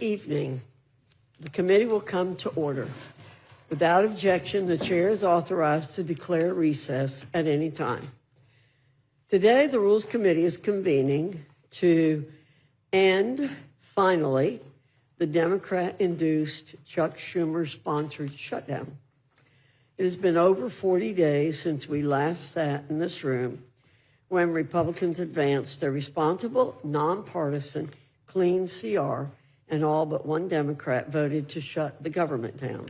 Evening, the committee will come to order. Without objection, the chair is authorized to declare recess at any time. Today, the Rules Committee is convening to end, finally, the Democrat-induced Chuck Schumer-sponsored shutdown. It has been over 40 days since we last sat in this room when Republicans advanced a responsible, nonpartisan, clean CR, and all but one Democrat voted to shut the government down.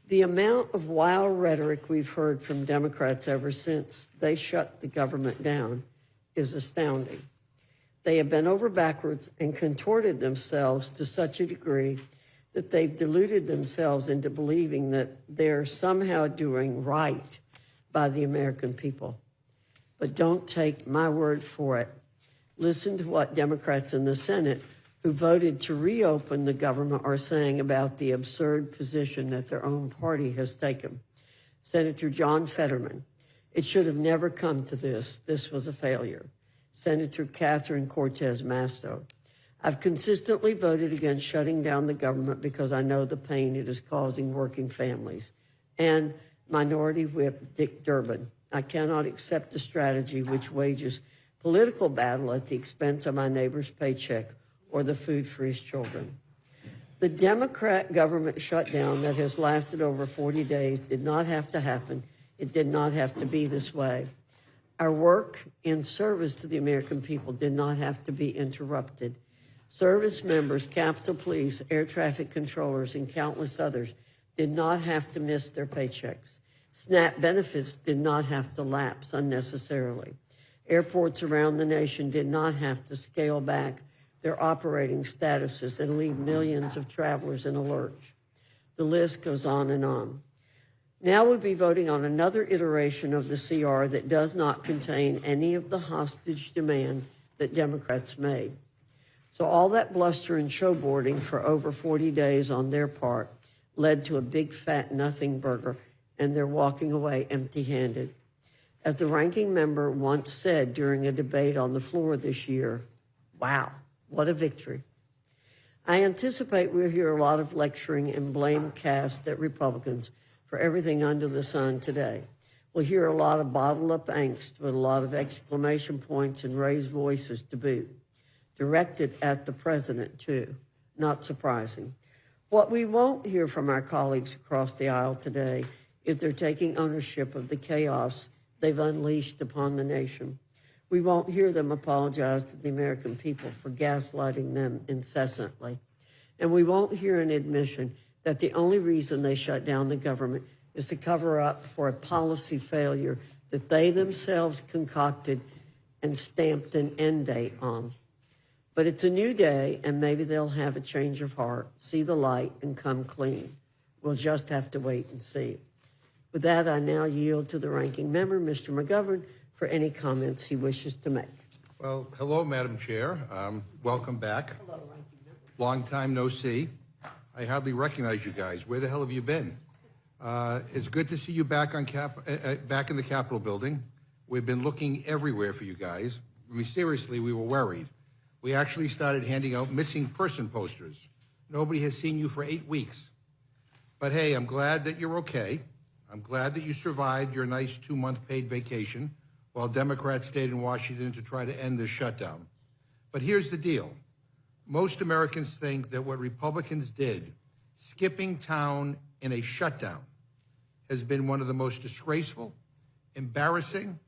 The amount of wild rhetoric we've heard from Democrats ever since they shut the government down is astounding. They have bent over backwards and contorted themselves to such a degree that they've deluded themselves into believing that they're somehow doing right by the American people. But don't take my word for it. Listen to what Democrats in the Senate who voted to reopen the government are saying about the absurd position that their own party has taken. Senator John Fetterman, it should have never come to this. This was a failure. Senator Catherine Cortez Masto, I've consistently voted against shutting down the government because I know the pain it is causing working families. And Minority Whip Dick Durbin, I cannot accept a strategy which wages political battle at the expense of my neighbor's paycheck or the food for his children. The Democrat government shutdown that has lasted over 40 days did not have to happen. It did not have to be this way. Our work in service to the American people did not have to be interrupted. Service members, Capitol Police, air traffic controllers, and countless others did not have to miss their paychecks. SNAP benefits did not have to lapse unnecessarily. Airports around the nation did not have to scale back their operating statuses and leave millions of travelers in a lurch. The list goes on and on. Now we'll be voting on another iteration of the CR that does not contain any of the hostage demand that Democrats made. So all that bluster and showboarding for over 40 days on their part led to a big fat nothing burger, and they're walking away empty-handed. As the ranking member once said during a debate on the floor this year, wow, what a victory. I anticipate we'll hear a lot of lecturing and blame cast at Republicans for everything under the sun today. We'll hear a lot of bottled up angst with a lot of exclamation points and raised voices to boot, directed at the president too, not surprising. What we won't hear from our colleagues across the aisle today is they're taking ownership of the chaos they've unleashed upon the nation. We won't hear them apologize to the American people for gaslighting them incessantly. And we won't hear an admission that the only reason they shut down the government is to cover up for a policy failure that they themselves concocted and stamped an end date on. But it's a new day, and maybe they'll have a change of heart, see the light, and come clean. We'll just have to wait and see. With that, I now yield to the ranking member, Mr. McGovern, for any comments he wishes to make. Well, hello, Madam Chair. Welcome back. Hello, ranking member. Long time no see. I hardly recognize you guys. Where the hell have you been? It's good to see you back on back in the Capitol building. We've been looking everywhere for you guys. I mean, seriously, we were worried. We actually started handing out missing person posters. Nobody has seen you for 8 weeks. But hey, I'm glad that you're okay. I'm glad that you survived your nice 2-month paid vacation while Democrats stayed in Washington to try to end this shutdown. But here's the deal. Most Americans think that what Republicans did, skipping town in a shutdown, has been one of the most disgraceful, embarrassing,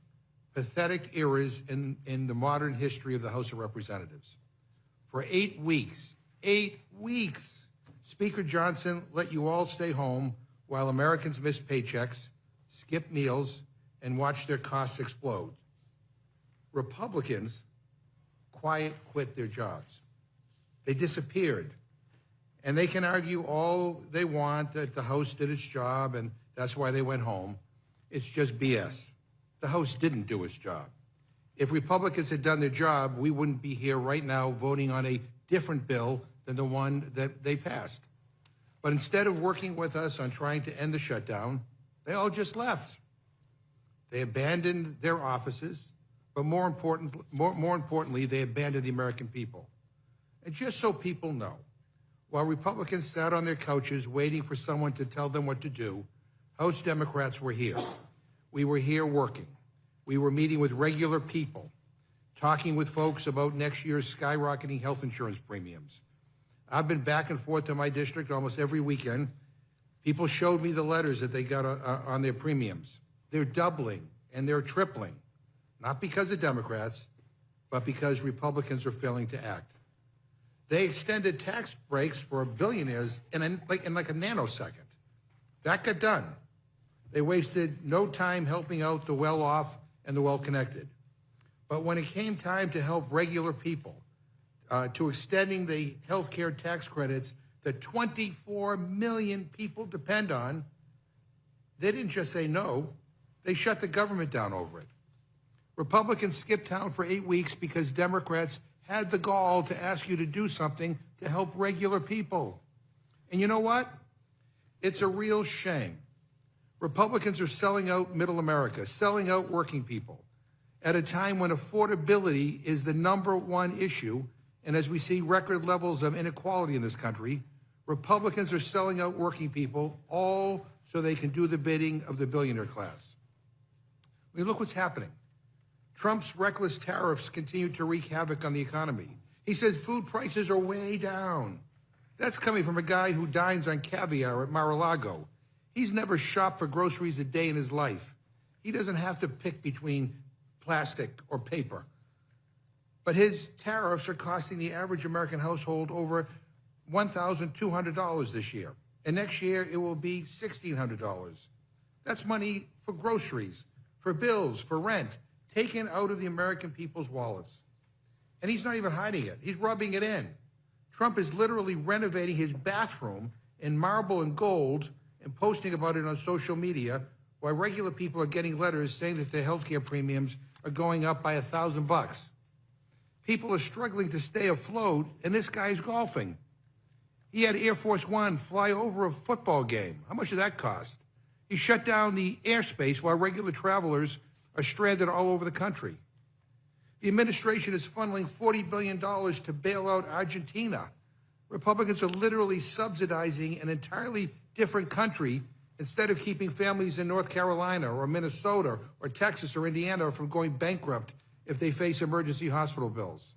pathetic eras in the modern history of the House of Representatives. For 8 weeks, Speaker Johnson let you all stay home while Americans missed paychecks, skipped meals, and watch their costs explode. Republicans quit their jobs. They disappeared. And they can argue all they want that the House did its job and that's why they went home. It's just BS. The House didn't do its job. If Republicans had done their job, we wouldn't be here right now voting on a different bill than the one that they passed. But instead of working with us on trying to end the shutdown, they all just left. They abandoned their offices, but more importantly, they abandoned the American people. And just so people know, While Republicans sat on their couches waiting for someone to tell them what to do, House Democrats were here. We were here working. We were meeting with regular people, talking with folks about next year's skyrocketing health insurance premiums. I've been back and forth to my district almost every weekend. People showed me the letters that they got on their premiums. They're doubling and they're tripling, not because of Democrats, but because Republicans are failing to act. They extended tax breaks for billionaires in like a nanosecond. That got done. They wasted no time helping out the well-off and the well-connected. But when it came time to help regular people, to extending the health care tax credits that 24 million people depend on, they didn't just say no, they shut the government down over it. Republicans skipped town for 8 weeks because Democrats had the gall to ask you to do something to help regular people. And you know what? It's a real shame. Republicans are selling out middle America, selling out working people at a time when affordability is the #1 issue. And as we see record levels of inequality in this country, Republicans are selling out working people all so they can do the bidding of the billionaire class. I mean, look what's happening. Trump's reckless tariffs continue to wreak havoc on the economy. He says food prices are way down. That's coming from a guy who dines on caviar at Mar-a-Lago. He's never shopped for groceries a day in his life. He doesn't have to pick between plastic or paper. But his tariffs are costing the average American household over $1,200 this year. And next year, it will be $1,600. That's money for groceries, for bills, for rent, taken out of the American people's wallets. And he's not even hiding it. He's rubbing it in. Trump is literally renovating his bathroom in marble and gold and posting about it on social media while regular people are getting letters saying that their health care premiums are going up by $1,000. People are struggling to stay afloat, and this guy's golfing. He had Air Force One fly over a football game. How much did that cost? He shut down the airspace while regular travelers are stranded all over the country. The administration is funneling $40 billion to bail out Argentina. Republicans are literally subsidizing an entirely different country instead of keeping families in North Carolina or Minnesota or Texas or Indiana from going bankrupt if they face emergency hospital bills.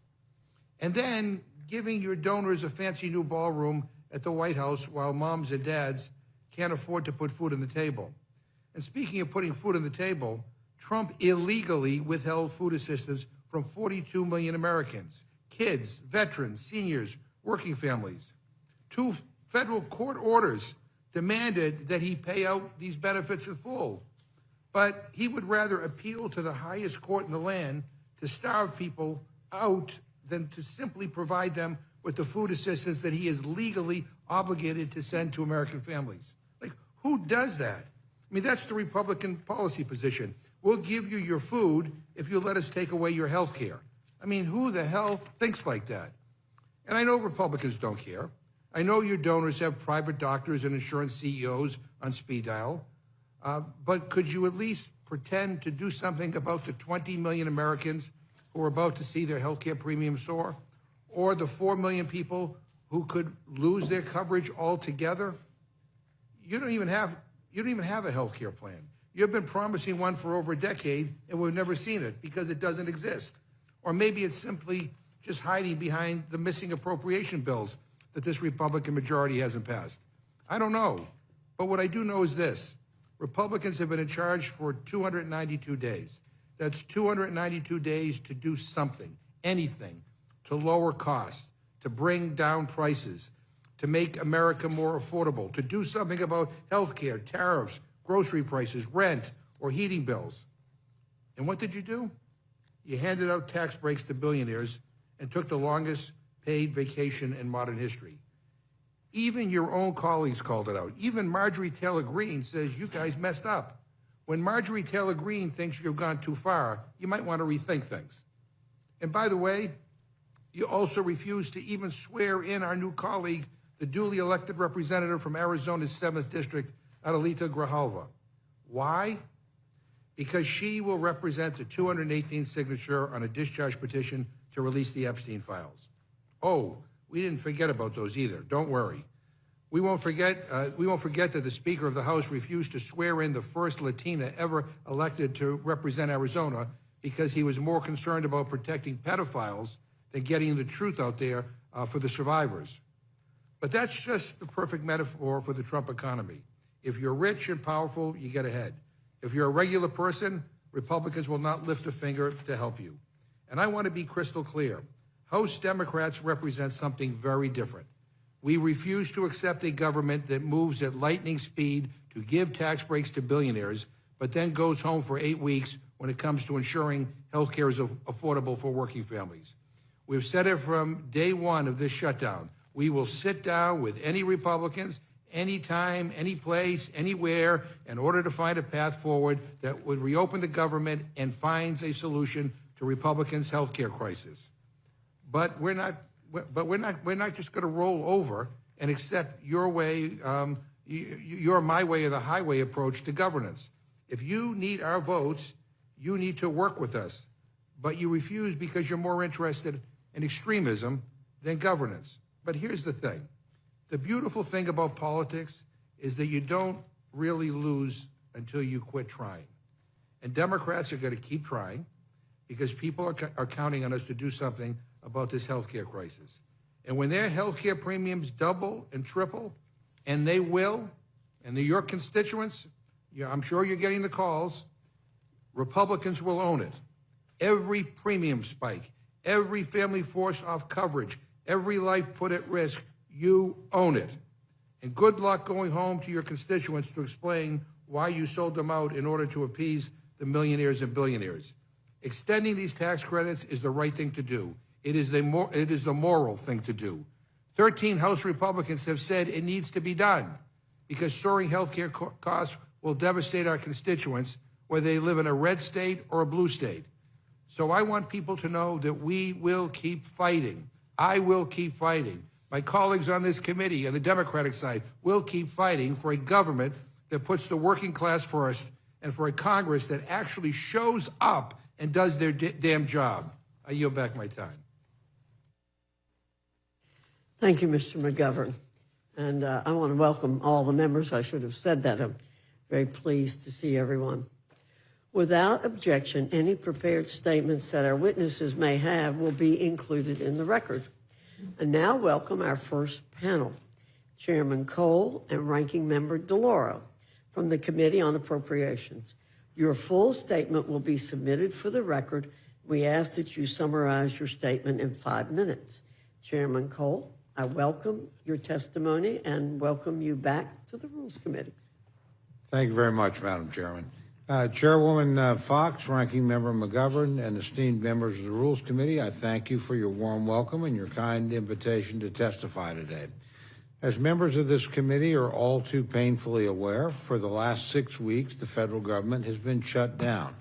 And then giving your donors a fancy new ballroom at the White House while moms and dads can't afford to put food on the table. And speaking of putting food on the table, Trump illegally withheld food assistance from 42 million Americans, kids, veterans, seniors, working families. 2 federal court orders demanded that he pay out these benefits in full. But he would rather appeal to the highest court in the land to starve people out than to simply provide them with the food assistance that he is legally obligated to send to American families. Like, who does that? I mean, that's the Republican policy position. We'll give you your food if you let us take away your health care. I mean, who the hell thinks like that? And I know Republicans don't care. I know your donors have private doctors and insurance CEOs on speed dial. But could you at least pretend to do something about the 20 million Americans who are about to see their health care premiums soar? Or the 4 million people who could lose their coverage altogether? You don't even have a health care plan. You've been promising one for over a decade, and we've never seen it because it doesn't exist. Or maybe it's simply just hiding behind the missing appropriation bills that this Republican majority hasn't passed. I don't know. But what I do know is this. Republicans have been in charge for 292 days. That's 292 days to do something, anything, to lower costs, to bring down prices, to make America more affordable, to do something about health care, tariffs, grocery prices, rent, or heating bills. And what did you do? You handed out tax breaks to billionaires and took the longest paid vacation in modern history. Even your own colleagues called it out. Even Marjorie Taylor Greene says you guys messed up. When Marjorie Taylor Greene thinks you've gone too far, you might want to rethink things. And by the way, you also refused to even swear in our new colleague, the duly elected representative from Arizona's 7th District, Adelita Grijalva. Why? Because she will represent the 218th signature on a discharge petition to release the Epstein files. Oh, we didn't forget about those either. Don't worry. We won't forget that the Speaker of the House refused to swear in the first Latina ever elected to represent Arizona because he was more concerned about protecting pedophiles than getting the truth out there for the survivors. But that's just the perfect metaphor for the Trump economy. If you're rich and powerful, you get ahead. If you're a regular person, Republicans will not lift a finger to help you. And I want to be crystal clear. House Democrats represent something very different. We refuse to accept a government that moves at lightning speed to give tax breaks to billionaires, but then goes home for 8 weeks when it comes to ensuring health care is affordable for working families. We've said it from day one of this shutdown. We will sit down with any Republicans, anytime, any place, anywhere, in order to find a path forward that would reopen the government and finds a solution to Republicans' health care crisis. But we're not just going to roll over and accept your way, your my way or the highway approach to governance. If you need our votes, you need to work with us. But you refuse because you're more interested in extremism than governance. But here's the thing. The beautiful thing about politics is that you don't really lose until you quit trying. And Democrats are going to keep trying because people are counting on us to do something about this healthcare crisis. And when their healthcare premiums double and triple, and they will, and your constituents, I'm sure you're getting the calls, Republicans will own it. Every premium spike, every family forced off coverage, every life put at risk, you own it. And good luck going home to your constituents to explain why you sold them out in order to appease the millionaires and billionaires. Extending these tax credits is the right thing to do. It is the moral thing to do. 13 House Republicans have said it needs to be done because soaring health care costs will devastate our constituents, whether they live in a red state or a blue state. So I want people to know that we will keep fighting. I will keep fighting. My colleagues on this committee, on the Democratic side, will keep fighting for a government that puts the working class first and for a Congress that actually shows up and does their damn job. I yield back my time. Thank you, Mr. McGovern. And I want to welcome all the members. I should have said that. I'm very pleased to see everyone. Without objection, any prepared statements that our witnesses may have will be included in the record. And now welcome our first panel, Chairman Cole and Ranking Member DeLauro from the Committee on Appropriations. Your full statement will be submitted for the record. We ask that you summarize your statement in 5 minutes. Chairman Cole, I welcome your testimony and welcome you back to the Rules Committee. Thank you very much, Madam Chairman. Chairwoman Fox, Ranking Member McGovern, and esteemed members of the Rules Committee, I thank you for your warm welcome and your kind invitation to testify today. As members of this committee are all too painfully aware, for the last 6 weeks, the federal government has been shut down.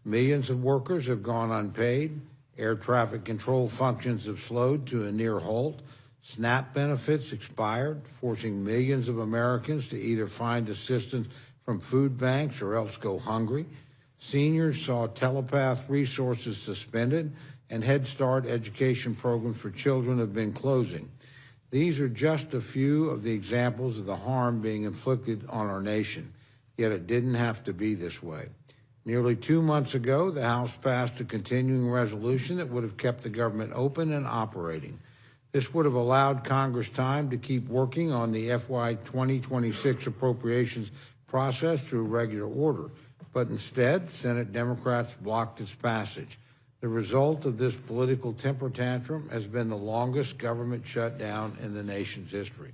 Millions of workers have gone unpaid. Air traffic control functions have slowed to a near halt. SNAP benefits expired, forcing millions of Americans to either find assistance from food banks or else go hungry. Seniors saw telepath resources suspended, and Head Start education programs for children have been closing. These are just a few of the examples of the harm being inflicted on our nation, yet it didn't have to be this way. Nearly 2 months ago, the House passed a continuing resolution that would have kept the government open and operating. This would have allowed Congress time to keep working on the FY 2026 appropriations process through regular order, but instead, Senate Democrats blocked its passage. The result of this political temper tantrum has been the longest government shutdown in the nation's history.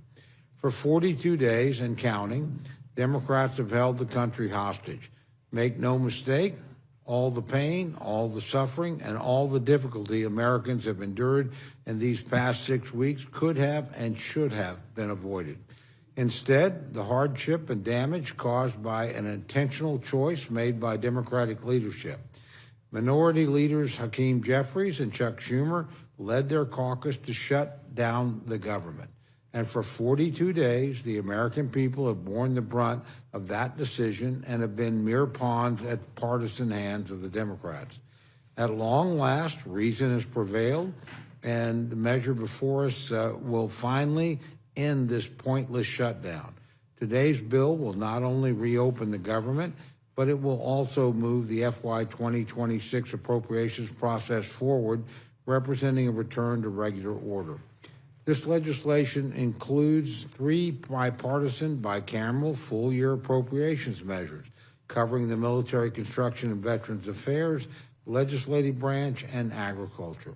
For 42 days and counting, Democrats have held the country hostage. Make no mistake, all the pain, all the suffering, and all the difficulty Americans have endured in these past 6 weeks could have and should have been avoided. Instead, the hardship and damage caused by an intentional choice made by Democratic leadership. Minority leaders Hakeem Jeffries and Chuck Schumer led their caucus to shut down the government. And for 42 days, the American people have borne the brunt of that decision and have been mere pawns at partisan hands of the Democrats. At long last, reason has prevailed. and the measure before us will finally end this pointless shutdown. Today's bill will not only reopen the government, but it will also move the FY 2026 appropriations process forward, representing a return to regular order. This legislation includes 3 bipartisan, bicameral, full-year appropriations measures covering the military, construction, and veterans affairs, legislative branch, and agriculture,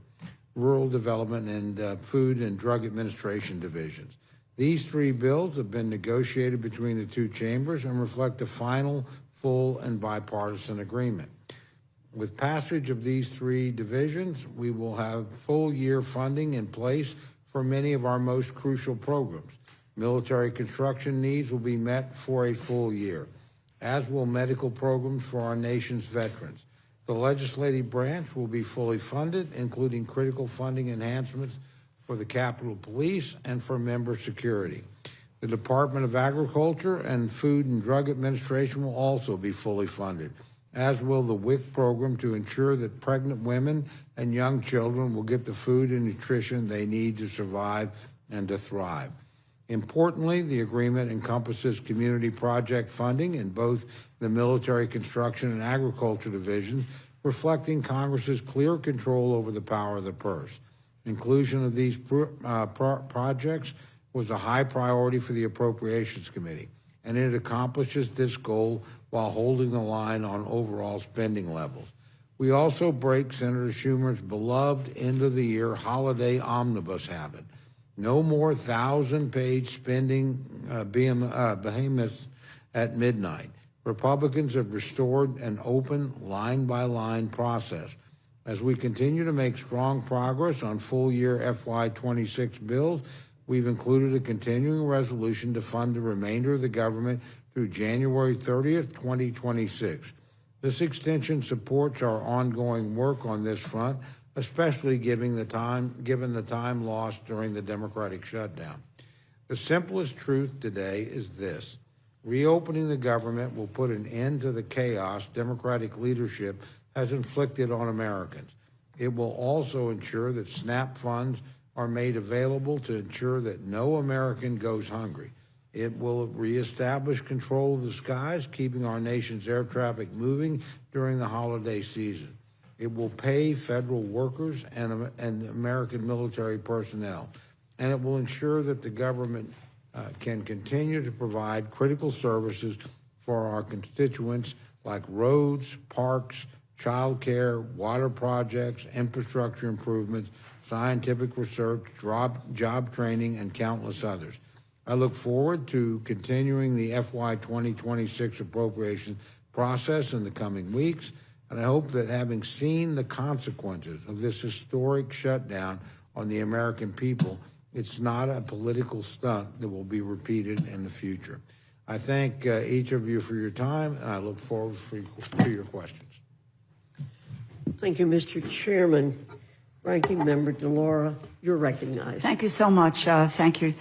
rural development, and food and drug administration divisions. These 3 bills have been negotiated between the 2 chambers and reflect a final, full, and bipartisan agreement. With passage of these 3 divisions, we will have full-year funding in place for many of our most crucial programs. Military construction needs will be met for a full year, as will medical programs for our nation's veterans. The legislative branch will be fully funded, including critical funding enhancements for the Capitol Police and for member security. The Department of Agriculture and Food and Drug Administration will also be fully funded, as will the WIC program, to ensure that pregnant women and young children will get the food and nutrition they need to survive and to thrive. Importantly, the agreement encompasses community project funding in both the military, construction, and agriculture divisions, reflecting Congress's clear control over the power of the purse. Inclusion of these projects was a high priority for the Appropriations Committee, and it accomplishes this goal while holding the line on overall spending levels. We also break Senator Schumer's beloved end-of-the-year holiday omnibus habit. No more 1,000-page spending behemoths at midnight. Republicans have restored an open, line-by-line process. As we continue to make strong progress on full-year FY 26 bills, we've included a continuing resolution to fund the remainder of the government through January 30th, 2026. This extension supports our ongoing work on this front, especially given the time lost during the Democratic shutdown. The simplest truth today is this: reopening the government will put an end to the chaos Democratic leadership has inflicted on Americans. It will also ensure that SNAP funds are made available to ensure that no American goes hungry. It will reestablish control of the skies, keeping our nation's air traffic moving during the holiday season. It will pay federal workers and American military personnel, and it will ensure that the government can continue to provide critical services for our constituents like roads, parks, child care, water projects, infrastructure improvements, scientific research, job training, and countless others. I look forward to continuing the FY 2026 appropriation process in the coming weeks, and I hope that, having seen the consequences of this historic shutdown on the American people, it's not a political stunt that will be repeated in the future. I thank each of you for your time, and I look forward to your questions. Thank you, Mr. Chairman. Ranking Member DeLaura, you're recognized. Thank you so much. Thank you,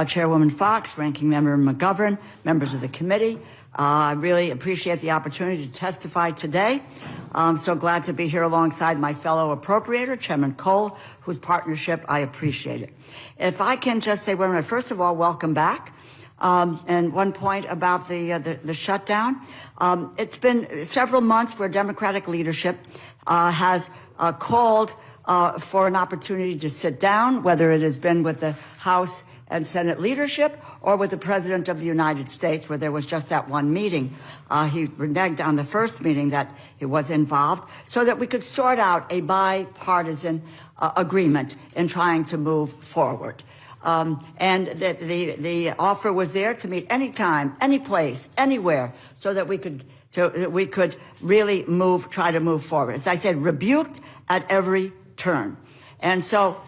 Chairwoman Fox, Ranking Member McGovern, members of the committee. I really appreciate the opportunity to testify today. I'm so glad to be here alongside my fellow appropriator, Chairman Cole, whose partnership I appreciate it. If I can just say, first of all, welcome back. And one point about the shutdown. It's been several months where Democratic leadership has called for an opportunity to sit down, whether it has been with the House and Senate leadership or with the President of the United States, where there was just that one meeting. He reneged on the first meeting that he was involved, so that we could sort out a bipartisan agreement in trying to move forward. And the offer was there to meet anytime, any place, anywhere, so that we could really try to move forward. As I said, rebuked at every turn. And so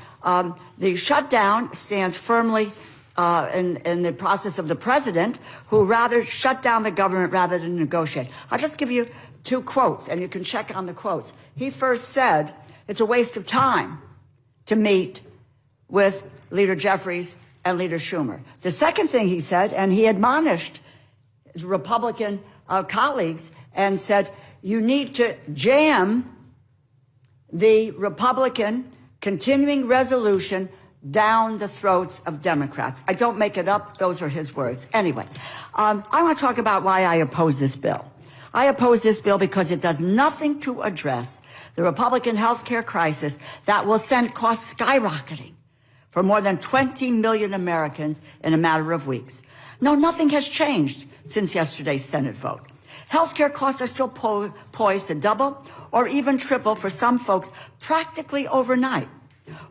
the shutdown stands firmly in the process of the president, who rather shut down the government rather than negotiate. I'll just give you 2 quotes, and you can check on the quotes. He first said, it's a waste of time to meet with Leader Jeffries and Leader Schumer. The second thing he said, and he admonished his Republican colleagues and said, you need to jam the Republican continuing resolution down the throats of Democrats. I don't make it up. Those are his words. Anyway, I want to talk about why I oppose this bill. I oppose this bill because it does nothing to address the Republican health care crisis that will send costs skyrocketing for more than 20 million Americans in a matter of weeks. No, nothing has changed since yesterday's Senate vote. Healthcare costs are still poised to double or even triple for some folks practically overnight,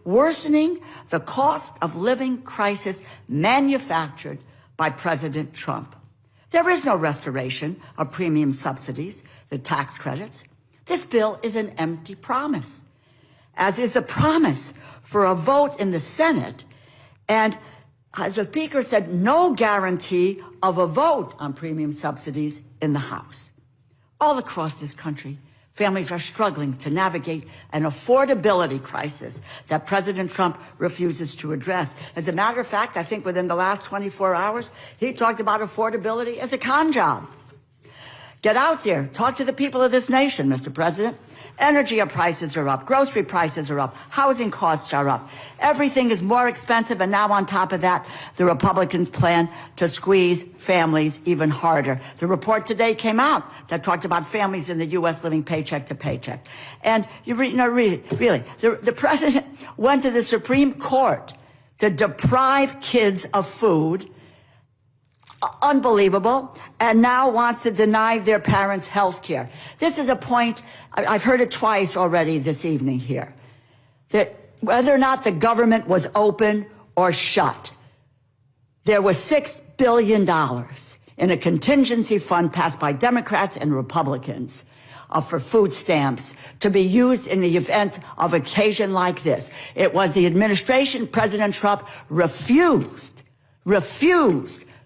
worsening the cost of living crisis manufactured by President Trump. There is no restoration of premium subsidies, the tax credits. This bill is an empty promise, as is the promise for a vote in the Senate, and as the Speaker said, no guarantee of a vote on premium subsidies in the House. All across this country, families are struggling to navigate an affordability crisis that President Trump refuses to address. As a matter of fact, I think within the last 24 hours, he talked about affordability as a con job. Get out there, talk to the people of this nation, Mr. President. Energy prices are up, grocery prices are up, housing costs are up. Everything is more expensive, and now on top of that, the Republicans plan to squeeze families even harder. The report today came out that talked about families in the U.S. living paycheck to paycheck. And really, the president went to the Supreme Court to deprive kids of food, unbelievable, and now wants to deny their parents health care. This is a point, I've heard it twice already this evening here, that whether or not the government was open or shut, there was $6 billion in a contingency fund passed by Democrats and Republicans for food stamps to be used in the event of occasion like this. It was the administration, President Trump refused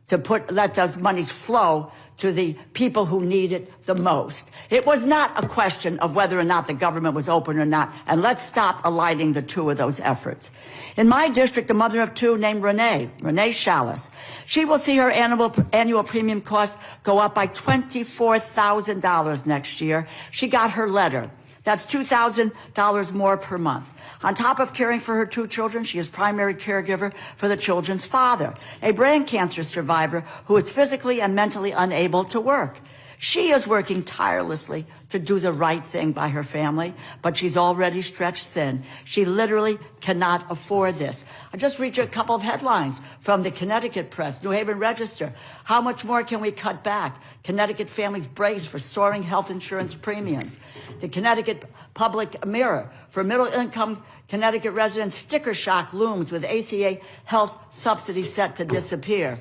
to let those monies flow to the people who need it the most. It was not a question of whether or not the government was open or not, and let's stop aligning the two of those efforts. In my district, a mother of two named Renee Shalis, she will see her annual premium cost go up by $24,000 next year. She got her letter. That's $2,000 more per month. On top of caring for her two children, she is primary caregiver for the children's father, a brain cancer survivor who is physically and mentally unable to work. She is working tirelessly to do the right thing by her family, but she's already stretched thin. She literally cannot afford this. I just read you a couple of headlines from the Connecticut Press, New Haven Register. How much more can we cut back? Connecticut families brace for soaring health insurance premiums. The Connecticut Public Mirror, for middle-income Connecticut residents, sticker shock looms with ACA health subsidy set to disappear.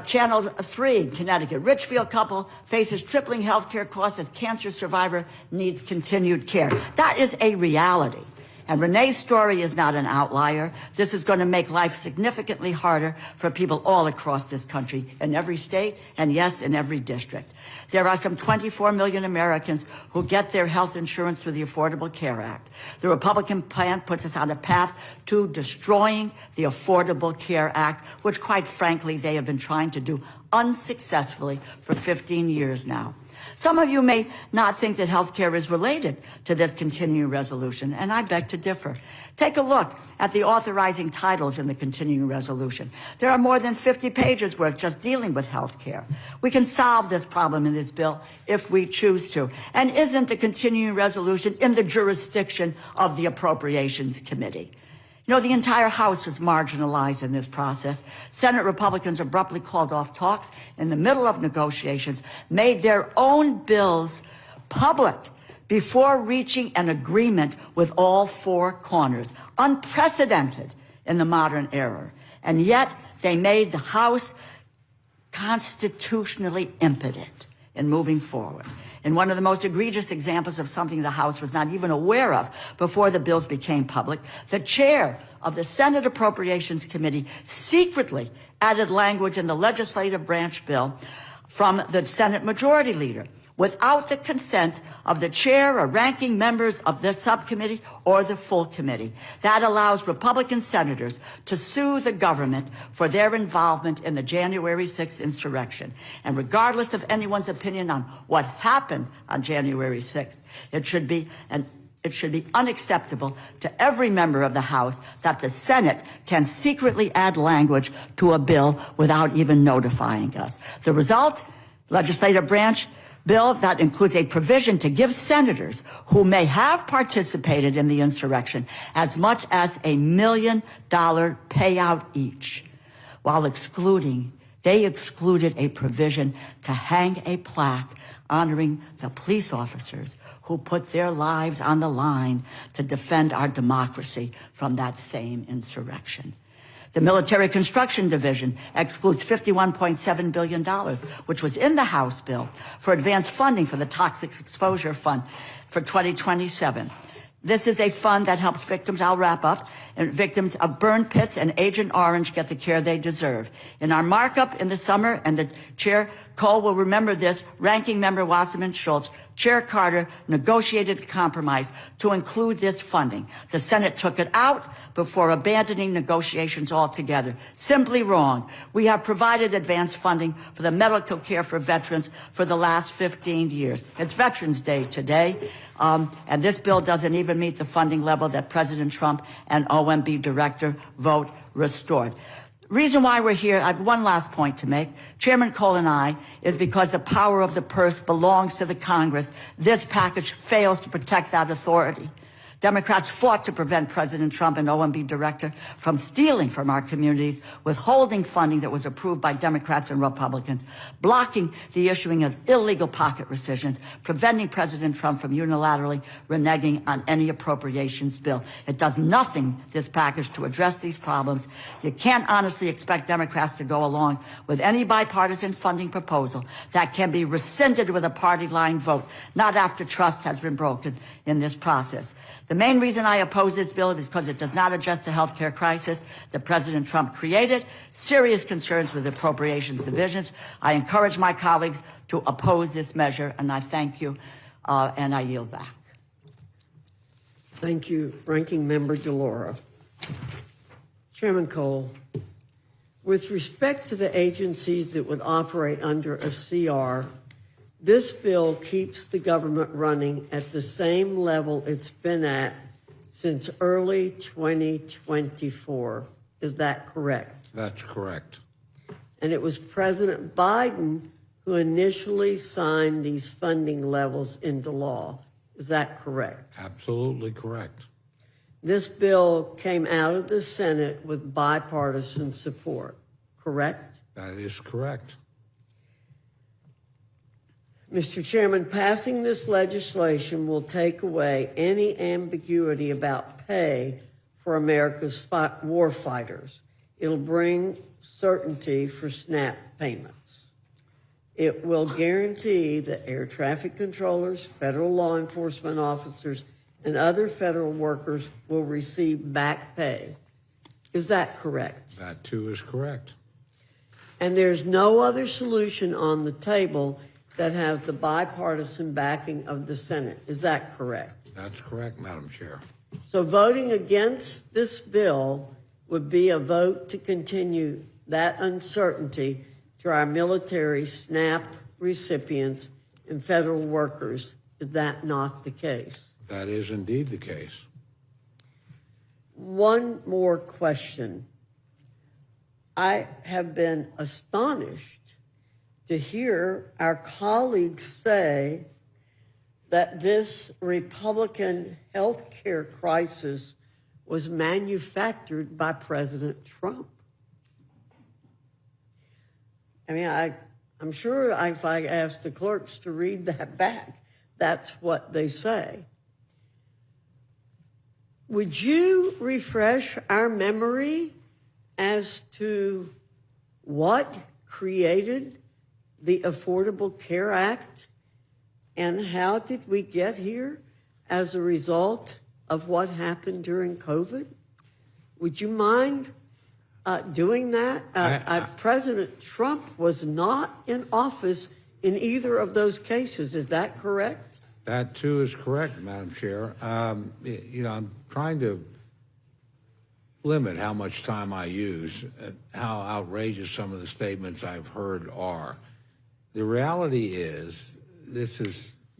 Channel 3, Connecticut. Richfield couple faces tripling health care costs as cancer survivor needs continued care. That is a reality. And Renee's story is not an outlier. This is going to make life significantly harder for people all across this country, in every state, and yes, in every district. There are some 24 million Americans who get their health insurance through the Affordable Care Act. The Republican plan puts us on a path to destroying the Affordable Care Act, which, quite frankly, they have been trying to do unsuccessfully for 15 years now. Some of you may not think that health care is related to this continuing resolution, and I beg to differ. Take a look at the authorizing titles in the continuing resolution. There are more than 50 pages worth just dealing with health care. We can solve this problem in this bill if we choose to. And isn't the continuing resolution in the jurisdiction of the Appropriations Committee? You know, the entire House was marginalized in this process. Senate Republicans abruptly called off talks in the middle of negotiations, made their own bills public before reaching an agreement with all four corners. Unprecedented in the modern era. And yet they made the House constitutionally impotent in moving forward. In one of the most egregious examples of something the House was not even aware of before the bills became public, the chair of the Senate Appropriations Committee secretly added language in the legislative branch bill from the Senate Majority Leader without the consent of the chair or ranking members of the subcommittee or the full committee. That allows Republican senators to sue the government for their involvement in the January 6th insurrection. And regardless of anyone's opinion on what happened on January 6th, it should be an it should be unacceptable to every member of the House that the Senate can secretly add language to a bill without even notifying us. The result, legislative branch bill that includes a provision to give senators who may have participated in the insurrection as much as $1 million payout each, while they excluded a provision to hang a plaque honoring the police officers who put their lives on the line to defend our democracy from that same insurrection. The Military Construction Division excludes $51.7 billion, which was in the House bill, for advanced funding for the Toxic Exposure Fund for 2027. This is a fund that helps victims, I'll wrap up, and victims of burn pits and Agent Orange get the care they deserve. In our markup in the summer, and the Chair Cole will remember this, Ranking Member Wasserman Schultz, Chair Carter negotiated a compromise to include this funding. The Senate took it out before abandoning negotiations altogether. Simply wrong. We have provided advanced funding for the medical care for veterans for the last 15 years. It's Veterans Day today, and this bill doesn't even meet the funding level that President Trump and OMB Director vote restored. Reason why we're here, I have one last point to make. Chairman Cole and I, is because the power of the purse belongs to the Congress. This package fails to protect that authority. Democrats fought to prevent President Trump and OMB Director from stealing from our communities, withholding funding that was approved by Democrats and Republicans, blocking the issuing of illegal pocket rescissions, preventing President Trump from unilaterally reneging on any appropriations bill. It does nothing, this package, to address these problems. You can't honestly expect Democrats to go along with any bipartisan funding proposal that can be rescinded with a party line vote, not after trust has been broken in this process. The main reason I oppose this bill is because it does not address the health care crisis that President Trump created, serious concerns with appropriations divisions. I encourage my colleagues to oppose this measure, and I thank you, and I yield back. Thank you, Ranking Member DeLauro. Chairman Cole, with respect to the agencies that would operate under a CR, this bill keeps the government running at the same level it's been at since early 2024. Is that correct? That's correct. And it was President Biden who initially signed these funding levels into law. Is that correct? Absolutely correct. This bill came out of the Senate with bipartisan support, correct? That is correct. Mr. Chairman, passing this legislation will take away any ambiguity about pay for America's war fighters. It'll bring certainty for SNAP payments. It will guarantee that air traffic controllers, federal law enforcement officers, and other federal workers will receive back pay. Is that correct? That too is correct. And there's no other solution on the table that has the bipartisan backing of the Senate. Is that correct? That's correct, Madam Chair. So voting against this bill would be a vote to continue that uncertainty to our military SNAP recipients and federal workers. Is that not the case? That is indeed the case. One more question. I have been astonished to hear our colleagues say that this Republican health care crisis was manufactured by President Trump. I mean, I'm sure if I asked the clerks to read that back, that's what they say. Would you refresh our memory as to what created the Affordable Care Act, and how did we get here as a result of what happened during COVID? Would you mind doing that? President Trump was not in office in either of those cases. Is that correct? That too is correct, Madam Chair. You know, I'm trying to limit how much time I use, how outrageous some of the statements I've heard are. The reality is,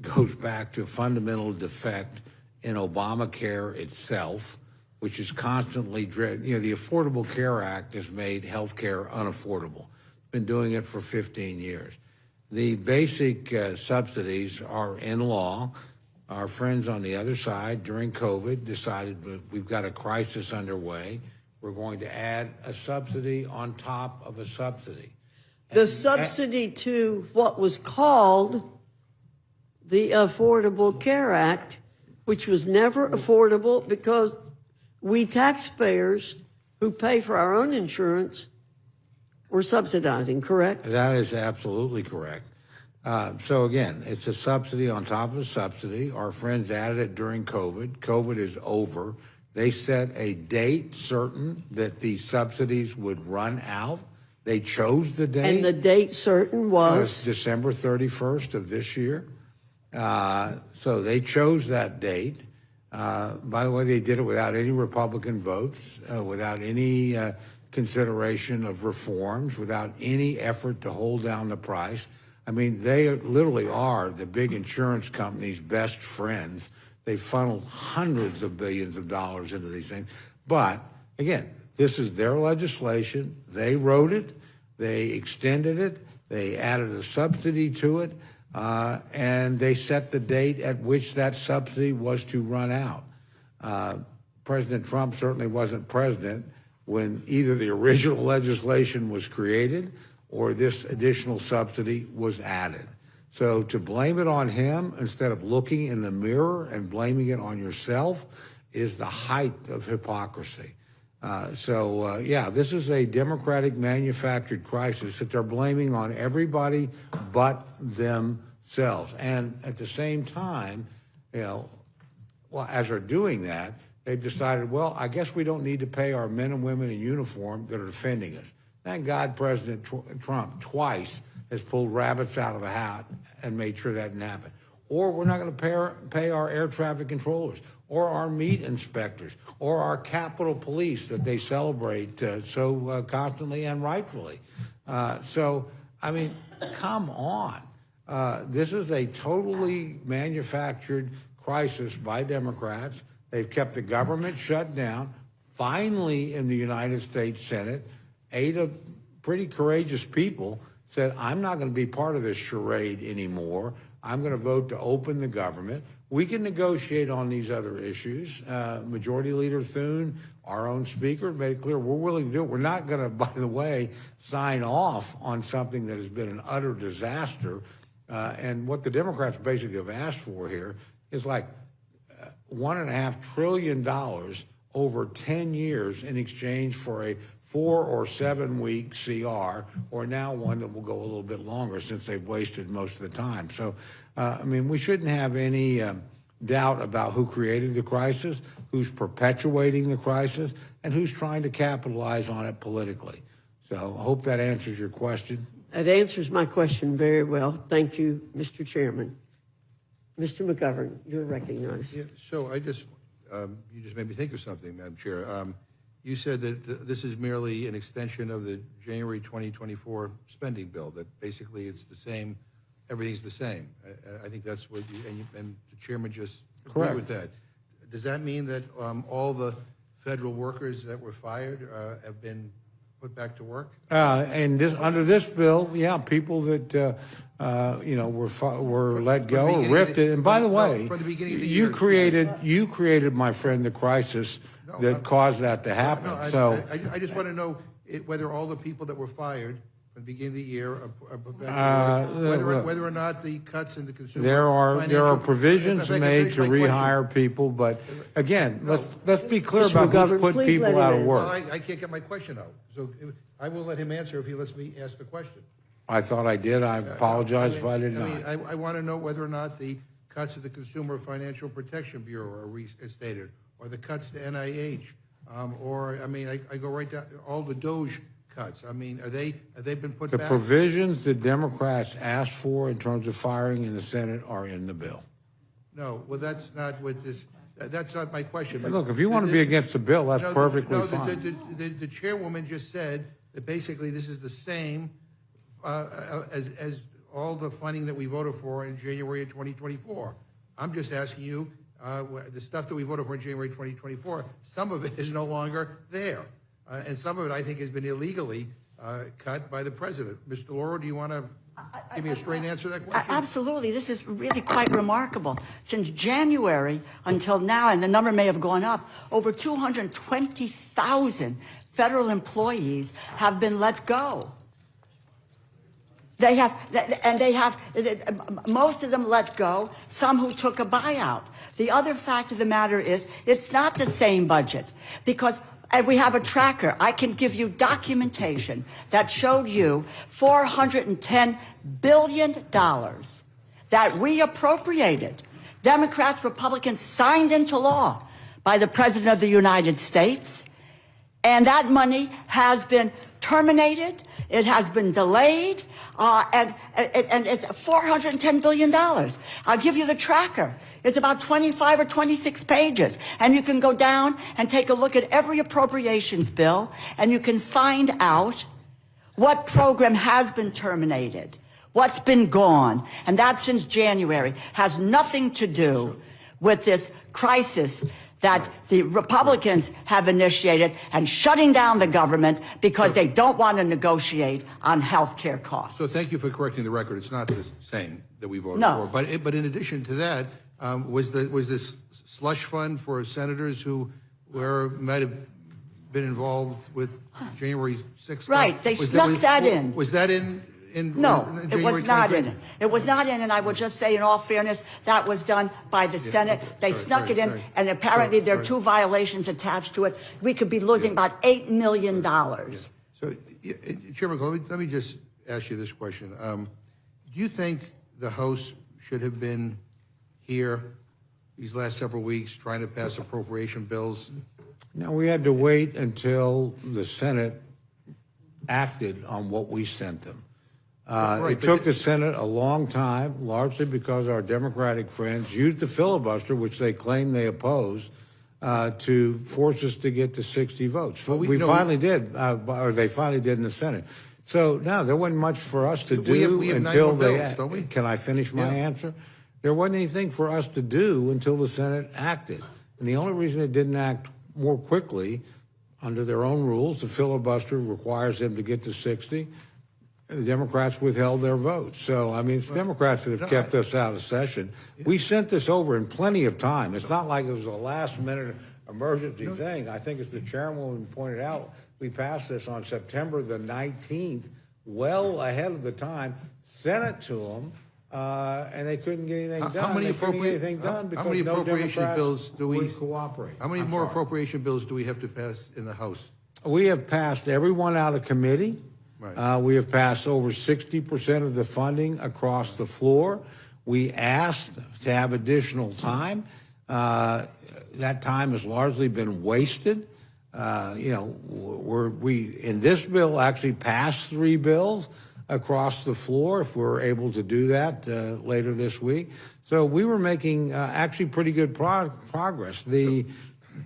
goes back to a fundamental defect in Obamacare itself, which is constantly driven. The Affordable Care Act has made health care unaffordable. Been doing it for 15 years. The basic subsidies are in law. Our friends on the other side during COVID decided we've got a crisis underway. We're going to add a subsidy on top of a subsidy. The subsidy to what was called the Affordable Care Act, which was never affordable because we taxpayers who pay for our own insurance were subsidizing, correct? That is absolutely correct. So again, it's a subsidy on top of a subsidy. Our friends added it during COVID. COVID is over. They set a date certain that the subsidies would run out. They chose the date. And the date certain was? December 31st of this year. So they chose that date. By the way, they did it without any Republican votes, without any consideration of reforms, without any effort to hold down the price. I mean, they literally are the big insurance companies' best friends. They funneled hundreds of billions of dollars into these things. But again, this is their legislation. They wrote it. They extended it. They added a subsidy to it. And they set the date at which that subsidy was to run out. President Trump certainly wasn't president when either the original legislation was created or this additional subsidy was added. So to blame it on him instead of looking in the mirror and blaming it on yourself is the height of hypocrisy. Yeah, this is a Democratic manufactured crisis that they're blaming on everybody but themselves. And at the same time, as they're doing that, they've decided, well, I guess we don't need to pay our men and women in uniform that are defending us. Thank God President Trump twice has pulled rabbits out of a hat and made sure that didn't happen. Or we're not going to pay our air traffic controllers or our meat inspectors or our Capitol Police that they celebrate so constantly and rightfully. I mean, come on. This is a totally manufactured crisis by Democrats. They've kept the government shut down. Finally, in the United States Senate, 8 pretty courageous people said, I'm not going to be part of this charade anymore. I'm going to vote to open the government. We can negotiate on these other issues. Majority Leader Thune, our own speaker, made it clear we're willing to do it. We're not going to, by the way, sign off on something that has been an utter disaster. And what the Democrats basically have asked for here is like $1.5 trillion over 10 years in exchange for a 4 or 7 week CR, or now one that will go a little bit longer since they've wasted most of the time. So, I mean, we shouldn't have any doubt about who created the crisis, who's perpetuating the crisis, and who's trying to capitalize on it politically. So I hope that answers your question. That answers my question very well. Thank you, Mr. Chairman. Mr. McGovern, you're recognized. Yeah, so you just made me think of something, Madam Chair. You said that this is merely an extension of the January 2024 spending bill, that basically it's the same, everything's the same. I think that's what and the chairman just agreed with that. Does that mean that all the federal workers that were fired have been put back to work? And under this bill, yeah, people that were let go or rifted. And by the way, from the beginning of the you year, created, my friend, the crisis that caused that to happen. I just want to know whether all the people that were fired from the beginning of the year are back to work, whether or not the cuts in the consumer. There are provisions made to rehire people, but again, let's be clear Mr. about McGovern, who put please people let out him of work. I can't get my question out, so I will let him answer if he lets me ask the question. I thought I did. I apologize if I did not. I want to know whether or not the cuts to the Consumer Financial Protection Bureau are restated, or the cuts to NIH, I go right down all the Doge cuts. I mean, have they been put back? The provisions that Democrats asked for in terms of firing in the Senate are in the bill. No, well, that's not what this. That's not my question. Look, if you want to be against the bill, that's perfectly fine. The chairwoman just said that basically this is the same as all the funding that we voted for in January of 2024. I'm just asking you, The stuff that we voted for in January 2024, some of it is no longer there. And some of it, I think, has been illegally cut by the president. Mr. Lauro, do you want to give me a straight answer to that question? Absolutely. This is really quite remarkable. Since January until now, and the number may have gone up, over 220,000 federal employees have been let go. They have, most of them let go, some who took a buyout. The other fact of the matter is, it's not the same budget, because and we have a tracker. I can give you documentation that showed you $410 billion that we appropriated. Democrats, Republicans signed into law by the President of the United States. And that money has been terminated. It has been delayed. And it's $410 billion. I'll give you the tracker. It's about 25 or 26 pages. And you can go down and take a look at every appropriations bill, and you can find out what program has been terminated, what's been gone. And that since January has nothing to do with this crisis that the Republicans have initiated and shutting down the government because they don't want to negotiate on health care costs. So thank you for correcting the record. It's not the same that we voted No. for. But in addition to that, was this slush fund for senators who might have been involved with January 6th? Right. They snuck that in. Was that in No, in it was not in it. It was not in, and I will just say, in all fairness, that was done by the Senate. They snuck it in, and apparently there are two violations attached to it. We could be losing about $8 million. So, Chairman, let me just ask you this question. Do you think the House should have been here these last several weeks trying to pass appropriation bills? No, we had to wait until the Senate acted on what we sent them. It took the Senate a long time, largely because our Democratic friends used the filibuster, which they claim they oppose, to force us to get to 60 votes. Well, we finally did, or they finally did in the Senate. So, no, there wasn't much for us to do we have until 9 more bills, don't we? Can I finish my answer? There wasn't anything for us to do until the Senate acted. And the only reason it didn't act more quickly, under their own rules, the filibuster requires them to get to 60. The Democrats withheld their votes. So, I mean, it's the Democrats that have kept us out of session. We sent this over in plenty of time. It's not like it was a last-minute emergency thing. I think, as the chairwoman pointed out, we passed this on September the 19th, well ahead of the time, sent it to them, and they couldn't get anything done. How many appropriation bills do we cooperate? How many more appropriation bills do we have to pass in the House? We have passed every one out of committee. Right. We have passed over 60% of the funding across the floor. We asked to have additional time. That time has largely been wasted. We in this bill actually passed 3 bills across the floor if we're able to do that later this week. So we were making actually pretty good progress. The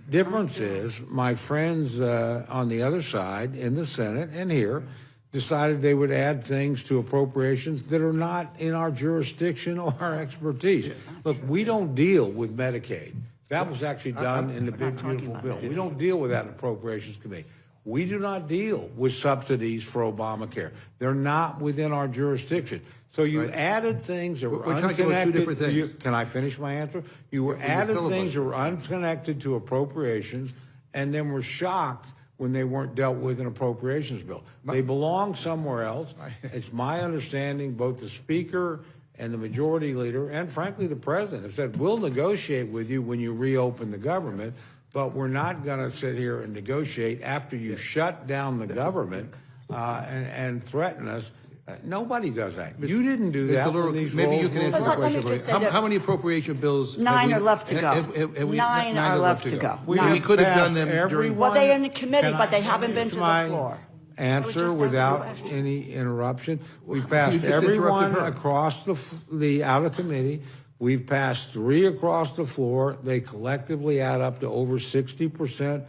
difference is my friends on the other side in the Senate and here decided they would add things to appropriations that are not in our jurisdiction or our expertise. Look, we don't deal with Medicaid. That was actually done in the big, beautiful bill. We don't deal with that in Appropriations Committee. We do not deal with subsidies for Obamacare. They're not within our jurisdiction. So you added things that were unconnected. Talking about 2 different things. Can I finish my answer? You were added things that were unconnected to appropriations, and then were shocked when they weren't dealt with in appropriations bill. They belong somewhere else. It's my understanding both the Speaker and the Majority Leader, and frankly the President, have said, we'll negotiate with you when you reopen the government, but we're not going to sit here and negotiate after you shut down the government and threaten us. Nobody does that. You didn't do that when these maybe you roles can were answer the Let me question. just say How many appropriation bills? 9 are left to go. Nine are left to go. We could have done them during. Well, they're in the committee, but they haven't been finish to my the floor. Answer without any interruption. We passed You just everyone interrupted her. across the out of committee. We've passed 3 across the floor. They collectively add up to over 60%.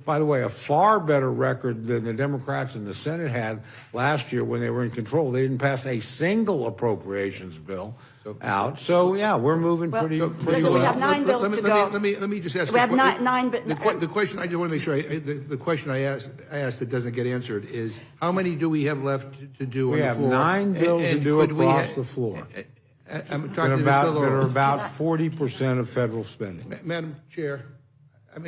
By the way, a far better record than the Democrats in the Senate had last year when they were in control. They didn't pass a single appropriations bill out. So, yeah, we're moving pretty listen, well. we have 9 bills to go. Let me just ask. We have nine. The question I just want to make sure. The question I asked that doesn't get answered is how many do we have left to do on the floor? We have 9 bills to do across the floor. I'm talking to Mr. that Lauro. are about 40% of federal spending. Madam Chair, I'm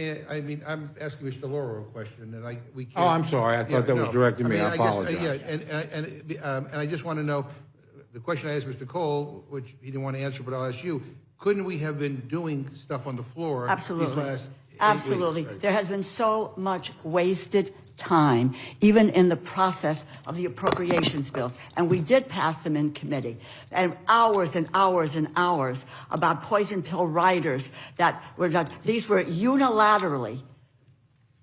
asking Mr. Lauro a question, and we can't. Oh, I'm sorry. I thought that was directed to me. I apologize. And I just want to know, the question I asked Mr. Cole, which he didn't want to answer, but I'll ask you, couldn't we have been doing stuff on the floor Absolutely. these last 8 Absolutely. weeks? There has been so much wasted time, even in the process of the appropriations bills. And we did pass them in committee. And hours and hours and hours about poison pill riders that were done. These were unilaterally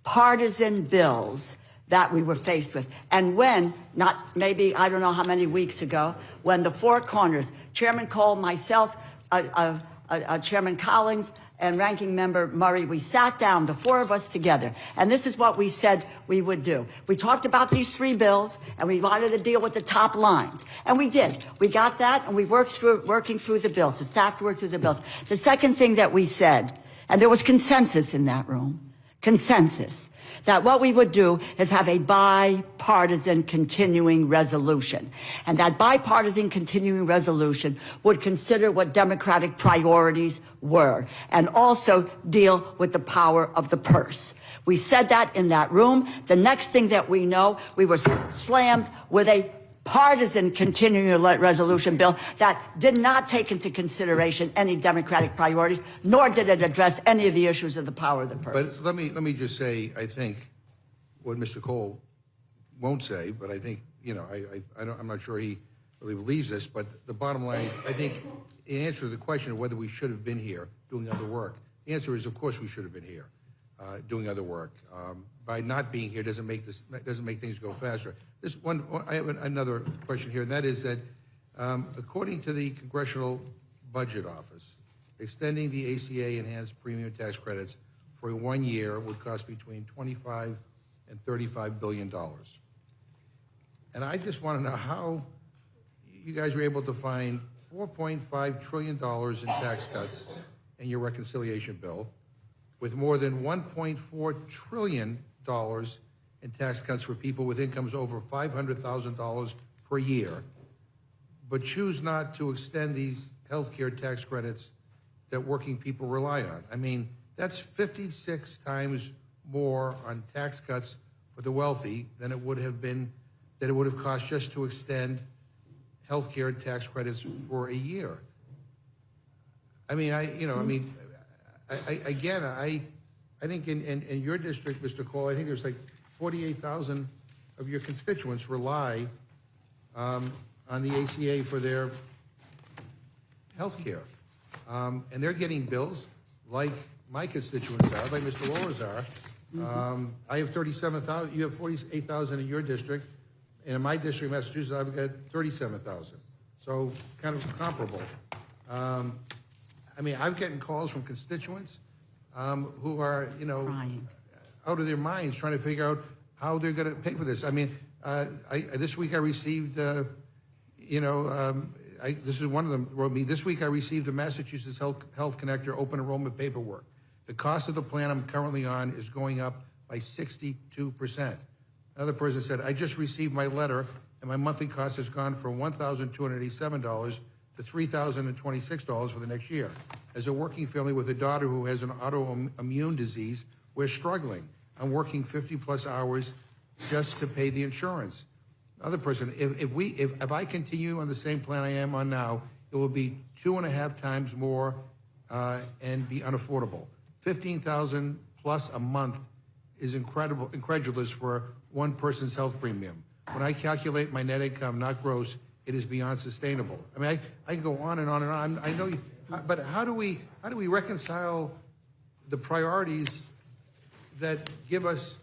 partisan bills that we were faced with. And when, maybe, I don't know how many weeks ago, when the Four Corners, Chairman Cole, myself, Chairman Collins, and Ranking Member Murray, we sat down, the 4 of us together, and this is what we said we would do. We talked about these 3 bills, and we wanted to deal with the top lines, and we did. We got that, and we working through the bills. The staff worked through the bills. The second thing that we said, and there was consensus in that room, consensus, that what we would do is have a bipartisan continuing resolution. And that bipartisan continuing resolution would consider what Democratic priorities were and also deal with the power of the purse. We said that in that room. The next thing that we know, we were slammed with a partisan continuing resolution bill that did not take into consideration any Democratic priorities, nor did it address any of the issues of the power of the purse. But let me just say, I think what Mr. Cole won't say, but I think, I'm not sure he really believes this, but the bottom line is, I think in answer to the question of whether we should have been here doing other work, the answer is, of course, we should have been here doing other work. By not being here doesn't make things go faster. I have another question here, and that is that according to the Congressional Budget Office, extending the ACA enhanced premium tax credits for 1 year would cost between $25 and $35 billion. And I just want to know how you guys were able to find $4.5 trillion in tax cuts in your reconciliation bill, with more than $1.4 trillion in tax cuts for people with incomes over $500,000 per year, but choose not to extend these health care tax credits that working people rely on. I mean, that's 56 times more on tax cuts for the wealthy than it would have cost just to extend health care tax credits for a year. I mean, I think in your district, Mr. Cole, I think there's like 48,000 of your constituents rely on the ACA for their health care. And they're getting bills like my constituents are, like Mr. Laura's are. I have 37,000, you have 48,000 in your district, and in my district, Massachusetts, I've got 37,000. So kind of comparable. I mean, I'm getting calls from constituents who are, out of their minds trying to figure out how they're going to pay for this. I mean, this week I received, this is one of them wrote me, this week I received the Massachusetts Health Connector open enrollment paperwork. The cost of the plan I'm currently on is going up by 62%. Another person said, I just received my letter and my monthly cost has gone from $1,287 to $3,026 for the next year. As a working family with a daughter who has an autoimmune disease, we're struggling. I'm working 50 plus hours just to pay the insurance. Another person, if I continue on the same plan I am on now, it will be 2.5 times more and be unaffordable. 15,000 plus a month is incredulous for one person's health premium. When I calculate my net income, not gross, it is beyond sustainable. I mean, I can go on and on and on. I know, but how do we reconcile the priorities that give us,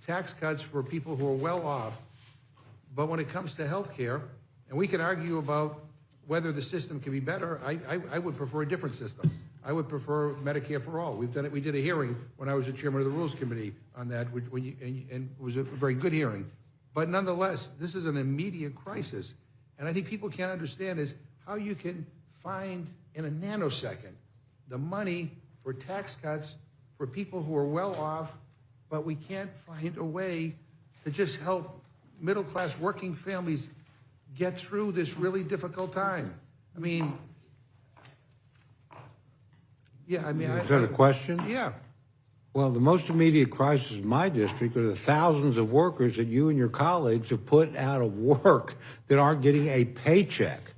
tax cuts for people who are well off, but when it comes to health care, and we can argue about whether the system can be better, I would prefer a different system. I would prefer Medicare for all. We've done it. We did a hearing when I was the chairman of the Rules Committee on that, and it was a very good hearing. But nonetheless, this is an immediate crisis. And I think people can't understand is how you can find in a nanosecond the money for tax cuts for people who are well off, but we can't find a way to just help middle-class working families get through this really difficult time. I mean, yeah, I mean... Is that a question? Yeah. Well, the most immediate crisis in my district are the thousands of workers that you and your colleagues have put out of work that aren't getting a paycheck.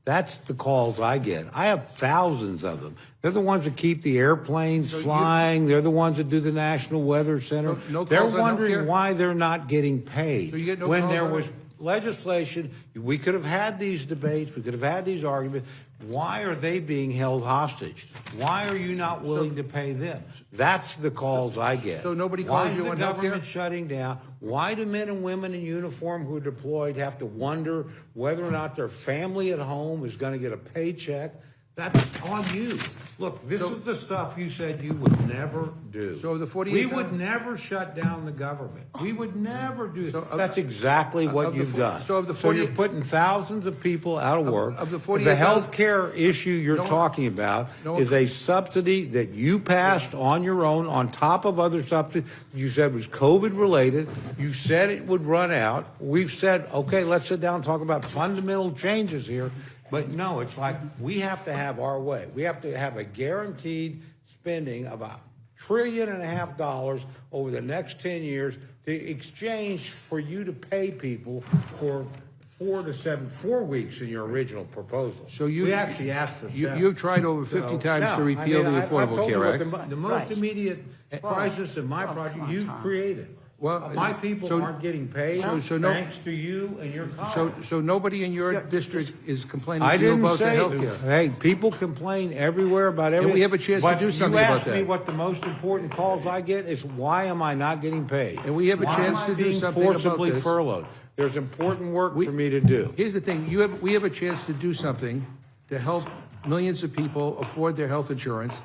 That's the calls I get. I have thousands of them. They're the ones that keep the airplanes flying. They're the ones that do the National Weather Center. They're wondering why they're not getting paid. So you get no when calls there on was legislation, we could have had these debates, we could have had these arguments. Why are they being held hostage? Why are you not willing to pay them? That's the calls I get. So nobody calls you on healthcare? Why is the government shutting down? Why do men and women in uniform who are deployed have to wonder whether or not their family at home is going to get a paycheck? That's on you. Look, this is the stuff you said you would never do. So the 48... We would never shut down the government. We would never do that. That's exactly what you've done. So of the 40... So you're putting thousands of people out of work. Of the 48... The health care issue you're talking about is a subsidy that you passed on your own on top of other subsidies you said was COVID-related. You said it would run out. We've said, okay, let's sit down and talk about fundamental changes here. But no, it's like we have to have our way. We have to have a guaranteed spending of $1.5 trillion over the next 10 years to exchange for you to pay people for 4 weeks in your original proposal. So we actually asked for 7. You've tried over 50 times to repeal the Affordable Care Act. The most immediate crisis in my project you've created. Well, my people aren't getting paid thanks to you and your colleagues. So nobody in your district is complaining to you about the health care? Hey, people complain everywhere about everything. And we have a chance to do something about that. You asked me what the most important calls I get is, why am I not getting paid? And we have a chance to do something about this. Why am I being forcibly furloughed? There's important work for me to do. Here's the thing. We have a chance to do something to help millions of people afford their health insurance.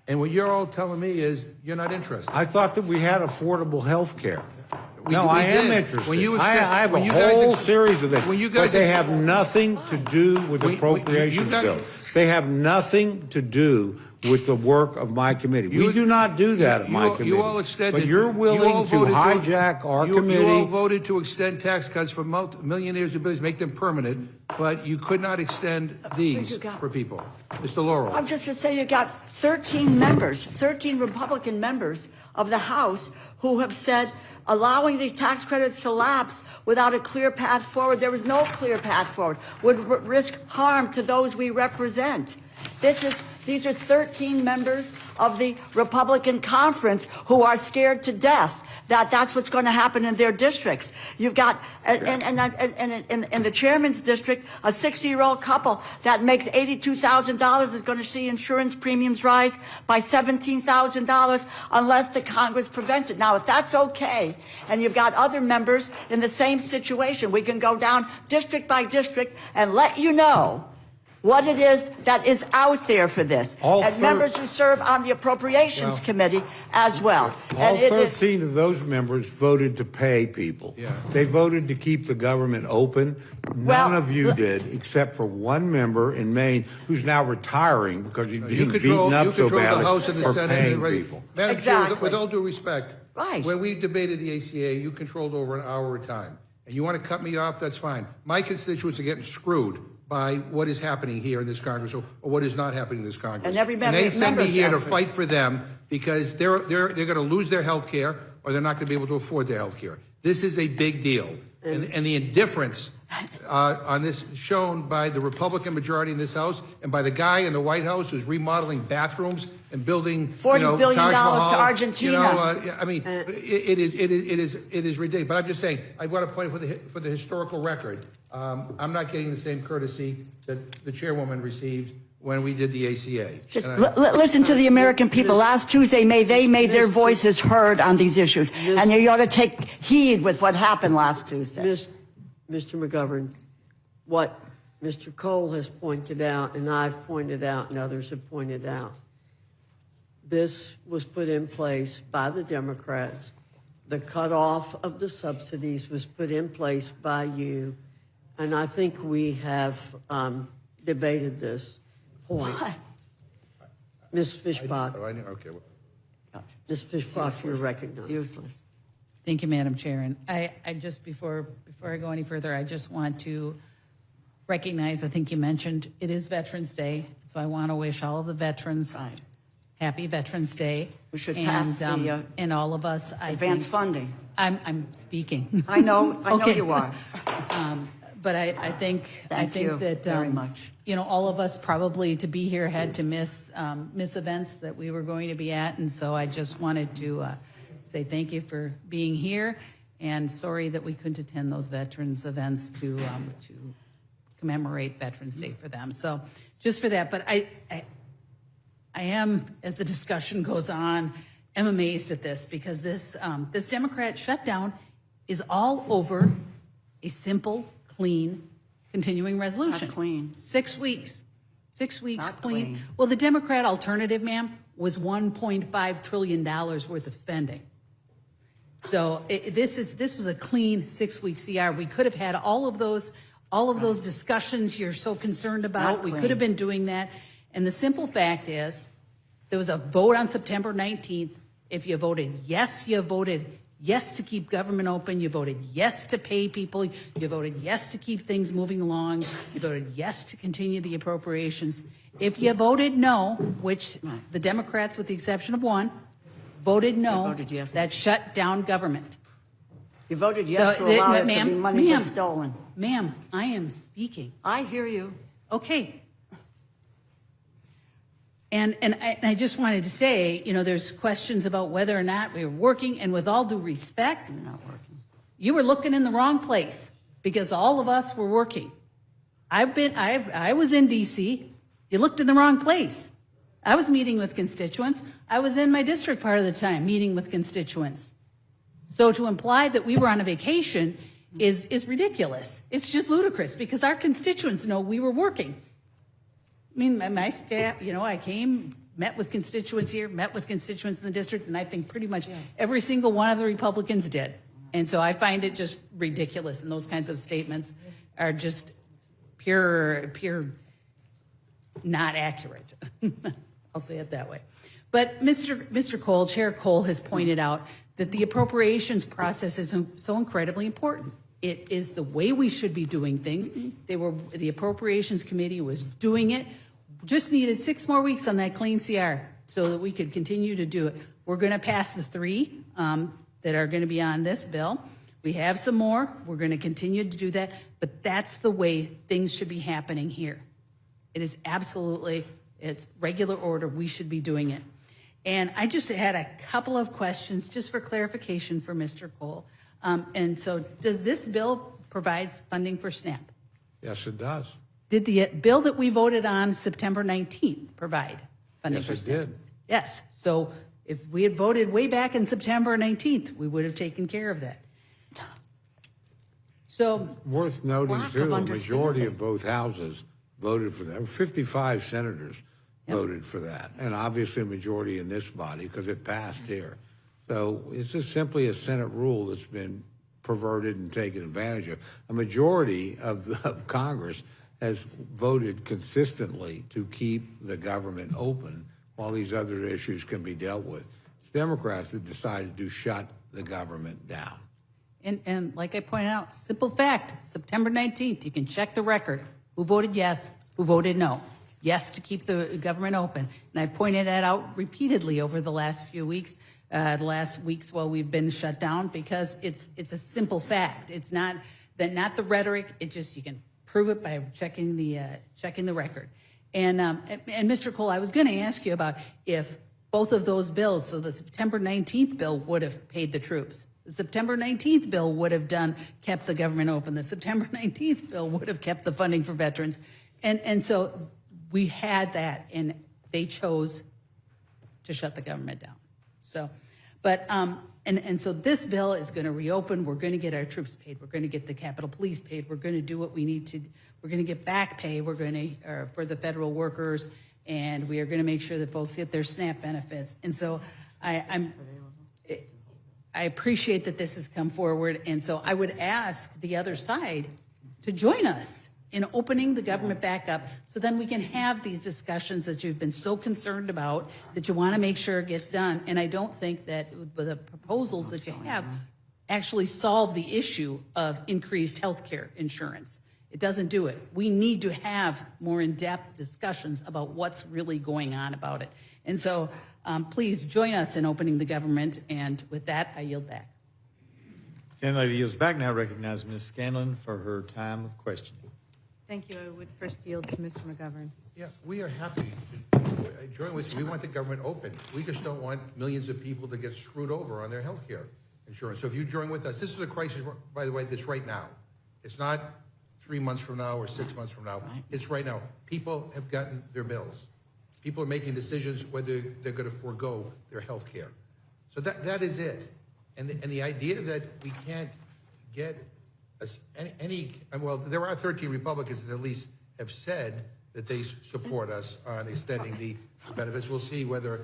And what you're all telling me is you're not interested. I thought that we had affordable health care. No, I am interested. I have a whole series of them. But they have nothing to do with the appropriations bill. They have nothing to do with the work of my committee. We do not do that at my committee. You all extended. But you're willing to hijack our committee. You all voted to extend tax cuts for millionaires and billionaires, make them permanent, but you could not extend these for people. Mr. Laurel. I'm just to say you got 13 members, 13 Republican members of the House who have said allowing the tax credits to lapse without a clear path forward, there is no clear path forward, would risk harm to those we represent. These are 13 members of the Republican conference who are scared to death that that's what's going to happen in their districts. You've got, in the chairman's district, a 60-year-old couple that makes $82,000 is going to see insurance premiums rise by $17,000 unless the Congress prevents it. Now, if that's okay, and you've got other members in the same situation, we can go down district by district and let you know what it is that is out there for this. And members who serve on the Appropriations Committee as well. All 13 of those members voted to pay people. Yeah. They voted to keep the government open. None of you did, except for one member in Maine who's now retiring because he's being beaten up so badly the House and the for Senate paying and people. Madam Chair, with all due respect, right. When we debated the ACA, you controlled over an hour at a time. And you want to cut me off, that's fine. My constituents are getting screwed by what is happening here in this Congress or what is not happening in this Congress. And they send me here to fight for them because they're going to lose their health care or they're not going to be able to afford their health care. This is a big deal. And the indifference on this shown by the Republican majority in this House and by the guy in the White House who's remodeling bathrums and building $40 billion to Argentina. I mean, it is ridiculous. But I'm just saying, I want to point for the historical record. I'm not getting the same courtesy that the chairwoman received when we did the ACA. Just listen to the American people. Last Tuesday, they made their voices heard on these issues, and you ought to take heed with what happened last Tuesday. Mr. McGovern, what Mr. Cole has pointed out, and I've pointed out, and others have pointed out, this was put in place by the Democrats. The cutoff of the subsidies was put in place by you, and I think we have debated this point. Why? Ms. Fishbach, Oh, I know, okay. Ms. Fishbach, you're recognized. It's useless. Thank you, Madam Chair. And I just, before I go any further, I just want to recognize, I think you mentioned, it is Veterans Day. So I want to wish all of the veterans Right. happy Veterans Day. We should pass the, and all of us, I Advance think, funding. I'm speaking. I know Okay. you are. But I think Thank you that very much. you know, all of us probably to be here had to miss events that we were going to be at, and so I just wanted to say thank you for being here, and sorry that we couldn't attend those veterans events to commemorate Veterans Day for them. So just for that, but I am, as the discussion goes on, am amazed at this because this Democrat shutdown is all over a simple, clean, continuing resolution. Not clean. 6 weeks. 6 weeks Not clean. clean. Well, the Democrat alternative, ma'am, was $1.5 trillion worth of spending. So this was a clean 6 week CR. We could have had all of those discussions you're so concerned about. Not We clean. could have been doing that. And the simple fact is, there was a vote on September 19th. If you voted yes, you voted yes to keep government open. You voted yes to pay people. You voted yes to keep things moving along. You voted yes to continue the appropriations. If you voted no, which the Democrats, with the exception of one, voted no, voted yes. that shut down government. You voted yes So, to allow it to ma'am, be money that's stolen. Ma'am, I am speaking. I hear you. Okay. And I just wanted to say, you know, there's questions about whether or not we were working, and with all due respect, You're not working. you were looking in the wrong place because all of us were working. I was in DC. You looked in the wrong place. I was meeting with constituents. I was in my district part of the time meeting with constituents. So to imply that we were on a vacation is ridiculous. It's just ludicrous because our constituents know we were working. I mean, my staff, you know, I came, met with constituents here, met with constituents in the district, and I think pretty much every single one of the Republicans did. And so I find it just ridiculous, and those kinds of statements are just pure not accurate. I'll say it that way. But Mr. Cole, Chair Cole, has pointed out that the appropriations process is so incredibly important. It is the way we should be doing things. The Appropriations Committee was doing it. Just needed 6 more weeks on that clean CR so that we could continue to do it. We're going to pass the 3 that are going to be on this bill. We have some more. We're going to continue to do that. But that's the way things should be happening here. It is absolutely, it's regular order. We should be doing it. And I just had a couple of questions just for clarification for Mr. Cole. And so does this bill provide funding for SNAP? Yes, it does. Did the bill that we voted on September 19th provide funding Yes, for it SNAP? did. Yes. So if we had voted way back in September 19th, we would have taken care of that. So Worth noting, Lack too, of the majority understanding. of both houses voted for that. 55 senators voted for that, and obviously a majority in this body because it passed here. So it's just simply a Senate rule that's been perverted and taken advantage of. A majority of Congress has voted consistently to keep the government open while these other issues can be dealt with. It's Democrats that decided to shut the government down. And like I pointed out, simple fact, September 19th, you can check the record. Who voted yes, who voted no. Yes to keep the government open. And I've pointed that out repeatedly over the last few weeks, the last weeks while we've been shut down, because it's a simple fact. It's not the rhetoric. It just, you can prove it by checking the record. And Mr. Cole, I was going to ask you about if both of those bills, so the September 19th bill would have paid the troops. The September 19th bill would have kept the government open. The September 19th bill would have kept the funding for veterans. And so we had that, and they chose to shut the government down. So, but And so this bill is going to reopen. We're going to get our troops paid. We're going to get the Capitol Police paid. We're going to do what we need to. We're going to get back pay. We're going to for the federal workers, and we are going to make sure that folks get their SNAP benefits. And so I appreciate that this has come forward. And so I would ask the other side to join us in opening the government back up, so then we can have these discussions that you've been so concerned about, that you want to make sure it gets done. And I don't think that the proposals that you have actually solve the issue of increased health care insurance. It doesn't do it. We need to have more in-depth discussions about what's really going on about it. And so please join us in opening the government. And with that, I yield back. The gentlelady yields back. Now recognize Ms. Scanlon for her time of questioning. Thank you. I would first yield to Mr. McGovern. Yeah, we are happy to join with you. We want the government open. We just don't want millions of people to get screwed over on their health care insurance. So if you join with us, this is a crisis, by the way, that's right now. It's not 3 months from now or 6 months from now. It's right now. People have gotten their bills. People are making decisions whether they're going to forego their health care. So that is it. And the idea that we can't get well, there are 13 Republicans that at least have said that they support us on extending the benefits. We'll see whether,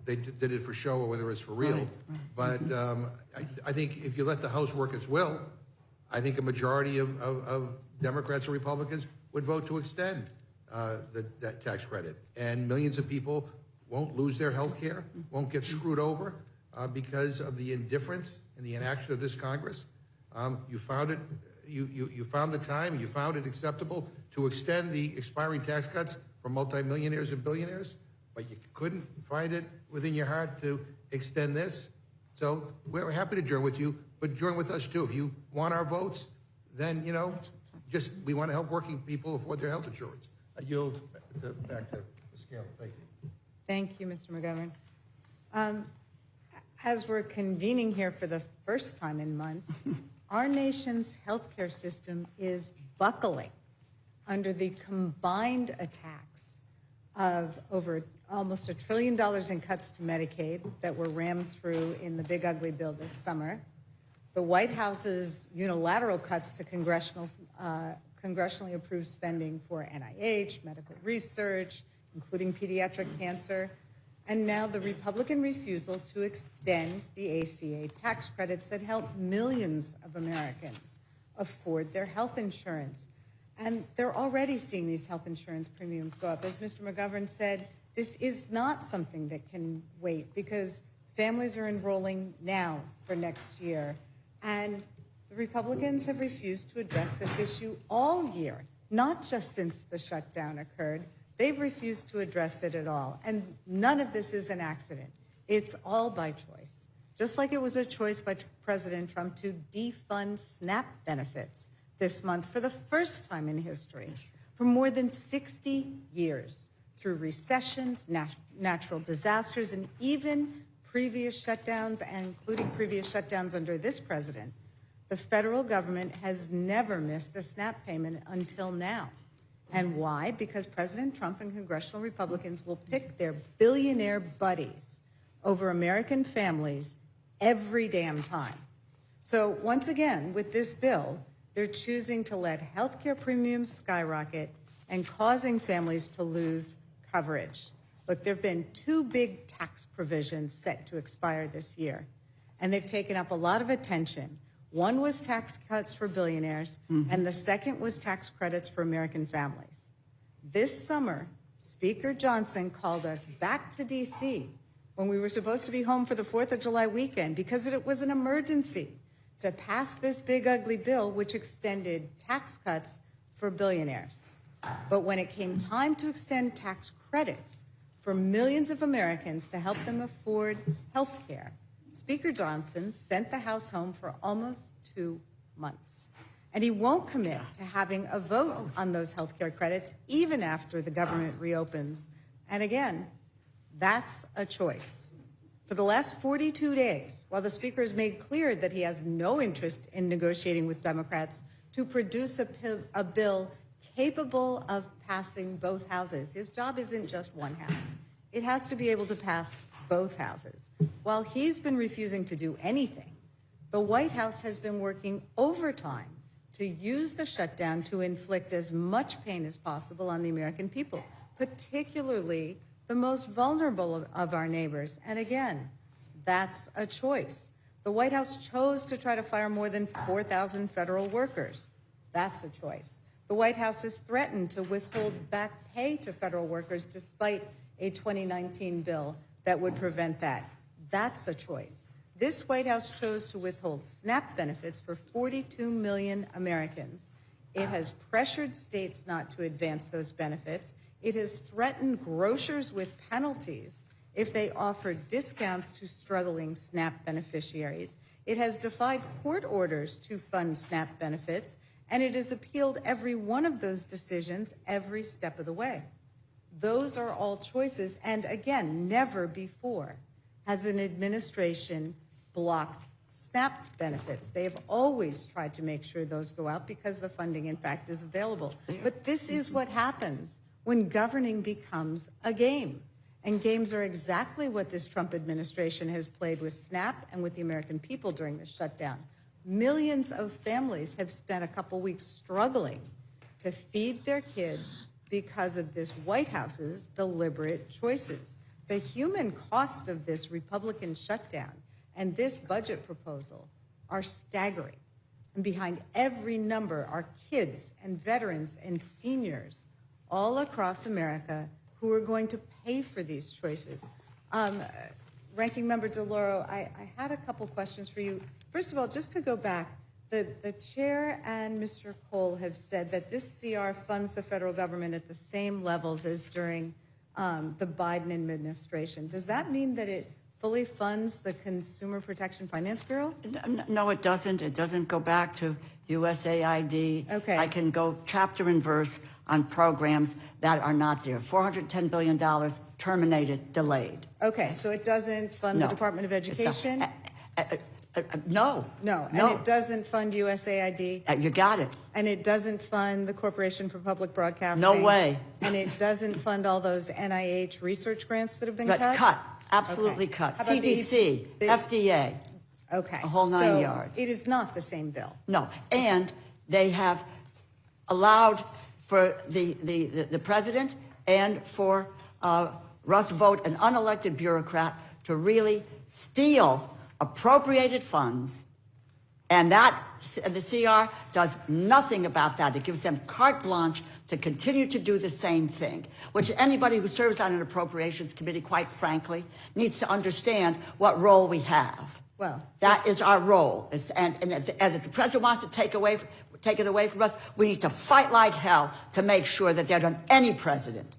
they did it for show or whether it's for real. But I think if you let the House work its will, I think a majority of Democrats or Republicans would vote to extend that tax credit. And millions of people won't lose their health care, won't get screwed over because of the indifference and the inaction of this Congress. You found it. You found the time. You found it acceptable to extend the expiring tax cuts for multimillionaires and billionaires, but you couldn't find it within your heart to extend this. So we're happy to join with you, but join with us too. If you want our votes, then we want to help working people afford their health insurance. I yield back to Ms. Scanlon. Thank you. Thank you, Mr. McGovern. As we're convening here for the first time in months, our nation's healthcare system is buckling under the combined attacks of over almost $1 trillion in cuts to Medicaid that were rammed through in the big ugly bill this summer, the White House's unilateral cuts to congressionally approved spending for NIH, medical research, including pediatric cancer, and now the Republican refusal to extend the ACA tax credits that help millions of Americans afford their health insurance. And they're already seeing these health insurance premiums go up. As Mr. McGovern said, this is not something that can wait because families are enrolling now for next year. And the Republicans have refused to address this issue all year, not just since the shutdown occurred. They've refused to address it at all. And none of this is an accident. It's all by choice. Just like it was a choice by President Trump to defund SNAP benefits this month for the first time in history. For more than 60 years, through recessions, natural disasters, and even previous shutdowns, and including previous shutdowns under this president, the federal government has never missed a SNAP payment until now. And why? Because President Trump and congressional Republicans will pick their billionaire buddies over American families every damn time. So once again, with this bill, they're choosing to let healthcare premiums skyrocket and causing families to lose coverage. Look, there have been 2 big tax provisions set to expire this year, and they've taken up a lot of attention. One was tax cuts for billionaires, and the second was tax credits for American families. This summer, Speaker Johnson called us back to D.C. when we were supposed to be home for the 4th of July weekend because it was an emergency to pass this big ugly bill which extended tax cuts for billionaires. But when it came time to extend tax credits for millions of Americans to help them afford health care, Speaker Johnson sent the House home for almost 2 months. And he won't commit to having a vote on those health care credits even after the government reopens. And again, that's a choice. For the last 42 days, while the Speaker has made clear that he has no interest in negotiating with Democrats to produce a bill capable of passing both houses. His job isn't just one house. It has to be able to pass both houses. While he's been refusing to do anything, the White House has been working overtime to use the shutdown to inflict as much pain as possible on the American people, particularly the most vulnerable of our neighbors. And again, that's a choice. The White House chose to try to fire more than 4,000 federal workers. That's a choice. The White House has threatened to withhold back pay to federal workers despite a 2019 bill that would prevent that. That's a choice. This White House chose to withhold SNAP benefits for 42 million Americans. It has pressured states not to advance those benefits. It has threatened grocers with penalties if they offer discounts to struggling SNAP beneficiaries. It has defied court orders to fund SNAP benefits, and it has appealed every one of those decisions every step of the way. Those are all choices, and again, never before has an administration blocked SNAP benefits. They have always tried to make sure those go out because the funding, in fact, is available. But this is what happens when governing becomes a game. And games are exactly what this Trump administration has played with SNAP and with the American people during the shutdown. Millions of families have spent a couple weeks struggling to feed their kids because of this White House's deliberate choices. The human cost of this Republican shutdown and this budget proposal are staggering. And behind every number are kids and veterans and seniors all across America who are going to pay for these choices. Ranking Member DeLauro, I had a couple questions for you. First of all, just to go back, the chair and Mr. Cole have said that this CR funds the federal government at the same levels as during the Biden administration. Does that mean that it fully funds the Consumer Protection Finance Bureau? No, it doesn't. It doesn't go back to USAID. Okay. I can go chapter and verse on programs that are not there. $410 billion terminated, delayed. Okay, so it doesn't fund the No, Department of it's not. Education? No. No, and it doesn't fund USAID? You got it. And it doesn't fund the Corporation for Public Broadcasting? No way. And it doesn't fund all those NIH research grants that have been cut? Cut. Absolutely Okay. cut. How about CDC, FDA, Okay. a whole 9 So yards. it is not the same bill? No. And they have allowed for the president and for Russ Vought, an unelected bureaucrat, to really steal appropriated funds, and the CR does nothing about that. It gives them carte blanche to continue to do the same thing, which anybody who serves on an appropriations committee, quite frankly, needs to understand what role we have. Well, that is our role. And if the president wants to take it away from us, we need to fight like hell to make sure that they're done. Any president.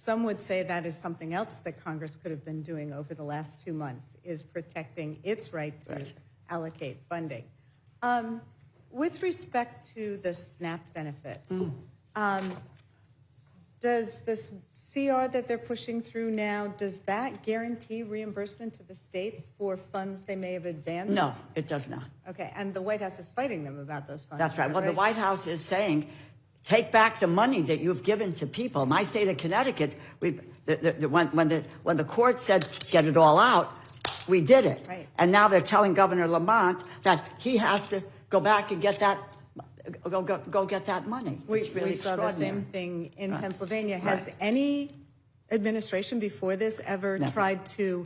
some would say that is something else that Congress could have been doing over the last 2 months, is protecting its right to allocate funding. With respect to the SNAP benefits, does this CR that they're pushing through now, does that guarantee reimbursement to the states for funds they may have advanced? No, it does not. Okay, and the White House is fighting them about those funds. That's right. Well, the White House is saying, take back the money that you've given to people. My state of Connecticut, when the court said get it all out, we did it. Right. And now they're telling Governor Lamont that he has to go back and get that, go get that money. We It's really saw the same thing in Pennsylvania. Has any administration before this ever Never. tried to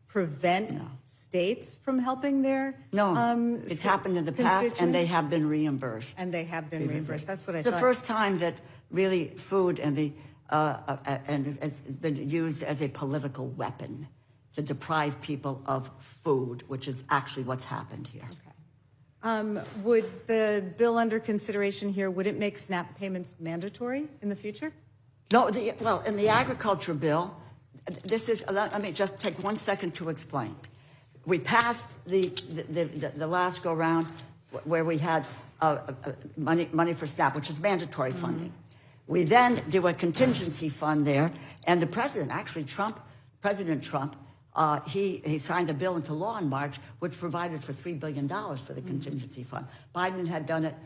prevent states from helping their it's happened in the past, and they constituents? have been reimbursed. And they have been reimbursed. That's what I It's thought. the first time that really food and has been used as a political weapon to deprive people of food, which is actually what's happened here. Would the bill under consideration here, would it make SNAP payments mandatory in the future? No, well, in the agriculture bill, this is, let me just take 1 second to explain. We passed the last go round where we had money for SNAP, which is mandatory funding. We then do a contingency fund there, and the president, actually President Trump, he signed a bill into law in March, which provided for $3 billion for the contingency fund. Biden had done it,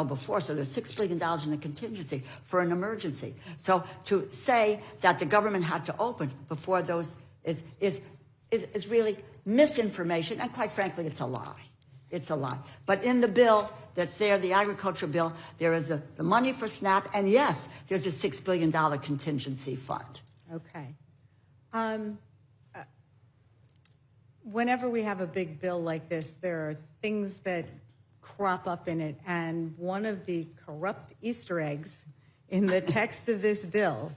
before, so there's $6 billion in a contingency for an emergency. So to say that the government had to open before those is really misinformation, and quite frankly, it's a lie. It's a lie. But in the bill that's there, the agriculture bill, there is the money for SNAP, and yes, there's a $6 billion contingency fund. Okay. Whenever we have a big bill like this, there are things that crop up in it, and one of the corrupt Easter eggs in the text of this bill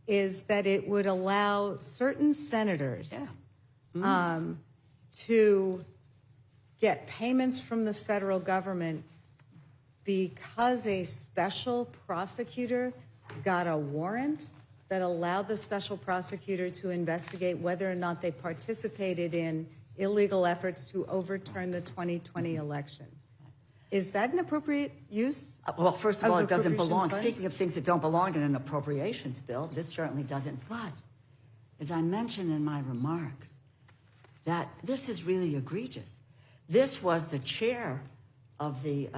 is that it would allow certain senators to get payments from the federal government because a special prosecutor got a warrant that allowed the special prosecutor to investigate whether or not they participated in illegal efforts to overturn the 2020 election. Is that an appropriate use? Well, first of all, it doesn't belong. funds? Speaking of things that don't belong in an appropriations bill, this certainly doesn't. But as I mentioned in my remarks, that this is really egregious. This was the chair of the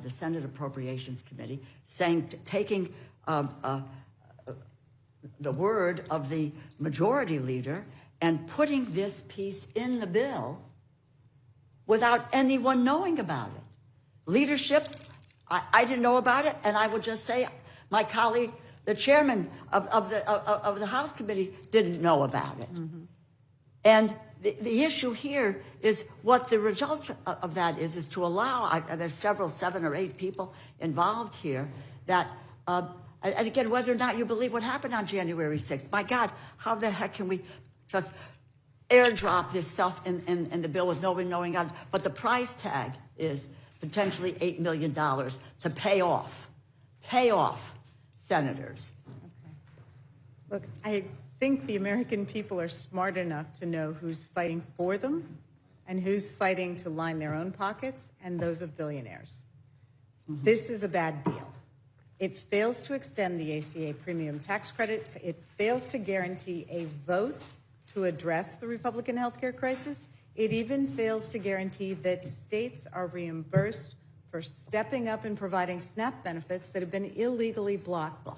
Senate Appropriations Committee saying, taking the word of the majority leader and putting this piece in the bill without anyone knowing about it. Leadership, I didn't know about it, and I will just say my colleague, the chairman of the House Committee, didn't know about it. Mm-hmm. And the issue here is what the results of that is to allow, there's 7 or 8 people involved here that, and again, whether or not you believe what happened on January 6th, my God, how the heck can we just airdrop this stuff in the bill with no one knowing on? But the price tag is potentially $8 million to pay off senators. Okay. Look, I think the American people are smart enough to know who's fighting for them and who's fighting to line their own pockets and those of billionaires. Mm-hmm. This is a bad deal. It fails to extend the ACA premium tax credits. It fails to guarantee a vote to address the Republican healthcare crisis. It even fails to guarantee that states are reimbursed for stepping up and providing SNAP benefits that have been illegally blocked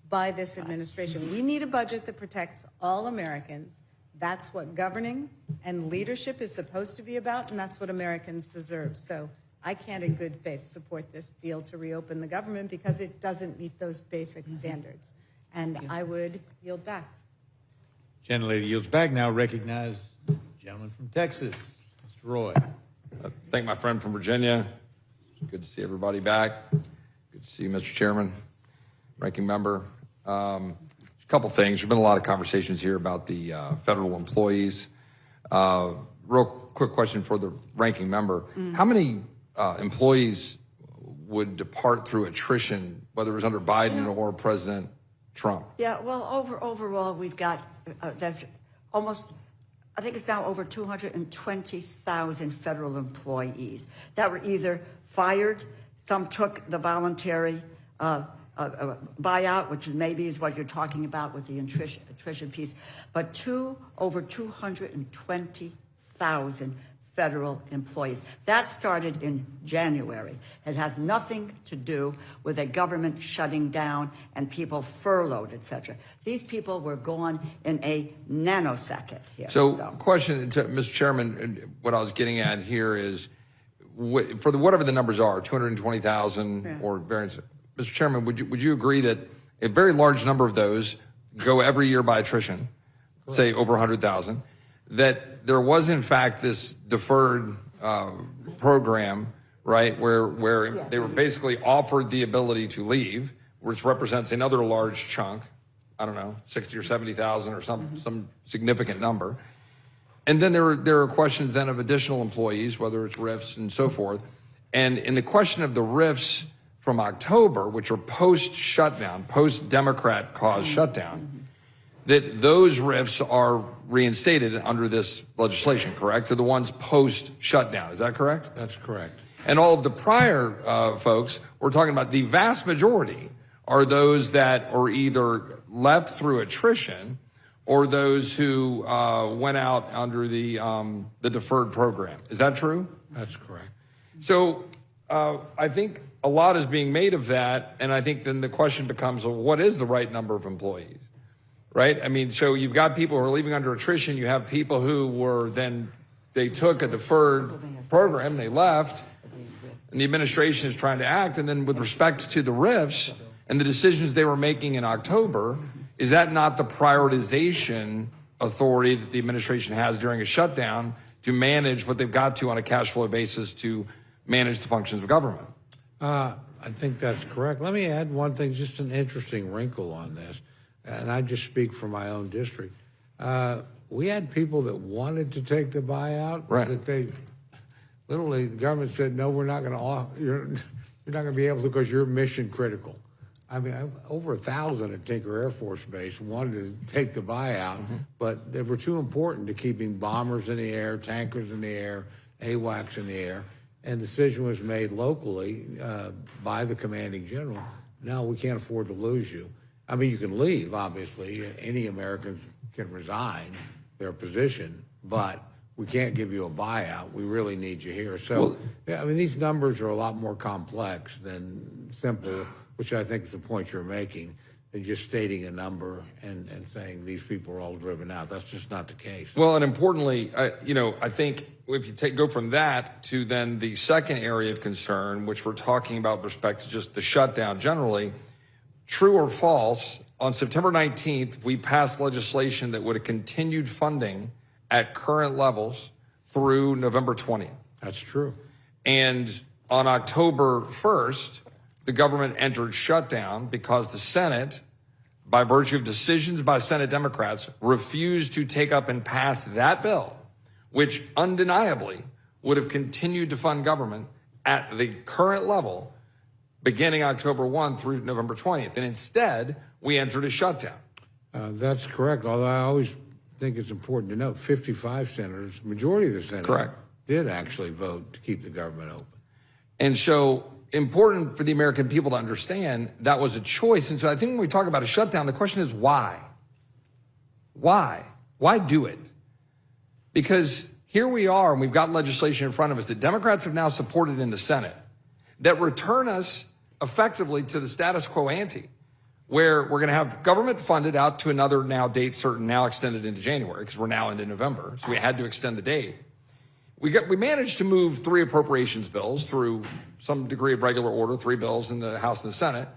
by this administration. We need a budget that protects all Americans. That's what governing and leadership is supposed to be about, and that's what Americans deserve. So I can't in good faith support this deal to reopen the government because it doesn't meet those basic standards. And I would yield back. Gentlelady yields back. Now recognize the gentleman from Texas, Mr. Roy. Thank my friend from Virginia. Good to see everybody back. Good to see you, Mr. Chairman, Ranking Member. A couple things. There's been a lot of conversations here about the federal employees. Real quick question for the Ranking Member. How many employees would depart through attrition, whether it was under Biden or President Trump? Yeah, well, overall, we've got, that's almost, I think it's now over 220,000 federal employees that were either fired, some took the voluntary buyout, which maybe is what you're talking about with the attrition piece, but over 220,000 federal employees. That started in January. It has nothing to do with a government shutting down and people furloughed, et cetera. These people were gone in a nanosecond here. So question to Mr. Chairman, what I was getting at here is, for whatever the numbers are, 220,000 or variants, Mr. Chairman, would you agree that a very large number of those go every year by attrition, say over 100,000, that there was in fact this deferred program, right, where they were basically offered the ability to leave, which represents another large chunk, I don't know, 60 or 70,000 or some significant number. And then there are questions then of additional employees, whether it's RIFs and so forth. And in the question of the RIFs from October, which are post-shutdown, post-Democrat caused shutdown, that those RIFs are reinstated under this legislation, correct? To the ones post-shutdown, is that correct? That's correct. And all of the prior folks, we're talking about the vast majority are those that are either left through attrition or those who went out under the deferred program. Is that true? That's correct. So I think a lot is being made of that, and I think then the question becomes, well, what is the right number of employees, right? I mean, so you've got people who are leaving under attrition. You have people who they took a deferred program, they left, and the administration is trying to act. And then with respect to the RIFs and the decisions they were making in October, is that not the prioritization authority that the administration has during a shutdown to manage what they've got to on a cash flow basis to manage the functions of government? I think that's correct. Let me add one thing, just an interesting wrinkle on this, and I just speak for my own district. We had people that wanted to take the buyout, right? That they literally, the government said, no, we're not going to. You're not going to be able to because you're mission critical. I mean, over 1,000 at Tinker Air Force Base wanted to take the buyout, but they were too important to keeping bombers in the air, tankers in the air, AWACS in the air. And the decision was made locally by the commanding general. No, we can't afford to lose you. I mean, you can leave, obviously. Any Americans can resign their position, but we can't give you a buyout. We really need you here. So, yeah, I mean, these numbers are a lot more complex than simple, which I think is the point you're making, than just stating a number and saying these people are all driven out. That's just not the case. Well, and importantly, I think if you go from that to then the second area of concern, which we're talking about with respect to just the shutdown generally, true or false, on September 19th, we passed legislation that would have continued funding at current levels through November 20th. That's true. And on October 1st, the government entered shutdown because the Senate, by virtue of decisions by Senate Democrats, refused to take up and pass that bill, which undeniably would have continued to fund government at the current level beginning October 1 through November 20th. And instead, we entered a shutdown. That's correct, although I always think it's important to note 55 senators, majority of the Senate, correct, did actually vote to keep the government open. And so important for the American people to understand that was a choice. And so I think when we talk about a shutdown, the question is why? Why? Why do it? Because here we are, and we've got legislation in front of us that Democrats have now supported in the Senate that return us effectively to the status quo ante, where we're going to have government funded out to another now date certain, now extended into January, because we're now into November, so we had to extend the date. We managed to move 3 appropriations bills through some degree of regular order, 3 bills in the House and the Senate.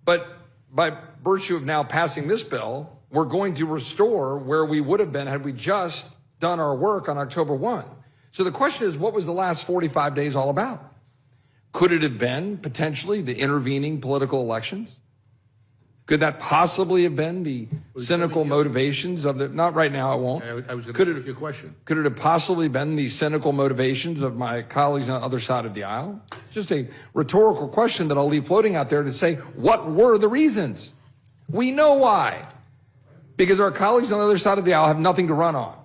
But by virtue of now passing this bill, we're going to restore where we would have been had we just done our work on October 1. So the question is, what was the last 45 days all about? Could it have been potentially the intervening political elections? Could that possibly have been the cynical motivations of the, not right now, I won't. I was going to ask you a question. Could it have possibly been the cynical motivations of my colleagues on the other side of the aisle? Just a rhetorical question that I'll leave floating out there to say, what were the reasons? We know why. Because our colleagues on the other side of the aisle have nothing to run on.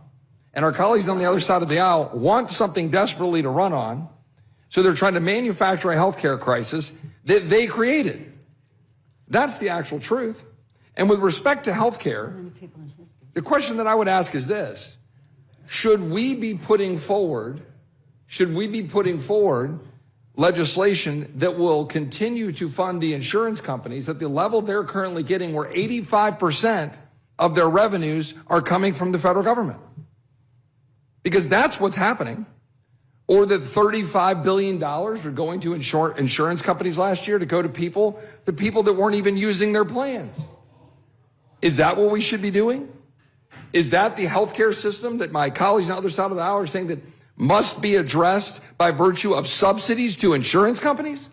And our colleagues on the other side of the aisle want something desperately to run on. So they're trying to manufacture a healthcare crisis that they created. That's the actual truth. And with respect to healthcare, the question that I would ask is this: should we be putting forward legislation that will continue to fund the insurance companies at the level they're currently getting, where 85% of their revenues are coming from the federal government? Because that's what's happening. Or that $35 billion are going to insurance companies last year to go to the people that weren't even using their plans. Is that what we should be doing? Is that the healthcare system that my colleagues on the other side of the aisle are saying that must be addressed by virtue of subsidies to insurance companies?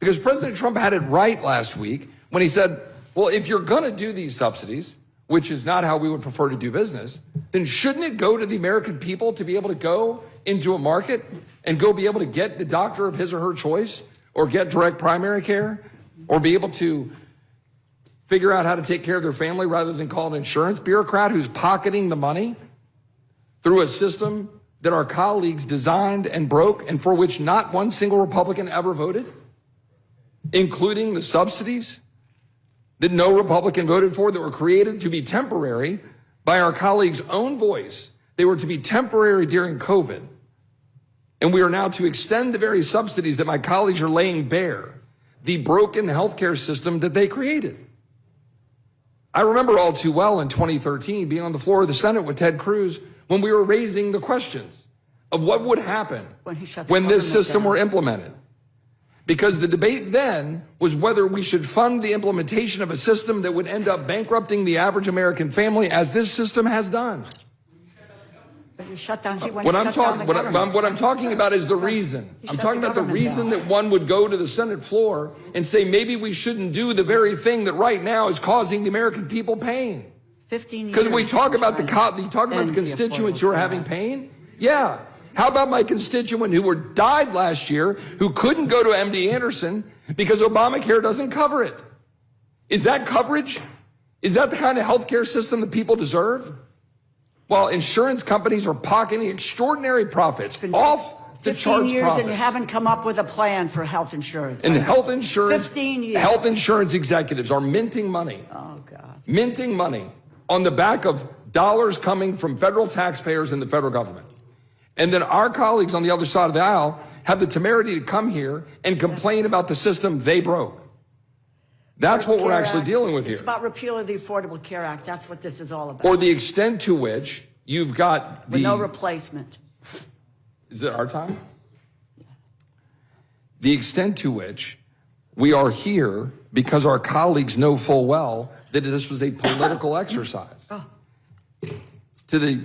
Because President Trump had it right last week when he said, well, if you're going to do these subsidies, which is not how we would prefer to do business, then shouldn't it go to the American people to be able to go into a market and go be able to get the doctor of his or her choice, or get direct primary care, or be able to figure out how to take care of their family rather than call an insurance bureaucrat who's pocketing the money through a system that our colleagues designed and broke and for which not one single Republican ever voted, including the subsidies that no Republican voted for, that were created to be temporary by our colleagues' own voice. They were to be temporary during COVID. And we are now to extend the very subsidies that my colleagues are laying bare, the broken healthcare system that they created. I remember all too well in 2013 being on the floor of the Senate with Ted Cruz when we were raising the questions of what would happen when this system were implemented. Because the debate then was whether we should fund the implementation of a system that would end up bankrupting the average American family, as this system has done. But you shut down. What I'm talking about is the reason. I'm talking about the reason that one would go to the Senate floor and say maybe we shouldn't do the very thing that right now is causing the American people pain. 15 years. Because we talk about the constituents who are having pain. Yeah. How about my constituent who died last year, who couldn't go to MD Anderson because Obamacare doesn't cover it? Is that coverage? Is that the kind of health care system that people deserve? While insurance companies are pocketing extraordinary profits, off the charts 15 years profits. and you haven't come up with a plan for health insurance. And health insurance, 15 years. Health insurance executives are minting money. Oh, God. Minting money on the back of dollars coming from federal taxpayers and the federal government. And then our colleagues on the other side of the aisle have the temerity to come here and complain about the system they broke. That's what we're actually dealing with here. It's about repeal of the Affordable Care Act. That's what this is all about. Or the extent to which you've got With no replacement. Is it our time? The extent to which we are here because our colleagues know full well that this was a political exercise. Oh. To the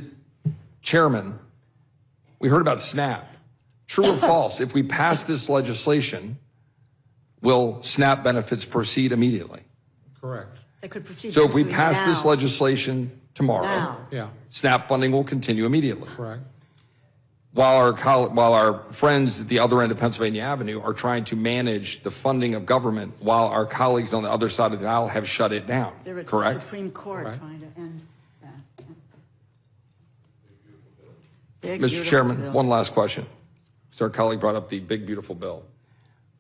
chairman, we heard about SNAP. True or false, if we pass this legislation, will SNAP benefits proceed immediately? Correct. They could proceed. So if we now. pass this legislation tomorrow, Yeah, SNAP funding will continue immediately. correct. While our friends at the other end of Pennsylvania Avenue are trying to manage the funding of government, while our colleagues on the other side of the aisle have shut it down. They're at Correct? the Supreme Court Correct. trying to end that. Big, Mr. beautiful Chairman, bill. one last question. So our colleague brought up the big, beautiful bill.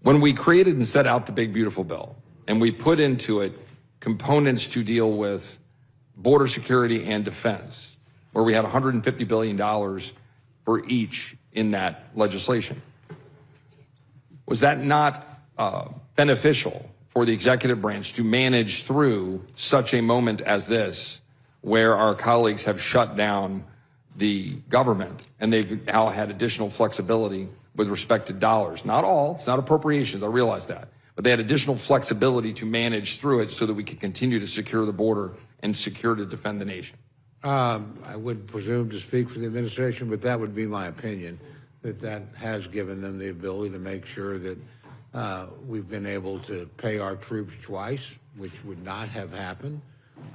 When we created and set out the big, beautiful bill, and we put into it components to deal with border security and defense, where we had $150 billion for each in that legislation, was that not beneficial for the executive branch to manage through such a moment as this, where our colleagues have shut down the government and they've now had additional flexibility with respect to dollars? Not all, it's not appropriations, I realize that, but they had additional flexibility to manage through it so that we could continue to secure the border and secure to defend the nation. I wouldn't presume to speak for the administration, but that would be my opinion, that has given them the ability to make sure that we've been able to pay our troops twice, which would not have happened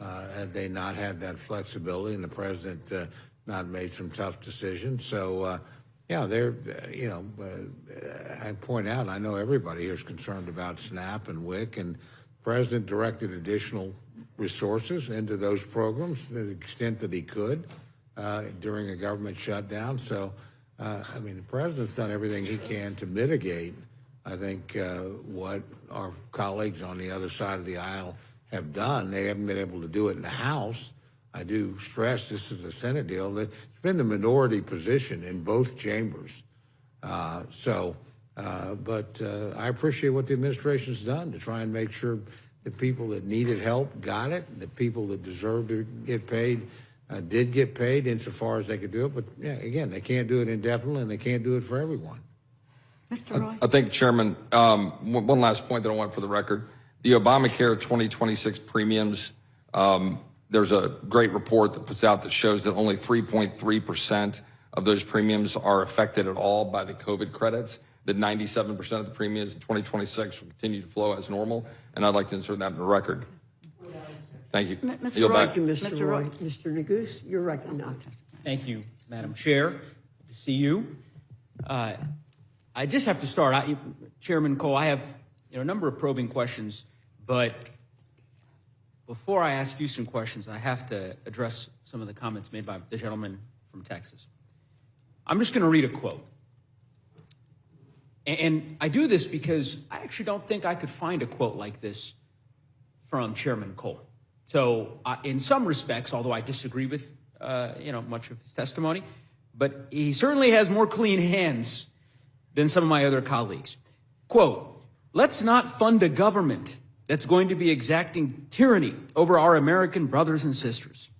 had they not had that flexibility and the president not made some tough decisions. So, yeah, I point out, I know everybody here is concerned about SNAP and WIC, and the president directed additional resources into those programs to the extent that he could during a government shutdown. So, I mean, the president's done everything he can to mitigate, I think, what our colleagues on the other side of the aisle have done. They haven't been able to do it in the House. I do stress this is a Senate deal that it's been the minority position in both chambers. But I appreciate what the administration's done to try and make sure the people that needed help got it, the people that deserved to get paid did get paid insofar as they could do it. But yeah, again, they can't do it indefinitely and they can't do it for everyone. Mr. Roy? I think, Chairman, one last point that I want for the record. The Obamacare 2026 premiums, there's a great report that puts out that shows that only 3.3% of those premiums are affected at all by the COVID credits, that 97% of the premiums in 2026 will continue to flow as normal, and I'd like to insert that in the record. Thank you. Mr. Yield Roy, back. Thank you, Mr. Mr. Roy. Roy. Mr. Neguse, you're recognized. Thank you, Madam Chair. Good to see you. I just have to start. Chairman Cole, I have a number of probing questions, but before I ask you some questions, I have to address some of the comments made by the gentleman from Texas. I'm just going to read a quote. And I do this because I actually don't think I could find a quote like this from Chairman Cole. So in some respects, although I disagree with much of his testimony, but he certainly has more clean hands than some of my other colleagues. Quote, "Let's not fund a government that's going to be exacting tyranny over our American brothers and sisters.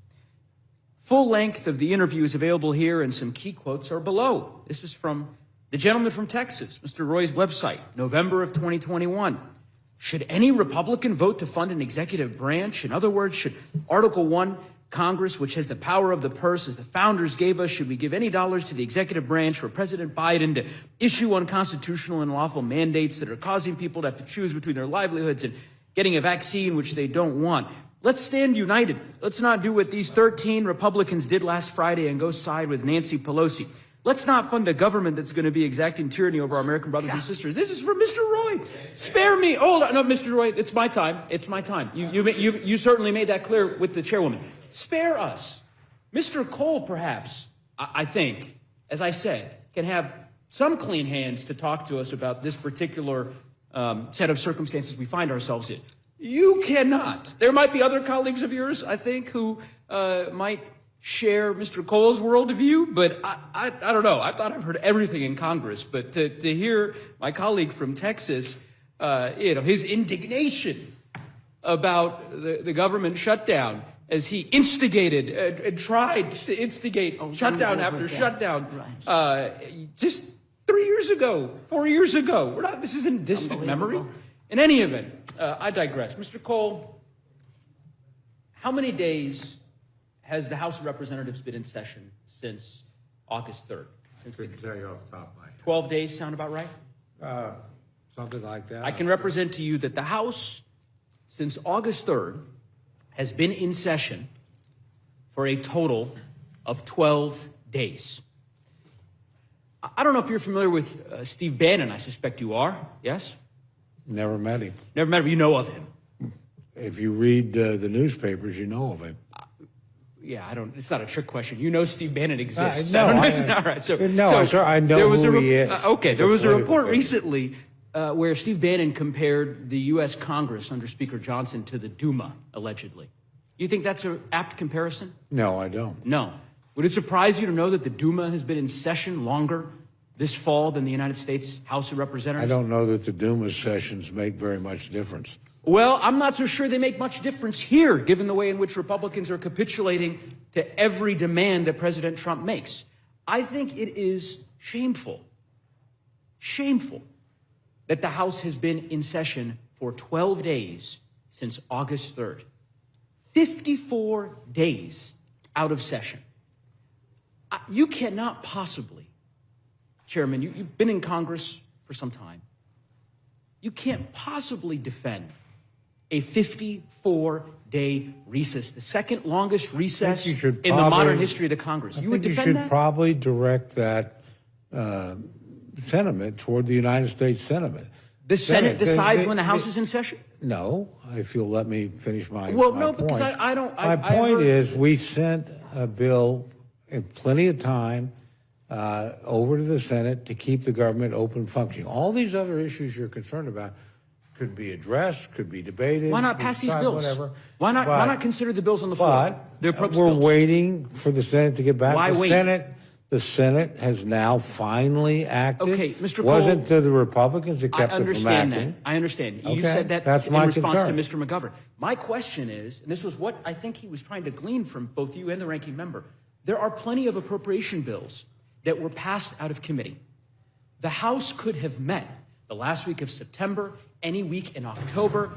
Full length of the interview is available here, and some key quotes are below. This is from the gentleman from Texas, Mr. Roy's website, November of 2021. Should any Republican vote to fund an executive branch? In other words, should Article 1, Congress, which has the power of the purse as the founders gave us, should we give any dollars to the executive branch for President Biden to issue unconstitutional and unlawful mandates that are causing people to have to choose between their livelihoods and getting a vaccine which they don't want? Let's stand united. Let's not do what these 13 Republicans did last Friday and go side with Nancy Pelosi. Let's not fund a government that's going to be exacting tyranny over our American brothers and sisters. This is from Mr. Roy. Spare me. Hold on. No, Mr. Roy, it's my time. It's my time. You certainly made that clear with the chairwoman. Spare us. Mr. Cole, perhaps, I think, as I said, can have some clean hands to talk to us about this particular set of circumstances we find ourselves in. You cannot. There might be other colleagues of yours, I think, who might share Mr. Cole's worldview, but I don't know. I thought I've heard everything in Congress, but to hear my colleague from Texas, his indignation about the government shutdown as he instigated and tried to instigate shutdown after shutdown, just 3 years ago, 4 years ago. This isn't distant memory. In any event, I digress. Mr. Cole, how many days has the House of Representatives been in session since August 3rd? Couldn't tell you off the top of my head. 12 days sound about right? Something like that. I can represent to you that the House, since August 3rd, has been in session for a total of 12 days. I don't know if you're familiar with Steve Bannon. I suspect you are. Yes? Never met him. Never met him. You know of him. If you read the newspapers, you know of him. Yeah, I don't. It's not a trick question. You know Steve Bannon exists. No, all right. sir, I know who he is. Okay, there was a report recently where Steve Bannon compared the U.S. Congress under Speaker Johnson to the Duma, allegedly. You think that's an apt comparison? No, I don't. No. Would it surprise you to know that the Duma has been in session longer this fall than the United States House of Representatives? I don't know that the Duma sessions make very much difference. Well, I'm not so sure they make much difference here, given the way in which Republicans are capitulating to every demand that President Trump makes. I think it is shameful that the House has been in session for 12 days since August 3rd. 54 days out of session. You cannot possibly, Chairman, you've been in Congress for some time. You can't possibly defend a 54-day recess, the second longest recess in the modern history of the Congress. You would defend that? You should probably direct that sentiment toward the United States Senate. The Senate decides when the House is in session? No, if you'll let me finish my point. Well, no, because I don't. My point is we sent a bill in plenty of time over to the Senate to keep the government open functioning. All these other issues you're concerned about could be addressed, could be debated. Why not pass these bills? Whatever. Why not consider the bills on the floor? But we're waiting for the Senate to get back. Why wait? The Senate has now finally acted. Okay, Mr. Cole. Wasn't the Republicans that kept it from acting? I understand. Okay, You said that that's in my response concern. to Mr. McGovern. My question is, and this was what I think he was trying to glean from both you and the ranking member, there are plenty of appropriation bills that were passed out of committee. The House could have met the last week of September, any week in October,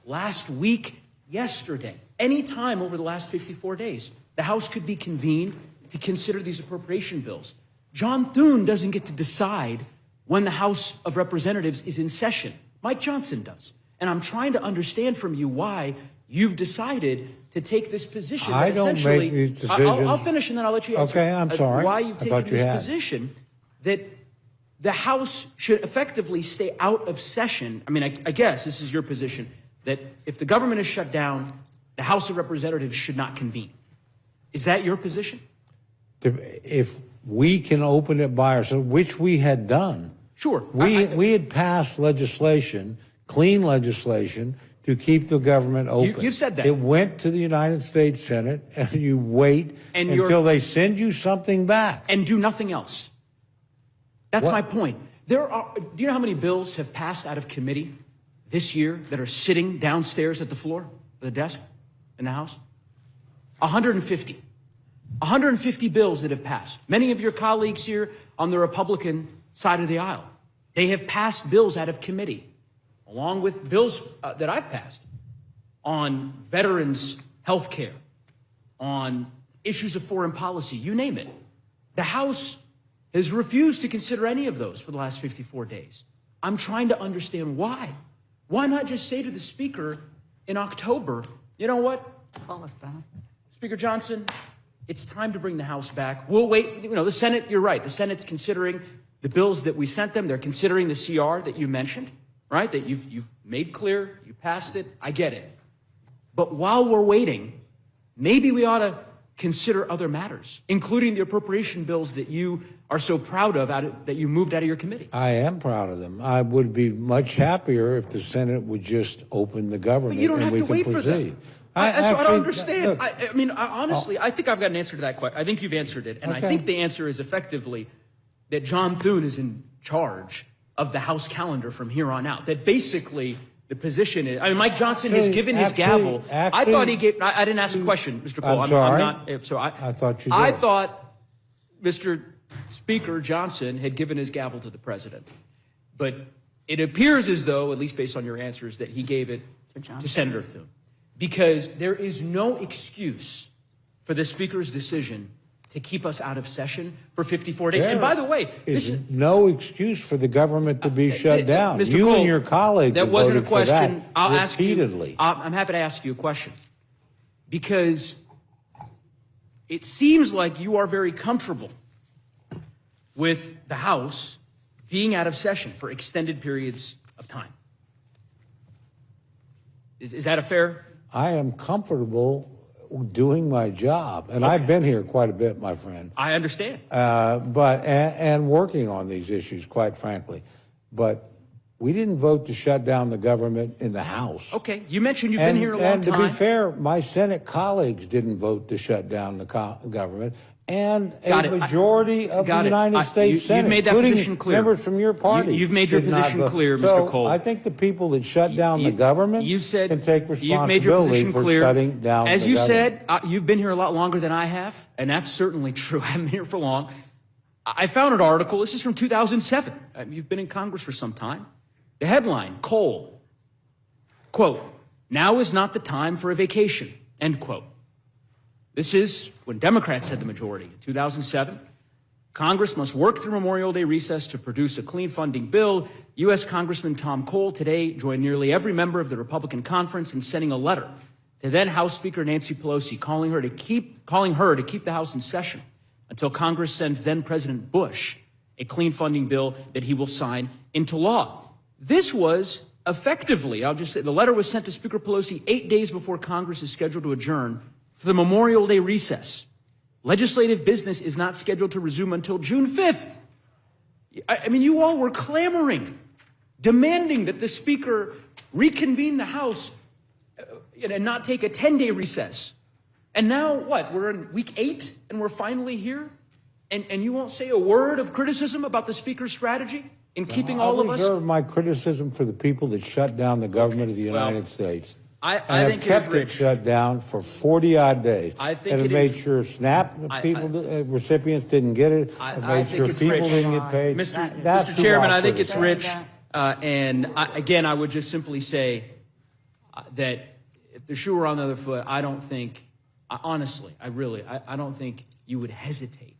last week, yesterday, any time over the last 54 days. The House could be convened to consider these appropriation bills. John Thune doesn't get to decide when the House of Representatives is in session. Mike Johnson does. And I'm trying to understand from you why you've decided to take this position. I don't essentially, make these decisions. I'll finish and then I'll let you answer. Okay, I'm sorry. Why you've taken this had. position that the House should effectively stay out of session. I mean, I guess this is your position, that if the government is shut down, the House of Representatives should not convene. Is that your position? If we can open it by ourselves, which we had done. Sure. We had passed legislation, clean legislation, to keep the government open. You've said that. It went to the United States Senate, and you wait until they send you something back. And do nothing else. That's What? my point. Do you know how many bills have passed out of committee this year that are sitting downstairs at the floor, at the desk in the House? 150. 150 bills that have passed. Many of your colleagues here on the Republican side of the aisle, they have passed bills out of committee, along with bills that I've passed on veterans' health care, on issues of foreign policy, you name it. The House has refused to consider any of those for the last 54 days. I'm trying to understand why. Why not just say to the Speaker in October, you know what? Call us back. Speaker Johnson, it's time to bring the House back. We'll wait. You know, the Senate, you're right. The Senate's considering the bills that we sent them. They're considering the CR that you mentioned, right? That you've made clear, you passed it. I get it. But while we're waiting, maybe we ought to consider other matters, including the appropriation bills that you are so proud of that you moved out of your committee. I am proud of them. I would be much happier if the Senate would just open the government But you don't and have we to can wait proceed. for them. I don't understand. Look, I mean, honestly, I think I've got an answer to that question. I think you've answered it. And I Okay. think the answer is effectively that John Thune is in charge of the House calendar from here on out. That basically the position is, I mean, Mike Johnson has given his gavel. I thought he gave, I didn't ask a question, Mr. Cole. I'm sorry. I'm not, so I thought you did. I thought Mr. Speaker Johnson had given his gavel to the president. But it appears as though, at least based on your answers, that he gave it to Senator Thune. Because there is no excuse for the Speaker's decision to keep us out of session for 54 days. And by the way, this is no excuse for the government to be shut down. Mr. You Cole, and your colleague that wasn't a voted for that question. I'll ask you. repeatedly. I'm happy to ask you a question because it seems like you are very comfortable with the House being out of session for extended periods of time. Is that a fair? I am comfortable doing my job, and I've been here quite a bit, my friend. I understand. And working on these issues, quite frankly. But we didn't vote to shut down the government in the House. Okay, you mentioned you've been here a long and time. to be fair, my Senate colleagues didn't vote to shut down the government, and Got a it. majority of the Got it. United States Senate, You've made that including position clear. members from your party. You've made your did not position vote. clear, So Mr. Cole. I think the people that shut down the government you said, can take you've made your responsibility position for clear. shutting down As the you government. said, you've been here a lot longer than I have, and that's certainly true. I've been here for long. I found an article. This is from 2007. You've been in Congress for some time. The headline, Cole, quote, "Now is not the time for a vacation," end quote. This is when Democrats had the majority in 2007. Congress must work through Memorial Day recess to produce a clean funding bill. U.S. Congressman Tom Cole today joined nearly every member of the Republican conference in sending a letter to then House Speaker Nancy Pelosi, calling her to keep the House in session until Congress sends then President Bush a clean funding bill that he will sign into law. This was effectively, I'll just say, the letter was sent to Speaker Pelosi 8 days before Congress is scheduled to adjourn for the Memorial Day recess. Legislative business is not scheduled to resume until June 5th. I mean, you all were clamoring, demanding that the Speaker reconvene the House and not take a 10-day recess. And now what? We're in week 8 and we're finally here? And you won't say a word of criticism about the Speaker's strategy in keeping all of us? I reserve my criticism for the people that shut down the government of the United States. I and think have kept it is rich. shut down for 40-odd days. I think and it made is- sure recipients didn't get it. I Made think sure it's people rich. didn't get paid. That's Mr. who Chairman, I think criticize. it's rich. Again, I would just simply say that if the shoe were on the other foot, I don't think, honestly, I don't think you would hesitate,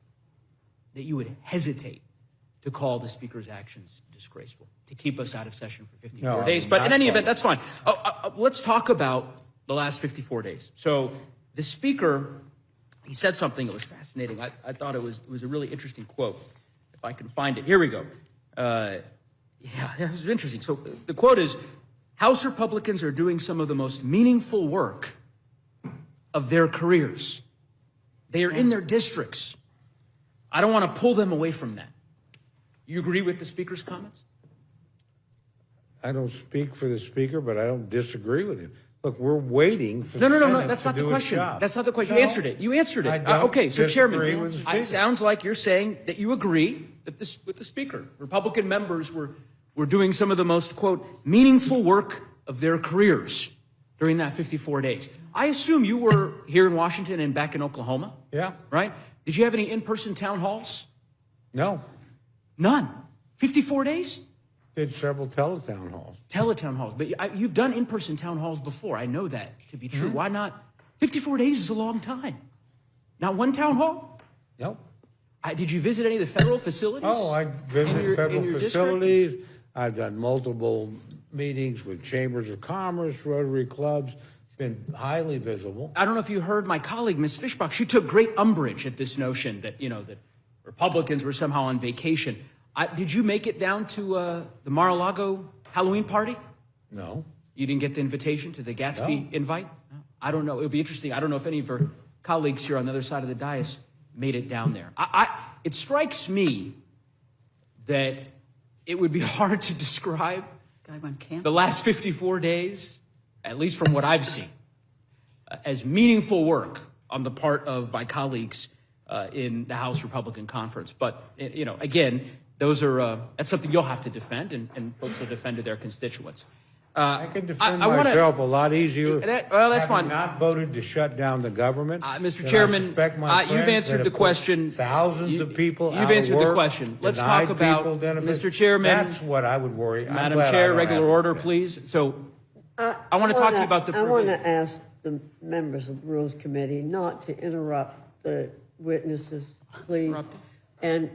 to call the Speaker's actions disgraceful, to keep us out of session for 54 No, days. But in not any quite. event, that's fine. Let's talk about the last 54 days. So the Speaker, he said something that was fascinating. I thought it was a really interesting quote. If I can find it. Here we go. Yeah, that was interesting. So the quote is, "House Republicans are doing some of the most meaningful work of their careers. They are in their districts. I don't want to pull them away from that." You agree with the Speaker's comments? I don't speak for the Speaker, but I don't disagree with him. Look, we're waiting for No. the Senate That's to not the do its question. job. That's not the question. No, You answered it. You answered it. I don't Okay, so Chairman, disagree with the Speaker. it sounds like you're saying that you agree that with the Speaker. Republican members were were doing some of the most, quote, meaningful work of their careers during that 54 days. I assume you were here in Washington and back in Oklahoma? Yeah. Right? Did you have any in-person town halls? No. None. 54 days? Did several teletown halls. Teletown halls. But you've done in-person town halls before. I know that to be true. Why not? 54 days is a long time. Not one town hall? Nope. Did you visit any of the federal facilities? Oh, I visited federal in your facilities. I've done multiple meetings with chambers of commerce, Rotary clubs. It's been highly visible. I don't know if you heard my colleague, Ms. Fishbach. She took great umbrage at this notion that, that Republicans were somehow on vacation. Did you make it down to the Mar-a-Lago Halloween party? No. You didn't get the invitation to the Gatsby invite? No. I don't know. It would be interesting. I don't know if any of her colleagues here on the other side of the dais made it down there. It strikes me that it would be hard to describe the last 54 days, at least from what I've seen, as meaningful work on the part of my colleagues in the House Republican Conference. But, again, those are that's something you'll have to defend, and folks will defend to their constituents. I can defend myself a lot easier. Well, that's fine. Not voted to shut down the government. Mr. Chairman, you've answered the question. Thousands of people. You've answered the question. Let's talk about, Mr. Chairman. That's what I would worry. Madam Chair, regular order, please. So, I want to talk to you about the. I want to ask the members of the Rules Committee not to interrupt the witnesses, please. And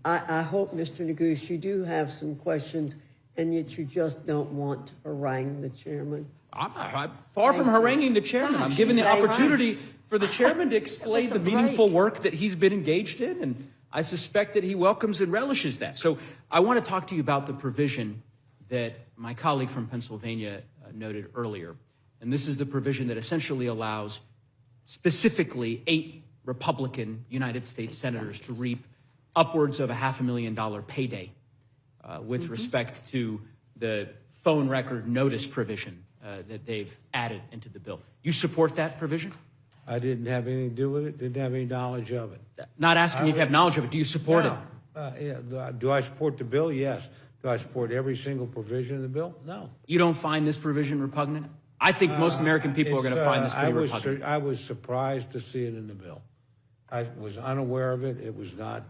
I hope, Mr. Neguse, you do have some questions, and yet you just don't want to harangue the chairman. I'm far from haranguing the chairman. I'm giving the opportunity for the chairman to explain the meaningful work that he's been engaged in, and I suspect that he welcomes and relishes that. So I want to talk to you about the provision that my colleague from Pennsylvania noted earlier. And this is the provision that essentially allows specifically 8 Republican United States senators to reap upwards of a $500,000 payday with respect to the phone record notice provision that they've added into the bill. You support that provision? I didn't have anything to do with it, didn't have any knowledge of it. Not asking you if you have knowledge of it. Do you support it? Yeah. Do I support the bill? Yes. Do I support every single provision of the bill? No. You don't find this provision repugnant? I think most American people are going to find this pretty repugnant. I was surprised to see it in the bill. I was unaware of it. It was not.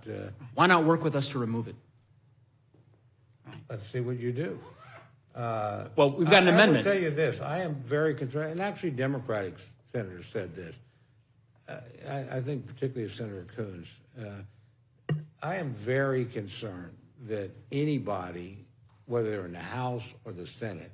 Why not work with us to remove it? Let's see what you do. Well, we've got an amendment. I will tell you this. I am very concerned, and actually Democratic senators said this. I think particularly of Senator Coons. I am very concerned that anybody, whether they're in the House or the Senate,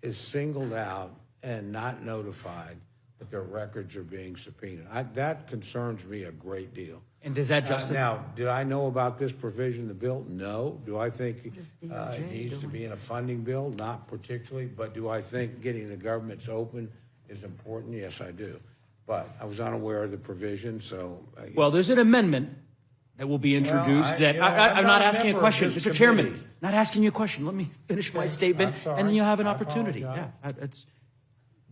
is singled out and not notified that their records are being subpoenaed. That concerns me a great deal. And does that justify? Now, did I know about this provision in the bill? No. Do I think it needs to be in a funding bill? Not particularly. But do I think getting the governments open is important? Yes, I do. But I was unaware of the provision, so. Well, there's an amendment that will be introduced I'm not asking a question. Mr. Chairman, not asking you a question. Let me finish my statement, and then you'll have an opportunity. Yeah,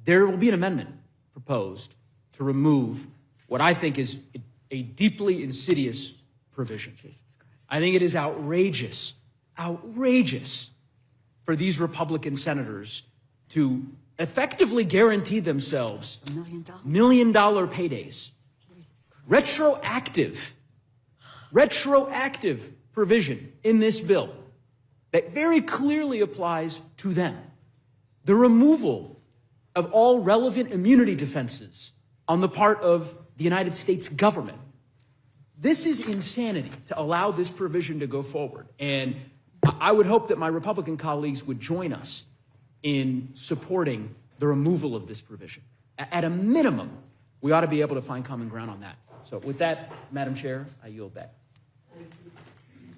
there will be an amendment proposed to remove what I think is a deeply insidious provision. I think it is outrageous for these Republican senators to effectively guarantee themselves $1 million paydays. Retroactive provision in this bill that very clearly applies to them. The removal of all relevant immunity defenses on the part of the United States government. This is insanity to allow this provision to go forward. And I would hope that my Republican colleagues would join us in supporting the removal of this provision. At a minimum, we ought to be able to find common ground on that. So with that, Madam Chair, I yield back.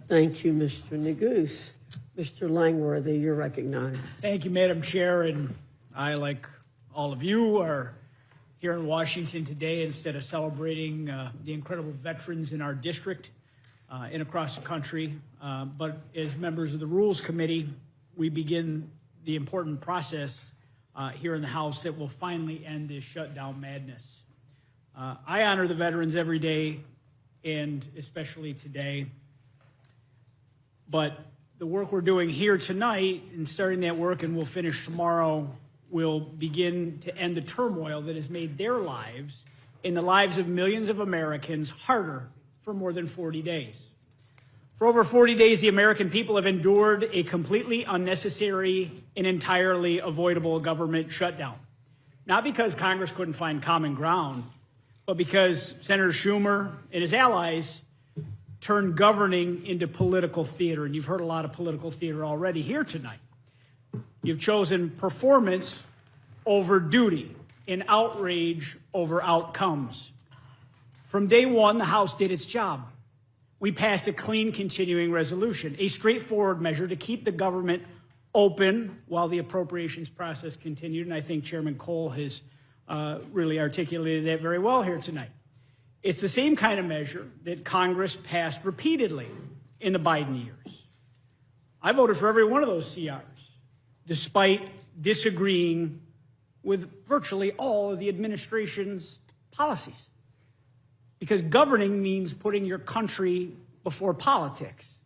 Thank you, Mr. Neguse. Mr. Langworthy, you're recognized. Thank you, Madam Chair. And I, like all of you, are here in Washington today instead of celebrating the incredible veterans in our district and across the country. But as members of the Rules Committee, we begin the important process here in the House that will finally end this shutdown madness. I honor the veterans every day, and especially today. But the work we're doing here tonight and starting that work, and we'll finish tomorrow, will begin to end the turmoil that has made their lives and the lives of millions of Americans harder for more than 40 days. For over 40 days, the American people have endured a completely unnecessary and entirely avoidable government shutdown. Not because Congress couldn't find common ground, but because Senator Schumer and his allies turned governing into political theater. And you've heard a lot of political theater already here tonight. You've chosen performance over duty and outrage over outcomes. From day one, the House did its job. We passed a clean continuing resolution, a straightforward measure to keep the government open while the appropriations process continued. And I think Chairman Cole has really articulated that very well here tonight. It's the same kind of measure that Congress passed repeatedly in the Biden years. I voted for every one of those CRs, despite disagreeing with virtually all of the administration's policies. Because governing means putting your country before politics.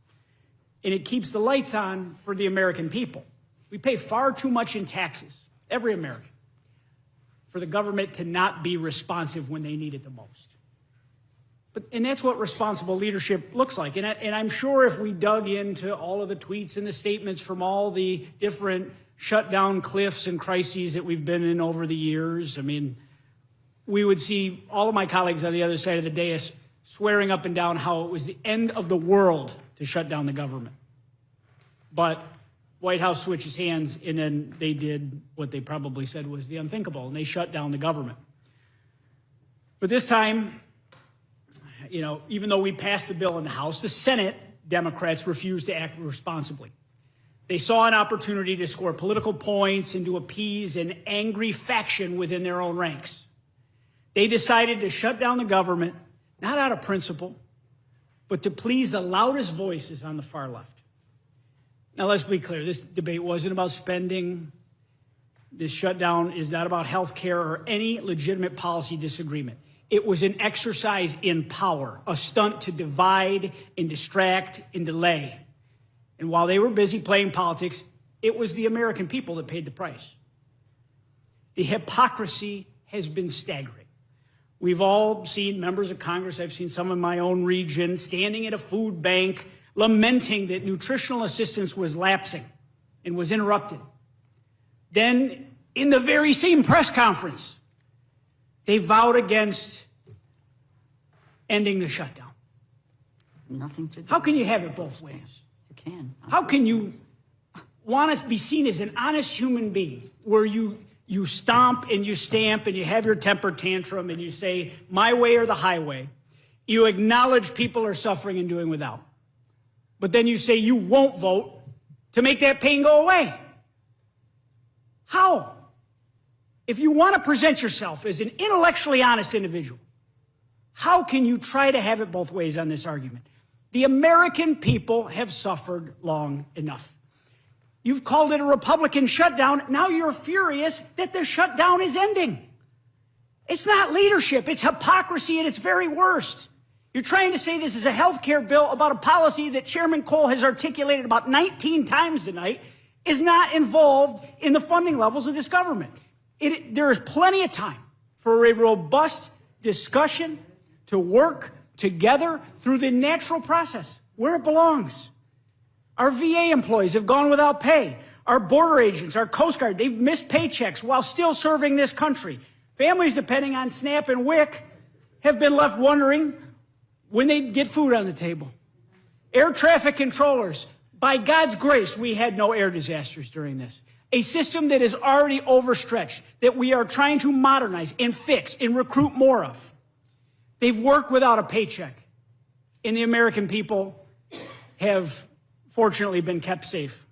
And it keeps the lights on for the American people. We pay far too much in taxes, every American, for the government to not be responsive when they need it the most. And that's what responsible leadership looks like. And I'm sure if we dug into all of the tweets and the statements from all the different shutdown cliffs and crises that we've been in over the years, I mean, we would see all of my colleagues on the other side of the dais swearing up and down how it was the end of the world to shut down the government. But White House switches hands, and then they did what they probably said was the unthinkable, and they shut down the government. But this time, you know, even though we passed the bill in the House, the Senate Democrats refused to act responsibly. They saw an opportunity to score political points and to appease an angry faction within their own ranks. They decided to shut down the government, not out of principle, but to please the loudest voices on the far left. Now, let's be clear. This debate wasn't about spending. This shutdown is not about health care or any legitimate policy disagreement. It was an exercise in power, a stunt to divide and distract and delay. And while they were busy playing politics, it was the American people that paid the price. The hypocrisy has been staggering. We've all seen members of Congress, I've seen some in my own region, standing at a food bank, lamenting that nutritional assistance was lapsing and was interrupted. Then, in the very same press conference, they vowed against ending the shutdown. Nothing to do. How can you have it both ways? You can. How can you want to be seen as an honest human being where you stomp and you stamp and you have your temper tantrum and you say, my way or the highway. You acknowledge people are suffering and doing without. But then you say you won't vote to make that pain go away. How? If you want to present yourself as an intellectually honest individual, how can you try to have it both ways on this argument? The American people have suffered long enough. You've called it a Republican shutdown. Now you're furious that the shutdown is ending. It's not leadership. It's hypocrisy at its very worst. You're trying to say this is a health care bill about a policy that Chairman Cole has articulated about 19 times tonight is not involved in the funding levels of this government. There is plenty of time for a robust discussion to work together through the natural process where it belongs. Our VA employees have gone without pay. Our border agents, our Coast Guard, they've missed paychecks while still serving this country. Families depending on SNAP and WIC have been left wondering when they get food on the table. Air traffic controllers, by God's grace, we had no air disasters during this. A system that is already overstretched, that we are trying to modernize and fix and recruit more of. They've worked without a paycheck, and the American people have fortunately been kept safe.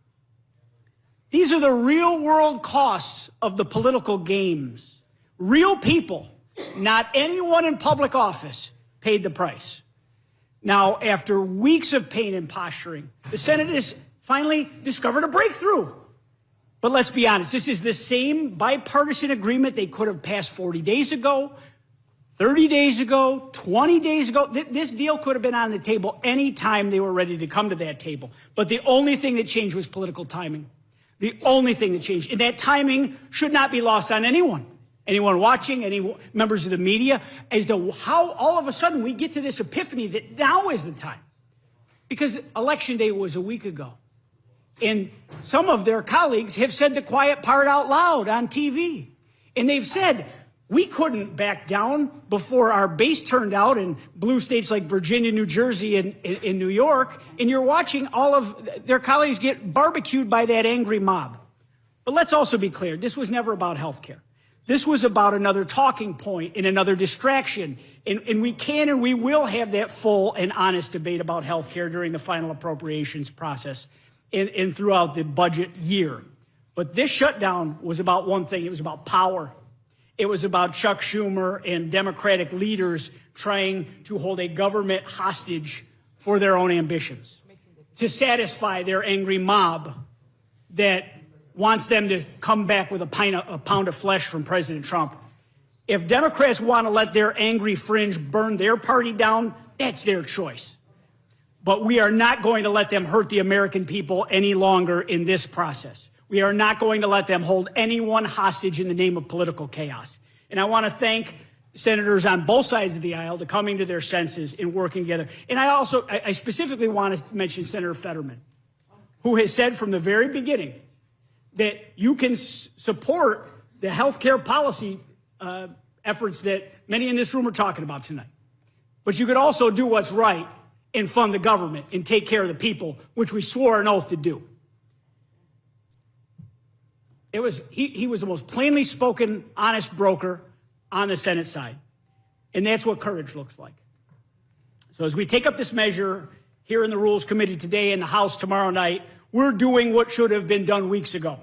These are the real world costs of the political games. Real people, not anyone in public office, paid the price. Now, after weeks of pain and posturing, the Senate has finally discovered a breakthrough. But let's be honest, this is the same bipartisan agreement they could have passed 40 days ago, 30 days ago, 20 days ago. This deal could have been on the table any time they were ready to come to that table. But the only thing that changed was political timing. The only thing that changed. And that timing should not be lost on anyone. Anyone watching, any members of the media, as to how all of a sudden we get to this epiphany that now is the time. Because Election Day was a week ago. And some of their colleagues have said the quiet part out loud on TV. And they've said, we couldn't back down before our base turned out in blue states like Virginia, New Jersey, and in New York. And you're watching all of their colleagues get barbecued by that angry mob. But let's also be clear, this was never about health care. This was about another talking point and another distraction. And we can and we will have that full and honest debate about health care during the final appropriations process and throughout the budget year. But this shutdown was about one thing. It was about power. It was about Chuck Schumer and Democratic leaders trying to hold a government hostage for their own ambitions, to satisfy their angry mob that wants them to come back with a pound of flesh from President Trump. If Democrats want to let their angry fringe burn their party down, that's their choice. But we are not going to let them hurt the American people any longer in this process. We are not going to let them hold anyone hostage in the name of political chaos. And I want to thank senators on both sides of the aisle to coming to their senses and working together. And I specifically want to mention Senator Fetterman, who has said from the very beginning that you can support the health care policy efforts that many in this room are talking about tonight. But you could also do what's right and fund the government and take care of the people, which we swore an oath to do. He was the most plainly spoken, honest broker on the Senate side. And that's what courage looks like. So as we take up this measure here in the Rules Committee today and the House tomorrow night, we're doing what should have been done weeks ago.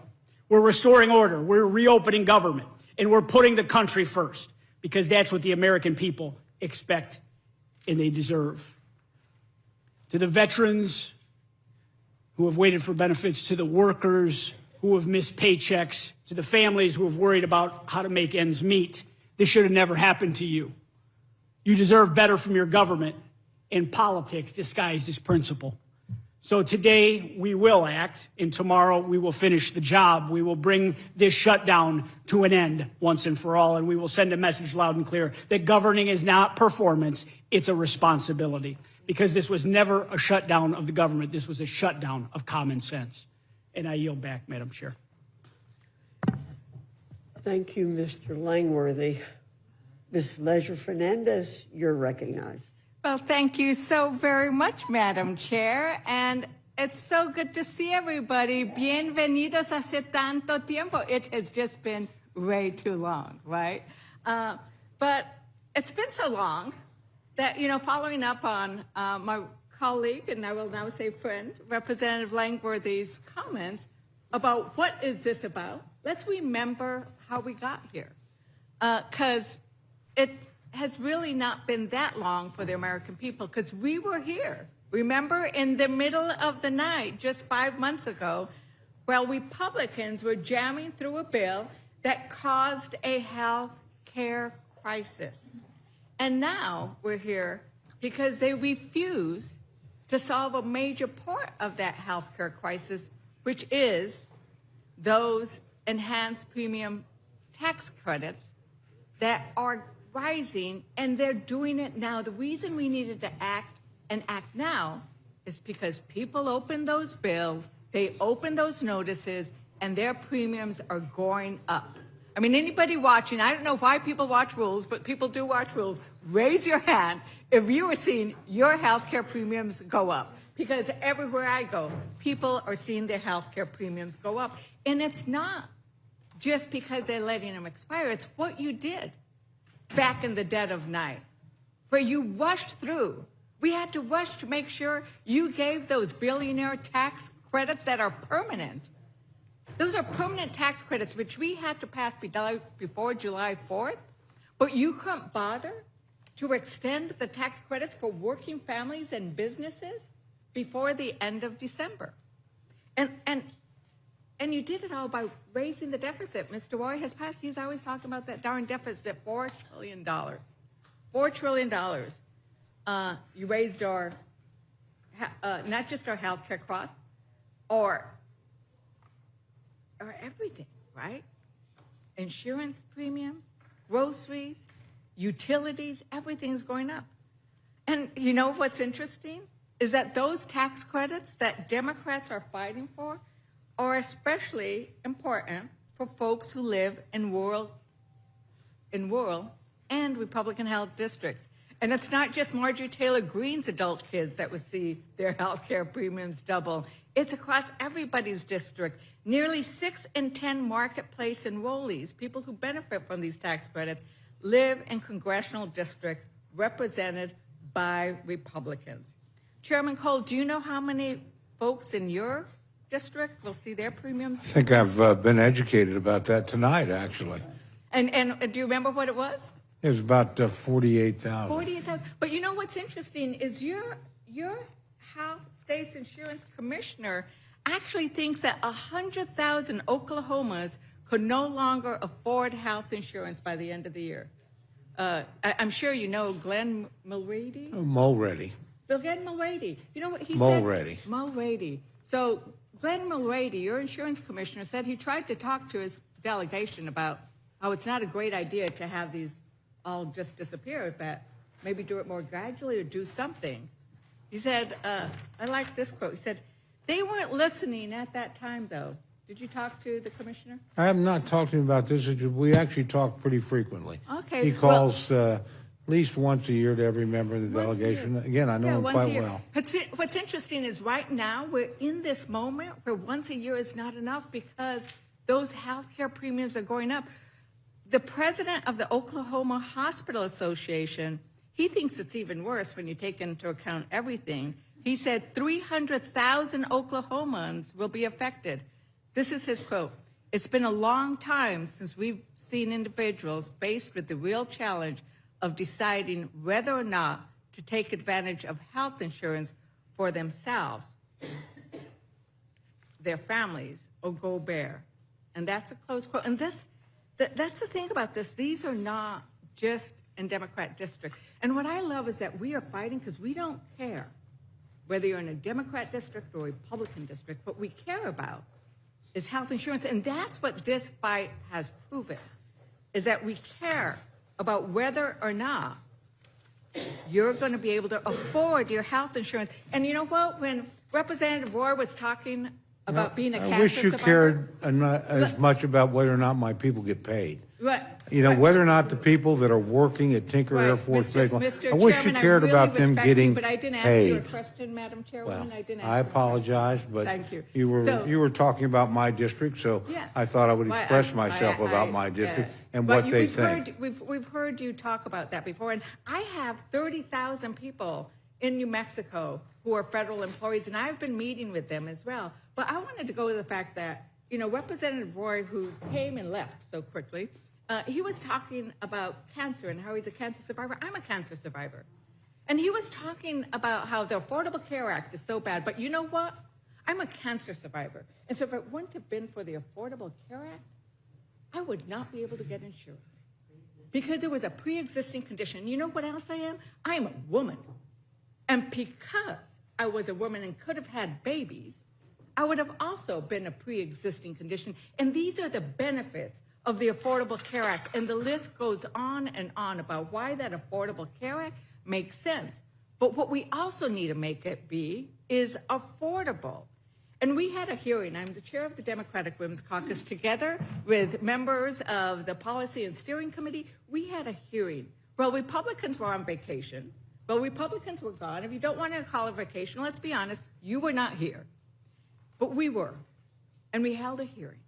We're restoring order. We're reopening government. And we're putting the country first, because that's what the American people expect and they deserve. To the veterans who have waited for benefits, to the workers who have missed paychecks, to the families who have worried about how to make ends meet, this should have never happened to you. You deserve better from your government, and politics disguised as principle. So today we will act, and tomorrow we will finish the job. We will bring this shutdown to an end once and for all, and we will send a message loud and clear that governing is not performance, it's a responsibility. Because this was never a shutdown of the government, this was a shutdown of common sense. And I yield back, Madam Chair. Thank you, Mr. Langworthy. Ms. Leisure-Fernandez, you're recognized. Well, thank you so very much, Madam Chair. And it's so good to see everybody. Bienvenidos hace tanto tiempo. It has just been way too long, right? But it's been so long that, following up on my colleague, and I will now say friend, Representative Langworthy's comments about what is this about, let's remember how we got here. Because it has really not been that long for the American people, because we were here. Remember, in the middle of the night, just 5 months ago, while Republicans were jamming through a bill that caused a health care crisis. And now we're here because they refuse to solve a major part of that health care crisis, which is those enhanced premium tax credits that are rising, and they're doing it now. The reason we needed to act and act now is because people opened those bills, they opened those notices, and their premiums are going up. I mean, anybody watching, I don't know why people watch Rules, but people do watch Rules. Raise your hand if you are seeing your health care premiums go up. Because everywhere I go, people are seeing their health care premiums go up. And it's not just because they're letting them expire. It's what you did back in the dead of night, where you rushed through. We had to rush to make sure you gave those billionaire tax credits that are permanent. Those are permanent tax credits, which we had to pass before July 4th, but you couldn't bother to extend the tax credits for working families and businesses before the end of December. And you did it all by raising the deficit. Mr. Roy has passed, he's always talking about that darn deficit, $4 trillion. $4 trillion. You raised our, not just our health care costs, or everything, right? Insurance premiums, groceries, utilities, everything's going up. And you know what's interesting? Is that those tax credits that Democrats are fighting for are especially important for folks who live in rural and Republican-held districts. And it's not just Marjorie Taylor Greene's adult kids that would see their health care premiums double. It's across everybody's district. Nearly 6 in 10 marketplace enrollees, people who benefit from these tax credits, live in congressional districts represented by Republicans. Chairman Cole, do you know how many folks in your district will see their premiums? I think I've been educated about that tonight, actually. And do you remember what it was? It was about 48,000. 48,000. But you know what's interesting is your Health State's Insurance Commissioner actually thinks that 100,000 Oklahomans could no longer afford health insurance by the end of the year. I'm sure you know Glenn Mulready. Mulready. Glenn Mulready. You know what he Mulready. said? Mulready. So Glenn Mulready, your insurance commissioner, said he tried to talk to his delegation about how it's not a great idea to have these all just disappear, but maybe do it more gradually or do something. He said, I like this quote. He said, they weren't listening at that time, though. Did you talk to the commissioner? I am not talking about this. We actually talk pretty frequently. Okay. He calls at least once a year to every member of the delegation. Again, I know him quite well. What's interesting is right now we're in this moment where once a year is not enough because those health care premiums are going up. The president of the Oklahoma Hospital Association, he thinks it's even worse when you take into account everything. He said 300,000 Oklahomans will be affected. This is his quote. It's been a long time since we've seen individuals faced with the real challenge of deciding whether or not to take advantage of health insurance for themselves, their families, or go bare. And that's a close quote. And that's the thing about this. These are not just in Democrat districts. And what I love is that we are fighting because we don't care whether you're in a Democrat district or Republican district. What we care about is health insurance. And that's what this fight has proven, is that we care about whether or not you're going to be able to afford your health insurance. And you know what? When Representative Roy was talking about being a cancer survivor. I wish you cared as much about whether or not my people get paid. Right. You know, whether or not the people that are working at Tinker Air Force Base, I wish Chairman, you cared about them getting but I didn't ask paid. you a question, Madam Chairwoman. Well, I apologize, but Thank you. you were talking about my district, so Yeah. I thought I would express myself about my district and what they think. We've heard you talk about that before, and I have 30,000 people in New Mexico who are federal employees, and I've been meeting with them as well. But I wanted to go to the fact that, you know, Representative Roy, who came and left so quickly, he was talking about cancer and how he's a cancer survivor. I'm a cancer survivor. And he was talking about how the Affordable Care Act is so bad. But you know what? I'm a cancer survivor. And so if it wouldn't have been for the Affordable Care Act, I would not be able to get insurance. Because there was a pre-existing condition. You know what else I am? I am a woman. And because I was a woman and could have had babies, I would have also been a pre-existing condition. And these are the benefits of the Affordable Care Act. And the list goes on and on about why that Affordable Care Act makes sense. But what we also need to make it be is affordable. And we had a hearing. I'm the chair of the Democratic Women's Caucus, together with members of the Policy and Steering Committee. We had a hearing. Well, Republicans were on vacation. Well, Republicans were gone. If you don't want to call it vacation, let's be honest, you were not here. But we were. And we held a hearing.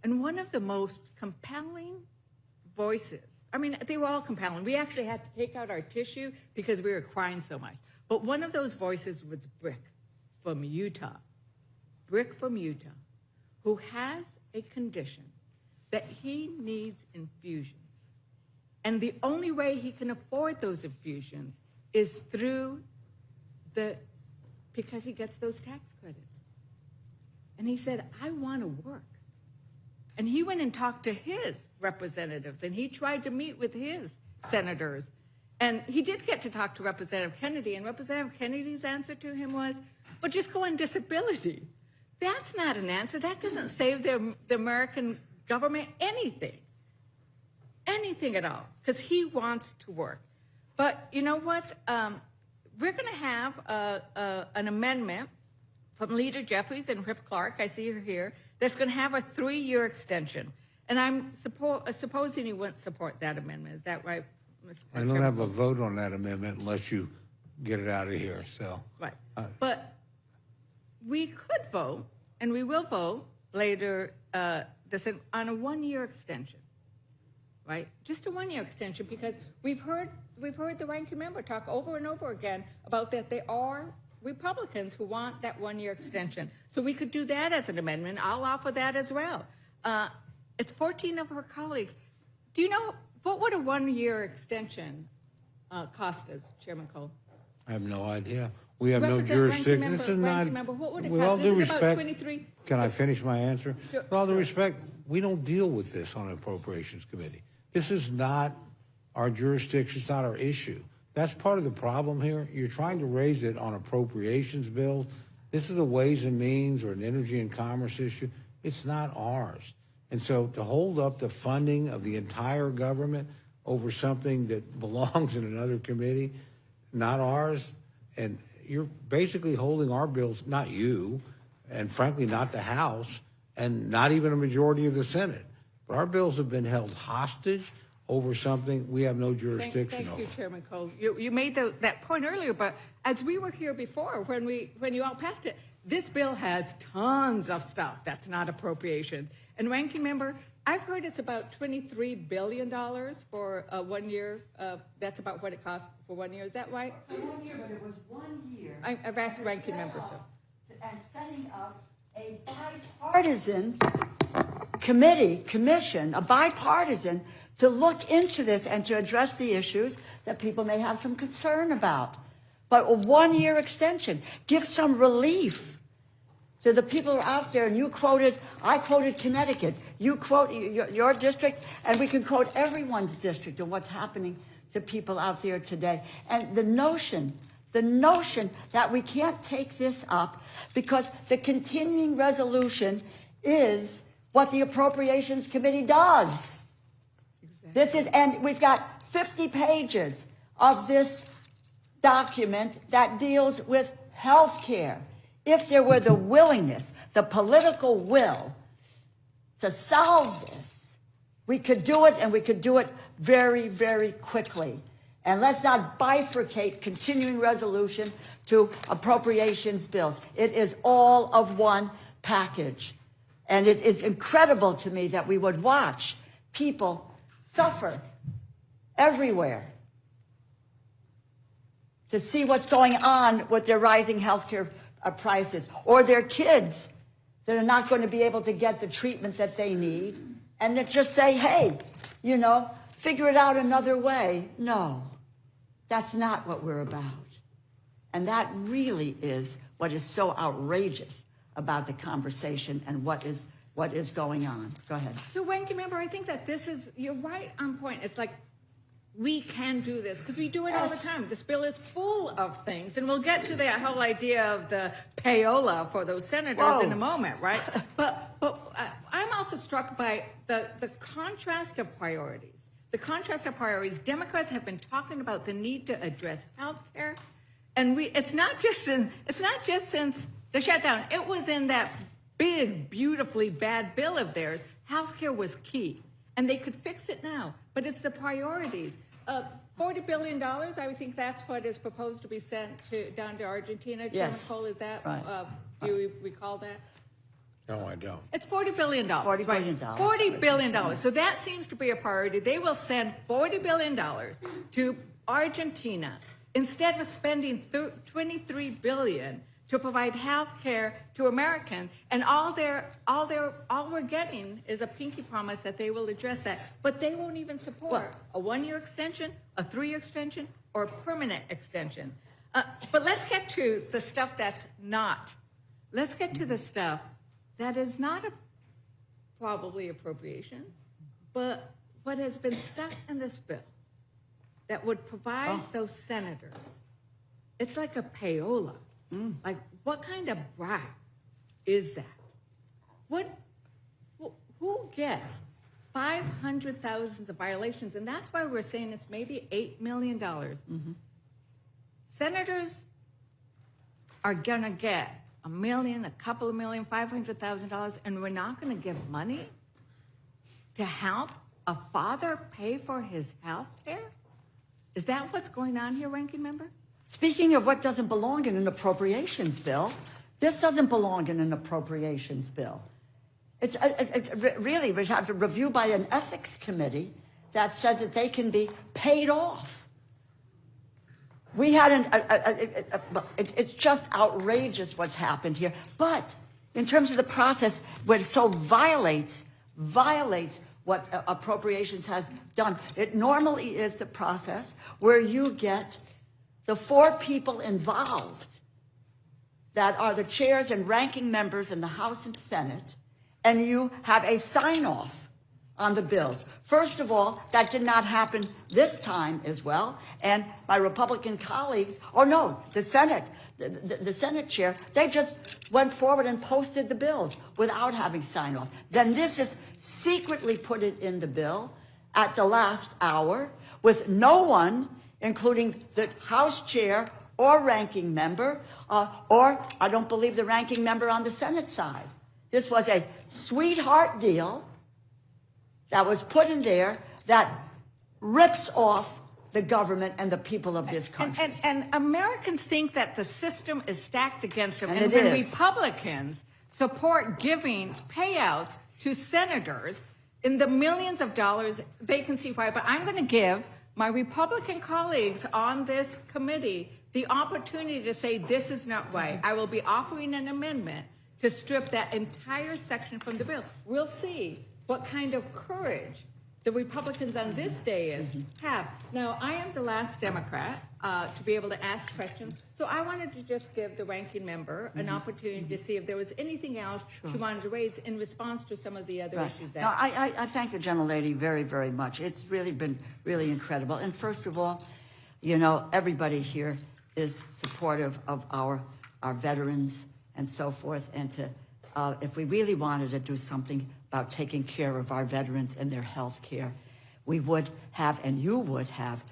And one of the most compelling voices, I mean, they were all compelling. We actually had to take out our tissue because we were crying so much. But one of those voices was Brick from Utah. Brick from Utah, who has a condition that he needs infusions. And the only way he can afford those infusions is through because he gets those tax credits. And he said, I want to work. And he went and talked to his representatives, and he tried to meet with his senators. And he did get to talk to Representative Kennedy, and Representative Kennedy's answer to him was, well, just go on disability. That's not an answer. That doesn't save the American government anything at all, because he wants to work. But you know what? We're going to have an amendment from Leader Jeffries and Rip Clark, I see her here, that's going to have a 3-year extension. And I'm supposing you wouldn't support that amendment. Is that right, Mr. I don't have a vote on that amendment unless you get it out of here, so. Right. But we could vote, and we will vote later on a 1-year extension, right? Just a 1-year extension, because we've heard the ranking member talk over and over again about that there are Republicans who want that 1-year extension. So we could do that as an amendment. I'll offer that as well. It's 14 of her colleagues. Do you know, what would a 1-year extension cost us, Chairman Cole? I have no idea. We have no Ranking jurisdiction. member, This is not, ranking member, what would it with cost? all due Isn't it about respect, 23? can I finish my answer? Sure. With all due respect, we don't deal with this on Appropriations Committee. This is not our jurisdiction, it's not our issue. That's part of the problem here. You're trying to raise it on appropriations bills. This is a Ways and Means or an Energy and Commerce issue. It's not ours. And so to hold up the funding of the entire government over something that belongs in another committee, not ours, and you're basically holding our bills, not you, and frankly not the House, and not even a majority of the Senate. But our bills have been held hostage over something we have no jurisdiction over. Thank you, Chairman Cole. You made that point earlier, but as we were here before, when you all passed it, this bill has tons of stuff that's not appropriations. And ranking member, I've heard it's about $23 billion for 1 year. That's about what it costs for 1 year. Is that right? For 1 year, but it was 1 year. I've asked ranking member, so. And setting up a bipartisan commission, a bipartisan, to look into this and to address the issues that people may have some concern about. But a 1 year extension, give some relief to the people who are out there. And I quoted Connecticut, you quote your district, and we can quote everyone's district and what's happening to people out there today. And the notion that we can't take this up because the continuing resolution is what the Appropriations Committee does. And we've got 50 pages of this document that deals with health care. If there were the willingness, the political will to solve this, we could do it, and we could do it very, very quickly. And let's not bifurcate continuing resolution to appropriations bills. It is all of one package. And it is incredible to me that we would watch people suffer everywhere to see what's going on with their rising healthcare prices, or their kids that are not going to be able to get the treatment that they need, and that just say, hey, figure it out another way. No, that's not what we're about. And that really is what is so outrageous about the conversation and what is going on. Go ahead. So, ranking member, I think that you're right on point. It's like, we can do this because we do it all the time. This bill is full of things, and we'll get to that whole idea of the payola for those senators in a moment, right? But I'm also struck by the contrast of priorities. The contrast of priorities. Democrats have been talking about the need to address health care, and it's not just since the shutdown. It was in that big, beautifully bad bill of theirs. Health care was key, and they could fix it now. But it's the priorities. $40 billion, I would think that's what is proposed to be sent down to Argentina. Yes. Chairman Cole, is that, right. Do you recall that? No, I don't. It's $40 billion. $40 billion. $40 billion. So that seems to be a priority. They will send $40 billion to Argentina instead of spending $23 billion to provide health care to Americans, and all we're getting is a pinky promise that they will address that, but they won't even support a 1 year extension, a 3 year extension, or a permanent extension. But let's get to the stuff that's not. Let's get to the stuff that is not probably appropriation, but what has been stuck in this bill. that would provide those senators, it's like a payola. Like, what kind of bribe is that? Who gets 500,000 of violations? And that's why we're saying it's maybe $8 million. Senators are gonna get $1 million, a couple of million, $500,000, and we're not gonna give money to help a father pay for his health care? Is that what's going on here, Ranking Member? Speaking of what doesn't belong in an appropriations bill, this doesn't belong in an appropriations bill. It's really, we have a review by an ethics committee that says that they can be paid off. We had it's just outrageous what's happened here. But in terms of the process, where it so violates what appropriations has done, it normally is the process where you get the 4 people involved that are the chairs and ranking members in the House and Senate, and you have a sign-off on the bills. First of all, that did not happen this time as well, and my Republican colleagues, the Senate, the Senate chair, they just went forward and posted the bills without having sign-off. Then this is secretly put it in the bill at the last hour with no one, including the House chair or ranking member, or I don't believe the ranking member on the Senate side. This was a sweetheart deal that was put in there that rips off the government and the people of this country. And Americans think that the system is stacked against them. And when it is. Republicans support giving payouts to senators in the millions of dollars, they can see why. But I'm going to give my Republican colleagues on this committee the opportunity to say this is not right. I will be offering an amendment to strip that entire section from the bill. We'll see what kind of courage the Republicans on this day have. Now, I am the last Democrat to be able to ask questions, so I wanted to just give the ranking member an opportunity to see if there was anything else she wanted to raise in response to some of the other issues that... No, I thank the gentlelady very, very much. It's really been really incredible. And first of all, everybody here is supportive of our veterans and so forth, and to if we really wanted to do something about taking care of our veterans and their health care, we would have, and you would have,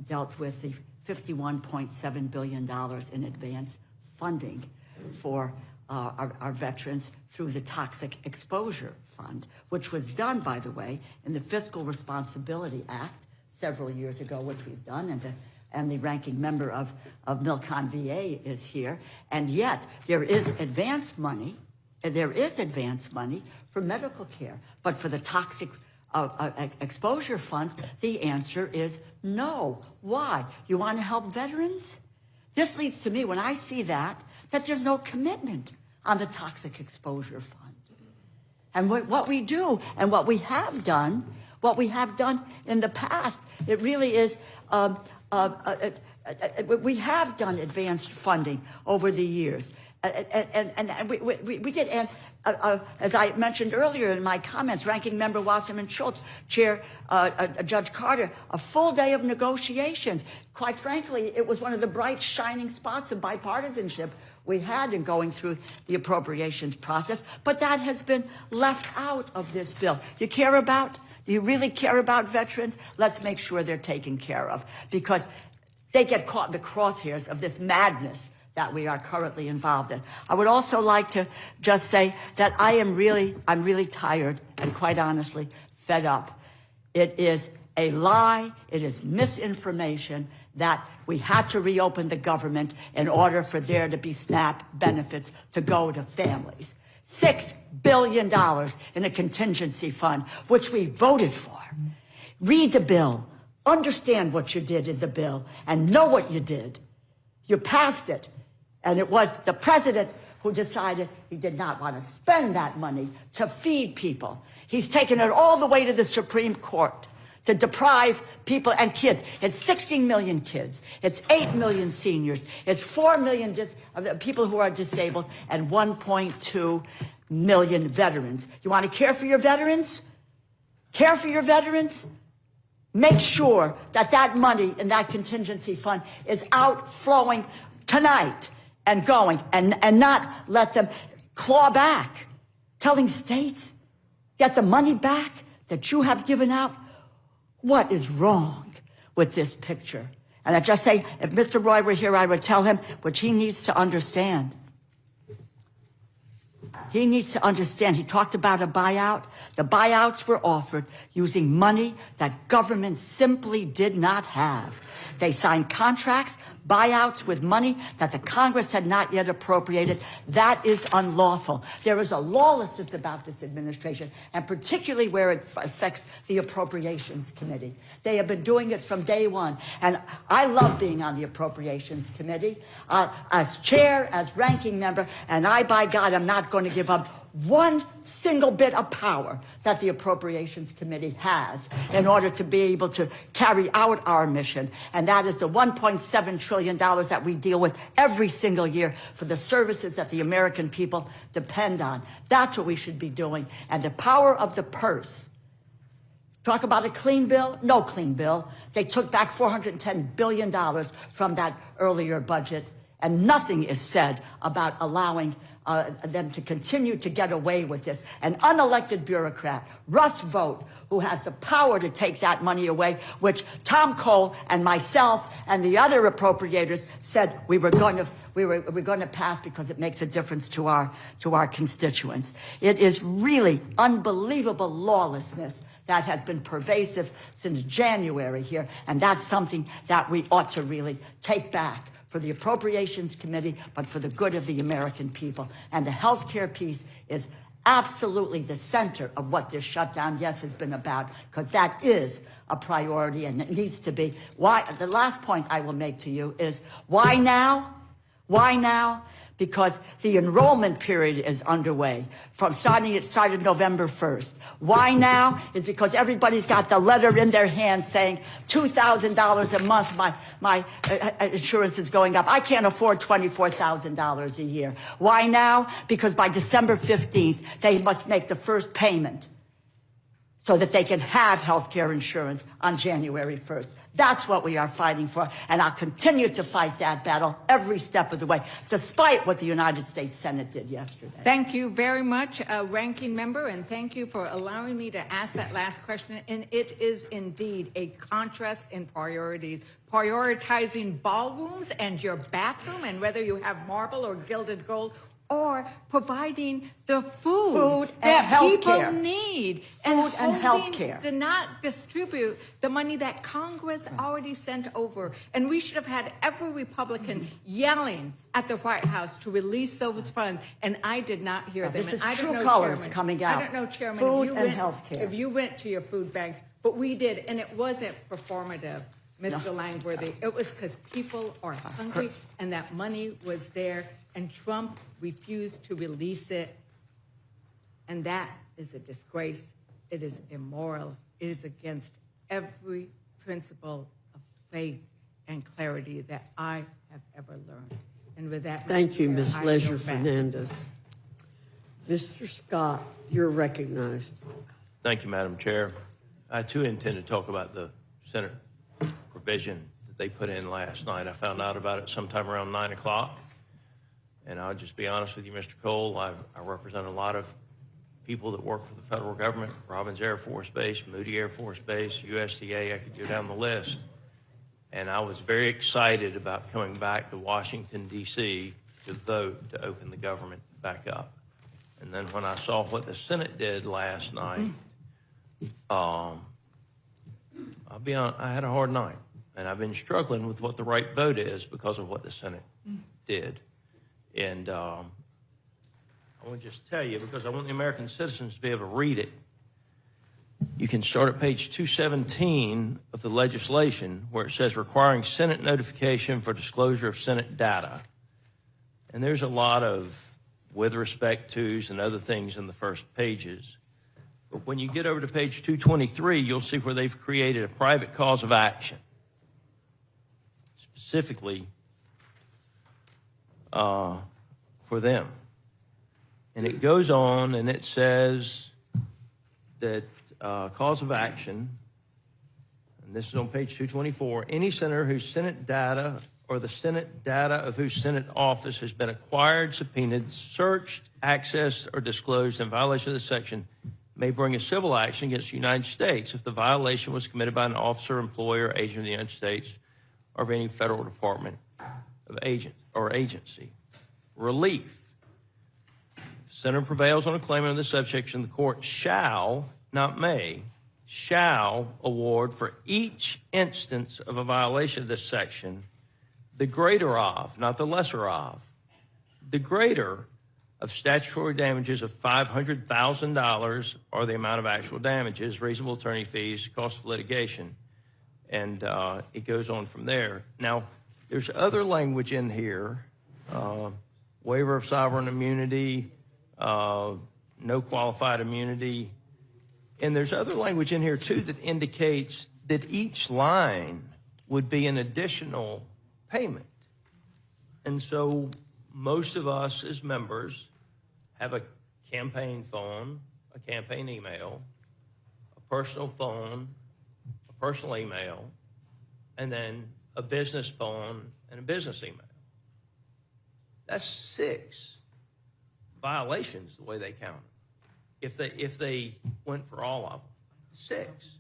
dealt with the $51.7 billion in advance funding for our veterans through the Toxic Exposure Fund, which was done, by the way, in the Fiscal Responsibility Act several years ago, which we've done, and the ranking member of Milcon VA is here. And yet there is advance money for medical care. But for the Toxic Exposure Fund, the answer is no. Why? You want to help veterans? This leads to me, when I see that there's no commitment on the Toxic Exposure Fund. And what we do and what we have done in the past, it really is... we have done advanced funding over the years, and we did. And as I mentioned earlier in my comments, Ranking Member Wasserman Schultz, Chair Judge Carter, a full day of negotiations. Quite frankly, it was one of the bright, shining spots of bipartisanship we had in going through the appropriations process. But that has been left out of this bill. Do you really care about veterans? Let's make sure they're taken care of, because they get caught in the crosshairs of this madness that we are currently involved in. I would also like to just say that I'm really tired and, quite honestly, fed up. It is a lie. It is misinformation that we had to reopen the government in order for there to be SNAP benefits to go to families. $6 billion in a contingency fund, which we voted for. Read the bill, understand what you did in the bill, and know what you did. You passed it, and it was the president who decided he did not want to spend that money to feed people. He's taken it all the way to the Supreme Court to deprive people and kids. It's 16 million kids. It's 8 million seniors. It's 4 million people who are disabled and 1.2 million veterans. You want to care for your veterans? Care for your veterans? make sure that that money in that contingency fund is outflowing tonight and going, and not let them claw back, telling states, get the money back that you have given out. What is wrong with this picture? And I just say, if Mr. Roy were here, I would tell him, which he needs to understand. He needs to understand. He talked about a buyout. The buyouts were offered using money that government simply did not have. They signed contracts, buyouts with money that the Congress had not yet appropriated. That is unlawful. There is a lawlessness about this administration, and particularly where it affects the Appropriations Committee. They have been doing it from day one, and I love being on the Appropriations Committee as chair, as ranking member, and I, by God, am not going to give up one single bit of power that the Appropriations Committee has in order to be able to carry out our mission. And that is the $1.7 trillion that we deal with every single year for the services that the American people depend on. That's what we should be doing. And the power of the purse. Talk about a clean bill? No clean bill. They took back $410 billion from that earlier budget, and nothing is said about allowing them to continue to get away with this. An unelected bureaucrat, Russ Vogt, who has the power to take that money away, which Tom Cole and myself and the other appropriators said we were going to pass because it makes a difference to our constituents. It is really unbelievable lawlessness that has been pervasive since January here, and that's something that we ought to really take back for the Appropriations Committee, but for the good of the American people. And the health care piece is absolutely the center of what this shutdown, yes, has been about, because that is a priority and it needs to be. Why? The last point I will make to you is, why now? Why now? Because the enrollment period is underway. It started November 1st. Why now? Is because everybody's got the letter in their hand saying $2,000 a month, my insurance is going up. I can't afford $24,000 a year. Why now? Because by December 15th, they must make the first payment so that they can have health care insurance on January 1st. That's what we are fighting for, and I'll continue to fight that battle every step of the way, despite what the United States Senate did yesterday. Thank you very much, Ranking Member, and thank you for allowing me to ask that last question. And it is indeed a contrast in priorities, prioritizing ballrooms and your bathroom, and whether you have marble or gilded gold, or providing the food that people need. Food and health care. To not distribute the money that Congress already sent over. And we should have had every Republican yelling at the White House to release those funds. And I did not hear them. This is and I true don't know, colors Chairman, coming out. I don't know, Chairman, food and health care. if you went to your food banks, but we did. And it wasn't performative, Mr. Langworthy. It was because people are hungry and that money was there. And Trump refused to release it. And that is a disgrace. It is immoral. It is against every principle of faith and clarity that I have ever learned. And with that, Thank you, Ms. I Leisure yield back. Fernandez. Mr. Scott, you're recognized. Thank you, Madam Chair. I, too, intend to talk about the Senate provision that they put in last night. I found out about it sometime around 9 o'clock. And I'll just be honest with you, Mr. Cole, I represent a lot of people that work for the federal government, Robins Air Force Base, Moody Air Force Base, USDA, I could go down the list. And I was very excited about coming back to Washington, D.C. to vote to open the government back up. And then when I saw what the Senate did last night, I'll be honest, I had a hard night. And I've been struggling with what the right vote is because of what the Senate did. And I want to just tell you, because I want the American citizens to be able to read it. You can start at page 217 of the legislation where it says requiring Senate notification for disclosure of Senate data. And there's a lot of with respect to's and other things in the first pages. But when you get over to page 223, you'll see where they've created a private cause of action. Specifically, for them. And it goes on and it says that cause of action, and this is on page 224, any senator whose Senate data or the Senate data of whose Senate office has been acquired, subpoenaed, searched, accessed, or disclosed in violation of this section may bring a civil action against the United States if the violation was committed by an officer, employer, or agent of the United States or of any federal department of agent or agency. Relief. If the senator prevails on a claim under this subsection, the court shall, not may, shall award for each instance of a violation of this section the greater of, not the lesser of, the greater of statutory damages of $500,000 or the amount of actual damages, reasonable attorney fees, cost of litigation. And it goes on from there. Now, there's other language in here, waiver of sovereign immunity, no qualified immunity. And there's other language in here, too, that indicates that each line would be an additional payment. And so most of us as members have a campaign phone, a campaign email, a personal phone, a personal email, and then a business phone and a business email. That's 6 violations the way they count it. If they went for all of them, 6.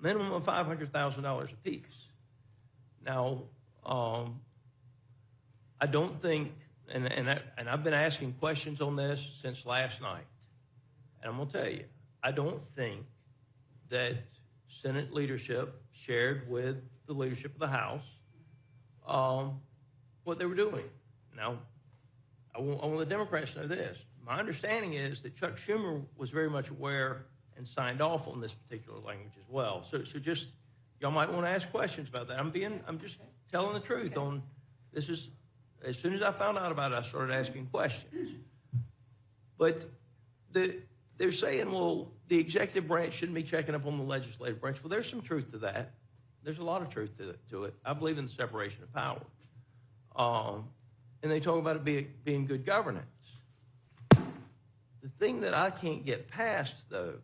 Minimum of $500,000 apiece. Now, I don't think, and I've been asking questions on this since last night, and I'm going to tell you, I don't think that Senate leadership shared with the leadership of the House what they were doing. Now, I want the Democrats to know this. My understanding is that Chuck Schumer was very much aware and signed off on this particular language as well. So just, y'all might want to ask questions about that. I'm just telling the truth on this. Is as soon as I found out about it, I started asking questions. But they're saying, well, the executive branch shouldn't be checking up on the legislative branch. Well, there's some truth to that. There's a lot of truth to it. I believe in the separation of powers. And they talk about it being good governance. The thing that I can't get past, though,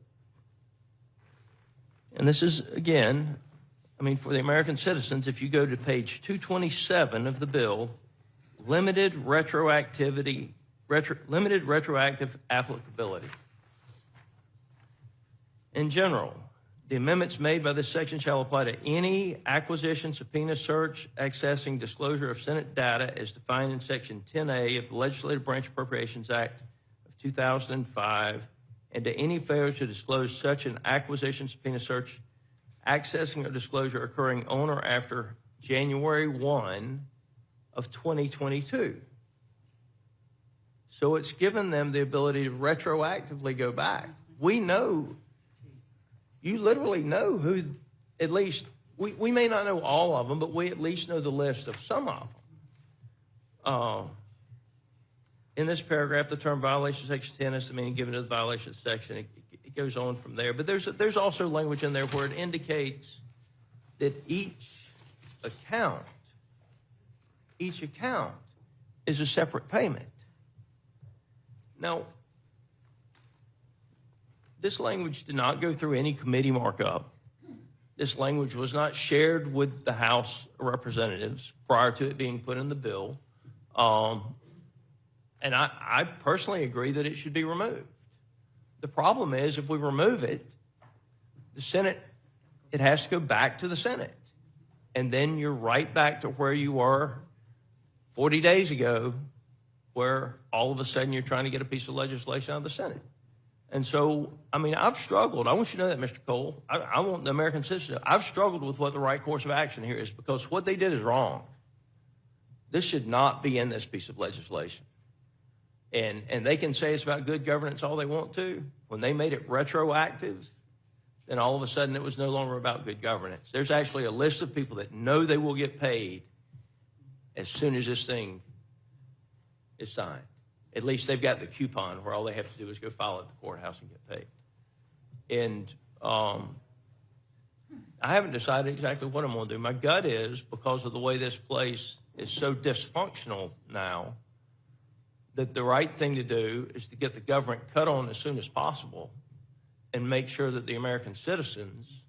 and this is, again, I mean, for the American citizens, if you go to page 227 of the bill, limited retroactive applicability. In general, the amendments made by this section shall apply to any acquisition, subpoena, search, accessing, disclosure of Senate data as defined in Section 10A of the Legislative Branch Appropriations Act of 2005, and to any failure to disclose such an acquisition, subpoena, search, accessing, or disclosure occurring on or after January 1 of 2022. So it's given them the ability to retroactively go back. We know, you literally know who, at least, we may not know all of them, but we at least know the list of some of them. In this paragraph, the term violation section 10 is the meaning given to the violation section. It goes on from there. But there's also language in there where it indicates that each account is a separate payment. Now, this language did not go through any committee markup. This language was not shared with the House of Representatives prior to it being put in the bill. And I personally agree that it should be removed. The problem is if we remove it, the Senate, it has to go back to the Senate. And then you're right back to where you were 40 days ago, where all of a sudden you're trying to get a piece of legislation out of the Senate. And so, I mean, I've struggled. I want you to know that, Mr. Cole. I want the American citizens to know. I've struggled with what the right course of action here is, because what they did is wrong. This should not be in this piece of legislation. And they can say it's about good governance all they want to. When they made it retroactive, then all of a sudden it was no longer about good governance. There's actually a list of people that know they will get paid as soon as this thing is signed. At least they've got the coupon where all they have to do is go file at the courthouse and get paid. And I haven't decided exactly what I'm going to do. My gut is, because of the way this place is so dysfunctional now, that the right thing to do is to get the government cut on as soon as possible and make sure that the American citizens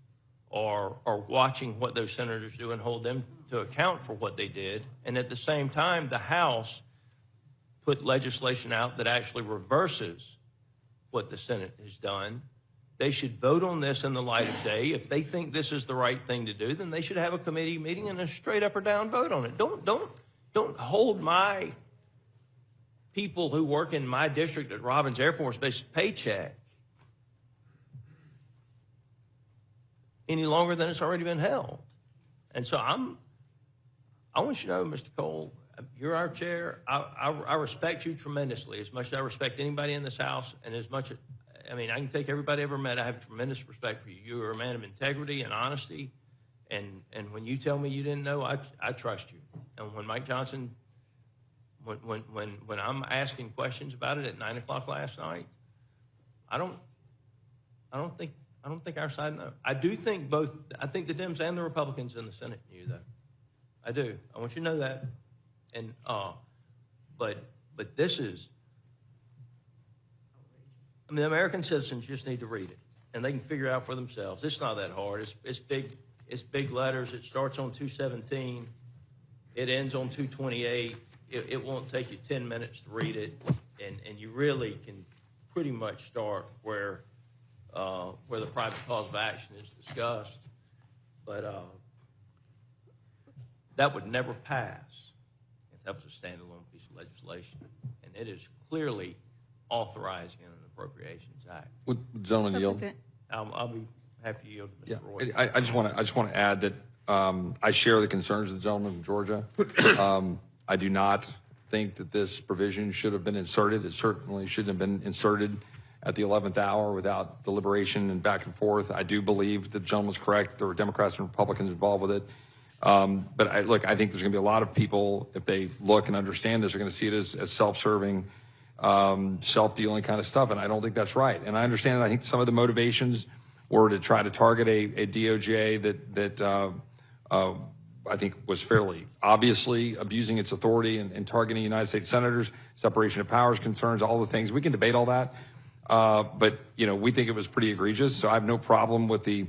are watching what those senators do and hold them to account for what they did. And at the same time, the House put legislation out that actually reverses what the Senate has done. They should vote on this in the light of day. If they think this is the right thing to do, then they should have a committee meeting and a straight up or down vote on it. Don't hold my people who work in my district at Robins Air Force Base paycheck any longer than it's already been held. And so I want you to know, Mr. Cole, you're our chair. I respect you tremendously, as much as I respect anybody in this House, and as much, I mean, I can take everybody I ever met. I have tremendous respect for you. You are a man of integrity and honesty, and when you tell me you didn't know, I trust you. And when Mike Johnson, when I'm asking questions about it at 9 o'clock last night, I don't think our side knows. I think the Dems and the Republicans in the Senate knew, though. I do. I want you to know that. And but this is, I mean, American citizens just need to read it, and they can figure out for themselves. It's not that hard. It's big letters. It starts on 217. It ends on 228. It won't take you 10 minutes to read it, and you really can pretty much start where the private cause of action is discussed. But that would never pass if that was a standalone piece of legislation, and it is clearly authorizing an Appropriations Act. Would the gentleman yield? I'll be happy to yield to Mr. Roy. Yeah, I just want to add that I share the concerns of the gentleman from Georgia. I do not think that this provision should have been inserted. It certainly shouldn't have been inserted at the 11th hour without deliberation and back and forth. I do believe that the gentleman's correct. There were Democrats and Republicans involved with it. But I think there's going to be a lot of people, if they look and understand this, are going to see it as self-serving, self-dealing kind of stuff, and I don't think that's right. And I understand, I think some of the motivations were to try to target a DOJ that I think was fairly obviously abusing its authority and targeting United States senators, separation of powers concerns, all the things. We can debate all that, but we think it was pretty egregious, so I have no problem with the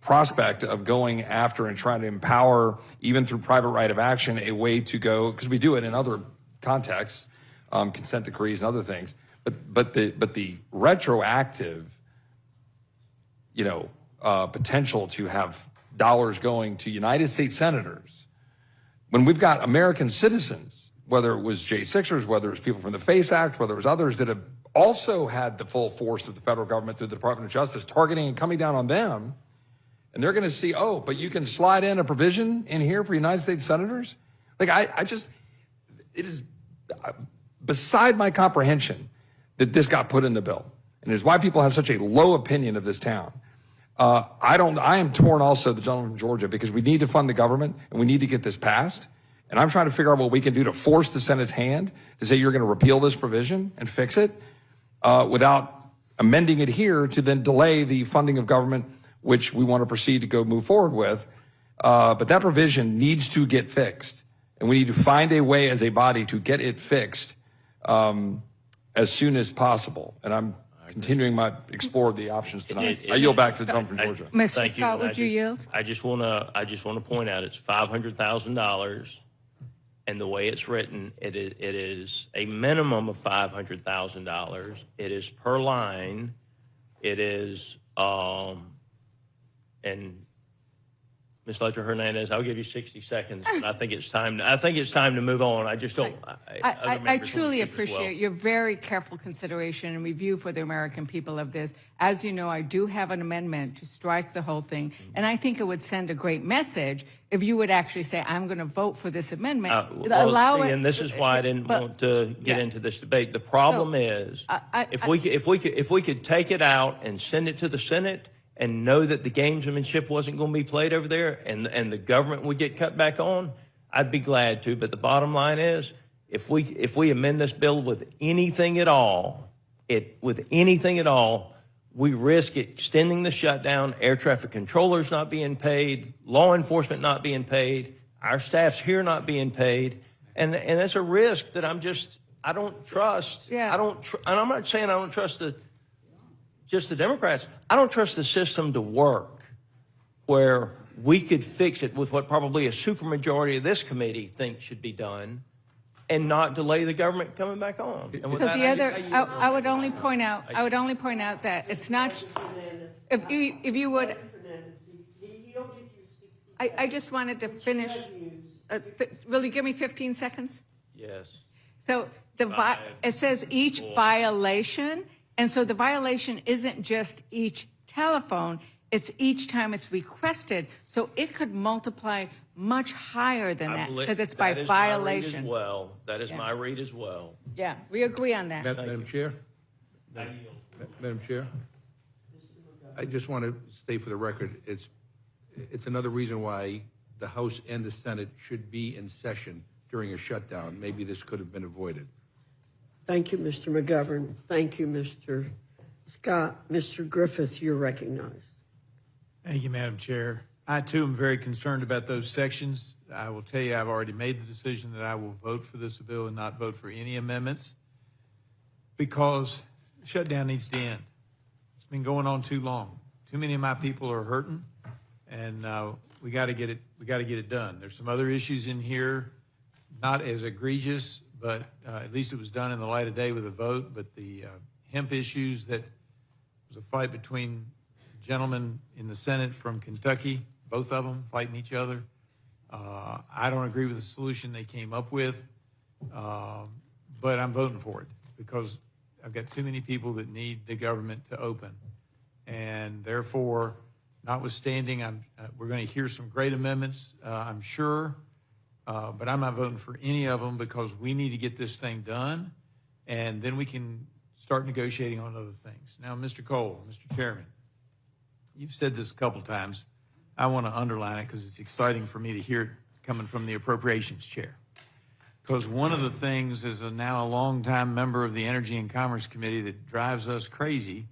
prospect of going after and trying to empower, even through private right of action, a way to go, because we do it in other contexts, consent decrees and other things, but the retroactive, potential to have dollars going to United States senators when we've got American citizens, whether it was J6ers, whether it was people from the FACE Act, whether it was others that have also had the full force of the federal government through the Department of Justice targeting and coming down on them. And they're going to see, oh, but you can slide in a provision in here for United States senators? Like, it is beside my comprehension that this got put in the bill. And it's why people have such a low opinion of this town. I am torn also, the gentleman from Georgia, because we need to fund the government and we need to get this passed. And I'm trying to figure out what we can do to force the Senate's hand to say you're going to repeal this provision and fix it without amending it here to then delay the funding of government, which we want to proceed to go move forward with. But that provision needs to get fixed. And we need to find a way as a body to get it fixed as soon as possible. And I'm continuing explore the options tonight. I yield back to the gentleman from Georgia. Mr. Scott, would you yield? I just want to point out it's $500,000, and the way it's written, it is a minimum of $500,000. It is per line. It is and Ms. Ledger Hernandez, I'll give you 60 seconds. But I think it's time to move on. I just don't. I truly appreciate your very careful consideration and review for the American people of this. As you know, I do have an amendment to strike the whole thing, and I think it would send a great message if you would actually say, "I'm going to vote for this amendment." And this is why I didn't want to get into this debate. The problem is, if we could take it out and send it to the Senate, and know that the gamesmanship wasn't going to be played over there, and the government would get cut back on, I'd be glad to. But the bottom line is, if we amend this bill with anything at all, we risk extending the shutdown, air traffic controllers not being paid, law enforcement not being paid, our staffs here not being paid, and that's a risk that I don't trust. Yeah. And I'm not saying I don't trust just the Democrats. I don't trust the system to work. where we could fix it with what probably a supermajority of this committee thinks should be done and not delay the government coming back on. And with So that, the other, I I would only point out, that it's not, if you would, I just wanted to finish, will you give me 15 seconds? Yes. So it says each violation, and so the violation isn't just each telephone, it's each time it's requested. So it could multiply much higher than that because it's by violation. That is my read as well. Yeah, we agree on that. Madam Chair? Madam Chair? I just want to state for the record, it's another reason why the House and the Senate should be in session during a shutdown. Maybe this could have been avoided. Thank you, Mr. McGovern. Thank you, Mr. Scott. Mr. Griffith, you're recognized. Thank you, Madam Chair. I, too, am very concerned about those sections. I will tell you, I've already made the decision that I will vote for this bill and not vote for any amendments because the shutdown needs to end. It's been going on too long. Too many of my people are hurting, and we got to get it done. There's some other issues in here, not as egregious, but at least it was done in the light of day with a vote. But the hemp issues, that was a fight between gentlemen in the Senate from Kentucky, both of them fighting each other. I don't agree with the solution they came up with, but I'm voting for it because I've got too many people that need the government to open. And therefore, notwithstanding, we're going to hear some great amendments, I'm sure, but I'm not voting for any of them because we need to get this thing done, and then we can start negotiating on other things. Now, Mr. Cole, Mr. Chairman, you've said this a couple times. I want to underline it because it's exciting for me to hear it coming from the Appropriations Chair. Because one of the things as now a longtime member of the Energy and Commerce Committee that drives us crazy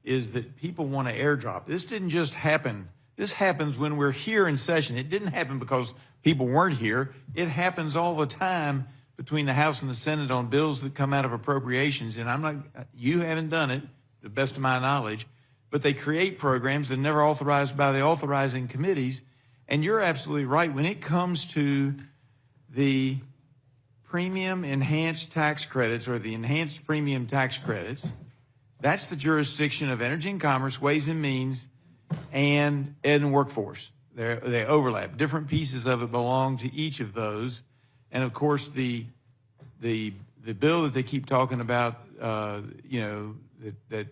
is that people want to airdrop. This didn't just happen. This happens when we're here in session. It didn't happen because people weren't here. It happens all the time between the House and the Senate on bills that come out of appropriations. And you haven't done it, to the best of my knowledge, but they create programs that are never authorized by the authorizing committees. And you're absolutely right. When it comes to the premium enhanced tax credits or the enhanced premium tax credits, that's the jurisdiction of Energy and Commerce, Ways and Means, and Ed and Workforce. They overlap. Different pieces of it belong to each of those. And of course, the bill that they keep talking about, that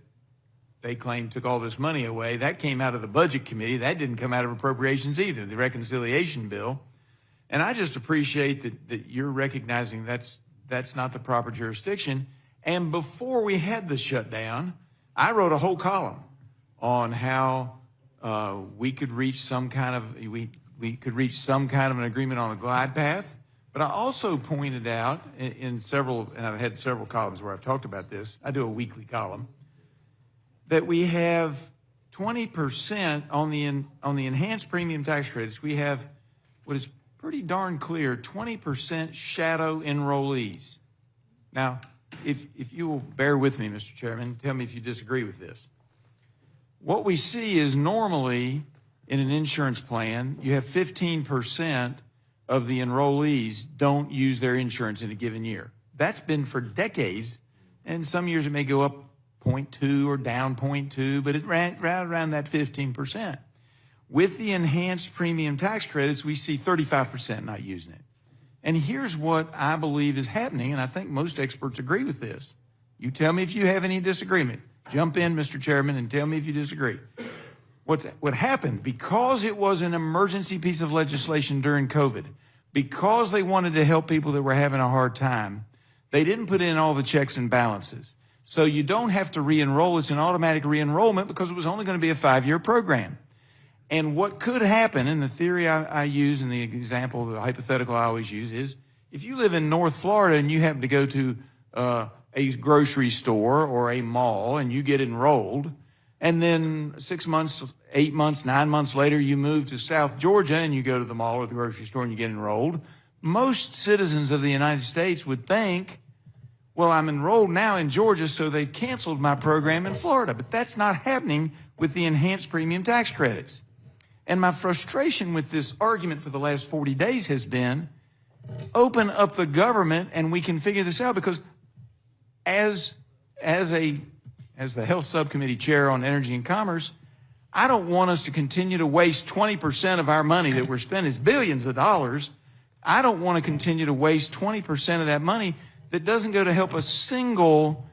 they claim took all this money away, that came out of the Budget Committee. That didn't come out of Appropriations either, the reconciliation bill. And I just appreciate that you're recognizing that's not the proper jurisdiction. And before we had the shutdown, I wrote a whole column on how we could reach some kind of an agreement on a glide path. But I also pointed out in several, and I've had several columns where I've talked about this. I do a weekly column, that we have 20% on the enhanced premium tax credits. We have what is pretty darn clear, 20% shadow enrollees. Now, if you will bear with me, Mr. Chairman, tell me if you disagree with this. What we see is normally in an insurance plan, you have 15% of the enrollees don't use their insurance in a given year. That's been for decades, and some years it may go up 0.2 or down 0.2, but it's right around that 15%. With the enhanced premium tax credits, we see 35% not using it. And here's what I believe is happening, and I think most experts agree with this. You tell me if you have any disagreement. Jump in, Mr. Chairman, and tell me if you disagree. What happened, because it was an emergency piece of legislation during COVID, because they wanted to help people that were having a hard time, they didn't put in all the checks and balances. So you don't have to re-enroll. It's an automatic re-enrollment because it was only going to be a 5-year program. And what could happen, and the theory I use and the example, the hypothetical I always use is, if you live in North Florida and you happen to go to a grocery store or a mall and you get enrolled, and then 6 months, 8 months, 9 months later, you move to South Georgia and you go to the mall or the grocery store and you get enrolled, most citizens of the United States would think, well, I'm enrolled now in Georgia, so they've canceled my program in Florida. But that's not happening with the enhanced premium tax credits. And my frustration with this argument for the last 40 days has been, open up the government and we can figure this out, because as the Health Subcommittee Chair on Energy and Commerce, I don't want us to continue to waste 20% of our money that we're spending. It's billions of dollars. I don't want to continue to waste 20% of that money that doesn't go to help a single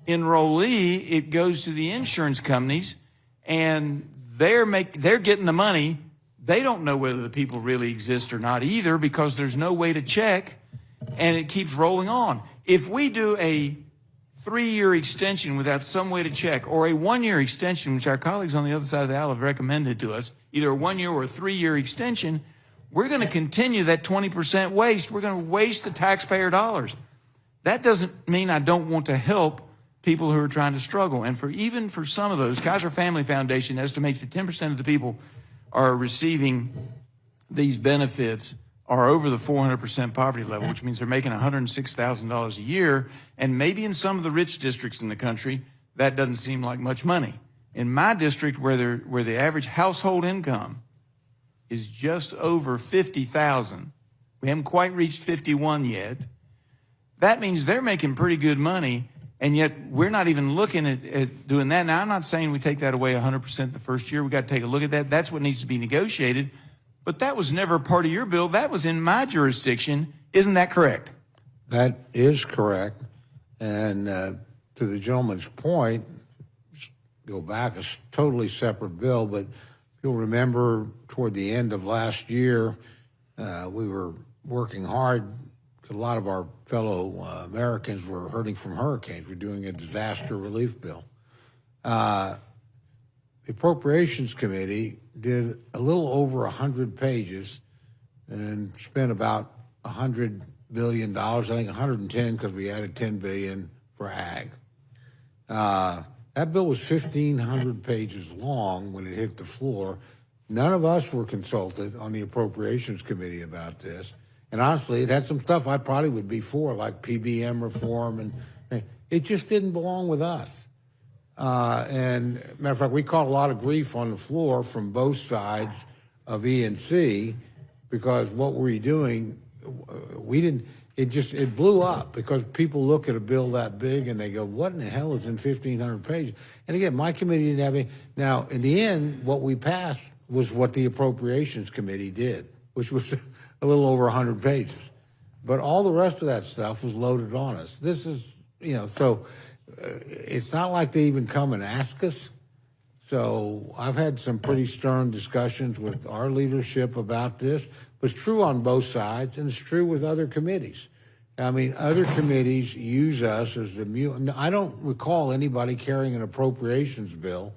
enrollee. It goes to the insurance companies, and they're getting the money. They don't know whether the people really exist or not either, because there's no way to check, and it keeps rolling on. If we do a 3-year extension without some way to check, or a 1-year extension, which our colleagues on the other side of the aisle have recommended to us, either a 1-year or a 3-year extension, we're going to continue that 20% waste. We're going to waste the taxpayer dollars. That doesn't mean I don't want to help people who are trying to struggle. And even for some of those, Kaiser Family Foundation estimates that 10% of the people are receiving these benefits are over the 400% poverty level, which means they're making $106,000 a year. And maybe in some of the rich districts in the country, that doesn't seem like much money. In my district, where the average household income is just over $50,000, we haven't quite reached 51 yet. That means they're making pretty good money, and yet we're not even looking at doing that. Now, I'm not saying we take that away 100% the first year. We got to take a look at that. That's what needs to be negotiated. But that was never part of your bill. That was in my jurisdiction. Isn't that correct? That is correct. And to the gentleman's point, go back, a totally separate bill, but you'll remember toward the end of last year, we were working hard. A lot of our fellow Americans were hurting from hurricanes. We're doing a disaster relief bill. The Appropriations Committee did a little over 100 pages and spent about $100 billion, I think 110 because we added $10 billion for ag. That bill was 1,500 pages long when it hit the floor. None of us were consulted on the Appropriations Committee about this. And honestly, it had some stuff I probably would be for, like PBM reform, and it just didn't belong with us. And matter of fact, we caught a lot of grief on the floor from both sides of E&C because what were you doing? We didn't. It blew up because people look at a bill that big and they go, "What in the hell is in 1,500 pages?" And again, my committee didn't have any. Now, in the end, what we passed was what the Appropriations Committee did, which was a little over 100 pages. But all the rest of that stuff was loaded on us. This is, so it's not like they even come and ask us. So I've had some pretty stern discussions with our leadership about this. But it's true on both sides, and it's true with other committees. I mean, other committees use us as the mule. I don't recall anybody carrying an appropriations bill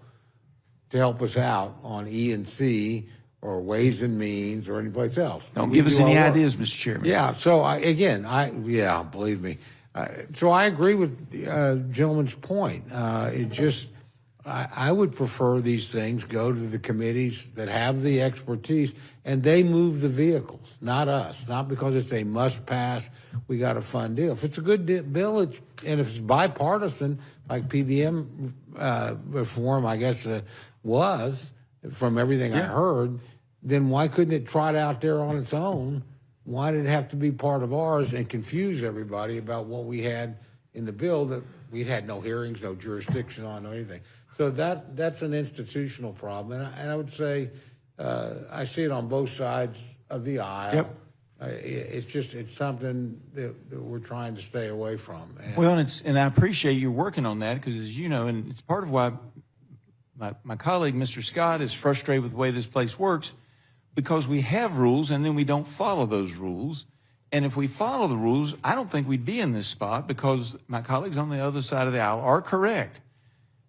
to help us out on E&C or Ways and Means or anyplace else. Don't give us any ideas, Mr. Chairman. Yeah, so believe me. So I agree with the gentleman's point. I would prefer these things go to the committees that have the expertise, and they move the vehicles, not us. Not because it's a must-pass, we got a fun deal. If it's a good bill, and if it's bipartisan, like PBM reform, I guess was, from everything I heard, then why couldn't it trot out there on its own? Why did it have to be part of ours and confuse everybody about what we had in the bill that we had no hearings, no jurisdiction on, or anything? So that's an institutional problem. And I would say I see it on both sides of the aisle. Yep. It's something that we're trying to stay away from. And I appreciate you working on that because, as you know, and it's part of why my colleague, Mr. Scott, is frustrated with the way this place works because we have rules and then we don't follow those rules. And if we follow the rules, I don't think we'd be in this spot because my colleagues on the other side of the aisle are correct.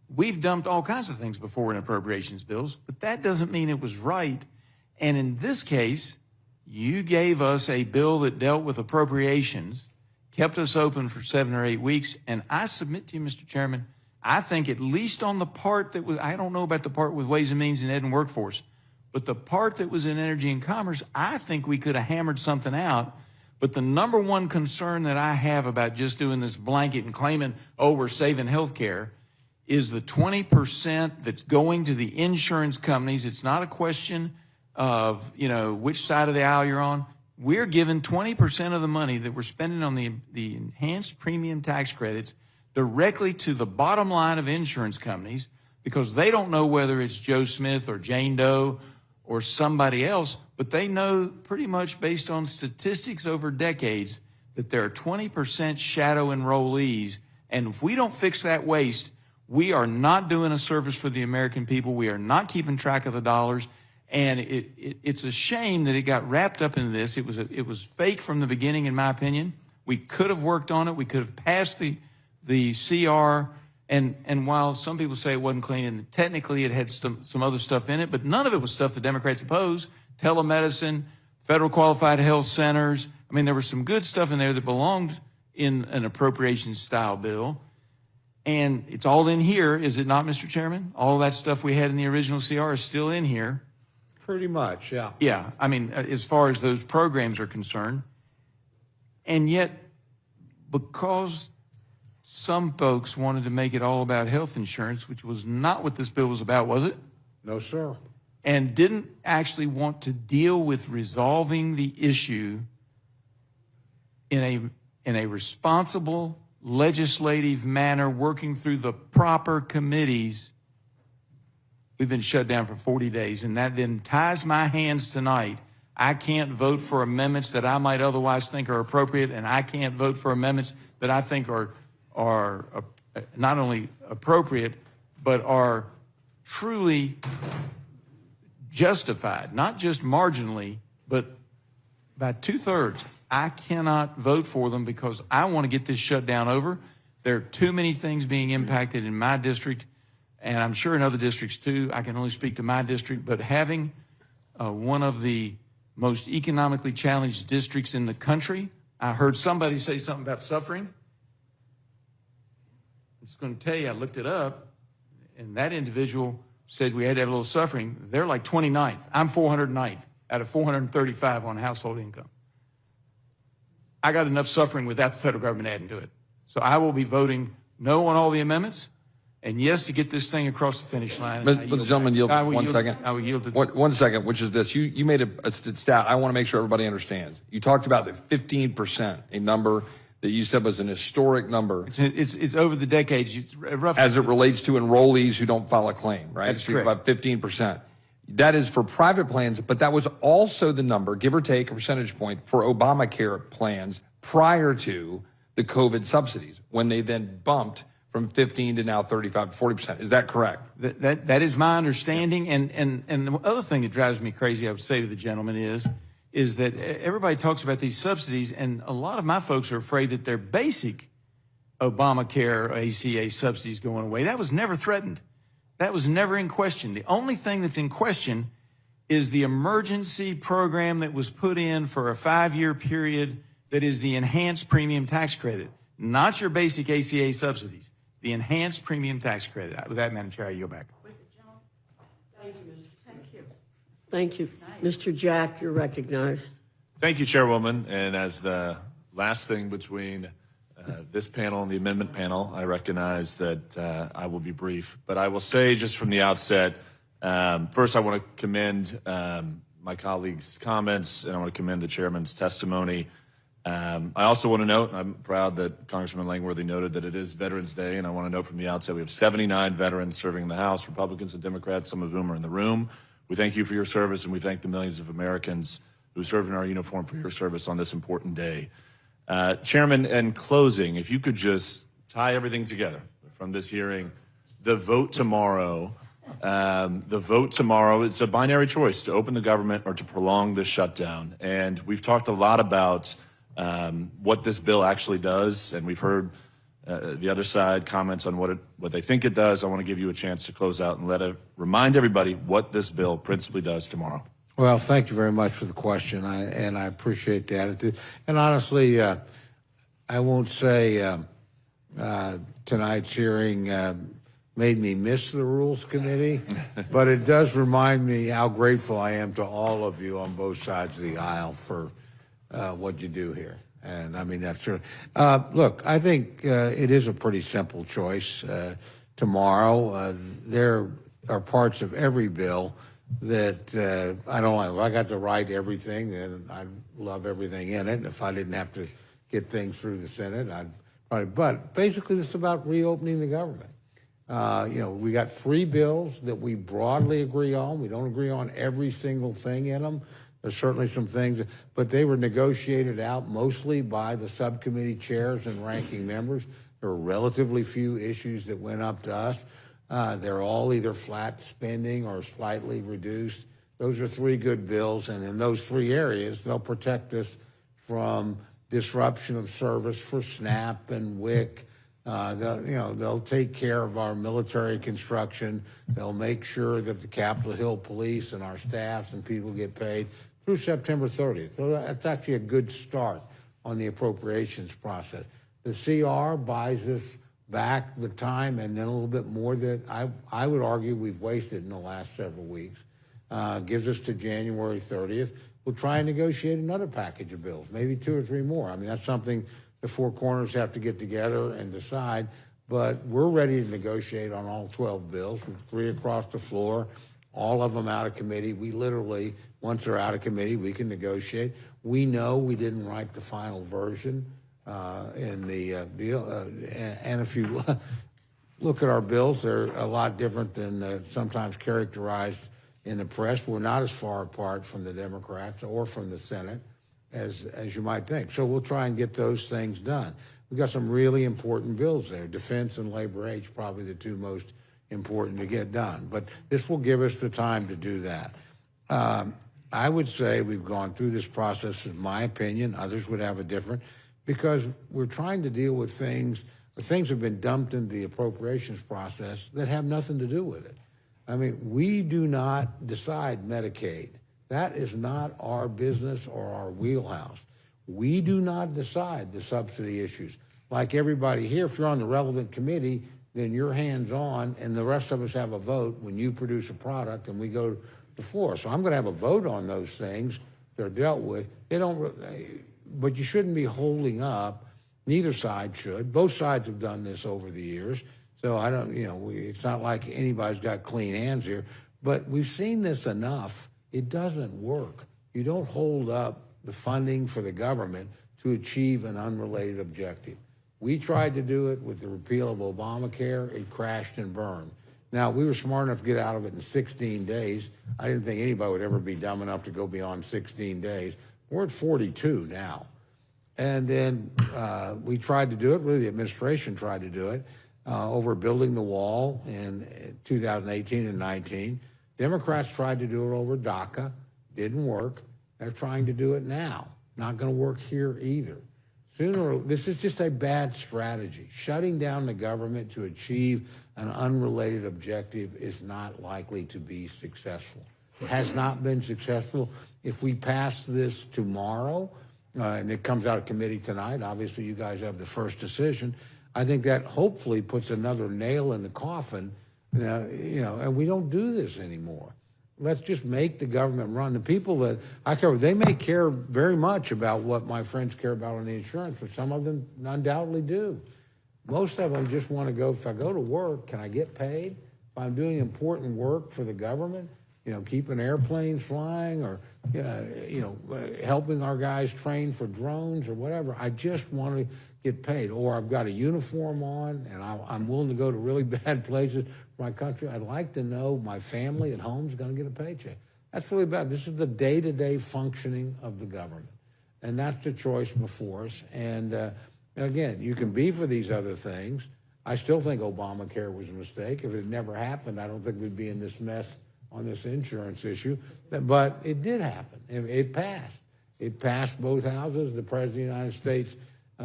We've dumped all kinds of things before in appropriations bills, but that doesn't mean it was right. And in this case, you gave us a bill that dealt with appropriations, kept us open for 7 or 8 weeks, and I submit to you, Mr. Chairman, I think at least on the part that was, I don't know about the part with Ways and Means and Ed and Workforce, but the part that was in Energy and Commerce, I think we could have hammered something out. But the number one concern that I have about just doing this blanket and claiming, oh, we're saving health care, is the 20% that's going to the insurance companies. It's not a question of, which side of the aisle you're on. We're giving 20% of the money that we're spending on the enhanced premium tax credits directly to the bottom line of insurance companies, because they don't know whether it's Joe Smith or Jane Doe or somebody else, but they know pretty much based on statistics over decades that there are 20% shadow enrollees. And if we don't fix that waste, we are not doing a service for the American people. We are not keeping track of the dollars. And it's a shame that it got wrapped up in this. It was fake from the beginning, in my opinion. We could have worked on it. We could have passed the CR. And while some people say it wasn't clean, and technically it had some other stuff in it, but none of it was stuff the Democrats opposed. Telemedicine, federal qualified health centers. I mean, there was some good stuff in there that belonged in an appropriations style bill. And it's all in here, is it not, Mr. Chairman? All that stuff we had in the original CR is still in here. Pretty much, yeah. Yeah, I mean, as far as those programs are concerned. And yet, because some folks wanted to make it all about health insurance, which was not what this bill was about, was it? No, sir. And didn't actually want to deal with resolving the issue in a responsible legislative manner, working through the proper committees. We've been shut down for 40 days, and that then ties my hands tonight. I can't vote for amendments that I might otherwise think are appropriate, and I can't vote for amendments that I think are not only appropriate, but are truly justified, not just marginally, but by 2/3. I cannot vote for them because I want to get this shutdown over. There are too many things being impacted in my district, and I'm sure in other districts too. I can only speak to my district, but having one of the most economically challenged districts in the country, I heard somebody say something about suffering. I'm just going to tell you, I looked it up, and that individual said we had to have a little suffering. They're like 29th. I'm 409th out of 435 on household income. I got enough suffering without the federal government adding to it. So I will be voting no on all the amendments, and yes to get this thing across the finish line. But the gentleman yield one second. I will yield to 1 second, which is this. You made a stat. I want to make sure everybody understands. You talked about the 15%, a number that you said was an historic number. It's over the decades. It's roughly as it relates to enrollees who don't file a claim, right? That's so you're correct. about 15%. That is for private plans, but that was also the number, give or take a percentage point, for Obamacare plans prior to the COVID subsidies, when they then bumped from 15 to now 35 to 40%. Is that correct? That is my understanding. And the other thing that drives me crazy, I would say to the gentleman, is that everybody talks about these subsidies, and a lot of my folks are afraid that their basic Obamacare ACA subsidies going away. That was never threatened. That was never in question. The only thing that's in question is the emergency program that was put in for a 5-year period that is the enhanced premium tax credit, not your basic ACA subsidies, the enhanced premium tax credit. With that, Madam Chair, I yield back. Thank you, Mr. Thank you. Thank you. Mr. Jack, you're recognized. Thank you, Chairwoman. And as the last thing between this panel and the amendment panel, I recognize that I will be brief. But I will say just from the outset, first I want to commend my colleagues' comments, and I want to commend the chairman's testimony. I also want to note, I'm proud that Congressman Langworthy noted that it is Veterans Day, and I want to note from the outset we have 79 veterans serving in the House, Republicans and Democrats, some of whom are in the room. We thank you for your service, and we thank the millions of Americans who served in our uniform for your service on this important day. Chairman, in closing, if you could just tie everything together from this hearing, the vote tomorrow, it's a binary choice to open the government or to prolong the shutdown. And we've talked a lot about what this bill actually does, and we've heard the other side comments on what they think it does. I want to give you a chance to close out and remind everybody what this bill principally does tomorrow. Well, thank you very much for the question, and I appreciate the attitude. And honestly, I won't say tonight's hearing made me miss the Rules Committee, but it does remind me how grateful I am to all of you on both sides of the aisle for what you do here. And I mean, that's true. Look, I think it is a pretty simple choice. tomorrow. There are parts of every bill that I don't like. If I got to write everything, then I'd love everything in it. If I didn't have to get things through the Senate, I'd probably. But basically, this is about reopening the government. We got 3 bills that we broadly agree on. We don't agree on every single thing in them. There's certainly some things, but they were negotiated out mostly by the subcommittee chairs and ranking members. There were relatively few issues that went up to us. They're all either flat spending or slightly reduced. Those are 3 good bills, and in those 3 areas, they'll protect us from disruption of service for SNAP and WIC. They'll take care of our military construction. They'll make sure that the Capitol Hill Police and our staffs and people get paid through September 30th. So that's actually a good start on the appropriations process. The CR buys us back the time and then a little bit more that I would argue we've wasted in the last several weeks. Gives us to January 30th. We'll try and negotiate another package of bills, maybe 2 or 3 more. I mean, that's something the 4 corners have to get together and decide, but we're ready to negotiate on all 12 bills, with 3 across the floor, all of them out of committee. We literally, once they're out of committee, we can negotiate. We know we didn't write the final version in the deal, and if you look at our bills, they're a lot different than sometimes characterized in the press. We're not as far apart from the Democrats or from the Senate as you might think. So we'll try and get those things done. We've got some really important bills there. Defense and labor aid, probably the 2 most important to get done. But this will give us the time to do that. I would say we've gone through this process, in my opinion. Others would have a different, because we're trying to deal with things have been dumped into the appropriations process that have nothing to do with it. I mean, we do not decide Medicaid. That is not our business or our wheelhouse. We do not decide the subsidy issues. Like everybody here, if you're on the relevant committee, then you're hands-on, and the rest of us have a vote when you produce a product and we go to the floor. So I'm going to have a vote on those things. They're dealt with. But you shouldn't be holding up. Neither side should. Both sides have done this over the years. So I don't, it's not like anybody's got clean hands here. But we've seen this enough. It doesn't work. You don't hold up the funding for the government to achieve an unrelated objective. We tried to do it with the repeal of Obamacare. It crashed and burned. Now, we were smart enough to get out of it in 16 days. I didn't think anybody would ever be dumb enough to go beyond 16 days. We're at 42 now. And then we tried to do it, really the administration tried to do it, over building the wall in 2018 and 19. Democrats tried to do it over DACA, didn't work. They're trying to do it now. Not going to work here either. This is just a bad strategy. Shutting down the government to achieve an unrelated objective is not likely to be successful. It has not been successful. If we pass this tomorrow, and it comes out of committee tonight, obviously you guys have the first decision, I think that hopefully puts another nail in the coffin, and we don't do this anymore. Let's just make the government run. The people that I care, they may care very much about what my friends care about on the insurance, but some of them undoubtedly do. Most of them just want to go, if I go to work, can I get paid? If I'm doing important work for the government, keeping airplanes flying or, helping our guys train for drones or whatever, I just want to get paid. Or I've got a uniform on and I'm willing to go to really bad places for my country. I'd like to know my family at home is going to get a paycheck. That's really bad. This is the day-to-day functioning of the government. And that's the choice before us. And again, you can be for these other things. I still think Obamacare was a mistake. If it had never happened, I don't think we'd be in this mess on this insurance issue. But it did happen. It passed. It passed both houses. The President of the United States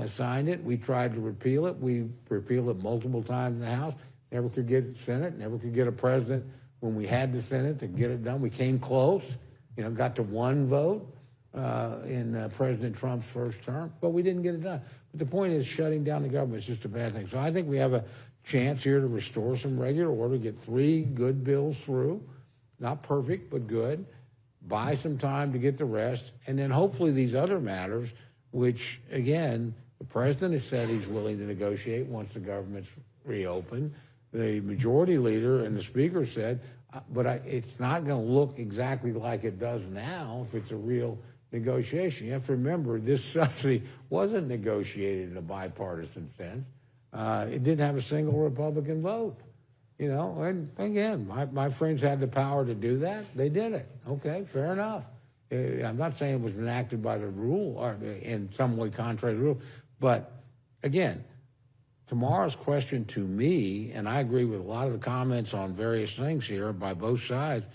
signed it. We tried to repeal it. We repealed it multiple times in the House. Never could get it Senate. Never could get a president when we had the Senate to get it done. We came close. Got to 1 vote in President Trump's first term, but we didn't get it done. But the point is, shutting down the government is just a bad thing. So I think we have a chance here to restore some regular order, get 3 good bills through. Not perfect, but good. Buy some time to get the rest. And then hopefully these other matters, which, again, the president has said he's willing to negotiate once the government's reopened. the majority leader and the speaker said, but it's not going to look exactly like it does now if it's a real negotiation. You have to remember, this subsidy wasn't negotiated in a bipartisan sense. It didn't have a single Republican vote. You know, and again, my friends had the power to do that. They did it. Okay, fair enough. I'm not saying it was enacted by the rule or in some way contrary to the rule, but again, tomorrow's question to me, and I agree with a lot of the comments on various things here by both sides,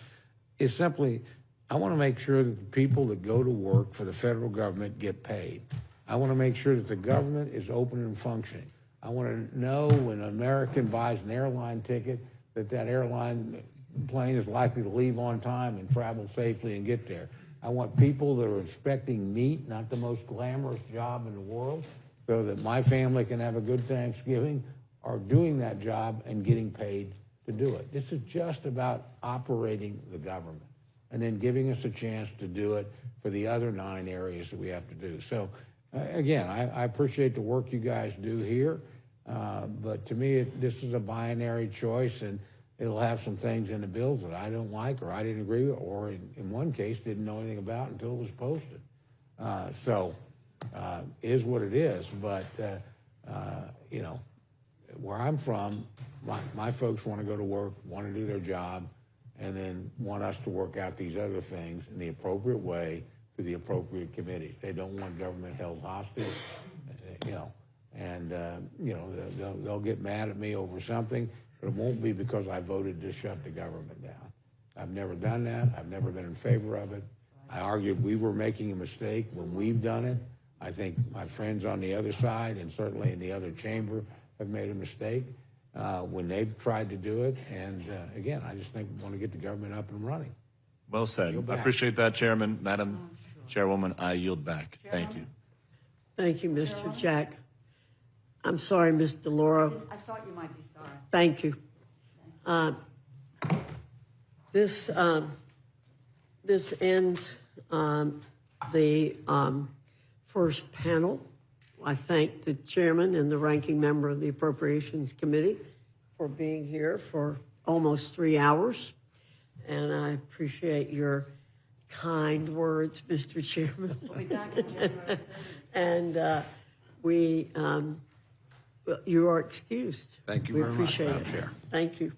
is simply, I want to make sure that the people that go to work for the federal government get paid. I want to make sure that the government is open and functioning. I want to know when an American buys an airline ticket that that airline plane is likely to leave on time and travel safely and get there. I want people that are inspecting meat, not the most glamorous job in the world, so that my family can have a good Thanksgiving, are doing that job and getting paid to do it. This is just about operating the government and then giving us a chance to do it for the other 9 areas that we have to do. So again, I appreciate the work you guys do here. But to me, this is a binary choice, and it'll have some things in the bills that I don't like or I didn't agree with, or in one case didn't know anything about until it was posted. Is what it is. But, you know, where I'm from, my folks want to go to work, want to do their job, and then want us to work out these other things in the appropriate way through the appropriate committees. They don't want government held hostage, you know. And, you know, they'll get mad at me over something, but it won't be because I voted to shut the government down. I've never done that. I've never been in favor of it. I argued we were making a mistake when we've done it. I think my friends on the other side and certainly in the other chamber have made a mistake when they've tried to do it. And, again, I just think we want to get the government up and running. Well said. I appreciate that, Chairman. Madam Chairwoman, I yield back. Thank you. Thank you, Mr. Jack. I'm sorry, Mr. Laura. I thought you might be sorry. Thank you. This ends the first panel. I thank the chairman and the ranking member of the Appropriations Committee for being here for almost 3 hours. And I appreciate your kind words, Mr. Chairman. We'll be back in January. And you are excused. Thank you we very much, appreciate Madam it. Chair. Thank you.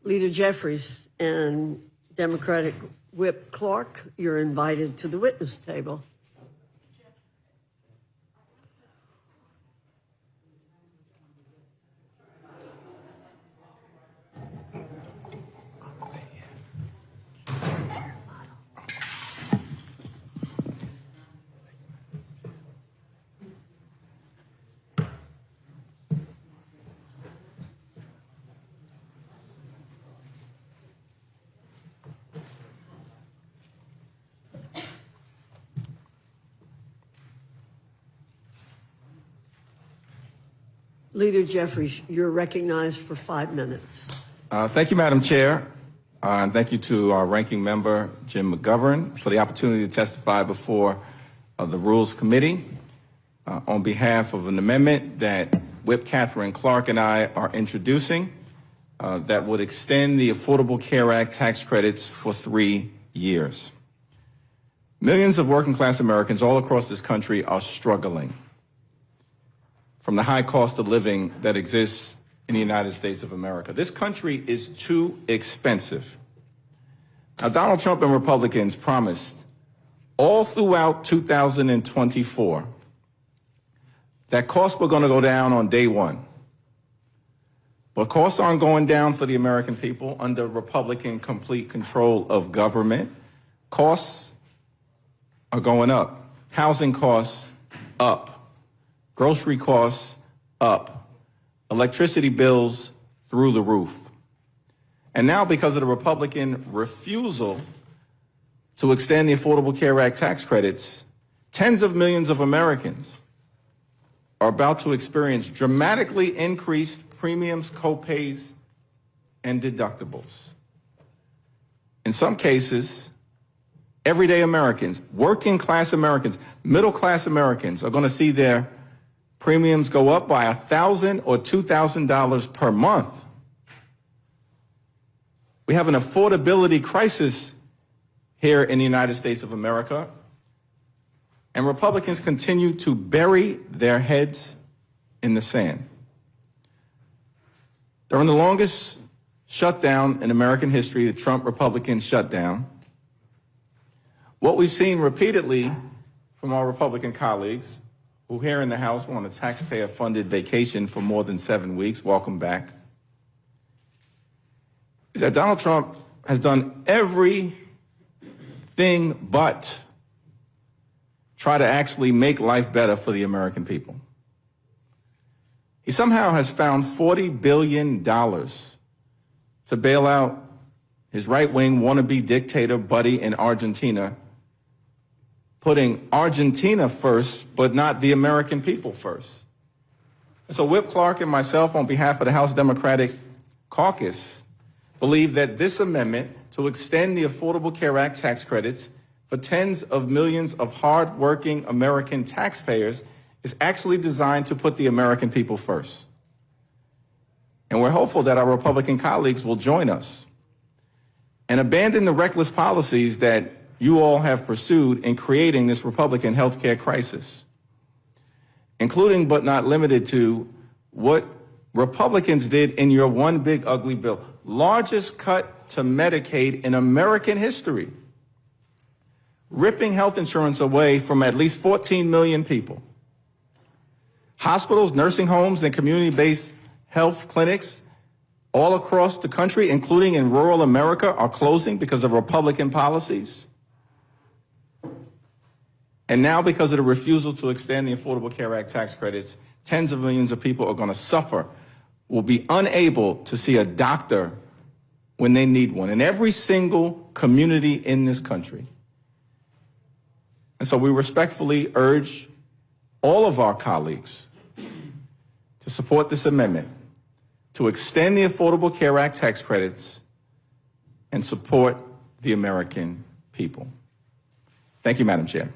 Leader Jeffries and Democratic Whip Clark, you're invited to the witness table. Leader Jeffries, you're recognized for 5 minutes. Thank you, Madam Chair, and thank you to our ranking member, Jim McGovern, for the opportunity to testify before the Rules Committee on behalf of an amendment that Whip Catherine Clark and I are introducing that would extend the Affordable Care Act tax credits for 3 years. Millions of working class Americans all across this country are struggling from the high cost of living that exists in the United States of America. This country is too expensive. Now, Donald Trump and Republicans promised all throughout 2024 that costs were going to go down on day one. But costs aren't going down for the American people under Republican complete control of government. Costs are going up. Housing costs up. Grocery costs up. Electricity bills through the roof. And now, because of the Republican refusal to extend the Affordable Care Act tax credits, tens of millions of Americans are about to experience dramatically increased premiums, co-pays, and deductibles. In some cases, everyday Americans, working class Americans, middle class Americans are going to see their premiums go up by $1,000 or $2,000 per month. We have an affordability crisis here in the United States of America, and Republicans continue to bury their heads in the sand. During the longest shutdown in American history, the Trump Republican shutdown, what we've seen repeatedly from our Republican colleagues who here in the House were on a taxpayer-funded vacation for more than 7 weeks, welcome back, is that Donald Trump has done everything but try to actually make life better for the American people. He somehow has found $40 billion to bail out his right-wing wannabe dictator buddy in Argentina, putting Argentina first, but not the American people first. And so Whip Clark and myself, on behalf of the House Democratic Caucus, believe that this amendment to extend the Affordable Care Act tax credits for tens of millions of hard-working American taxpayers is actually designed to put the American people first. And we're hopeful that our Republican colleagues will join us and abandon the reckless policies that you all have pursued in creating this Republican health care crisis, including but not limited to what Republicans did in your one big ugly bill, largest cut to Medicaid in American history, ripping health insurance away from at least 14 million people. Hospitals, nursing homes, and community-based health clinics all across the country, including in rural America, are closing because of Republican policies. And now, because of the refusal to extend the Affordable Care Act tax credits, tens of millions of people are going to suffer, will be unable to see a doctor when they need one in every single community in this country. And so we respectfully urge all of our colleagues to support this amendment to extend the Affordable Care Act tax credits and support the American people. Thank you, Madam Chair.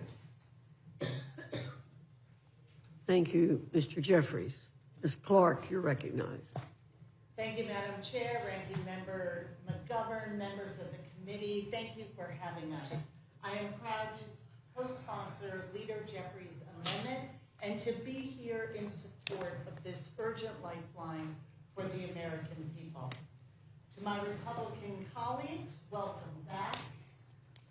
Thank you, Mr. Jeffries. Ms. Clark, you're recognized. Thank you, Madam Chair, Ranking Member McGovern, members of the committee. Thank you for having us. I am proud to co-sponsor Leader Jeffries' amendment and to be here in support of this urgent lifeline for the American people. To my Republican colleagues, welcome back.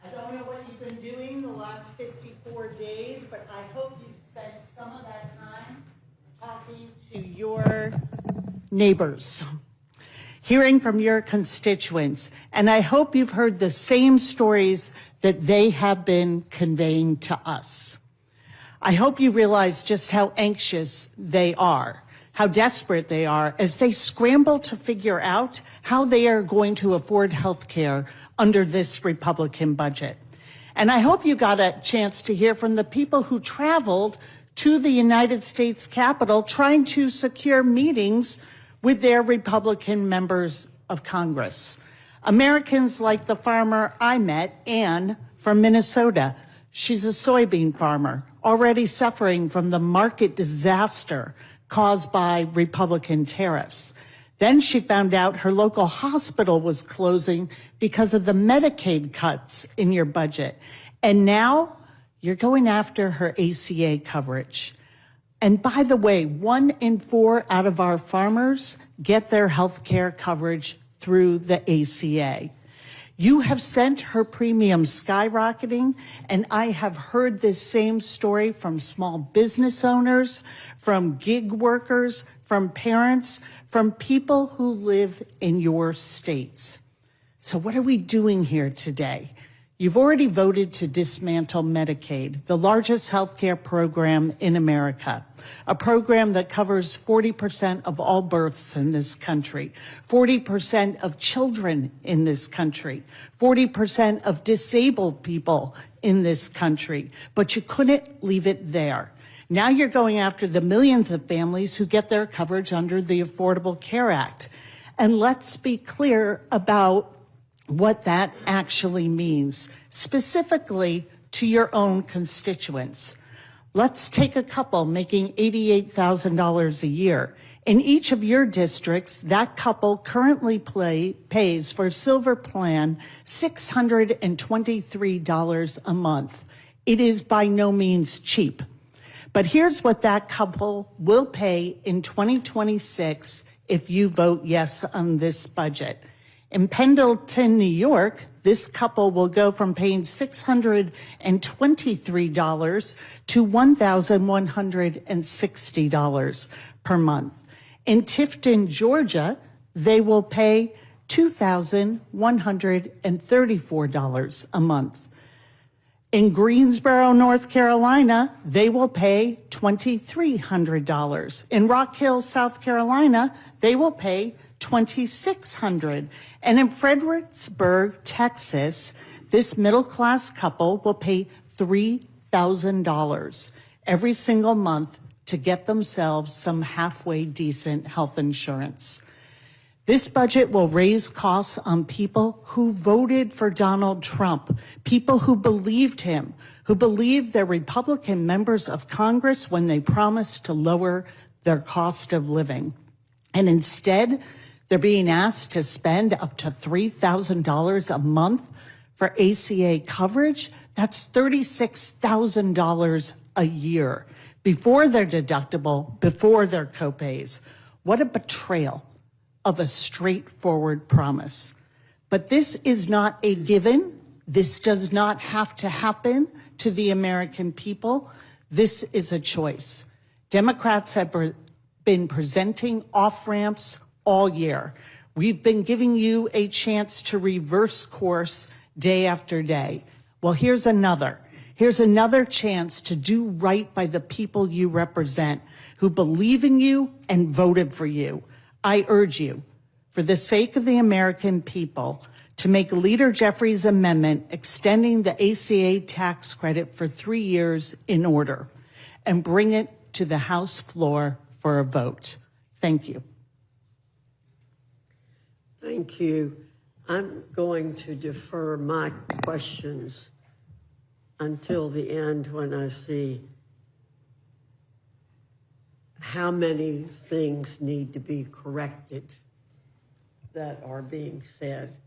I don't know what you've been doing the last 54 days, but I hope you've spent some of that time talking to your neighbors, hearing from your constituents, and I hope you've heard the same stories that they have been conveying to us. I hope you realize just how anxious they are, how desperate they are as they scramble to figure out how they are going to afford health care under this Republican budget. And I hope you got a chance to hear from the people who traveled to the United States Capitol trying to secure meetings with their Republican members of Congress. Americans like the farmer I met, Ann, from Minnesota. She's a soybean farmer, already suffering from the market disaster caused by Republican tariffs. Then she found out her local hospital was closing because of the Medicaid cuts in your budget. And now you're going after her ACA coverage. And by the way, 1 in 4 out of our farmers get their health care coverage through the ACA. You have sent her premiums skyrocketing, and I have heard this same story from small business owners, from gig workers, from parents, from people who live in your states. So what are we doing here today? You've already voted to dismantle Medicaid, the largest health care program in America, a program that covers 40% of all births in this country, 40% of children in this country, 40% of disabled people in this country. But you couldn't leave it there. Now you're going after the millions of families who get their coverage under the Affordable Care Act. And let's be clear about what that actually means, specifically to your own constituents. Let's take a couple making $88,000 a year. In each of your districts, that couple currently pays for Silver Plan $623 a month. It is by no means cheap. But here's what that couple will pay in 2026 if you vote yes on this budget. In Pendleton, New York, this couple will go from paying $623 to $1,160 per month. In Tifton, Georgia, they will pay $2,134 a month. In Greensboro, North Carolina, they will pay $2,300. In Rock Hill, South Carolina, they will pay $2,600. And in Fredericksburg, Texas, this middle-class couple will pay $3,000 every single month to get themselves some halfway decent health insurance. This budget will raise costs on people who voted for Donald Trump, people who believed him, who believed their Republican members of Congress when they promised to lower their cost of living. And instead, they're being asked to spend up to $3,000 a month for ACA coverage. That's $36,000 a year before their deductible, before their copays. What a betrayal of a straightforward promise. But this is not a given. This does not have to happen to the American people. This is a choice. Democrats have been presenting off-ramps all year. We've been giving you a chance to reverse course day after day. Well, here's another. Here's another chance to do right by the people you represent, who believe in you and voted for you. I urge you, for the sake of the American people, to make Leader Jeffries' amendment extending the ACA tax credit for 3 years in order and bring it to the House floor for a vote. Thank you. Thank you. I'm going to defer my questions until the end when I see how many things need to be corrected that are being said.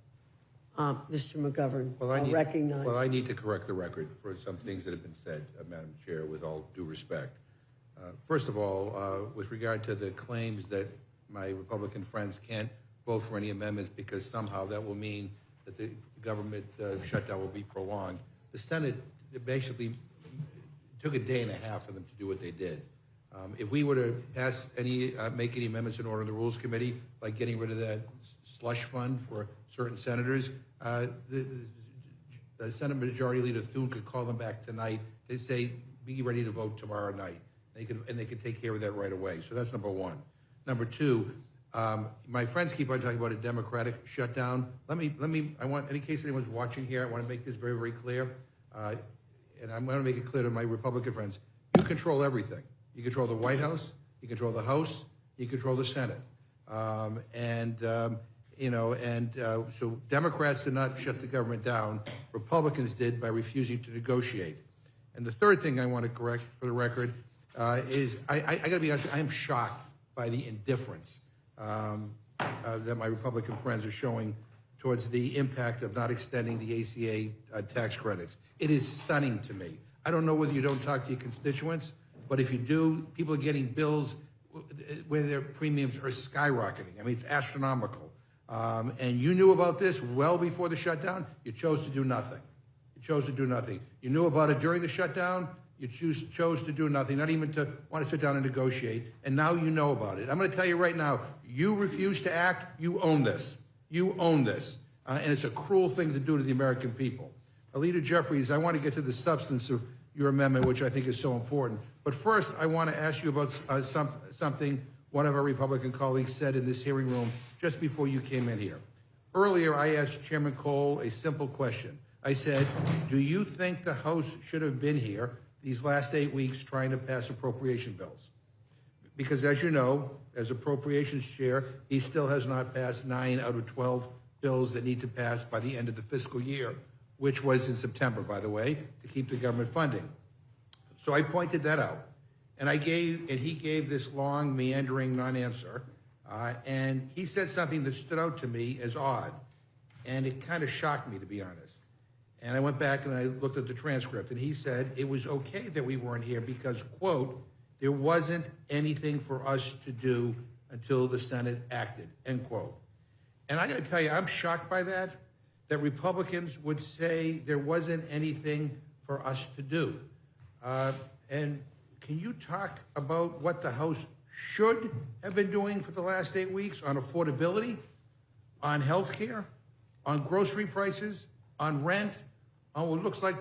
Mr. McGovern, I'll recognize. Well, I need to correct the record for some things that have been said, Madam Chair, with all due respect. First of all, with regard to the claims that my Republican friends can't vote for any amendments because somehow that will mean that the government shutdown will be prolonged, the Senate basically took a day and a half for them to do what they did. If we were to pass make any amendments in order in the Rules Committee, like getting rid of that slush fund for certain senators, the Senate Majority Leader Thune could call them back tonight and say, be ready to vote tomorrow night. They could take care of that right away. So that's number one. Number two, my friends keep on talking about a democratic shutdown. I want, in case anyone's watching here, I want to make this very, very clear. And I'm going to make it clear to my Republican friends, you control everything. You control the White House, you control the House, you control the Senate. So Democrats did not shut the government down. Republicans did by refusing to negotiate. And the third thing I want to correct for the record is I got to be honest, I am shocked by the indifference that my Republican friends are showing towards the impact of not extending the ACA tax credits. It is stunning to me. I don't know whether you don't talk to your constituents, but if you do, people are getting bills where their premiums are skyrocketing. I mean, it's astronomical. And you knew about this well before the shutdown. You chose to do nothing. You chose to do nothing. You knew about it during the shutdown. You chose to do nothing, not even to want to sit down and negotiate. And now you know about it. I'm going to tell you right now, you refuse to act, you own this. You own this. And it's a cruel thing to do to the American people. Leader Jeffries, I want to get to the substance of your amendment, which I think is so important. But first, I want to ask you about something one of our Republican colleagues said in this hearing room just before you came in here. Earlier, I asked Chairman Cole a simple question. I said, do you think the House should have been here these last 8 weeks trying to pass appropriation bills? because as you know, as Appropriations Chair, he still has not passed 9 out of 12 bills that need to pass by the end of the fiscal year, which was in September, by the way, to keep the government funding. So I pointed that out. And he gave this long, meandering non-answer. And he said something that stood out to me as odd. And it kind of shocked me, to be honest. And I went back and I looked at the transcript, and he said it was okay that we weren't here because, quote, there wasn't anything for us to do until the Senate acted, end quote. And I got to tell you, I'm shocked by that Republicans would say there wasn't anything for us to do. And can you talk about what the House should have been doing for the last 8 weeks on affordability, on health care, on grocery prices, on rent, on what looks like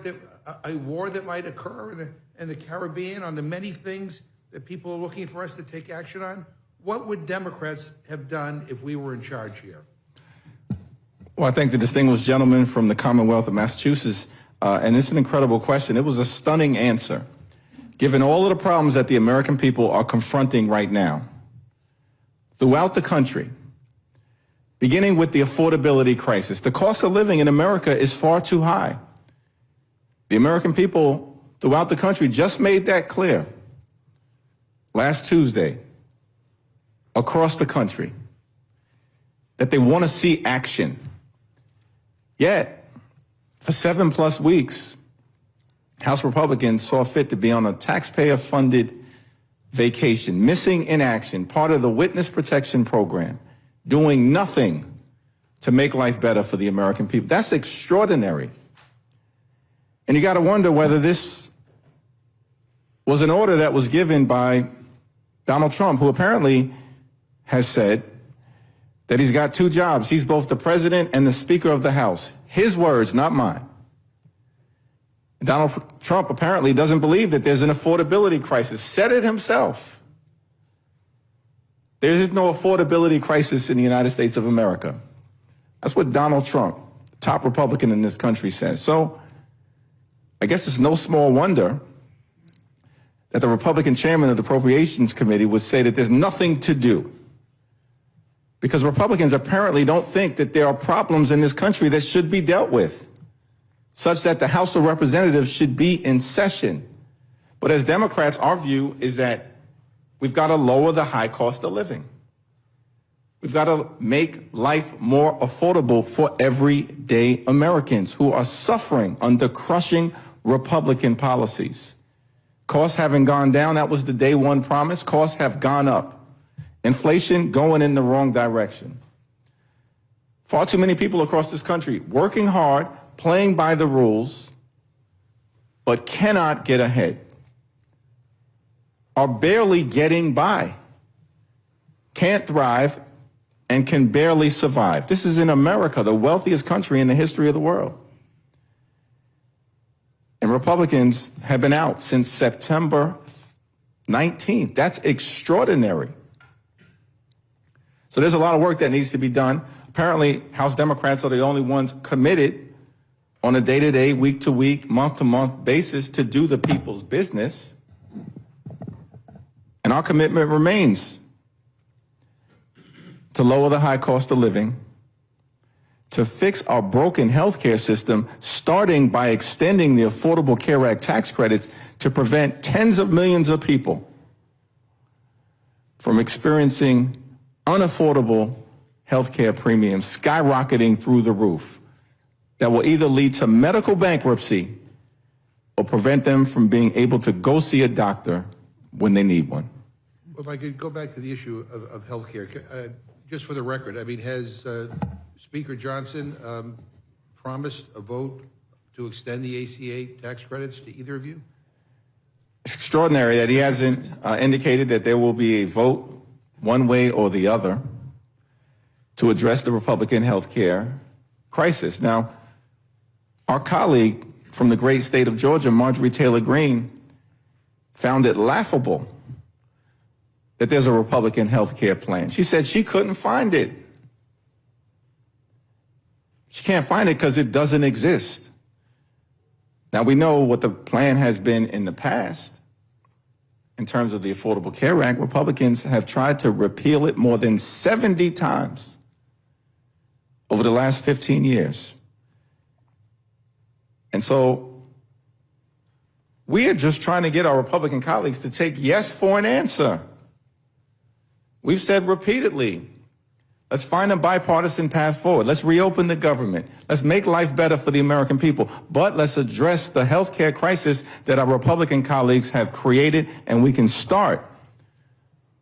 a war that might occur in the Caribbean, on the many things that people are looking for us to take action on? What would Democrats have done if we were in charge here? Well, I thank the distinguished gentleman from the Commonwealth of Massachusetts, and it's an incredible question. It was a stunning answer, given all of the problems that the American people are confronting right now throughout the country, beginning with the affordability crisis. The cost of living in America is far too high. The American people throughout the country just made that clear last Tuesday across the country that they want to see action. Yet, for 7+ weeks, House Republicans saw fit to be on a taxpayer-funded vacation, missing in action, part of the witness protection program, doing nothing to make life better for the American people. That's extraordinary. And you got to wonder whether this was an order that was given by Donald Trump, who apparently has said that he's got 2 jobs. He's both the president and the Speaker of the House. His words, not mine. Donald Trump apparently doesn't believe that there's an affordability crisis. Said it himself. There is no affordability crisis in the United States of America. That's what Donald Trump, the top Republican in this country, says. So I guess it's no small wonder that the Republican chairman of the Appropriations Committee would say that there's nothing to do, because Republicans apparently don't think that there are problems in this country that should be dealt with, such that the House of Representatives should be in session. But as Democrats, our view is that we've got to lower the high cost of living. We've got to make life more affordable for everyday Americans who are suffering under crushing Republican policies. Costs haven't gone down. That was the day one promise. Costs have gone up. Inflation going in the wrong direction. Far too many people across this country working hard, playing by the rules, but cannot get ahead, are barely getting by, can't thrive, and can barely survive. This is in America, the wealthiest country in the history of the world. And Republicans have been out since September 19th. That's extraordinary. So there's a lot of work that needs to be done. Apparently, House Democrats are the only ones committed on a day-to-day, week-to-week, month-to-month basis to do the people's business. And our commitment remains to lower the high cost of living, to fix our broken healthcare system, starting by extending the Affordable Care Act tax credits to prevent tens of millions of people from experiencing unaffordable healthcare premiums skyrocketing through the roof that will either lead to medical bankruptcy or prevent them from being able to go see a doctor when they need one. Well, if I could go back to the issue of health care, just for the record, I mean, has Speaker Johnson promised a vote to extend the ACA tax credits to either of you? It's extraordinary that he hasn't indicated that there will be a vote one way or the other to address the Republican health care crisis. Now, our colleague from the great state of Georgia, Marjorie Taylor Greene, found it laughable that there's a Republican health care plan. She said she couldn't find it. She can't find it because it doesn't exist. Now, we know what the plan has been in the past. in terms of the Affordable Care Act, Republicans have tried to repeal it more than 70 times over the last 15 years. And so we are just trying to get our Republican colleagues to take yes for an answer. We've said repeatedly, let's find a bipartisan path forward. Let's reopen the government. Let's make life better for the American people. But let's address the health care crisis that our Republican colleagues have created, and we can start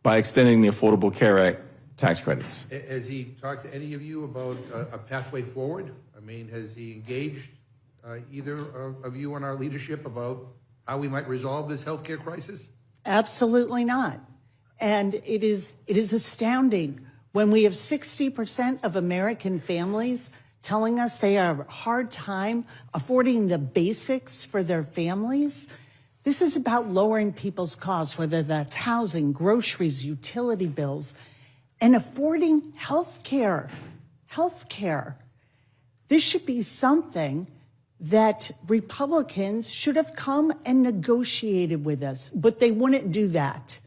by extending the Affordable Care Act tax credits. Has he talked to any of you about a pathway forward? I mean, has he engaged either of you on our leadership about how we might resolve this health care crisis? Absolutely not. And it is astounding when we have 60% of American families telling us they have a hard time affording the basics for their families. This is about lowering people's costs, whether that's housing, groceries, utility bills, and affording health care. Health care. This should be something that Republicans should have come and negotiated with us, but they wouldn't do that.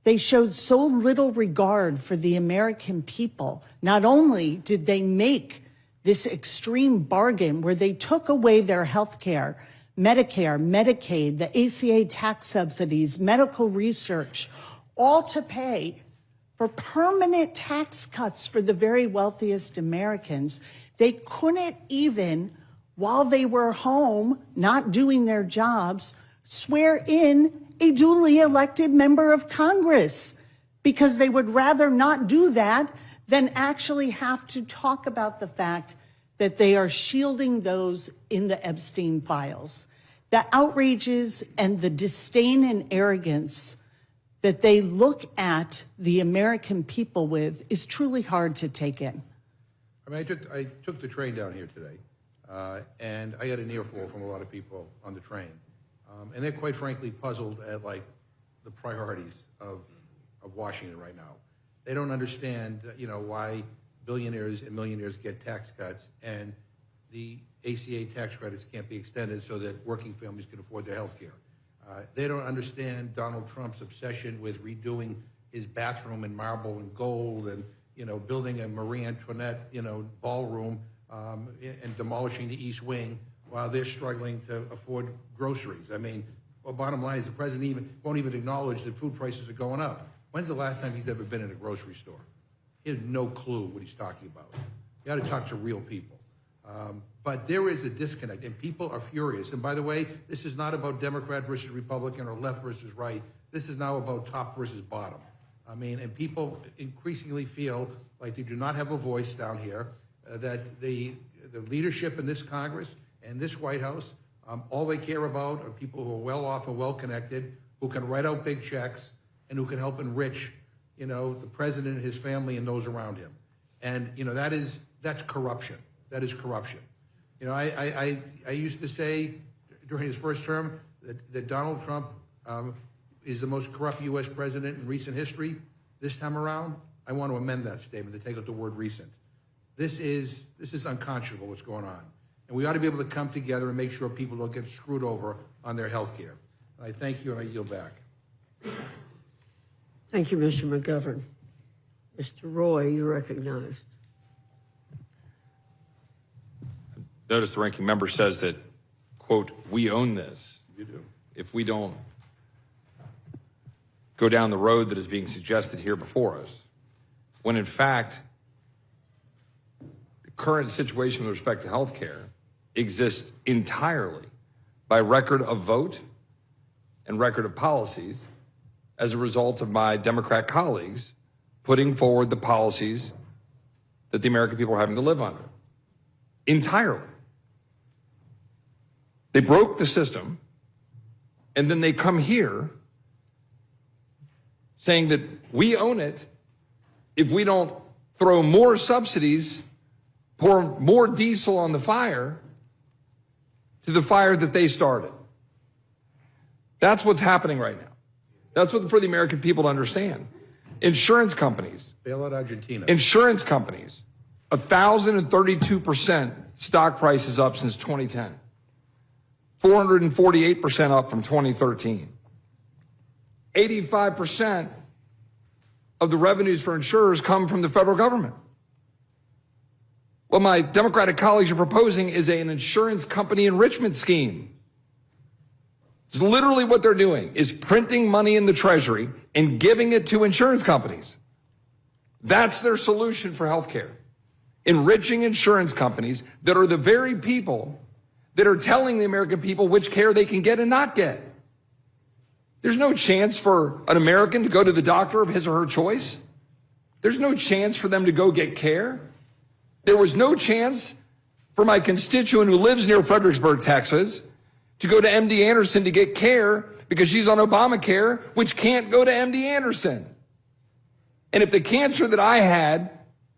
They showed so little regard for the American people. Not only did they make this extreme bargain where they took away their health care, Medicare, Medicaid, the ACA tax subsidies, medical research, all to pay for permanent tax cuts for the very wealthiest Americans. They couldn't even, while they were home, not doing their jobs, swear in a duly elected member of Congress, because they would rather not do that than actually have to talk about the fact that they are shielding those in the Epstein files. The outrages and the disdain and arrogance that they look at the American people with is truly hard to take in. I mean, I took the train down here today, and I got an earful from a lot of people on the train. And they're quite frankly puzzled at like the priorities of Washington right now. They don't understand, why billionaires and millionaires get tax cuts and the ACA tax credits can't be extended so that working families can afford their health care. They don't understand Donald Trump's obsession with redoing his bathroom in marble and gold and, building a Marie Antoinette, ballroom and demolishing the East Wing while they're struggling to afford groceries. I mean, bottom line is the president won't even acknowledge that food prices are going up. When's the last time he's ever been in a grocery store? He has no clue what he's talking about. You got to talk to real people. But there is a disconnect, and people are furious. And by the way, this is not about Democrat versus Republican or left versus right. This is now about top versus bottom. I mean, and people increasingly feel like they do not have a voice down here, that the leadership in this Congress and this White House, all they care about are people who are well off and well connected, who can write out big checks, and who can help enrich, the president and his family and those around him. And, that's corruption. That is corruption. I used to say during his first term that Donald Trump is the most corrupt U.S. president in recent history. This time around, I want to amend that statement to take out the word recent. This is unconscionable what's going on. And we ought to be able to come together and make sure people don't get screwed over on their health care. And I thank you, and I yield back. Thank you, Mr. McGovern. Mr. Roy, you're recognized. Notice the ranking member says that, quote, we own this. You do. If we don't go down the road that is being suggested here before us, when in fact, the current situation with respect to health care exists entirely by record of vote and record of policies as a result of my Democrat colleagues putting forward the policies that the American people are having to live under. Entirely. They broke the system, and then they come here saying that we own it if we don't throw more subsidies, pour more diesel on the fire, to the fire that they started. That's what's happening right now. That's what for the American people to understand. Insurance companies. Bail out Argentina. Insurance companies, 1,032% stock prices up since 2010. 448% up from 2013. 85% of the revenues for insurers come from the federal government. What my Democratic colleagues are proposing is an insurance company enrichment scheme. It's literally what they're doing, is printing money in the Treasury and giving it to insurance companies. That's their solution for healthcare. Enriching insurance companies that are the very people that are telling the American people which care they can get and not get. There's no chance for an American to go to the doctor of his or her choice. There's no chance for them to go get care. There was no chance for my constituent who lives near Fredericksburg, Texas, to go to MD Anderson to get care because she's on Obamacare, which can't go to MD Anderson. And if the cancer that I had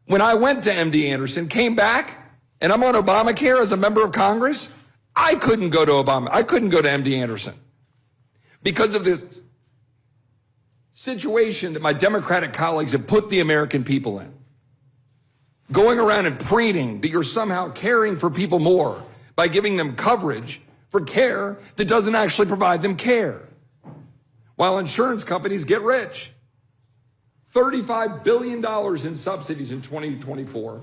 when I went to MD Anderson came back and I'm on Obamacare as a member of Congress, I couldn't go to MD Anderson because of the situation that my Democratic colleagues have put the American people in. Going around and preening that you're somehow caring for people more by giving them coverage for care that doesn't actually provide them care. While insurance companies get rich. $35 billion in subsidies in 2024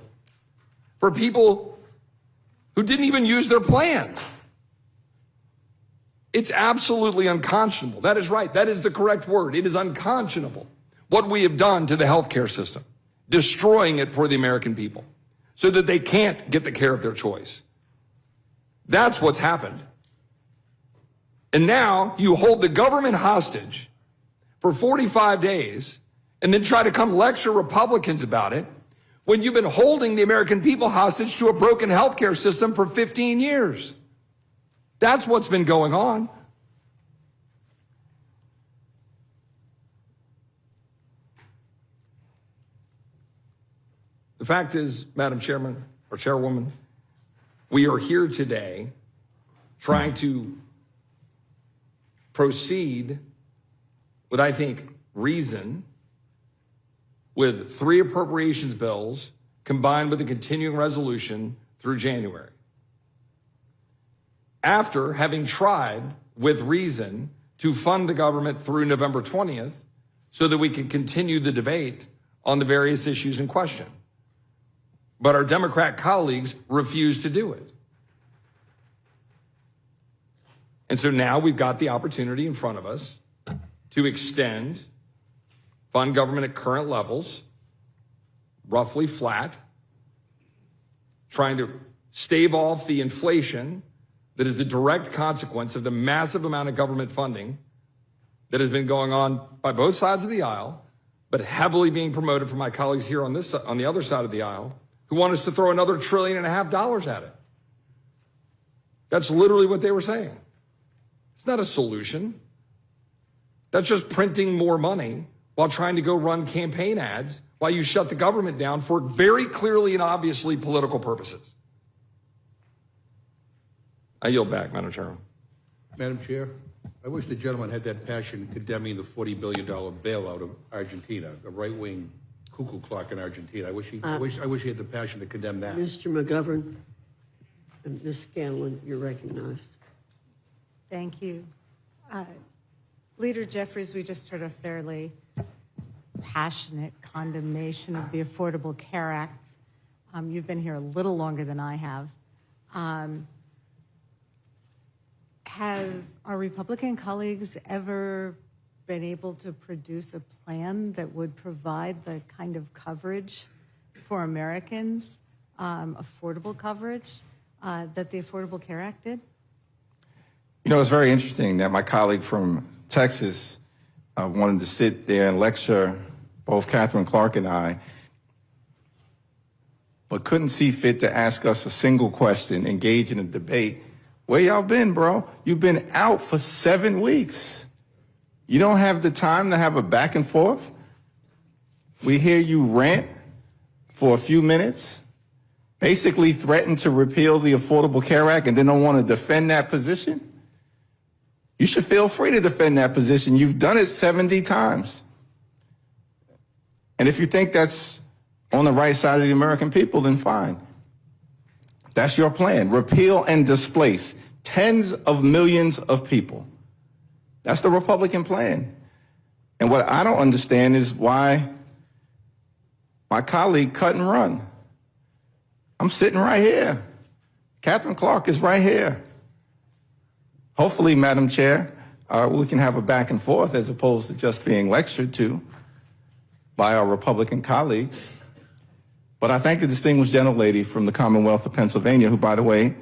for people who didn't even use their plan. It's absolutely unconscionable. That is right. That is the correct word. It is unconscionable what we have done to the healthcare system, destroying it for the American people so that they can't get the care of their choice. That's what's happened. And now you hold the government hostage for 45 days and then try to come lecture Republicans about it when you've been holding the American people hostage to a broken healthcare system for 15 years. That's what's been going on. The fact is, Madam Chairman or Chairwoman, we are here today trying to proceed with, I think, reason, with 3 appropriations bills combined with a continuing resolution through January. After having tried with reason to fund the government through November 20th so that we can continue the debate on the various issues in question. But our Democrat colleagues refused to do it. And so now we've got the opportunity in front of us to extend, fund government at current levels, roughly flat, trying to stave off the inflation that is the direct consequence of the massive amount of government funding that has been going on by both sides of the aisle, but heavily being promoted from my colleagues here on the other side of the aisle, who want us to throw another $1.5 trillion at it. That's literally what they were saying. It's not a solution. That's just printing more money while trying to go run campaign ads while you shut the government down for very clearly and obviously political purposes. I yield back, Madam Chairman. Madam Chair, I wish the gentleman had that passion condemning the $40 billion bailout of Argentina, the right-wing cuckoo clock in Argentina. I wish he had the passion to condemn that. Mr. McGovern and Ms. Scanlon, you're recognized. Thank you. Leader Jeffries, we just heard a fairly passionate condemnation of the Affordable Care Act. You've been here a little longer than I have. Have our Republican colleagues ever been able to produce a plan that would provide the kind of coverage for Americans, affordable coverage, that the Affordable Care Act did? You know, it's very interesting that my colleague from Texas wanted to sit there and lecture both Catherine Clark and I, but couldn't see fit to ask us a single question, engage in a debate. Where y'all been, bro? You've been out for 7 weeks. You don't have the time to have a back and forth? We hear you rant for a few minutes, basically threaten to repeal the Affordable Care Act and then don't want to defend that position? You should feel free to defend that position. You've done it 70 times. And if you think that's on the right side of the American people, then fine. That's your plan. Repeal and displace tens of millions of people. That's the Republican plan. And what I don't understand is why my colleague cut and run. I'm sitting right here. Catherine Clark is right here. Hopefully, Madam Chair, we can have a back and forth as opposed to just being lectured to by our Republican colleagues. But I thank the distinguished gentlelady from the Commonwealth of Pennsylvania, who, by the way,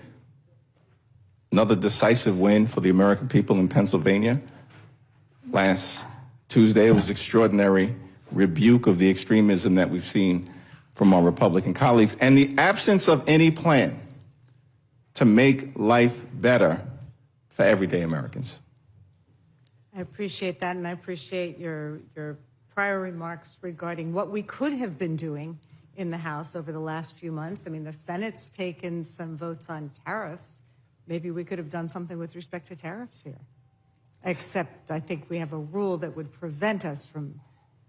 another decisive win for the American people in Pennsylvania. Last Tuesday, it was extraordinary rebuke of the extremism that we've seen from our Republican colleagues and the absence of any plan to make life better for everyday Americans. I appreciate that, and I appreciate your prior remarks regarding what we could have been doing in the House over the last few months. I mean, the Senate's taken some votes on tariffs. Maybe we could have done something with respect to tariffs here. Except I think we have a rule that would prevent us from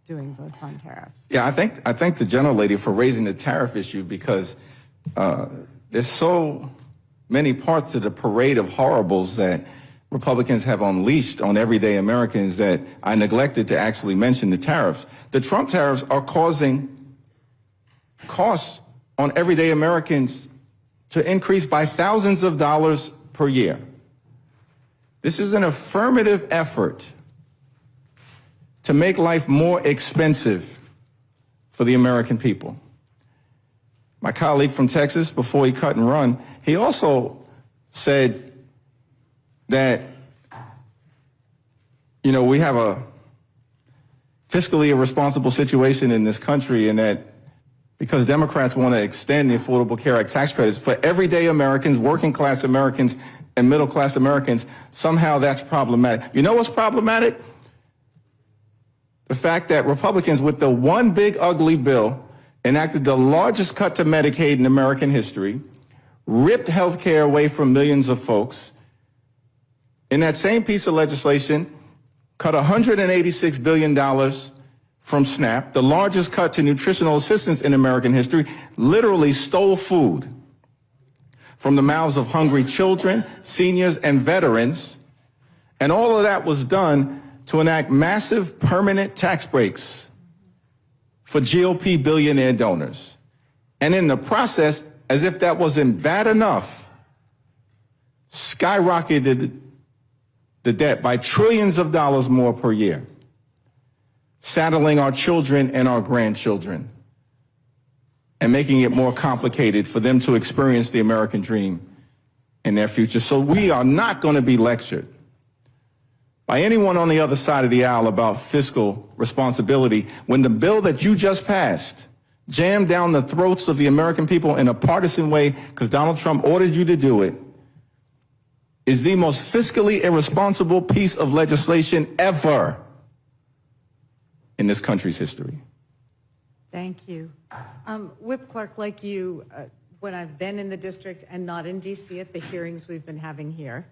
doing votes on tariffs. Yeah, I thank the gentlelady for raising the tariff issue because there's so many parts of the parade of horribles that Republicans have unleashed on everyday Americans that I neglected to actually mention the tariffs. The Trump tariffs are causing costs on everyday Americans to increase by thousands of dollars per year. This is an affirmative effort to make life more expensive for the American people. My colleague from Texas, before he cut and run, he also said that, you know, we have a fiscally irresponsible situation in this country and that because Democrats want to extend the Affordable Care Act tax credits for everyday Americans, working class Americans, and middle class Americans, somehow that's problematic. You know what's problematic? The fact that Republicans, with the one big ugly bill, enacted the largest cut to Medicaid in American history, ripped health care away from millions of folks. In that same piece of legislation, cut $186 billion from SNAP, the largest cut to nutritional assistance in American history, literally stole food from the mouths of hungry children, seniors, and veterans. And all of that was done to enact massive permanent tax breaks for GOP billionaire donors. And in the process, as if that wasn't bad enough, skyrocketed the debt by trillions of dollars more per year, saddling our children and our grandchildren and making it more complicated for them to experience the American dream in their future. So we are not going to be lectured by anyone on the other side of the aisle about fiscal responsibility when the bill that you just passed jammed down the throats of the American people in a partisan way because Donald Trump ordered you to do it, is the most fiscally irresponsible piece of legislation ever in this country's history. Thank you. Whip Clerk, like you, when I've been in the district and not in D.C. at the hearings we've been having here,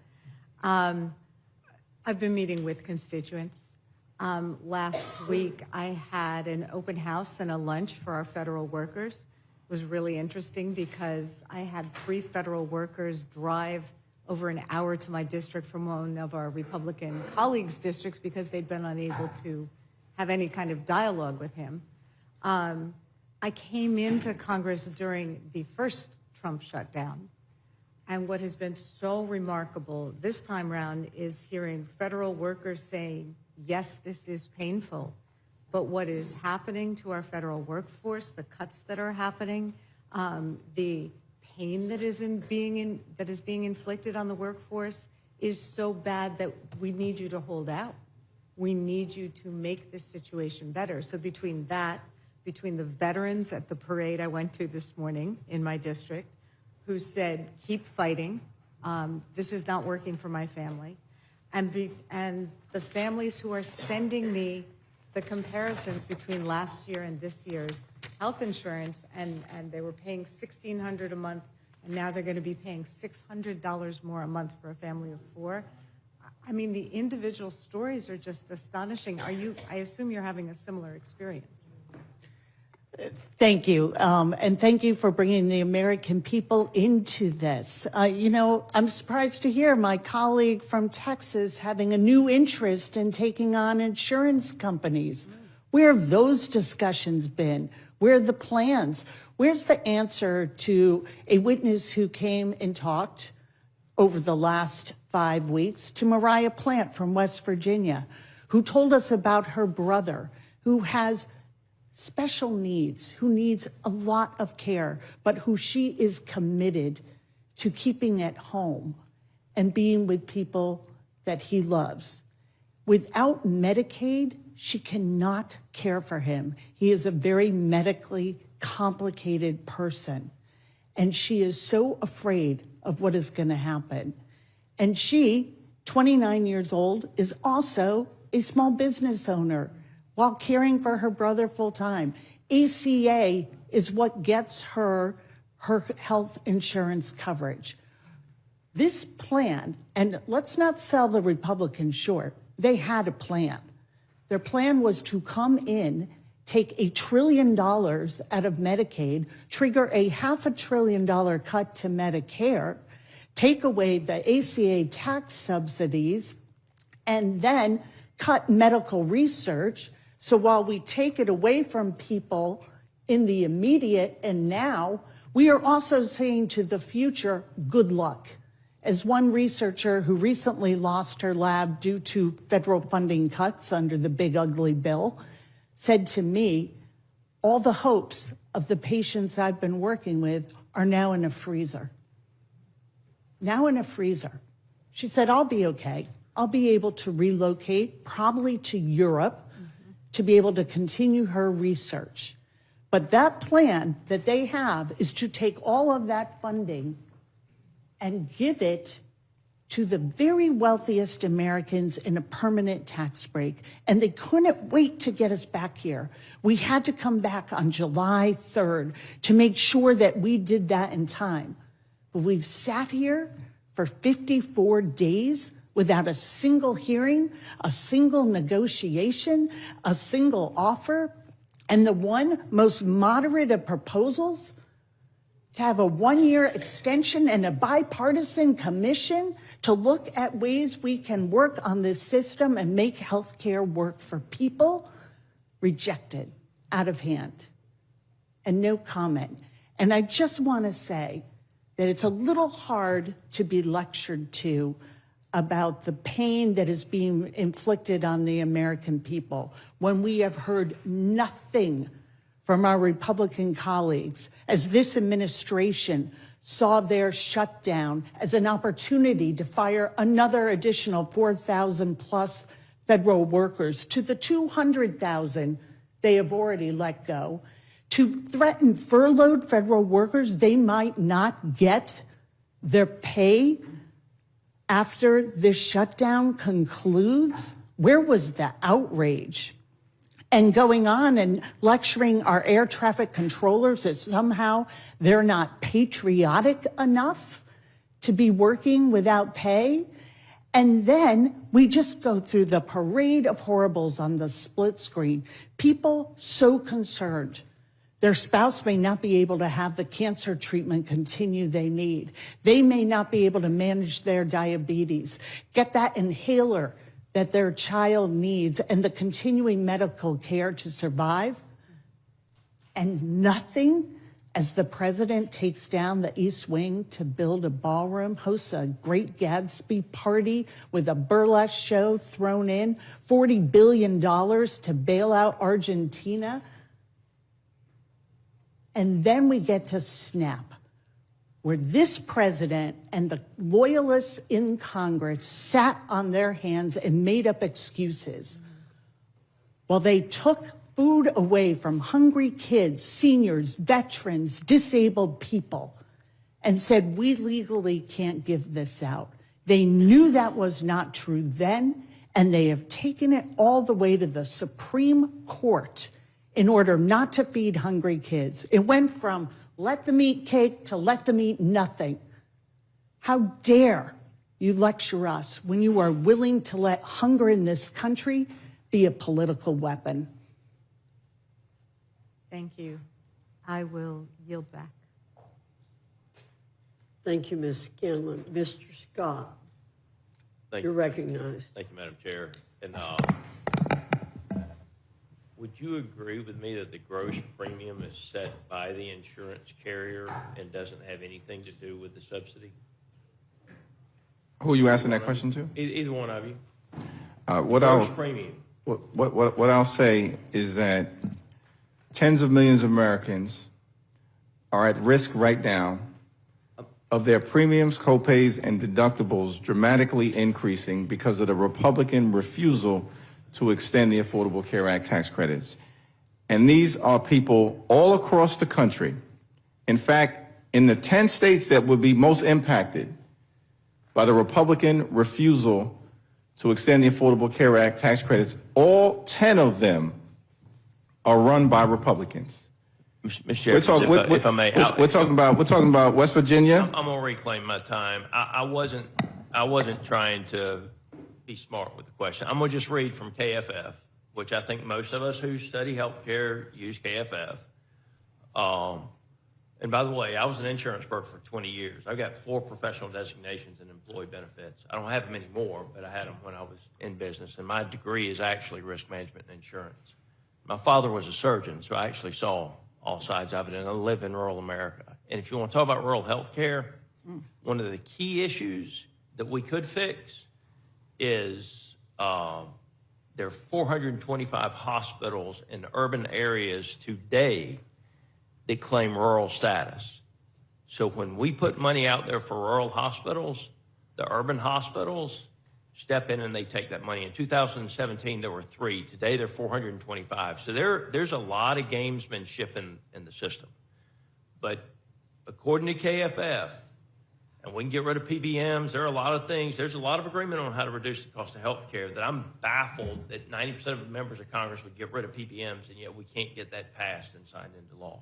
I've been meeting with constituents. Last week, I had an open house and a lunch for our federal workers. It was really interesting because I had 3 federal workers drive over an hour to my district from one of our Republican colleagues' districts because they'd been unable to have any kind of dialogue with him. I came into Congress during the first Trump shutdown. And what has been so remarkable this time around is hearing federal workers saying, yes, this is painful, but what is happening to our federal workforce, the cuts that are happening, the pain that is being inflicted on the workforce is so bad that we need you to hold out. We need you to make this situation better. So between that, between the veterans at the parade I went to this morning in my district, who said, keep fighting, this is not working for my family, and the families who are sending me the comparisons between last year and this year's health insurance, and they were paying $1,600 a month, and now they're going to be paying $600 more a month for a family of 4. I mean, the individual stories are just astonishing. I assume you're having a similar experience. Thank you. And thank you for bringing the American people into this. I'm surprised to hear my colleague from Texas having a new interest in taking on insurance companies. Where have those discussions been? Where are the plans? Where's the answer to a witness who came and talked over the last 5 weeks to Mariah Plant from West Virginia, who told us about her brother who has special needs, who needs a lot of care, but who she is committed to keeping at home and being with people that he loves. Without Medicaid, she cannot care for him. He is a very medically complicated person, and she is so afraid of what is going to happen. And she, 29 years old, is also a small business owner while caring for her brother full time. ACA is what gets her health insurance coverage. This plan, and let's not sell the Republicans short, they had a plan. Their plan was to come in, take $1 trillion out of Medicaid, trigger a $500 billion cut to Medicare, take away the ACA tax subsidies, and then cut medical research. So while we take it away from people in the immediate and now, we are also saying to the future, good luck. As one researcher who recently lost her lab due to federal funding cuts under the big ugly bill said to me, all the hopes of the patients I've been working with are now in a freezer. Now in a freezer. She said, I'll be okay. I'll be able to relocate, probably to Europe, to be able to continue her research. But that plan that they have is to take all of that funding and give it to the very wealthiest Americans in a permanent tax break. And they couldn't wait to get us back here. We had to come back on July 3rd to make sure that we did that in time. But we've sat here for 54 days without a single hearing, a single negotiation, a single offer, and the one most moderate of proposals, to have a 1-year extension and a bipartisan commission to look at ways we can work on this system and make healthcare work for people, rejected, out of hand, and no comment. And I just want to say that it's a little hard to be lectured to about the pain that is being inflicted on the American people when we have heard nothing from our Republican colleagues as this administration saw their shutdown as an opportunity to fire another additional 4,000 plus federal workers to the 200,000 they have already let go, to threaten furloughed federal workers they might not get their pay after this shutdown concludes. Where was the outrage? And going on and lecturing our air traffic controllers that somehow they're not patriotic enough to be working without pay. And then we just go through the parade of horribles on the split screen. People so concerned. Their spouse may not be able to have the cancer treatment continue they need. They may not be able to manage their diabetes, get that inhaler that their child needs, and the continuing medical care to survive. And nothing as the president takes down the East Wing to build a ballroom, hosts a great Gatsby party with a burlesque show thrown in, $40 billion to bail out Argentina. And then we get to SNAP, where this president and the loyalists in Congress sat on their hands and made up excuses. Well, they took food away from hungry kids, seniors, veterans, disabled people, and said, we legally can't give this out. They knew that was not true then, and they have taken it all the way to the Supreme Court in order not to feed hungry kids. It went from let them eat cake to let them eat nothing. How dare you lecture us when you are willing to let hunger in this country be a political weapon? Thank you. I will yield back. Thank you, Ms. Scanlon. Mr. Scott, Thank you're you. recognized. Thank you, Madam Chair. And would you agree with me that the gross premium is set by the insurance carrier and doesn't have anything to do with the subsidy? Who are you asking that question to? Either one of you. Gross premium. What I'll say is that tens of millions of Americans are at risk right now of their premiums, copays, and deductibles dramatically increasing because of the Republican refusal to extend the Affordable Care Act tax credits. And these are people all across the country. In fact, in the 10 states that would be most impacted by the Republican refusal to extend the Affordable Care Act tax credits, all 10 of them are run by Republicans. Mr. Chair, if I may, we're talking about West Virginia. I'm gonna reclaim my time. I wasn't trying to be smart with the question. I'm gonna just read from KFF, which I think most of us who study healthcare use KFF. And by the way, I was an insurance broker for 20 years. I've got 4 professional designations in employee benefits. I don't have them anymore, but I had them when I was in business. And my degree is actually risk management and insurance. My father was a surgeon, so I actually saw all sides of it, and I live in rural America. And if you want to talk about rural health care, one of the key issues that we could fix is there are 425 hospitals in urban areas today that claim rural status. So when we put money out there for rural hospitals, the urban hospitals step in and they take that money. In 2017, there were 3. Today, there are 425. So there's a lot of gamesmanship in the system. But according to KFF, and we can get rid of PBMs, there are a lot of things. There's a lot of agreement on how to reduce the cost of health care that I'm baffled that 90% of the members of Congress would get rid of PBMs, and yet we can't get that passed and signed into law.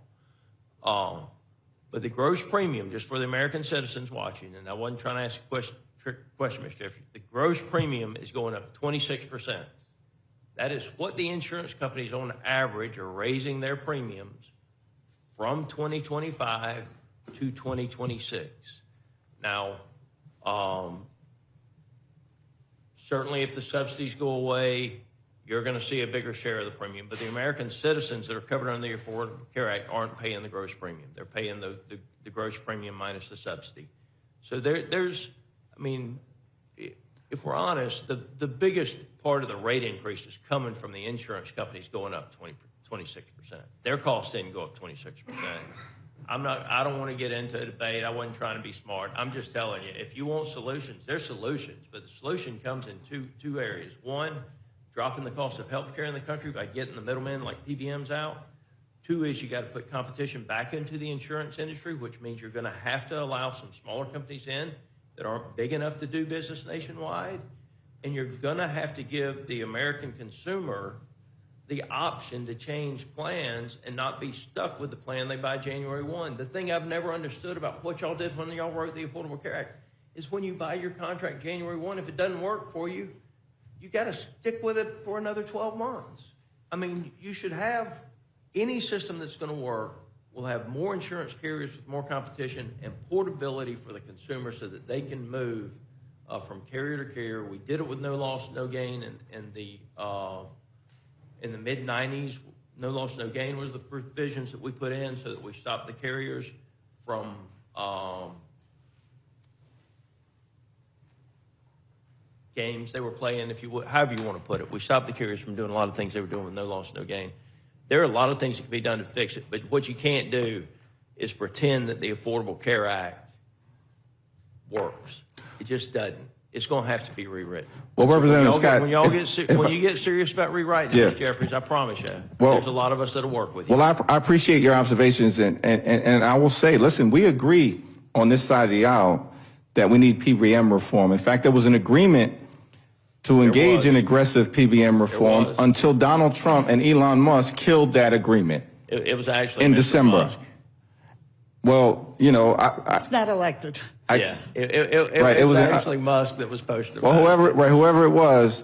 But the gross premium, just for the American citizens watching, and I wasn't trying to ask a trick question, Mr. Jeffrey, the gross premium is going up 26%. That is what the insurance companies on average are raising their premiums from 2025 to 2026. Now, certainly if the subsidies go away, you're going to see a bigger share of the premium. But the American citizens that are covered under the Affordable Care Act aren't paying the gross premium. They're paying the gross premium minus the subsidy. So there's, I mean, if we're honest, the biggest part of the rate increase is coming from the insurance companies going up 26%. Their costs didn't go up 26%. I don't want to get into a debate. I wasn't trying to be smart. I'm just telling you, if you want solutions, there's solutions, but the solution comes in two areas. One, dropping the cost of health care in the country by getting the middlemen like PBMs out. 2 is you got to put competition back into the insurance industry, which means you're going to have to allow some smaller companies in that aren't big enough to do business nationwide. And you're going to have to give the American consumer the option to change plans and not be stuck with the plan they buy January 1. The thing I've never understood about what y'all did when y'all wrote the Affordable Care Act is when you buy your contract January 1, if it doesn't work for you, you got to stick with it for another 12 months. I mean, you should have any system that's going to work will have more insurance carriers with more competition and portability for the consumer so that they can move from carrier to carrier. We did it with no loss, no gain in the mid-90s. No loss, no gain was the provisions that we put in so that we stopped the carriers from games they were playing, if you would, however you want to put it. We stopped the carriers from doing a lot of things they were doing with no loss, no gain. There are a lot of things that can be done to fix it, but what you can't do is pretend that the Affordable Care Act works. It just doesn't. It's going to have to be rewritten. Well, Representative Scott, when you get serious about rewriting this, Jeffries, I promise you, there's a lot of us that'll work with you. Well, I appreciate your observations, and I will say, listen, we agree on this side of the aisle that we need PBM reform. In fact, there was an agreement to engage in aggressive PBM reform until Donald Trump and Elon Musk killed that agreement. It was actually in Mr. December. Musk. Well, you know, It's not elected. It was actually Musk that was posted. Well, whoever it was,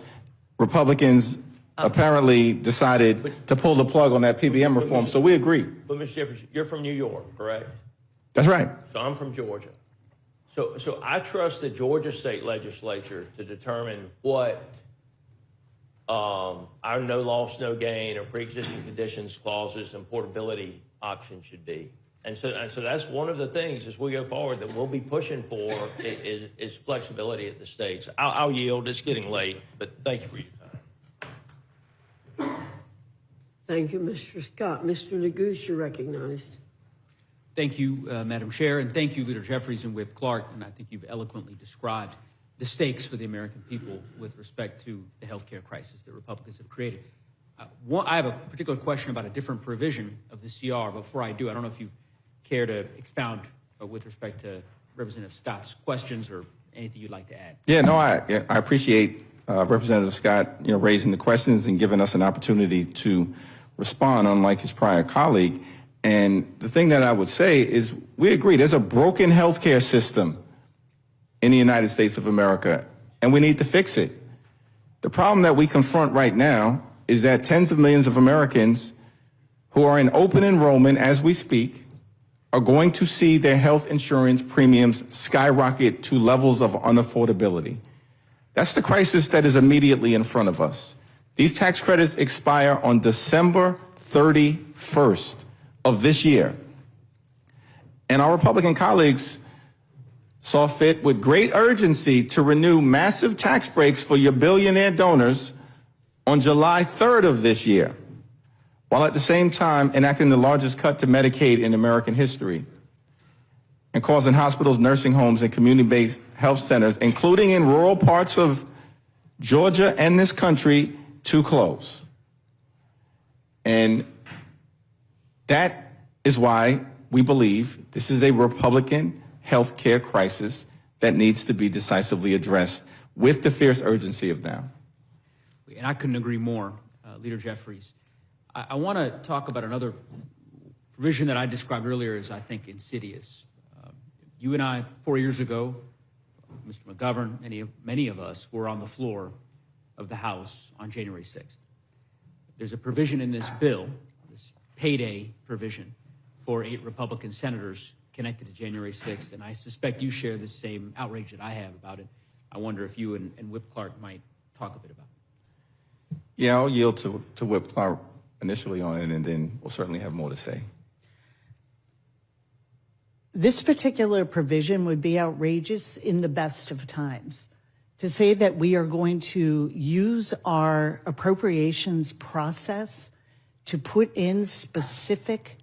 Republicans apparently decided to pull the plug on that PBM reform, so we agree. But Mr. Jeffries, you're from New York, correct? That's right. So I'm from Georgia. So I trust the Georgia state legislature to determine what our no loss, no gain or pre-existing conditions clauses and portability option should be. And so that's one of the things as we go forward that we'll be pushing for is flexibility at the states. I'll yield. It's getting late, but thank you for your time. Thank you, Mr. Scott. Mr. Neguse, you're recognized. Thank you, Madam Chair, and thank you, Leader Jeffries and Whip Clark. And I think you've eloquently described the stakes for the American people with respect to the healthcare crisis that Republicans have created. I have a particular question about a different provision of the CR. Before I do, I don't know if you care to expound with respect to Representative Scott's questions or anything you'd like to add. Yeah, no, I appreciate Representative Scott, raising the questions and giving us an opportunity to respond, unlike his prior colleague. And the thing that I would say is we agree there's a broken healthcare system in the United States of America, and we need to fix it. The problem that we confront right now is that tens of millions of Americans who are in open enrollment as we speak are going to see their health insurance premiums skyrocket to levels of unaffordability. That's the crisis that is immediately in front of us. These tax credits expire on December 31st of this year. And our Republican colleagues saw fit with great urgency to renew massive tax breaks for your billionaire donors on July 3rd of this year, while at the same time enacting the largest cut to Medicaid in American history and causing hospitals, nursing homes, and community-based health centers, including in rural parts of Georgia and this country, to close. And that is why we believe this is a Republican health care crisis that needs to be decisively addressed with the fierce urgency of now. And I couldn't agree more, Leader Jeffries. I want to talk about another provision that I described earlier as, I think, insidious. You and I, 4 years ago, Mr. McGovern, many of us were on the floor of the House on January 6th. There's a provision in this bill, this payday provision, for 8 Republican senators connected to January 6th, and I suspect you share the same outrage that I have about it. I wonder if you and Whip Clark might talk a bit about it. Yeah, I'll yield to Whip Clark initially on it, and then we'll certainly have more to say. This particular provision would be outrageous in the best of times. To say that we are going to use our appropriations process to put in specific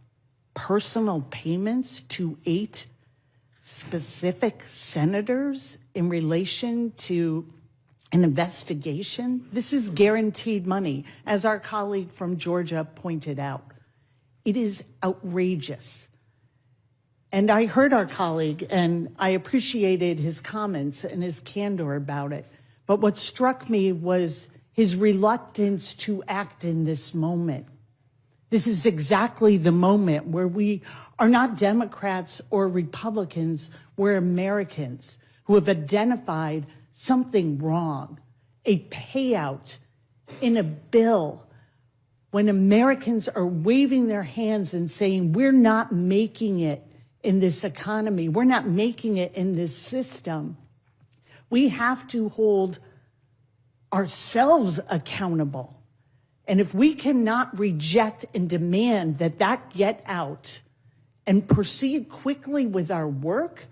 personal payments to 8 specific senators in relation to an investigation, this is guaranteed money, as our colleague from Georgia pointed out. It is outrageous. And I heard our colleague, and I appreciated his comments and his candor about it. But what struck me was his reluctance to act in this moment. This is exactly the moment where we are not Democrats or Republicans, we're Americans who have identified something wrong, a payout in a bill when Americans are waving their hands and saying, we're not making it in this economy. We're not making it in this system. We have to hold ourselves accountable. And if we cannot reject and demand that that get out and proceed quickly with our work,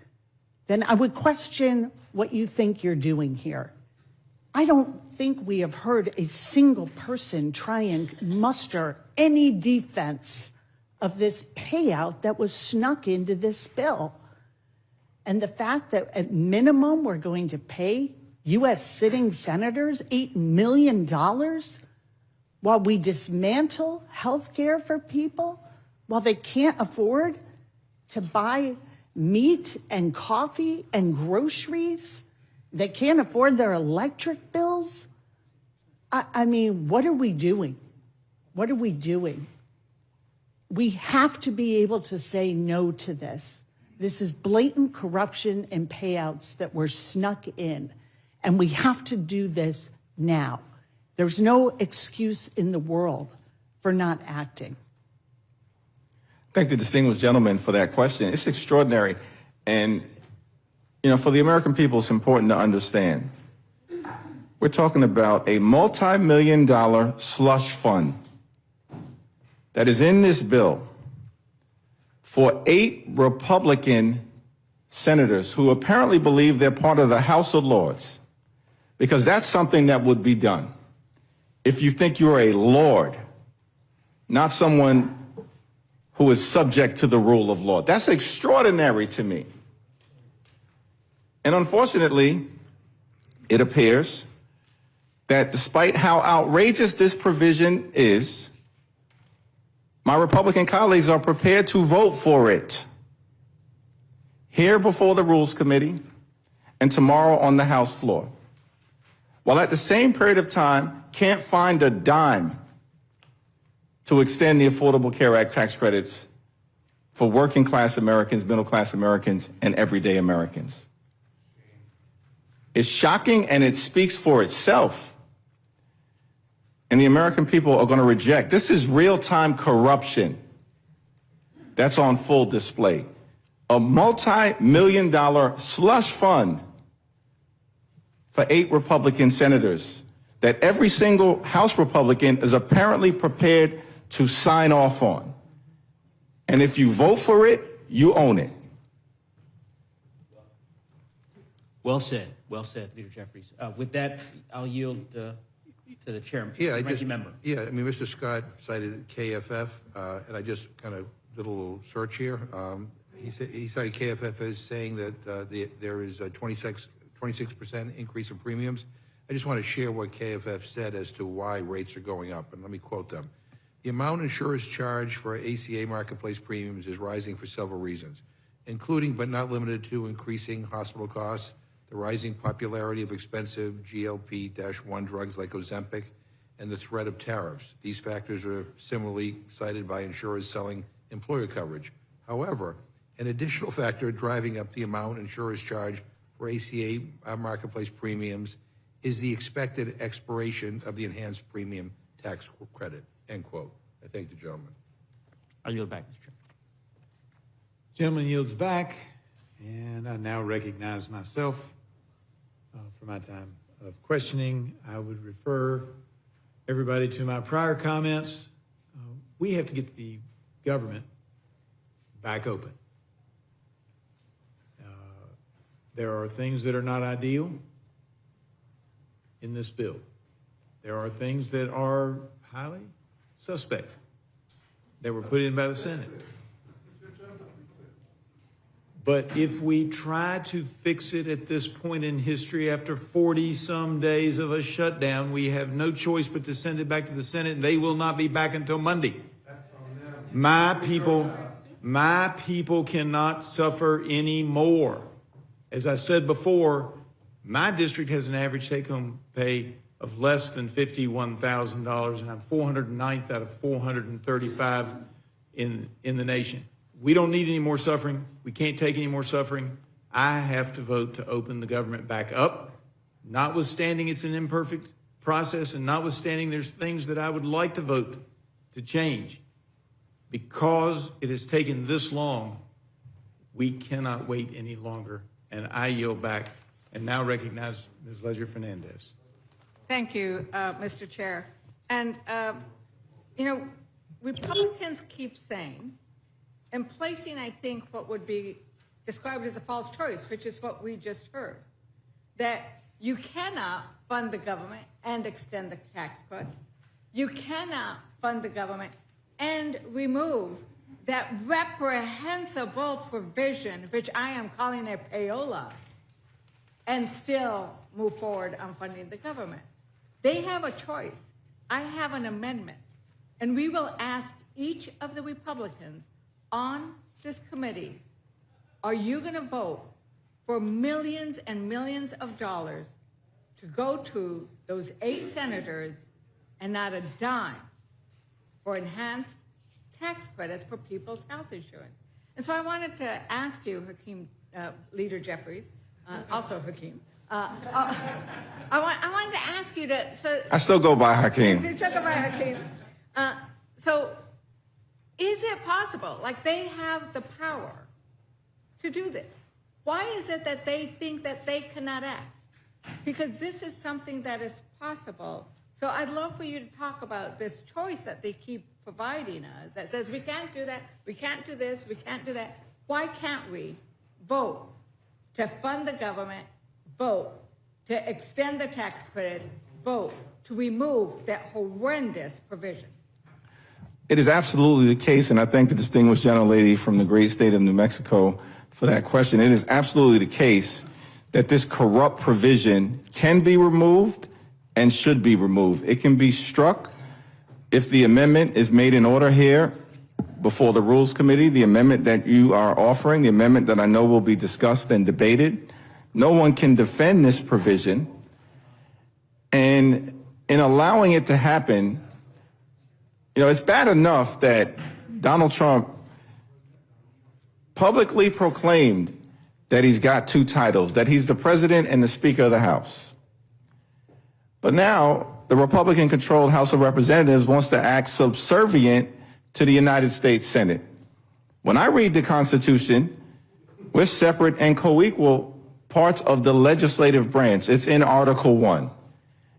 then I would question what you think you're doing here. I don't think we have heard a single person try and muster any defense of this payout that was snuck into this bill. And the fact that at minimum we're going to pay U.S. sitting senators $8 million while we dismantle health care for people, while they can't afford to buy meat and coffee and groceries, they can't afford their electric bills. I mean, what are we doing? What are we doing? We have to be able to say no to this. This is blatant corruption and payouts that were snuck in, and we have to do this now. There's no excuse in the world for not acting. Thank the distinguished gentleman for that question. It's extraordinary. And, you know, for the American people, it's important to understand. We're talking about a multi-million-dollar slush fund that is in this bill for 8 Republican senators who apparently believe they're part of the House of Lords, because that's something that would be done if you think you're a lord, not someone who is subject to the rule of law. That's extraordinary to me. And unfortunately, it appears that despite how outrageous this provision is, my Republican colleagues are prepared to vote for it here before the Rules Committee and tomorrow on the House floor, while at the same period of time can't find a dime to extend the Affordable Care Act tax credits for working class Americans, middle class Americans, and everyday Americans. It's shocking, and it speaks for itself. And the American people are going to reject. This is real-time corruption that's on full display. A multi-million-dollar slush fund for 8 Republican senators that every single House Republican is apparently prepared to sign off on. And if you vote for it, you own it. Well said, Leader Jeffries. With that, I'll yield to the chairman. Member. Yeah, I mean, Mr. Scott cited KFF, and I just kind of did a little search here. He cited KFF as saying that there is a 26% increase in premiums. I just want to share what KFF said as to why rates are going up, and let me quote them. The amount insurers charge for ACA marketplace premiums is rising for several reasons, including but not limited to increasing hospital costs, the rising popularity of expensive GLP-1 drugs like Ozempic, and the threat of tariffs. These factors are similarly cited by insurers selling employer coverage. However, an additional factor driving up the amount insurers charge for ACA marketplace premiums is the expected expiration of the enhanced premium tax credit, end quote. I thank the gentleman. I'll yield back, Mr. Chairman. Gentleman yields back, and I now recognize myself for my time of questioning. I would refer everybody to my prior comments. We have to get the government back open. There are things that are not ideal in this bill. There are things that are highly suspect that were put in by the Senate. But if we try to fix it at this point in history, after 40-some days of a shutdown, we have no choice but to send it back to the Senate, and they will not be back until Monday. My people cannot suffer anymore. As I said before, my district has an average take-home pay of less than $51,000, and I'm 409th out of 435 in the nation. We don't need any more suffering. We can't take any more suffering. I have to vote to open the government back up, notwithstanding it's an imperfect process, and notwithstanding there's things that I would like to vote to change. Because it has taken this long, we cannot wait any longer. And I yield back and now recognize Ms. Leisure-Fernandez. Thank you, Mr. Chair. And, you know, Republicans keep saying, and placing, I think, what would be described as a false choice, which is what we just heard, that you cannot fund the government and extend the tax cuts. You cannot fund the government and remove that reprehensible provision, which I am calling a payola, and still move forward on funding the government. They have a choice. I have an amendment, and we will ask each of the Republicans on this committee, are you going to vote for millions and millions of dollars to go to those 8 senators and not a dime for enhanced tax credits for people's health insurance? And so I wanted to ask you, Hakeem, Leader Jeffries, also Hakeem, I wanted to ask you to. So I still go by Hakeem. So, is it possible? Like they have the power to do this. Why is it that they think that they cannot act? Because this is something that is possible. So I'd love for you to talk about this choice that they keep providing us that says we can't do that, we can't do this, we can't do that. Why can't we vote to fund the government, vote to extend the tax credits, vote to remove that horrendous provision? It is absolutely the case, and I thank the distinguished gentlelady from the great state of New Mexico for that question. It is absolutely the case that this corrupt provision can be removed and should be removed. It can be struck if the amendment is made in order here before the Rules Committee, the amendment that you are offering, the amendment that I know will be discussed and debated. No one can defend this provision. And in allowing it to happen, you know, it's bad enough that Donald Trump publicly proclaimed that he's got two titles, that he's the president and the Speaker of the House. But now the Republican-controlled House of Representatives wants to act subservient to the United States Senate. When I read the Constitution, we're separate and co-equal parts of the legislative branch. It's in Article 1.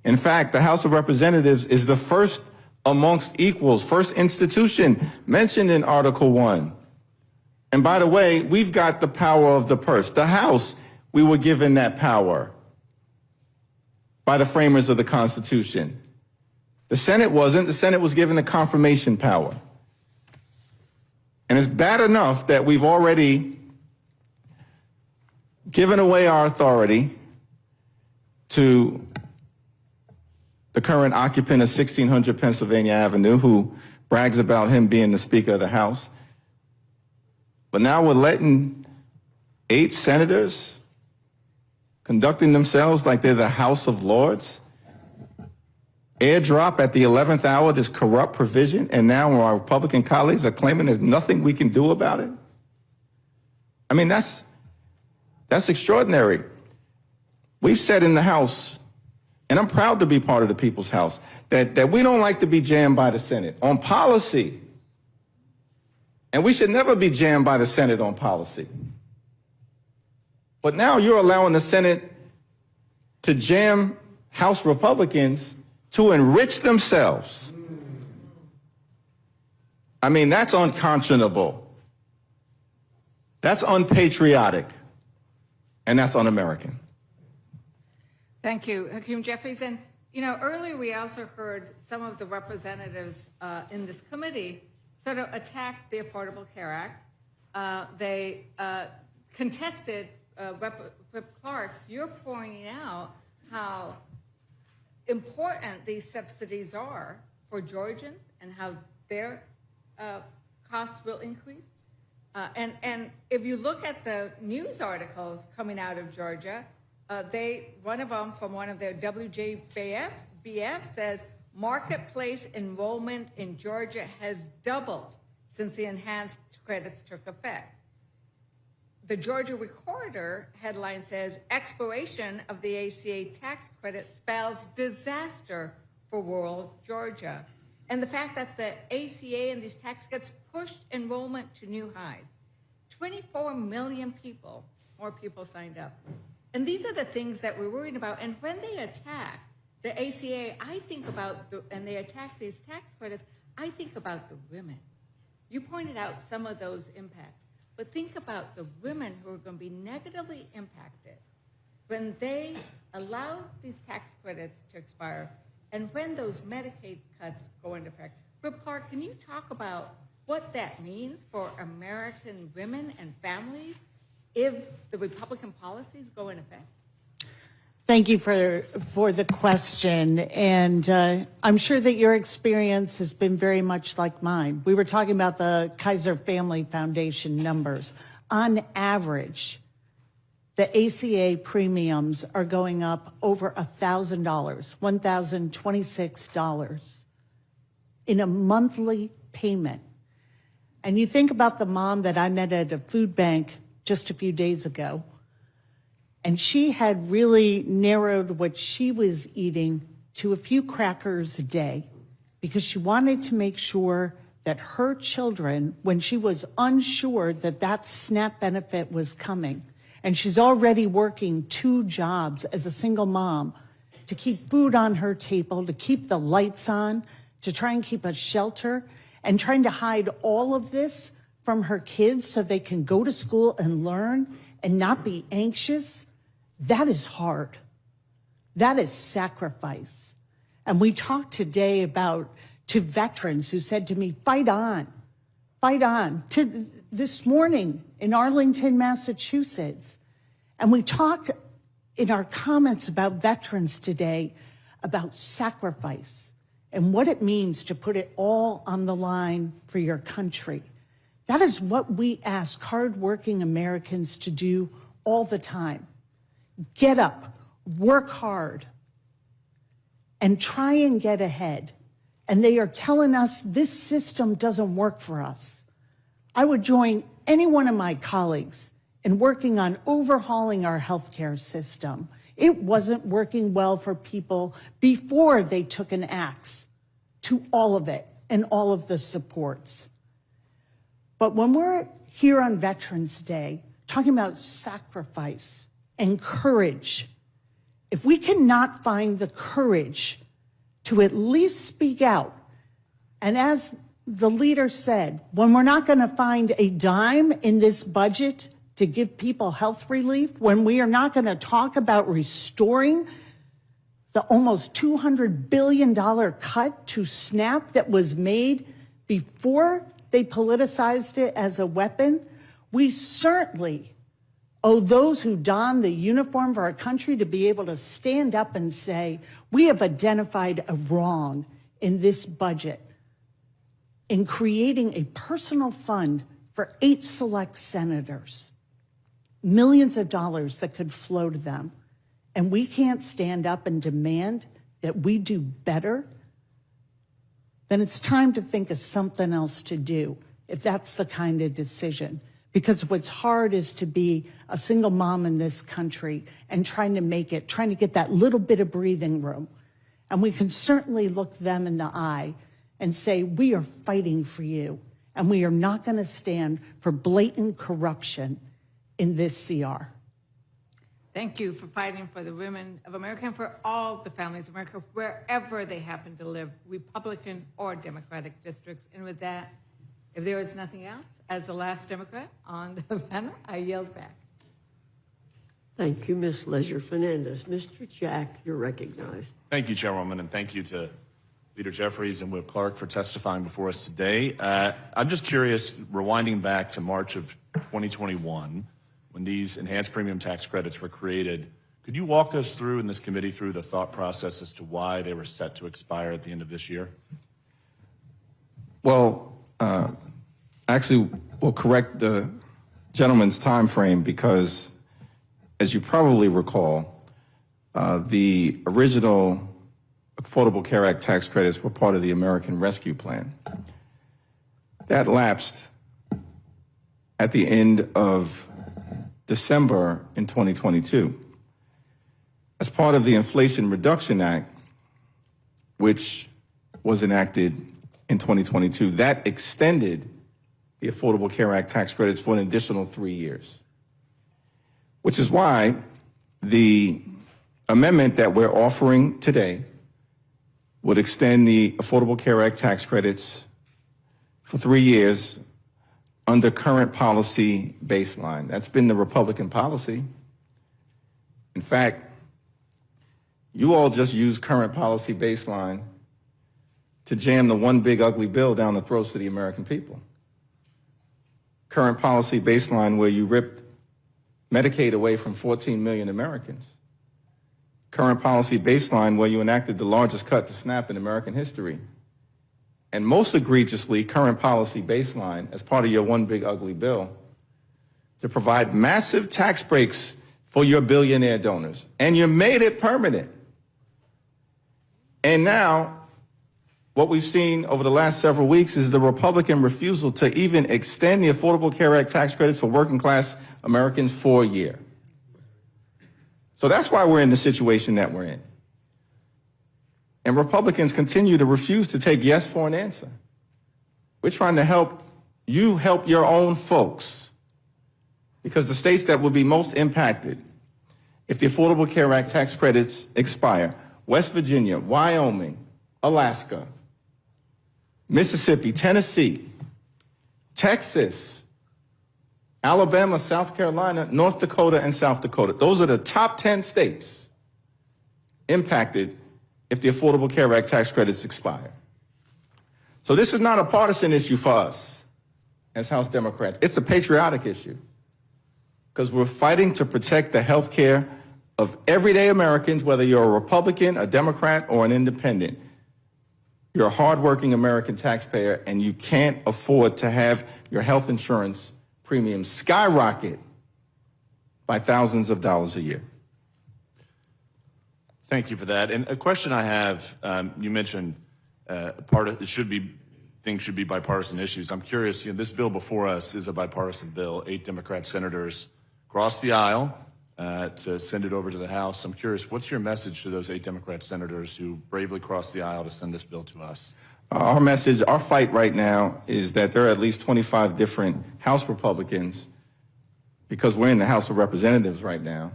In fact, the House of Representatives is the first amongst equals, first institution mentioned in Article 1. And by the way, we've got the power of the purse. The House, we were given that power by the framers of the Constitution. The Senate wasn't. The Senate was given the confirmation power. And it's bad enough that we've already given away our authority to the current occupant of 1600 Pennsylvania Avenue, who brags about him being the Speaker of the House. But now we're letting 8 senators conducting themselves like they're the House of Lords airdrop at the 11th hour this corrupt provision, and now our Republican colleagues are claiming there's nothing we can do about it? I mean, that's extraordinary. We've said in the House, and I'm proud to be part of the People's House, that we don't like to be jammed by the Senate on policy. And we should never be jammed by the Senate on policy. But now you're allowing the Senate to jam House Republicans to enrich themselves. I mean, that's unconscionable. That's unpatriotic. And that's un-American. Thank you, Hakeem Jeffries. And, you know, earlier we also heard some of the representatives in this committee sort of attack the Affordable Care Act. They contested Rep. Clark's. You're pointing out how important these subsidies are for Georgians and how their costs will increase. And if you look at the news articles coming out of Georgia, one of them from one of their WJBF says, marketplace enrollment in Georgia has doubled since the enhanced credits took effect. The Georgia Recorder headline says, expiration of the ACA tax credit spells disaster for rural Georgia. And the fact that the ACA and these tax cuts pushed enrollment to new highs. 24 million people, more people signed up. And these are the things that we're worried about. And when they attack the ACA, I think about, and they attack these tax credits, I think about the women. You pointed out some of those impacts, but think about the women who are going to be negatively impacted when they allow these tax credits to expire and when those Medicaid cuts go into effect. Rep. Clark, can you talk about what that means for American women and families if the Republican policies go into effect? Thank you for the question, and I'm sure that your experience has been very much like mine. We were talking about the Kaiser Family Foundation numbers. On average, the ACA premiums are going up over $1,000, $1,026 in a monthly payment. And you think about the mom that I met at a food bank just a few days ago. And she had really narrowed what she was eating to a few crackers a day because she wanted to make sure that her children, when she was unsure that that SNAP benefit was coming, and she's already working 2 jobs as a single mom to keep food on her table, to keep the lights on, to try and keep a shelter, and trying to hide all of this from her kids so they can go to school and learn and not be anxious. That is hard. That is sacrifice. And we talked today about to veterans who said to me, fight on, fight on. To this morning in Arlington, Massachusetts. And we talked in our comments about veterans today about sacrifice and what it means to put it all on the line for your country. That is what we ask hardworking Americans to do all the time. Get up, work hard, and try and get ahead. And they are telling us this system doesn't work for us. I would join any one of my colleagues in working on overhauling our healthcare system. It wasn't working well for people before they took an axe to all of it and all of the supports. But when we're here on Veterans Day, talking about sacrifice and courage, if we cannot find the courage to at least speak out, and as the leader said, when we're not going to find a dime in this budget to give people health relief, when we are not going to talk about restoring the almost $200 billion cut to SNAP that was made before they politicized it as a weapon, we certainly owe those who don the uniform of our country to be able to stand up and say, we have identified a wrong in this budget in creating a personal fund for 8 select senators, millions of dollars that could flow to them. And we can't stand up and demand that we do better, then it's time to think of something else to do, if that's the kind of decision. Because what's hard is to be a single mom in this country and trying to get that little bit of breathing room. And we can certainly look them in the eye and say, we are fighting for you, and we are not going to stand for blatant corruption in this CR. Thank you for fighting for the women of America and for all the families of America, wherever they happen to live, Republican or Democratic districts. And with that, if there is nothing else, as the last Democrat on the panel, I yield back. Thank you, Ms. Leisure Fernandez. Mr. Jack, you're recognized. Thank you, Chairwoman, and thank you to Leader Jeffries and Whip Clark for testifying before us today. I'm just curious, rewinding back to March of 2021, when these enhanced premium tax credits were created, could you walk us through in this committee through the thought process as to why they were set to expire at the end of this year? Well, actually, we'll correct the gentleman's time frame because, as you probably recall, the original Affordable Care Act tax credits were part of the American Rescue Plan. That lapsed at the end of December in 2022. As part of the Inflation Reduction Act, which was enacted in 2022, that extended the Affordable Care Act tax credits for an additional 3 years, which is why the amendment that we're offering today would extend the Affordable Care Act tax credits for 3 years under current policy baseline. That's been the Republican policy. In fact, you all just use current policy baseline to jam the one big ugly bill down the throats of the American people. Current policy baseline where you ripped Medicaid away from 14 million Americans. Current policy baseline where you enacted the largest cut to SNAP in American history. And most egregiously, current policy baseline as part of your one big ugly bill to provide massive tax breaks for your billionaire donors. And you made it permanent. And now, what we've seen over the last several weeks is the Republican refusal to even extend the Affordable Care Act tax credits for working class Americans for a year. So that's why we're in the situation that we're in. And Republicans continue to refuse to take yes for an answer. We're trying to help you help your own folks, because the states that will be most impacted if the Affordable Care Act tax credits expire: West Virginia, Wyoming, Alaska, Mississippi, Tennessee, Texas, Alabama, South Carolina, North Dakota, and South Dakota. Those are the top 10 states impacted if the Affordable Care Act tax credits expire. So this is not a partisan issue for us as House Democrats. It's a patriotic issue, because we're fighting to protect the health care of everyday Americans, whether you're a Republican, a Democrat, or an independent. You're a hardworking American taxpayer, and you can't afford to have your health insurance premiums skyrocket by thousands of dollars a year. Thank you for that. And a question I have, you mentioned things should be bipartisan issues. I'm curious, this bill before us is a bipartisan bill. 8 Democrat senators crossed the aisle to send it over to the House. I'm curious, what's your message to those 8 Democrat senators who bravely crossed the aisle to send this bill to us? Our message, our fight right now is that there are at least 25 different House Republicans, because we're in the House of Representatives right now,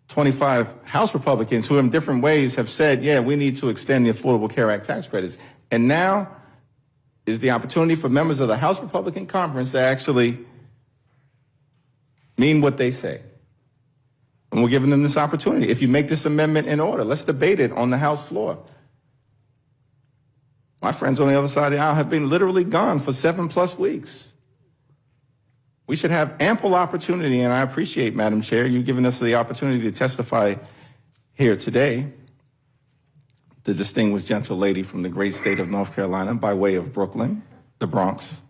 25 House Republicans who in different ways have said, yeah, we need to extend the Affordable Care Act tax credits. And now is the opportunity for members of the House Republican Conference to actually mean what they say. And we're giving them this opportunity. If you make this amendment in order, let's debate it on the House floor. My friends on the other side of the aisle have been literally gone for 7+ weeks. We should have ample opportunity, and I appreciate, Madam Chair, you giving us the opportunity to testify here today. The distinguished gentle lady from the great state of North Carolina by way of Brooklyn, the Bronx.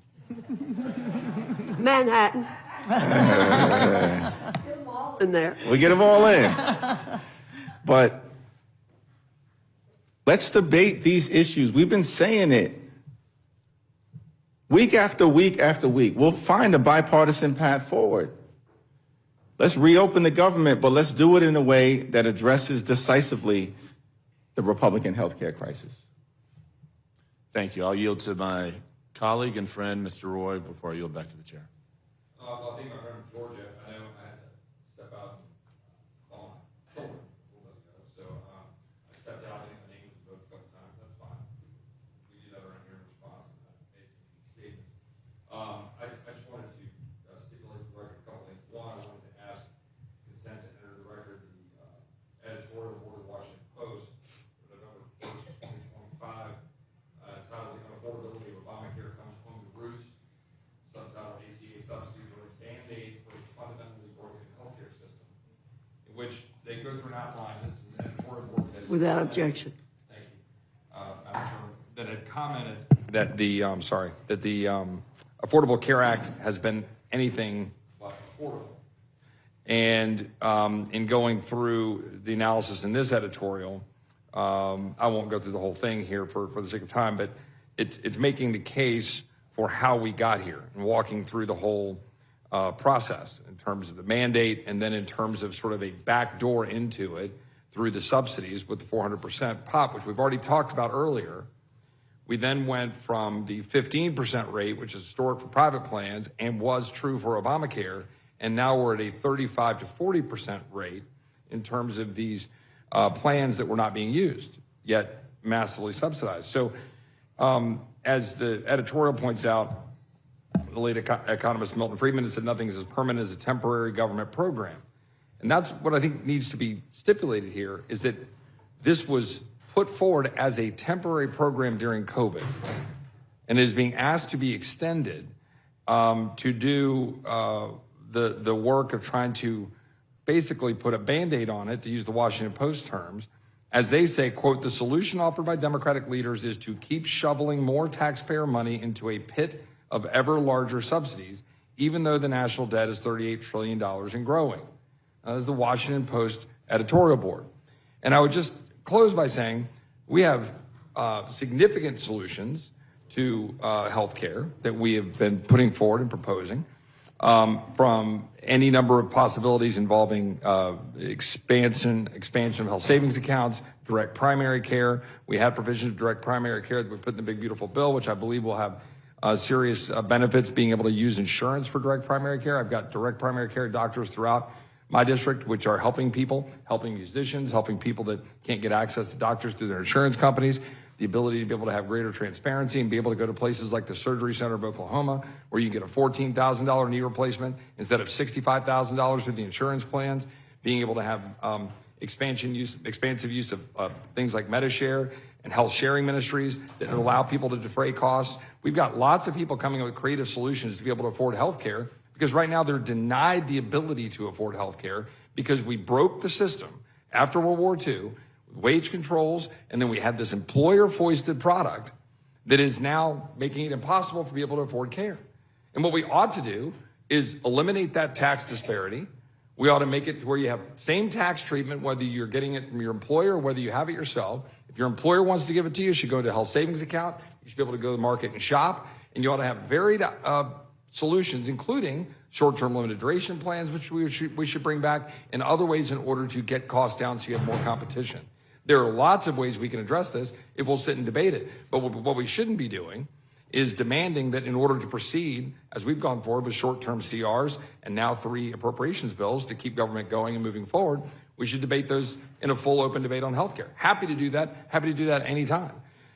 Manhattan. In there. We get them all in. But let's debate these issues. We've been saying it week after week after week. We'll find a bipartisan path forward. Let's reopen the government, but let's do it in a way that addresses decisively the Republican health care crisis. Thank you. I'll yield to my colleague and friend, Mr. Roy, before I yield back to the chair. I think my friend from Georgia, I know I had to step out and call my children a little bit ago, so I stepped out. I think my name was invoked a couple times. That's fine. We did that around here in response, and I made some statements. I just wanted to stipulate the record a couple things. One, I wanted to ask consent to enter the record the editorial board of the Washington Post for November 1st, 2025, entitled "The Unaffordability of Obamacare Comes Home to Roost," subtitle "ACA Subsidies Are a Band-Aid for a Fundamentally Broken Healthcare System," in which they go through an outline. This is an editorial board that Without objection. Thank you. Madam Chairman, that had commented that the Affordable Care Act has been anything but affordable. And in going through the analysis in this editorial, I won't go through the whole thing here for the sake of time, but it's making the case for how we got here and walking through the whole process in terms of the mandate, and then in terms of sort of a back door into it through the subsidies with the 400% POP, which we've already talked about earlier. We then went from the 15% rate, which is historic for private plans and was true for Obamacare, and now we're at a 35 to 40% rate in terms of these plans that were not being used, yet massively subsidized. So as the editorial points out, the late economist Milton Friedman has said nothing is as permanent as a temporary government program. And that's what I think needs to be stipulated here, is that this was put forward as a temporary program during COVID and is being asked to be extended to do the work of trying to basically put a Band-Aid on it, to use the Washington Post terms. As they say, quote, "The solution offered by Democratic leaders is to keep shoveling more taxpayer money into a pit of ever larger subsidies, even though the national debt is $38 trillion and growing." That is the Washington Post editorial board. And I would just close by saying we have significant solutions to health care that we have been putting forward and proposing. from any number of possibilities involving expansion of health savings accounts, direct primary care. We had provisions of direct primary care that we put in the big beautiful bill, which I believe will have serious benefits, being able to use insurance for direct primary care. I've got direct primary care doctors throughout my district, which are helping people, helping musicians, helping people that can't get access to doctors through their insurance companies, the ability to be able to have greater transparency and be able to go to places like the Surgery Center of Oklahoma, where you can get a $14,000 knee replacement instead of $65,000 through the insurance plans, being able to have expansive use of things like MediShare and health sharing ministries that allow people to defray costs. We've got lots of people coming up with creative solutions to be able to afford health care, because right now they're denied the ability to afford health care because we broke the system after World War II, wage controls, and then we had this employer-foisted product that is now making it impossible for people to afford care. And what we ought to do is eliminate that tax disparity. We ought to make it to where you have same tax treatment, whether you're getting it from your employer or whether you have it yourself. If your employer wants to give it to you, you should go to a health savings account. You should be able to go to the market and shop. And you ought to have varied solutions, including short-term limited duration plans, which we should bring back, and other ways in order to get costs down so you have more competition. There are lots of ways we can address this if we'll sit and debate it. But what we shouldn't be doing is demanding that in order to proceed, as we've gone forward with short-term CRs and now 3 appropriations bills to keep government going and moving forward, we should debate those in a full open debate on healthcare. Happy to do that. Happy to do that anytime.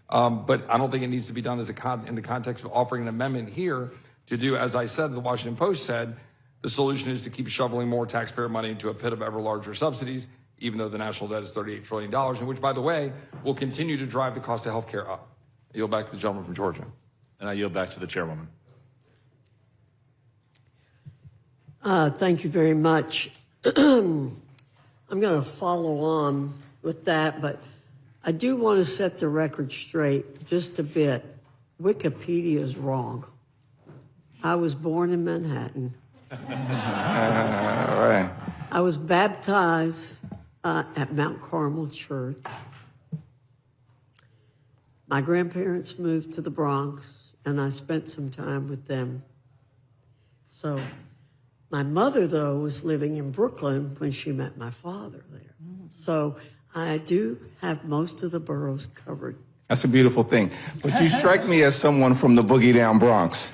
But I don't think it needs to be done in the context of offering an amendment here to do, as I said, the Washington Post said, the solution is to keep shoveling more taxpayer money into a pit of ever larger subsidies, even though the national debt is $38 trillion, and which, by the way, will continue to drive the cost of health care up. I yield back to the gentleman from Georgia. And I yield back to the chairwoman. Thank you very much. I'm going to follow on with that, but I do want to set the record straight just a bit. Wikipedia is wrong. I was born in Manhattan. All right. I was baptized at Mount Carmel Church. My grandparents moved to the Bronx, and I spent some time with them. So my mother, though, was living in Brooklyn when she met my father there. So I do have most of the boroughs covered. That's a beautiful thing. But you strike me as someone from the boogie down Bronx.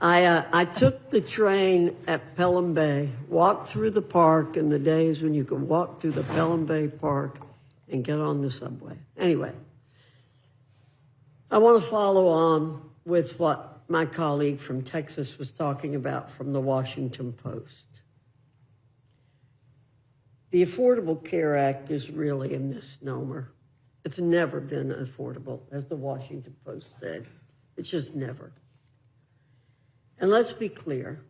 I took the train at Pelham Bay, walked through the park in the days when you could walk through the Pelham Bay Park and get on the subway. Anyway, I want to follow on with what my colleague from Texas was talking about from the Washington Post. The Affordable Care Act is really a misnomer. It's never been affordable, as the Washington Post said. It's just never. And let's be clear,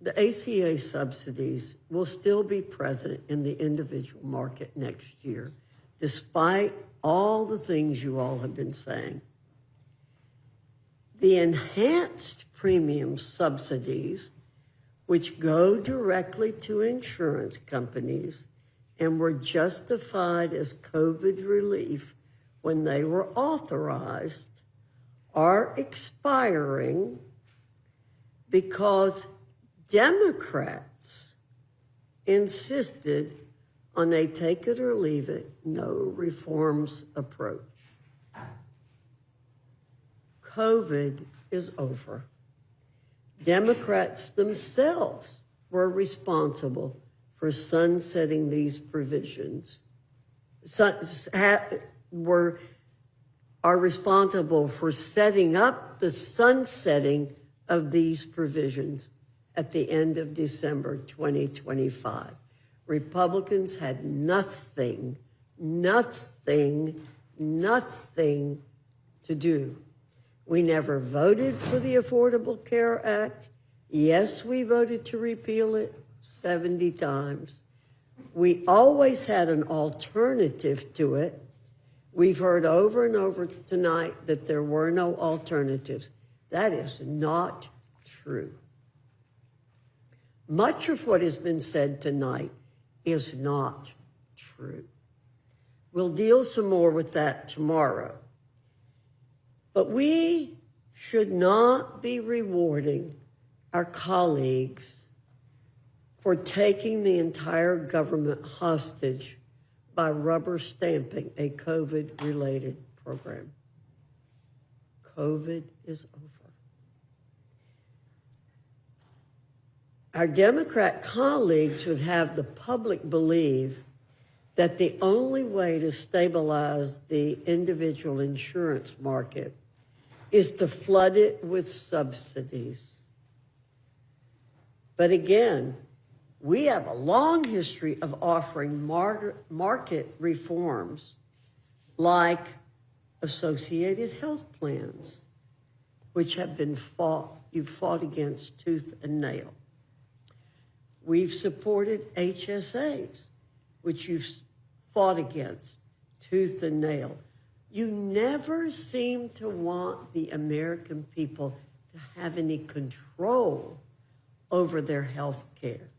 the ACA subsidies will still be present in the individual market next year, despite all the things you all have been saying. The enhanced premium subsidies, which go directly to insurance companies and were justified as COVID relief when they were authorized, are expiring because Democrats insisted on a take it or leave it, no reforms approach. COVID is over. Democrats themselves were responsible for sunsetting these provisions, are responsible for setting up the sunsetting of these provisions at the end of December 2025. Republicans had nothing to do. We never voted for the Affordable Care Act. Yes, we voted to repeal it 70 times. We always had an alternative to it. We've heard over and over tonight that there were no alternatives. That is not true. Much of what has been said tonight is not true. We'll deal some more with that tomorrow. But we should not be rewarding our colleagues for taking the entire government hostage by rubber stamping a COVID-related program. COVID is over. Our Democrat colleagues would have the public believe that the only way to stabilize the individual insurance market is to flood it with subsidies. But again, we have a long history of offering market reforms like associated health plans, which have been you've fought against tooth and nail. We've supported HSAs, which you've fought against tooth and nail. You never seem to want the American people to have any control over their health care.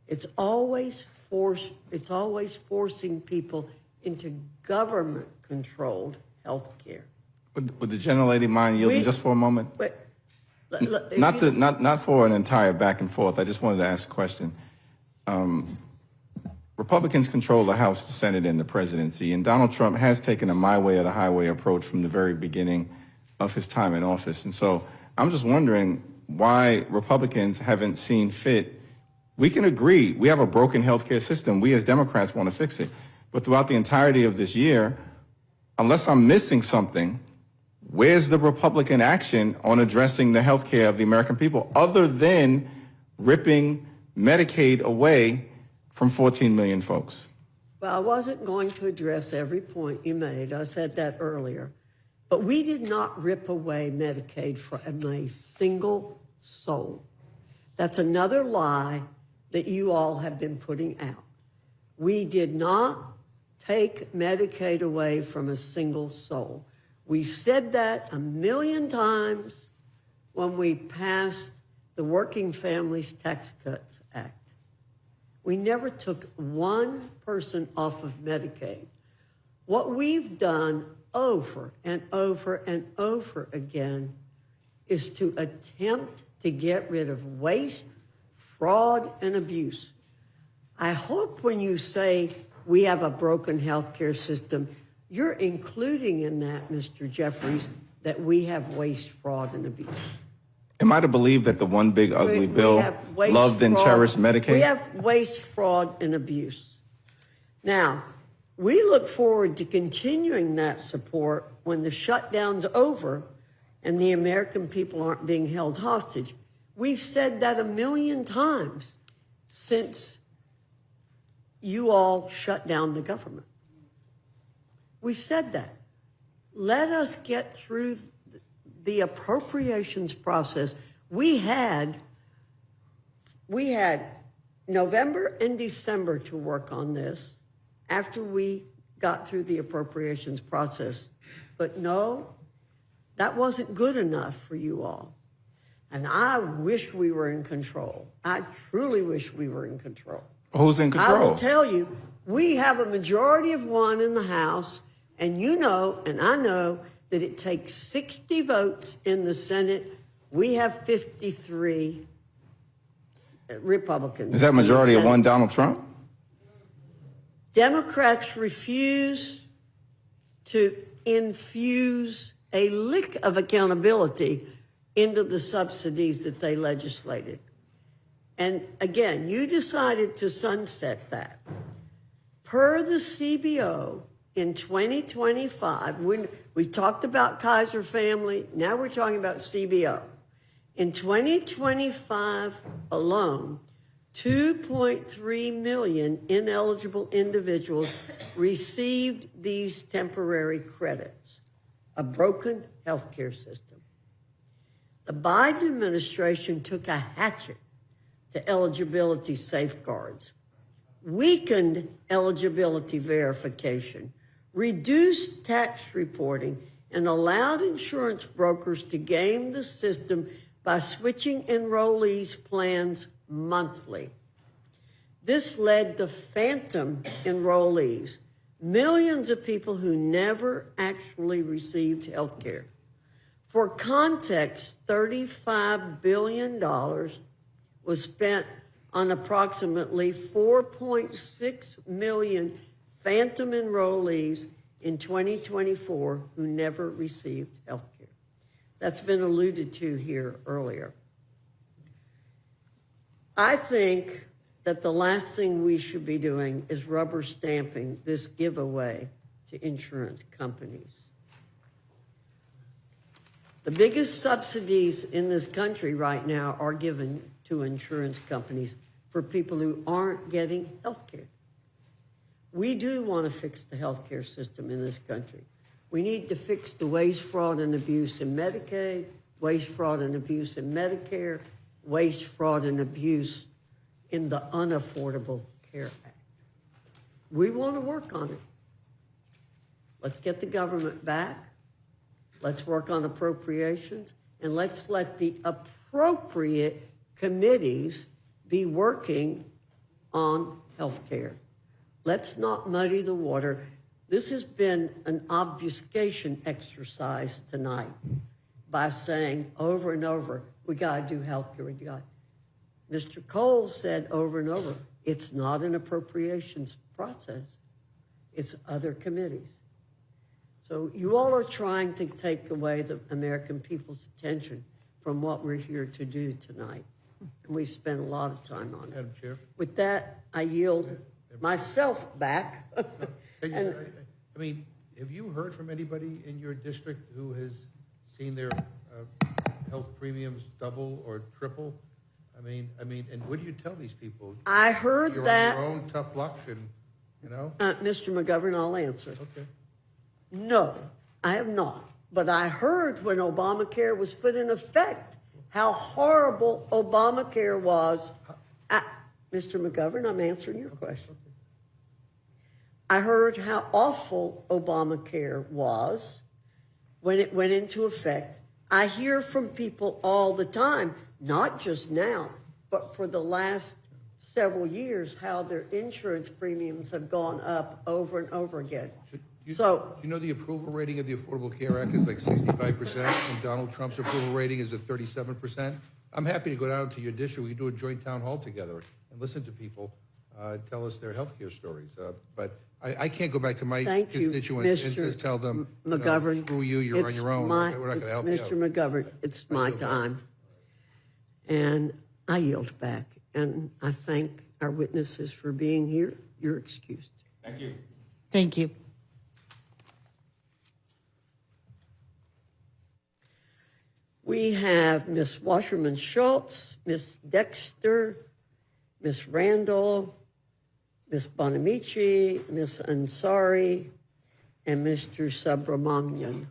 It's always forcing people into government-controlled health care. Would the gentlelady mind yielding just for a moment? But, Not for an entire back and forth. I just wanted to ask a question. Republicans control the House, the Senate, and the presidency, and Donald Trump has taken a my way or the highway approach from the very beginning of his time in office. And so I'm just wondering why Republicans haven't seen fit. We can agree we have a broken healthcare system. We as Democrats want to fix it. But throughout the entirety of this year, unless I'm missing something, where's the Republican action on addressing the health care of the American people other than ripping Medicaid away from 14 million folks? Well, I wasn't going to address every point you made. I said that earlier. But we did not rip away Medicaid from a single soul. That's another lie that you all have been putting out. We did not take Medicaid away from a single soul. We said that a million times when we passed the Working Families Tax Cuts Act. We never took one person off of Medicaid. What we've done over and over and over again is to attempt to get rid of waste, fraud, and abuse. I hope when you say we have a broken healthcare system, you're including in that, Mr. Jeffries, that we have waste, fraud, and abuse. Am I to believe that the one big ugly bill loved and cherished Medicaid? We have waste, fraud, and abuse. Now, we look forward to continuing that support when the shutdown's over and the American people aren't being held hostage. We've said that a million times since you all shut down the government. We've said that. Let us get through the appropriations process. We had November and December to work on this after we got through the appropriations process. But no, that wasn't good enough for you all. And I wish we were in control. I truly wish we were in control. Who's in control? I will tell you, we have a majority of one in the House, and you know, and I know, that it takes 60 votes in the Senate. We have 53 Republicans. Is that majority of one Donald Trump? Democrats refuse to infuse a lick of accountability into the subsidies that they legislated. And again, you decided to sunset that. Per the CBO, in 2025, when we talked about Kaiser Family, now we're talking about CBO. In 2025 alone, 2.3 million ineligible individuals received these temporary credits, a broken healthcare system. The Biden administration took a hatchet to eligibility safeguards, weakened eligibility verification, reduced tax reporting, and allowed insurance brokers to game the system by switching enrollees' plans monthly. This led to phantom enrollees, millions of people who never actually received health care. For context, $35 billion was spent on approximately 4.6 million phantom enrollees in 2024 who never received health care. That's been alluded to here earlier. I think that the last thing we should be doing is rubber stamping this giveaway to insurance companies. The biggest subsidies in this country right now are given to insurance companies for people who aren't getting health care. We do want to fix the health care system in this country. We need to fix the waste, fraud, and abuse in Medicaid, waste, fraud, and abuse in Medicare, waste, fraud, and abuse in the Unaffordable Care Act. We want to work on it. Let's get the government back. Let's work on appropriations, and let's let the appropriate committees be working on health care. Let's not muddy the water. This has been an obfuscation exercise tonight by saying over and over, we got to do health care. Mr. Cole said over and over, it's not an appropriations process. It's other committees. So you all are trying to take away the American people's attention from what we're here to do tonight. And we've spent a lot of time on it. Madam Chair. With that, I yield myself back. I mean, have you heard from anybody in your district who has seen their health premiums double or triple? I mean, and what do you tell these people? I heard that. You're on your own tough luck, and you know. Mr. McGovern, I'll answer. Okay. No, I have not. But I heard when Obamacare was put in effect how horrible Obamacare was. Mr. McGovern, I'm answering your question. I heard how awful Obamacare was when it went into effect. I hear from people all the time, not just now, but for the last several years, how their insurance premiums have gone up over and over again. So, you know the approval rating of the Affordable Care Act is like 65%, and Donald Trump's approval rating is at 37%. I'm happy to go down to your district. We can do a joint town hall together and listen to people tell us their healthcare stories. But I can't go back to my constituents and just tell them, McGovern, screw you, you're on your own. We're not going to help you out. Mr. McGovern, it's my time. And I yield back. And I thank our witnesses for being here. You're excused. Thank you. Thank you. We have Ms. Wasserman-Schultz, Ms. Dexter, Ms. Randall, Ms. Bonamici, Ms. Ansari, and Mr. Subramanian.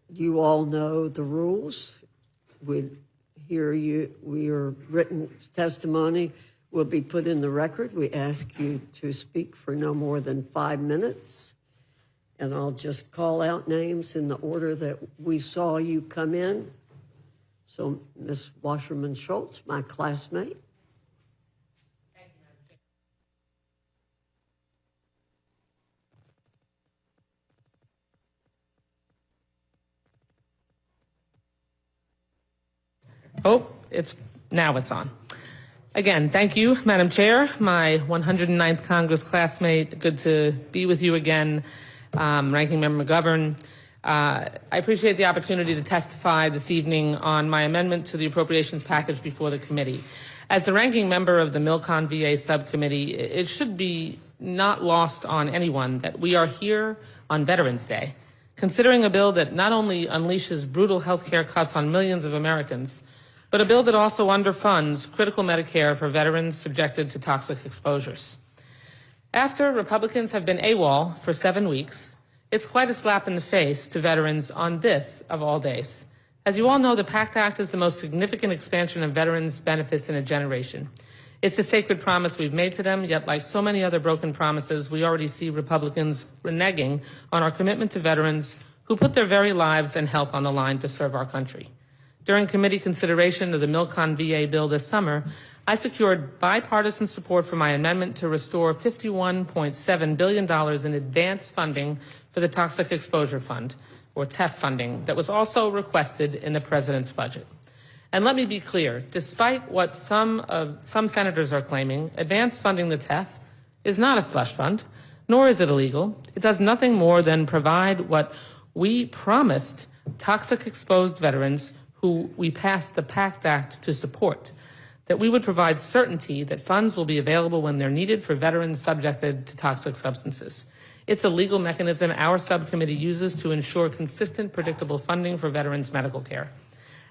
You all know the rules. Your written testimony will be put in the record. We ask you to speak for no more than 5 minutes. And I'll just call out names in the order that we saw you come in. So, Ms. Wasserman-Schultz, my classmate. Oh, now it's on. Again, thank you, Madam Chair, my 109th Congress classmate. Good to be with you again, Ranking Member McGovern. I appreciate the opportunity to testify this evening on my amendment to the appropriations package before the committee. As the ranking member of the Milcon VA subcommittee, it should be not lost on anyone that we are here on Veterans Day, considering a bill that not only unleashes brutal health care cuts on millions of Americans, but a bill that also underfunds critical Medicare for veterans subjected to toxic exposures. After Republicans have been AWOL for 7 weeks, It's quite a slap in the face to veterans on this, of all days. As you all know, the PACT Act is the most significant expansion of veterans' benefits in a generation. It's a sacred promise we've made to them, yet like so many other broken promises, we already see Republicans reneging on our commitment to veterans who put their very lives and health on the line to serve our country. During committee consideration of the Milcon VA bill this summer, I secured bipartisan support for my amendment to restore $51.7 billion in advance funding for the Toxic Exposure Fund, or TEF funding, that was also requested in the President's budget. And let me be clear, despite what some senators are claiming, advance funding the TEF is not a slush fund, nor is it illegal. It does nothing more than provide what we promised toxic exposed veterans who we passed the PACT Act to support, that we would provide certainty that funds will be available when they're needed for veterans subjected to toxic substances. It's a legal mechanism our subcommittee uses to ensure consistent, predictable funding for veterans' medical care.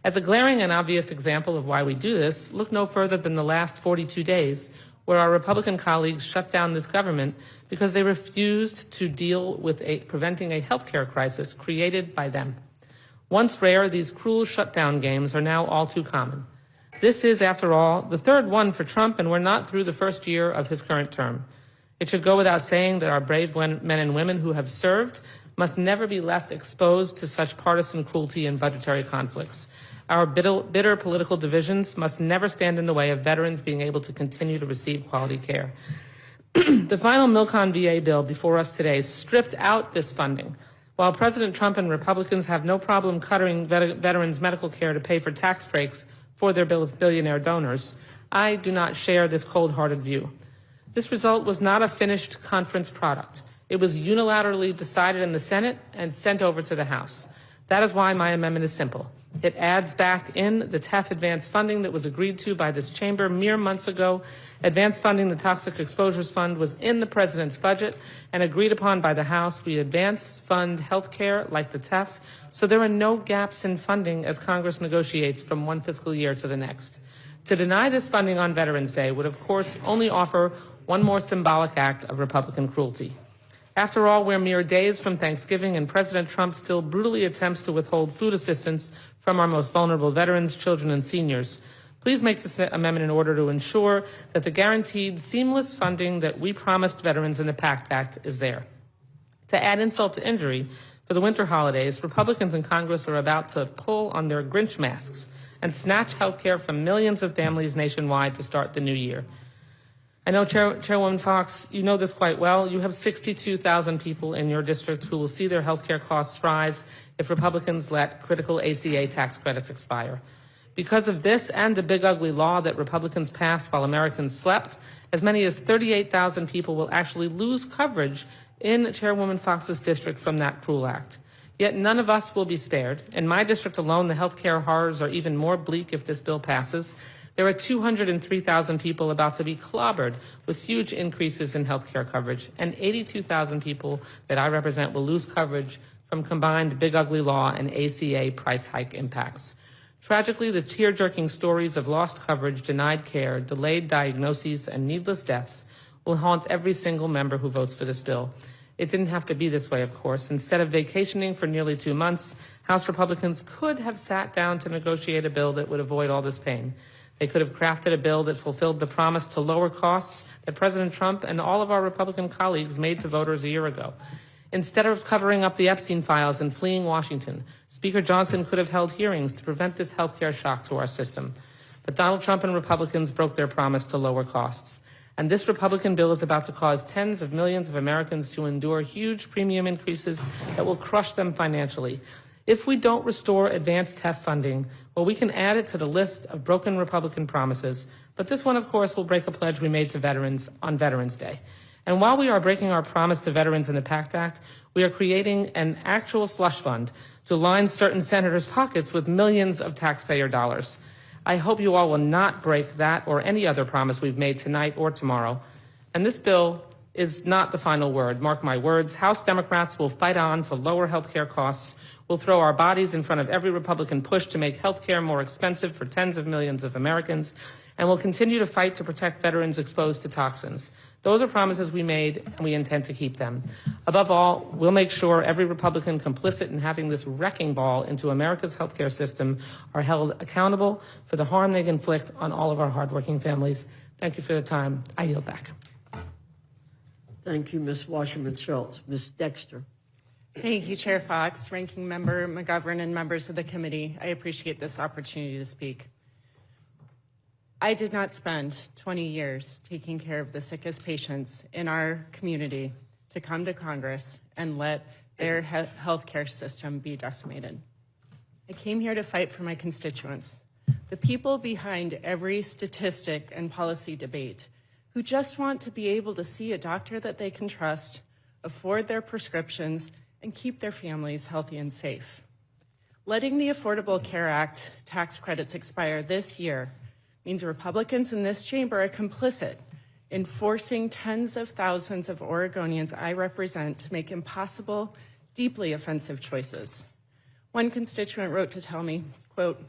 As a glaring and obvious example of why we do this, look no further than the last 42 days, where our Republican colleagues shut down this government because they refused to deal with preventing a healthcare crisis created by them. Once rare, these cruel shutdown games are now all too common. This is, after all, the third one for Trump, and we're not through the first year of his current term. It should go without saying that our brave men and women who have served must never be left exposed to such partisan cruelty and budgetary conflicts. Our bitter political divisions must never stand in the way of veterans being able to continue to receive quality care. The final Milcon VA bill before us today stripped out this funding. While President Trump and Republicans have no problem cutting veterans' medical care to pay for tax breaks for their billionaire donors, I do not share this cold-hearted view. This result was not a finished conference product. It was unilaterally decided in the Senate and sent over to the House. That is why my amendment is simple. It adds back in the TEF advance funding that was agreed to by this chamber mere months ago. Advance funding the Toxic Exposures Fund was in the President's budget and agreed upon by the House. We advance fund health care like the TEF, so there are no gaps in funding as Congress negotiates from one fiscal year to the next. To deny this funding on Veterans Day would, of course, only offer one more symbolic act of Republican cruelty. After all, we're mere days from Thanksgiving, and President Trump still brutally attempts to withhold food assistance from our most vulnerable veterans, children, and seniors. Please make this amendment in order to ensure that the guaranteed seamless funding that we promised veterans in the PACT Act is there. To add insult to injury, for the winter holidays, Republicans in Congress are about to pull on their Grinch masks and snatch health care from millions of families nationwide to start the new year. I know, Chairwoman Fox, you know this quite well. You have 62,000 people in your district who will see their health care costs rise if Republicans let critical ACA tax credits expire. Because of this and the big ugly law that Republicans passed while Americans slept, as many as 38,000 people will actually lose coverage in Chairwoman Fox's district from that cruel act. Yet none of us will be spared. In my district alone, the health care horrors are even more bleak if this bill passes. There are 203,000 people about to be clobbered with huge increases in health care coverage, and 82,000 people that I represent will lose coverage from combined big ugly law and ACA price hike impacts. Tragically, the tear-jerking stories of lost coverage, denied care, delayed diagnoses, and needless deaths will haunt every single member who votes for this bill. It didn't have to be this way, of course. Instead of vacationing for nearly 2 months, House Republicans could have sat down to negotiate a bill that would avoid all this pain. They could have crafted a bill that fulfilled the promise to lower costs that President Trump and all of our Republican colleagues made to voters a year ago. Instead of covering up the Epstein files and fleeing Washington, Speaker Johnson could have held hearings to prevent this healthcare shock to our system. But Donald Trump and Republicans broke their promise to lower costs. And this Republican bill is about to cause tens of millions of Americans to endure huge premium increases that will crush them financially. If we don't restore advanced TEF funding, well, we can add it to the list of broken Republican promises. But this one, of course, will break a pledge we made to veterans on Veterans Day. And while we are breaking our promise to veterans in the PACT Act, we are creating an actual slush fund to line certain senators' pockets with millions of taxpayer dollars. I hope you all will not break that or any other promise we've made tonight or tomorrow. And this bill is not the final word. Mark my words. House Democrats will fight on to lower health care costs. We'll throw our bodies in front of every Republican push to make health care more expensive for tens of millions of Americans. and will continue to fight to protect veterans exposed to toxins. Those are promises we made, and we intend to keep them. Above all, we'll make sure every Republican complicit in having this wrecking ball into America's healthcare system are held accountable for the harm they inflict on all of our hardworking families. Thank you for the time. I yield back. Thank you, Ms. Wasserman Schultz. Ms. Dexter. Thank you, Chair Fox, Ranking Member McGovern, and members of the committee. I appreciate this opportunity to speak. I did not spend 20 years taking care of the sickest patients in our community to come to Congress and let their healthcare system be decimated. I came here to fight for my constituents, the people behind every statistic and policy debate, who just want to be able to see a doctor that they can trust, afford their prescriptions, and keep their families healthy and safe. Letting the Affordable Care Act tax credits expire this year means Republicans in this chamber are complicit in forcing tens of thousands of Oregonians I represent to make impossible, deeply offensive choices. One constituent wrote to tell me, quote,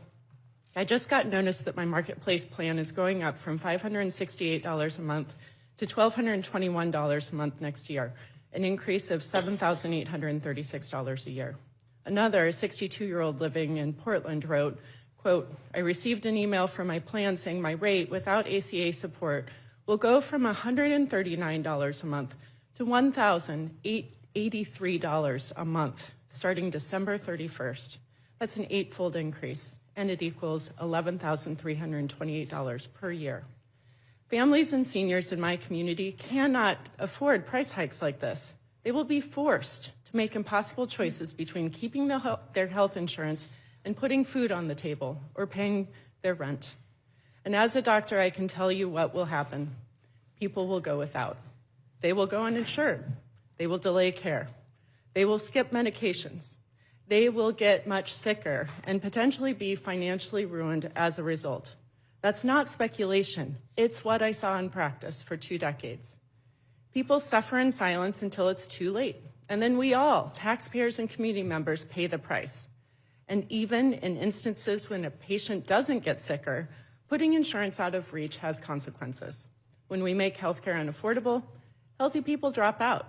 I just got notice that my Marketplace plan is going up from $568 a month to $1,221 a month next year, an increase of $7,836 a year. Another 62-year-old living in Portland wrote, quote, I received an email from my plan saying my rate without ACA support will go from $139 a month to $1,083 a month starting December 31st. That's an eightfold increase, and it equals $11,328 per year. Families and seniors in my community cannot afford price hikes like this. They will be forced to make impossible choices between keeping their health insurance and putting food on the table or paying their rent. And as a doctor, I can tell you what will happen. People will go without. They will go uninsured. They will delay care. They will skip medications. They will get much sicker and potentially be financially ruined as a result. That's not speculation. It's what I saw in practice for 2 decades. People suffer in silence until it's too late. And then we all, taxpayers and community members, pay the price. And even in instances when a patient doesn't get sicker, putting insurance out of reach has consequences. When we make healthcare unaffordable, healthy people drop out.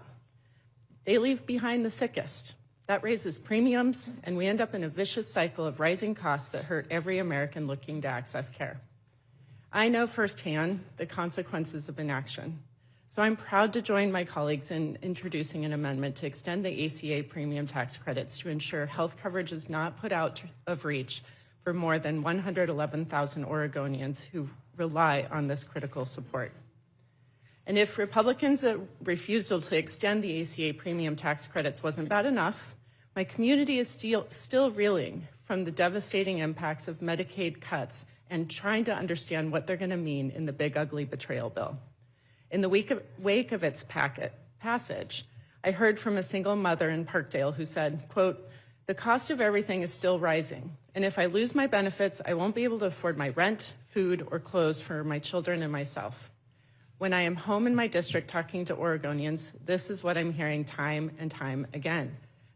They leave behind the sickest. That raises premiums, and we end up in a vicious cycle of rising costs that hurt every American looking to access care. I know firsthand the consequences of inaction. So I'm proud to join my colleagues in introducing an amendment to extend the ACA premium tax credits to ensure health coverage is not put out of reach for more than 111,000 Oregonians who rely on this critical support. And if Republicans' refusal to extend the ACA premium tax credits wasn't bad enough, my community is still reeling from the devastating impacts of Medicaid cuts and trying to understand what they're going to mean in the big, ugly betrayal bill. In the wake of its passage, I heard from a single mother in Parkdale who said, quote, the cost of everything is still rising, and if I lose my benefits, I won't be able to afford my rent, food, or clothes for my children and myself. When I am home in my district talking to Oregonians, this is what I'm hearing time and time again.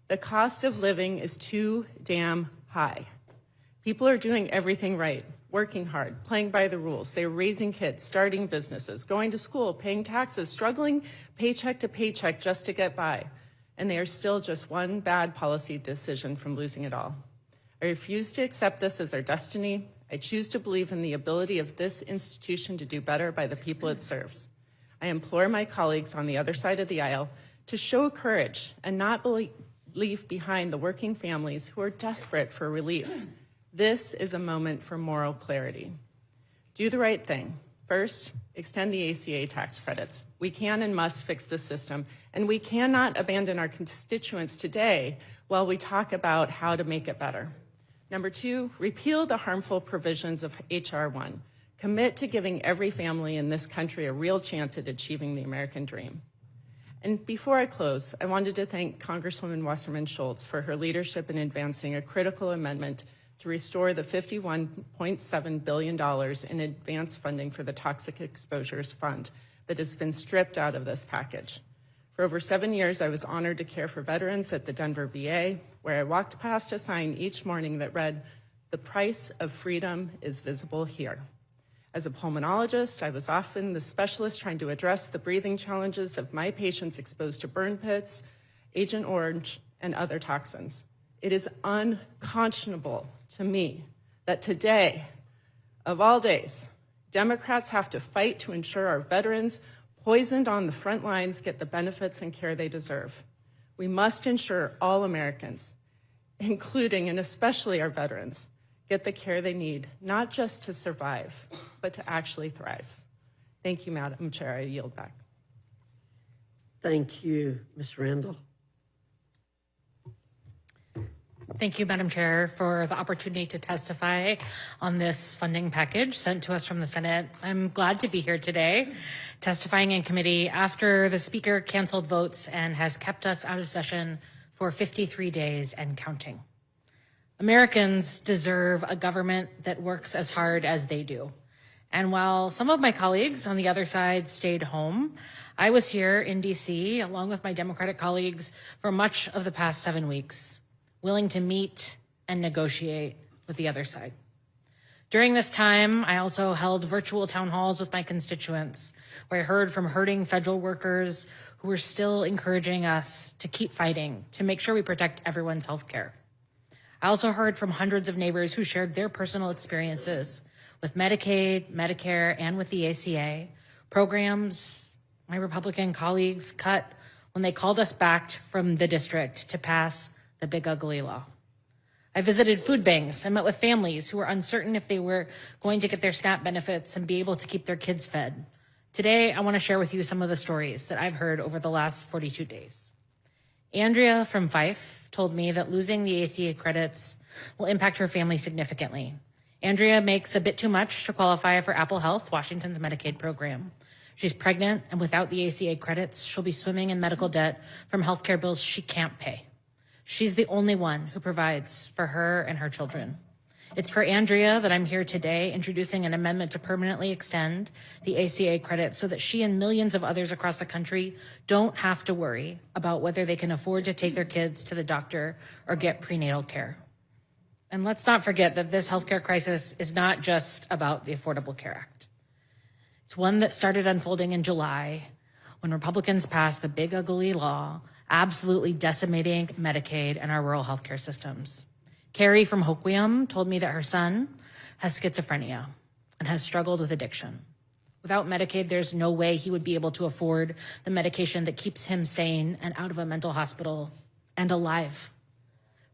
The cost of living is too damn high. People are doing everything right, working hard, playing by the rules. They're raising kids, starting businesses, going to school, paying taxes, struggling paycheck to paycheck just to get by. And they are still just one bad policy decision from losing it all. I refuse to accept this as our destiny. I choose to believe in the ability of this institution to do better by the people it serves. I implore my colleagues on the other side of the aisle to show courage and not leave behind the working families who are desperate for relief. This is a moment for moral clarity. Do the right thing. First, extend the ACA tax credits. We can and must fix the system, and we cannot abandon our constituents today while we talk about how to make it better. Number 2, repeal the harmful provisions of H.R. 1. Commit to giving every family in this country a real chance at achieving the American dream. And before I close, I wanted to thank Congresswoman Wasserman Schultz for her leadership in advancing a critical amendment to restore the $51.7 billion in advance funding for the Toxic Exposures Fund that has been stripped out of this package. For over 7 years, I was honored to care for veterans at the Denver VA, where I walked past a sign each morning that read, "The price of freedom is visible here." As a pulmonologist, I was often the specialist trying to address the breathing challenges of my patients exposed to burn pits, Agent Orange, and other toxins. It is unconscionable to me that today, of all days, Democrats have to fight to ensure our veterans poisoned on the front lines get the benefits and care they deserve. We must ensure all Americans, including and especially our veterans, get the care they need, not just to survive, but to actually thrive. Thank you, Madam Chair. I yield back. Thank you, Ms. Randall. Thank you, Madam Chair, for the opportunity to testify on this funding package sent to us from the Senate. I'm glad to be here today, testifying in committee after the Speaker canceled votes and has kept us out of session for 53 days and counting. Americans deserve a government that works as hard as they do. And while some of my colleagues on the other side stayed home, I was here in DC, along with my Democratic colleagues, for much of the past 7 weeks, willing to meet and negotiate with the other side. During this time, I also held virtual town halls with my constituents, where I heard from hurting federal workers who were still encouraging us to keep fighting to make sure we protect everyone's health care. I also heard from hundreds of neighbors who shared their personal experiences with Medicaid, Medicare, and with the ACA, programs my Republican colleagues cut when they called us back from the district to pass the big ugly law. I visited food banks and met with families who were uncertain if they were going to get their SNAP benefits and be able to keep their kids fed. Today, I want to share with you some of the stories that I've heard over the last 42 days. Andrea from Fife told me that losing the ACA credits will impact her family significantly. Andrea makes a bit too much to qualify for Apple Health, Washington's Medicaid program. She's pregnant, and without the ACA credits, she'll be swimming in medical debt from healthcare bills she can't pay. She's the only one who provides for her and her children. It's for Andrea that I'm here today introducing an amendment to permanently extend the ACA credit so that she and millions of others across the country don't have to worry about whether they can afford to take their kids to the doctor or get prenatal care. And let's not forget that this healthcare crisis is not just about the Affordable Care Act. It's one that started unfolding in July when Republicans passed the big ugly law absolutely decimating Medicaid and our rural healthcare systems. Carrie from Hoquiam told me that her son has schizophrenia and has struggled with addiction. Without Medicaid, there's no way he would be able to afford the medication that keeps him sane and out of a mental hospital and alive.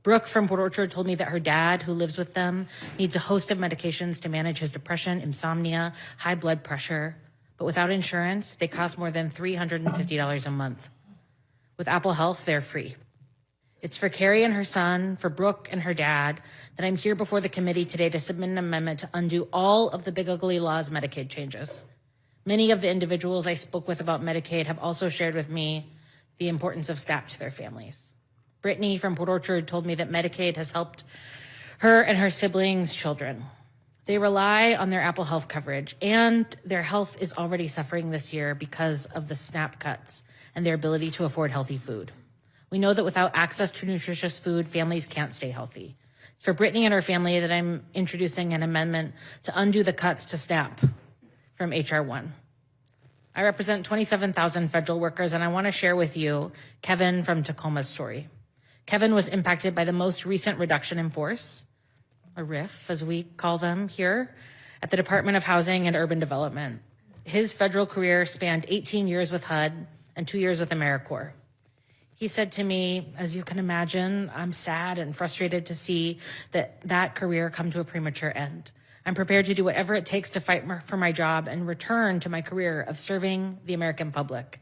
Brooke from Port Orchard told me that her dad, who lives with them, needs a host of medications to manage his depression, insomnia, high blood pressure. But without insurance, they cost more than $350 a month. With Apple Health, they're free. It's for Carrie and her son, for Brooke and her dad, that I'm here before the committee today to submit an amendment to undo all of the big ugly law's Medicaid changes. Many of the individuals I spoke with about Medicaid have also shared with me the importance of SNAP to their families. Brittany from Port Orchard told me that Medicaid has helped her and her siblings' children. They rely on their Apple Health coverage, and their health is already suffering this year because of the SNAP cuts and their ability to afford healthy food. We know that without access to nutritious food, families can't stay healthy. It's for Brittany and her family that I'm introducing an amendment to undo the cuts to SNAP from H.R. 1. I represent 27,000 federal workers, and I want to share with you Kevin from Tacoma's story. Kevin was impacted by the most recent reduction in force, a RIF, as we call them here, at the Department of Housing and Urban Development. His federal career spanned 18 years with HUD and 2 years with AmeriCorps. He said to me, as you can imagine, I'm sad and frustrated to see that career come to a premature end. I'm prepared to do whatever it takes to fight for my job and return to my career of serving the American public.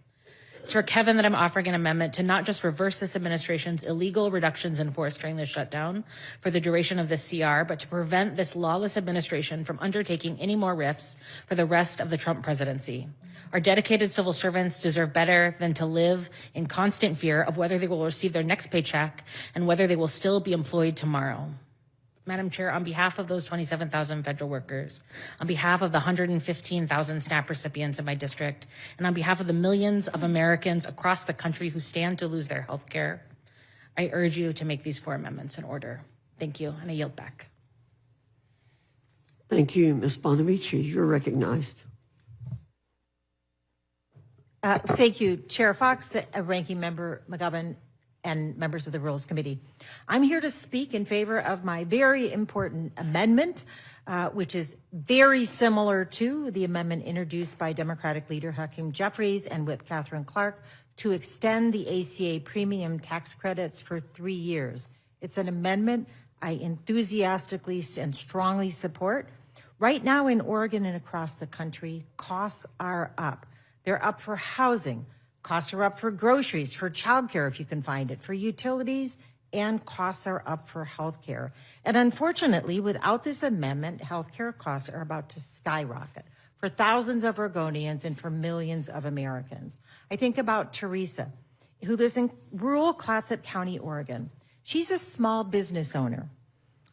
It's for Kevin that I'm offering an amendment to not just reverse this administration's illegal reductions in force during the shutdown for the duration of this CR, but to prevent this lawless administration from undertaking any more RIFs for the rest of the Trump presidency. Our dedicated civil servants deserve better than to live in constant fear of whether they will receive their next paycheck and whether they will still be employed tomorrow. Madam Chair, on behalf of those 27,000 federal workers, on behalf of the 115,000 SNAP recipients in my district, and on behalf of the millions of Americans across the country who stand to lose their health care, I urge you to make these 4 amendments in order. Thank you, and I yield back. Thank you, Ms. Bonavici. You're recognized. Thank you, Chair Fox, Ranking Member McGovern, and members of the Rules Committee. I'm here to speak in favor of my very important amendment, which is very similar to the amendment introduced by Democratic leader Hakeem Jeffries and Whip Catherine Clark to extend the ACA premium tax credits for 3 years. It's an amendment I enthusiastically and strongly support. Right now in Oregon and across the country, costs are up. They're up for housing. Costs are up for groceries, for childcare if you can find it, for utilities, and costs are up for healthcare. And unfortunately, without this amendment, healthcare costs are about to skyrocket for thousands of Oregonians and for millions of Americans. I think about Teresa, who lives in rural Clatsop County, Oregon. She's a small business owner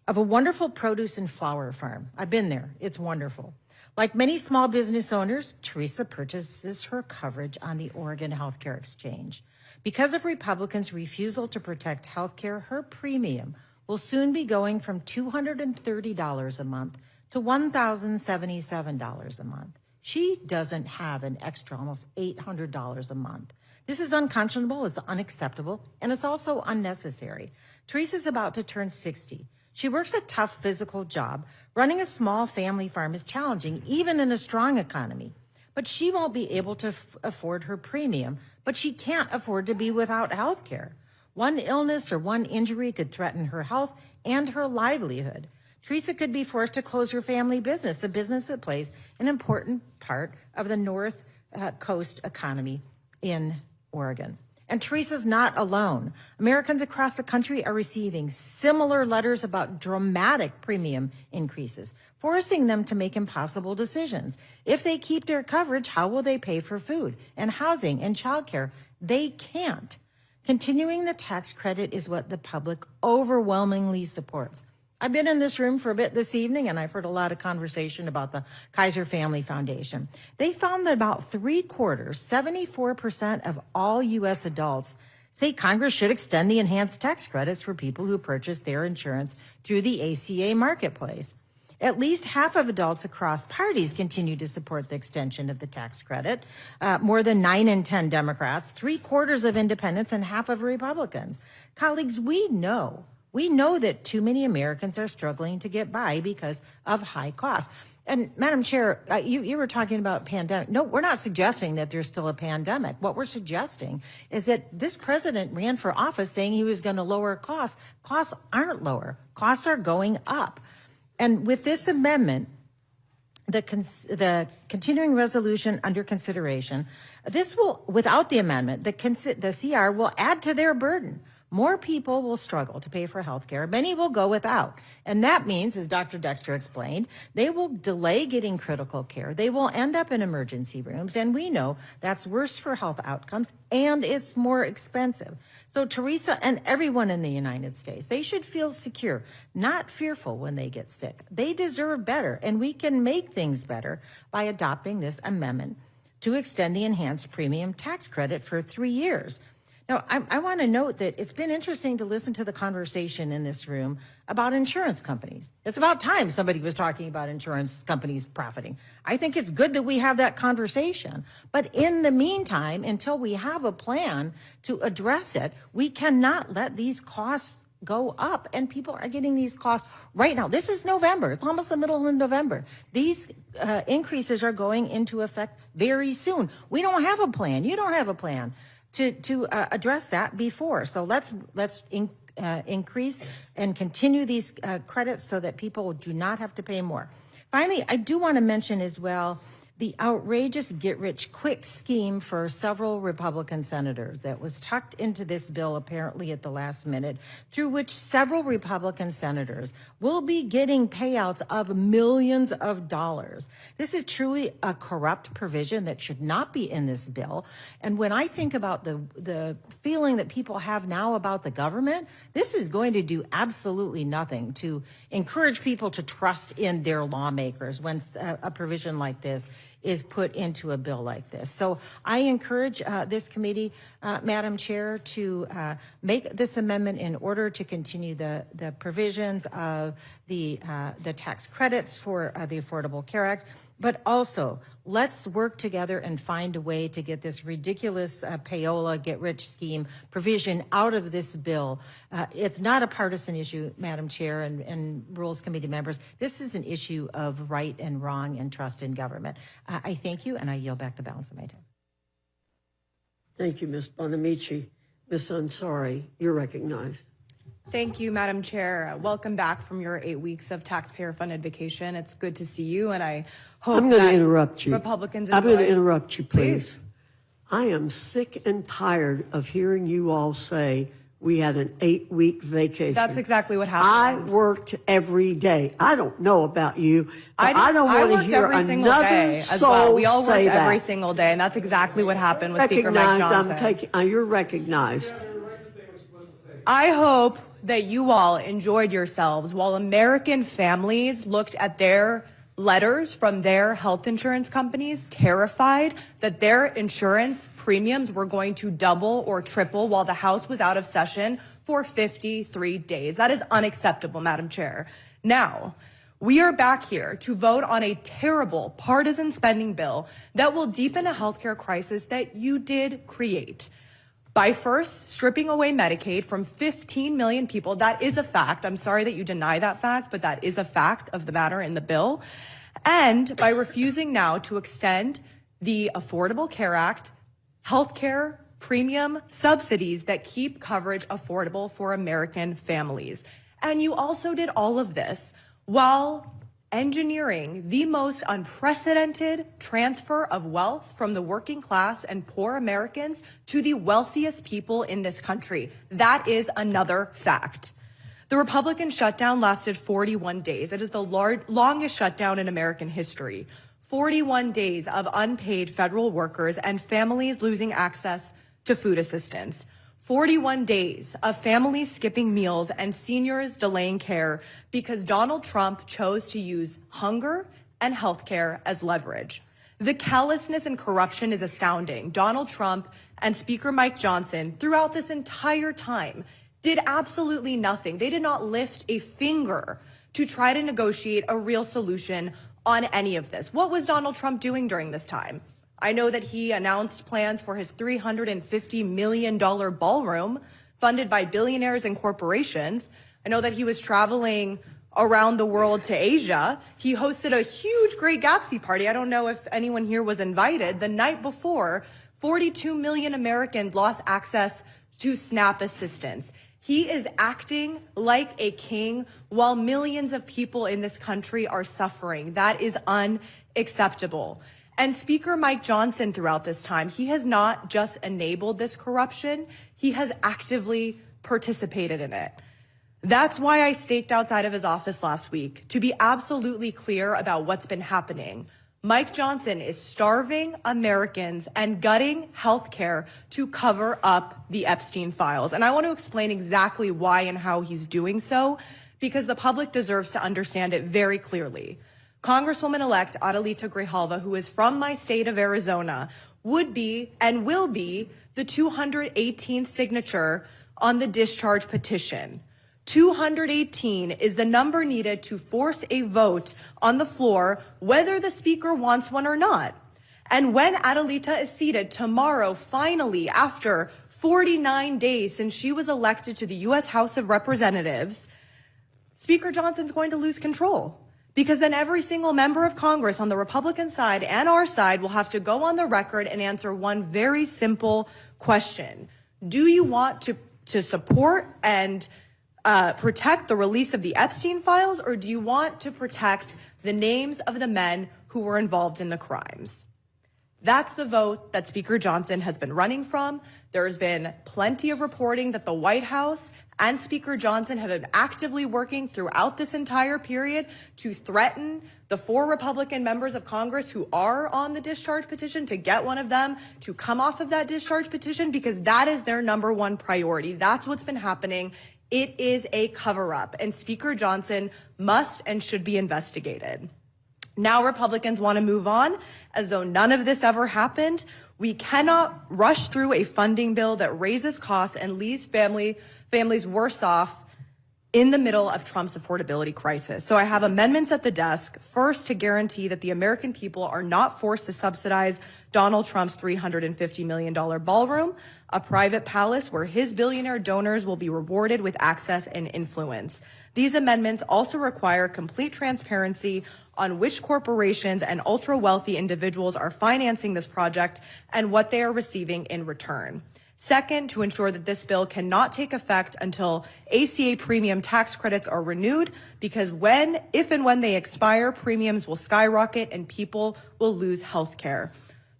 of a wonderful produce and flower farm. I've been there. It's wonderful. Like many small business owners, Teresa purchases her coverage on the Oregon Healthcare Exchange. Because of Republicans' refusal to protect healthcare, her premium will soon be going from $230 a month to $1,077 a month. She doesn't have an extra almost $800 a month. This is unconscionable, it's unacceptable, and it's also unnecessary. Teresa's about to turn 60. She works a tough physical job. Running a small family farm is challenging, even in a strong economy. But she won't be able to afford her premium, but she can't afford to be without health care. One illness or one injury could threaten her health and her livelihood. Teresa could be forced to close her family business, a business that plays an important part of the North Coast economy in Oregon. And Teresa's not alone. Americans across the country are receiving similar letters about dramatic premium increases, forcing them to make impossible decisions. If they keep their coverage, how will they pay for food and housing and childcare? They can't. Continuing the tax credit is what the public overwhelmingly supports. I've been in this room for a bit this evening, and I've heard a lot of conversation about the Kaiser Family Foundation. They found that about 3/4, 74% of all U.S. adults say Congress should extend the enhanced tax credits for people who purchase their insurance through the ACA marketplace. At least half of adults across parties continue to support the extension of the tax credit. More than 9 in 10 Democrats, 3/4 of independents, and half of Republicans. Colleagues, we know that too many Americans are struggling to get by because of high costs. And Madam Chair, you were talking about pandemic. No, we're not suggesting that there's still a pandemic. What we're suggesting is that this president ran for office saying he was going to lower costs. Costs aren't lower. Costs are going up. And with this amendment, the continuing resolution under consideration, this will, without the amendment, the CR will add to their burden. More people will struggle to pay for health care. Many will go without. And that means, as Dr. Dexter explained, they will delay getting critical care. They will end up in emergency rooms. And we know that's worse for health outcomes and it's more expensive. So Teresa and everyone in the United States, they should feel secure, not fearful when they get sick. They deserve better. And we can make things better by adopting this amendment to extend the enhanced premium tax credit for 3 years. Now, I want to note that it's been interesting to listen to the conversation in this room about insurance companies. It's about time somebody was talking about insurance companies profiting. I think it's good that we have that conversation. But in the meantime, until we have a plan to address it, we cannot let these costs go up. And people are getting these costs right now. This is November. It's almost the middle of November. These increases are going into effect very soon. We don't have a plan. You don't have a plan to address that before. So let's increase and continue these credits so that people do not have to pay more. Finally, I do want to mention as well the outrageous get-rich-quick scheme for several Republican senators that was tucked into this bill apparently at the last minute, through which several Republican senators will be getting payouts of millions of dollars. This is truly a corrupt provision that should not be in this bill. And when I think about the feeling that people have now about the government, this is going to do absolutely nothing to encourage people to trust in their lawmakers when a provision like this is put into a bill like this. So I encourage this committee, Madam Chair, to make this amendment in order to continue the provisions of the tax credits for the Affordable Care Act. But also, let's work together and find a way to get this ridiculous payola get-rich scheme provision out of this bill. It's not a partisan issue, Madam Chair and Rules Committee members. This is an issue of right and wrong and trust in government. I thank you, and I yield back the balance of my time. Thank you, Ms. Bonamici. Ms. Ansari, you're recognized. Thank you, Madam Chair. Welcome back from your 8 weeks of taxpayer-funded vacation. It's good to see you, and I hope I'm going that to interrupt you. Republicans I'm going to enjoy- interrupt you, please. I am sick and tired of hearing you all say we had an 8-week vacation. That's exactly what happened. I worked every day. I don't know about you, but I don't I want to worked hear every single another day as soul well. We all worked say that. every single day, and that's exactly what happened with Speaker Mike Johnson. You're recognized. I hope that you all enjoyed yourselves while American families looked at their letters from their health insurance companies, terrified that their insurance premiums were going to double or triple while the House was out of session for 53 days. That is unacceptable, Madam Chair. Now, we are back here to vote on a terrible partisan spending bill that will deepen a healthcare crisis that you did create. By first stripping away Medicaid from 15 million people, that is a fact. I'm sorry that you deny that fact, but that is a fact of the matter in the bill. And by refusing now to extend the Affordable Care Act, healthcare premium subsidies that keep coverage affordable for American families. And you also did all of this while engineering the most unprecedented transfer of wealth from the working class and poor Americans to the wealthiest people in this country. That is another fact. The Republican shutdown lasted 41 days. It is the longest shutdown in American history. 41 days of unpaid federal workers and families losing access to food assistance. 41 days of families skipping meals and seniors delaying care because Donald Trump chose to use hunger and healthcare as leverage. The callousness and corruption is astounding. Donald Trump and Speaker Mike Johnson, throughout this entire time, did absolutely nothing. They did not lift a finger to try to negotiate a real solution on any of this. What was Donald Trump doing during this time? I know that he announced plans for his $350 million ballroom funded by billionaires and corporations. I know that he was traveling around the world to Asia. He hosted a huge Great Gatsby party. I don't know if anyone here was invited. The night before, 42 million Americans lost access to SNAP assistance. He is acting like a king while millions of people in this country are suffering. That is unacceptable. And Speaker Mike Johnson, throughout this time, he has not just enabled this corruption, he has actively participated in it. That's why I staked outside of his office last week, to be absolutely clear about what's been happening. Mike Johnson is starving Americans and gutting health care to cover up the Epstein files. And I want to explain exactly why and how he's doing so, because the public deserves to understand it very clearly. Congresswoman-elect Adelita Grijalva, who is from my state of Arizona, would be and will be the 218th signature on the discharge petition. 218 is the number needed to force a vote on the floor, whether the speaker wants one or not. And when Adelita is seated tomorrow, finally, after 49 days since she was elected to the U.S. House of Representatives, Speaker Johnson's going to lose control. Because then every single member of Congress on the Republican side and our side will have to go on the record and answer one very simple question. Do you want to support and protect the release of the Epstein files, or do you want to protect the names of the men who were involved in the crimes? That's the vote that Speaker Johnson has been running from. There's been plenty of reporting that the White House and Speaker Johnson have been actively working throughout this entire period to threaten the 4 Republican members of Congress who are on the discharge petition, to get one of them to come off of that discharge petition, because that is their number one priority. That's what's been happening. It is a cover-up, and Speaker Johnson must and should be investigated. Now Republicans want to move on as though none of this ever happened. We cannot rush through a funding bill that raises costs and leaves families worse off in the middle of Trump's affordability crisis. So I have amendments at the desk, first to guarantee that the American people are not forced to subsidize Donald Trump's $350 million ballroom, a private palace where his billionaire donors will be rewarded with access and influence. These amendments also require complete transparency on which corporations and ultra-wealthy individuals are financing this project and what they are receiving in return. Second, to ensure that this bill cannot take effect until ACA premium tax credits are renewed, because if and when they expire, premiums will skyrocket and people will lose health care.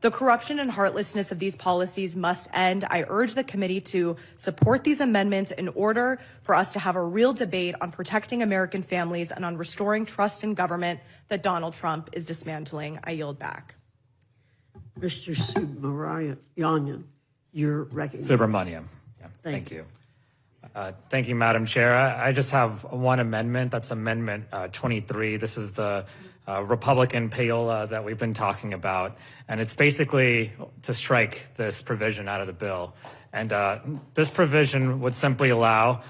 The corruption and heartlessness of these policies must end. I urge the committee to support these amendments in order for us to have a real debate on protecting American families and on restoring trust in government that Donald Trump is dismantling. I yield back. Mr. Subramanian, you're recognized. Subramaniam. Yeah, thank you. Thank you, Madam Chair. I just have one amendment. That's Amendment 23. This is the Republican payola that we've been talking about. And it's basically to strike this provision out of the bill. And this provision would simply allow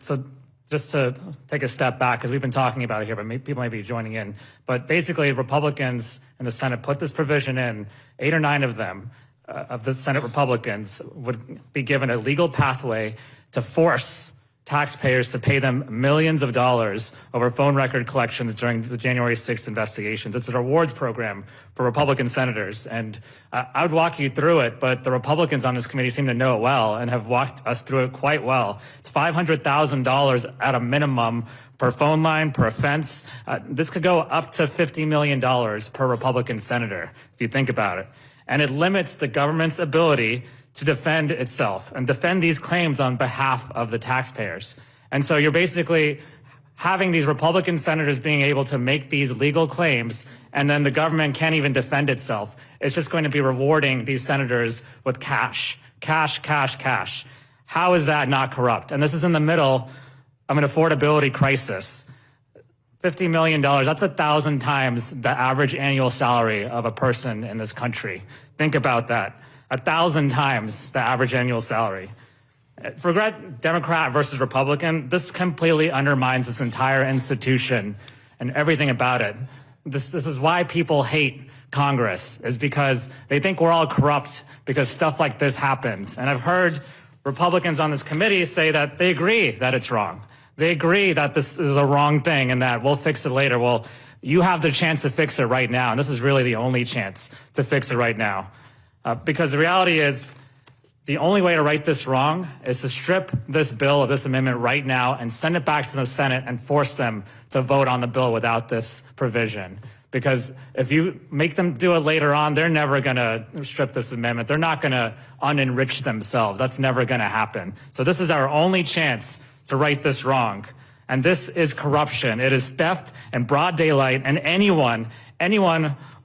so just to take a step back, because we've been talking about it here, but people might be joining in. But basically, Republicans in the Senate put this provision in, 8 or 9 of them, of the Senate Republicans would be given a legal pathway to force taxpayers to pay them millions of dollars over phone record collections during the January 6th investigations. It's a rewards program for Republican senators. And I would walk you through it, but the Republicans on this committee seem to know it well and have walked us through it quite well. It's $500,000 at a minimum per phone line, per offense. This could go up to $50 million per Republican senator, if you think about it. And it limits the government's ability to defend itself and defend these claims on behalf of the taxpayers. And so you're basically having these Republican senators being able to make these legal claims, and then the government can't even defend itself. It's just going to be rewarding these senators with cash. How is that not corrupt? And this is in the middle of an affordability crisis. $50 million, that's 1,000 times the average annual salary of a person in this country. Think about that. 1,000 times the average annual salary. Forget Democrat versus Republican. This completely undermines this entire institution and everything about it. This is why people hate Congress, is because they think we're all corrupt because stuff like this happens. And I've heard Republicans on this committee say that they agree that it's wrong. They agree that this is a wrong thing and that we'll fix it later. Well, you have the chance to fix it right now, and this is really the only chance to fix it right now. Because the reality is, the only way to right this wrong is to strip this bill of this amendment right now and send it back to the Senate and force them to vote on the bill without this provision. Because if you make them do it later on, they're never going to strip this amendment. They're not going to unenrich themselves. That's never going to happen. So this is our only chance to right this wrong. And this is corruption. It is theft and broad daylight. And anyone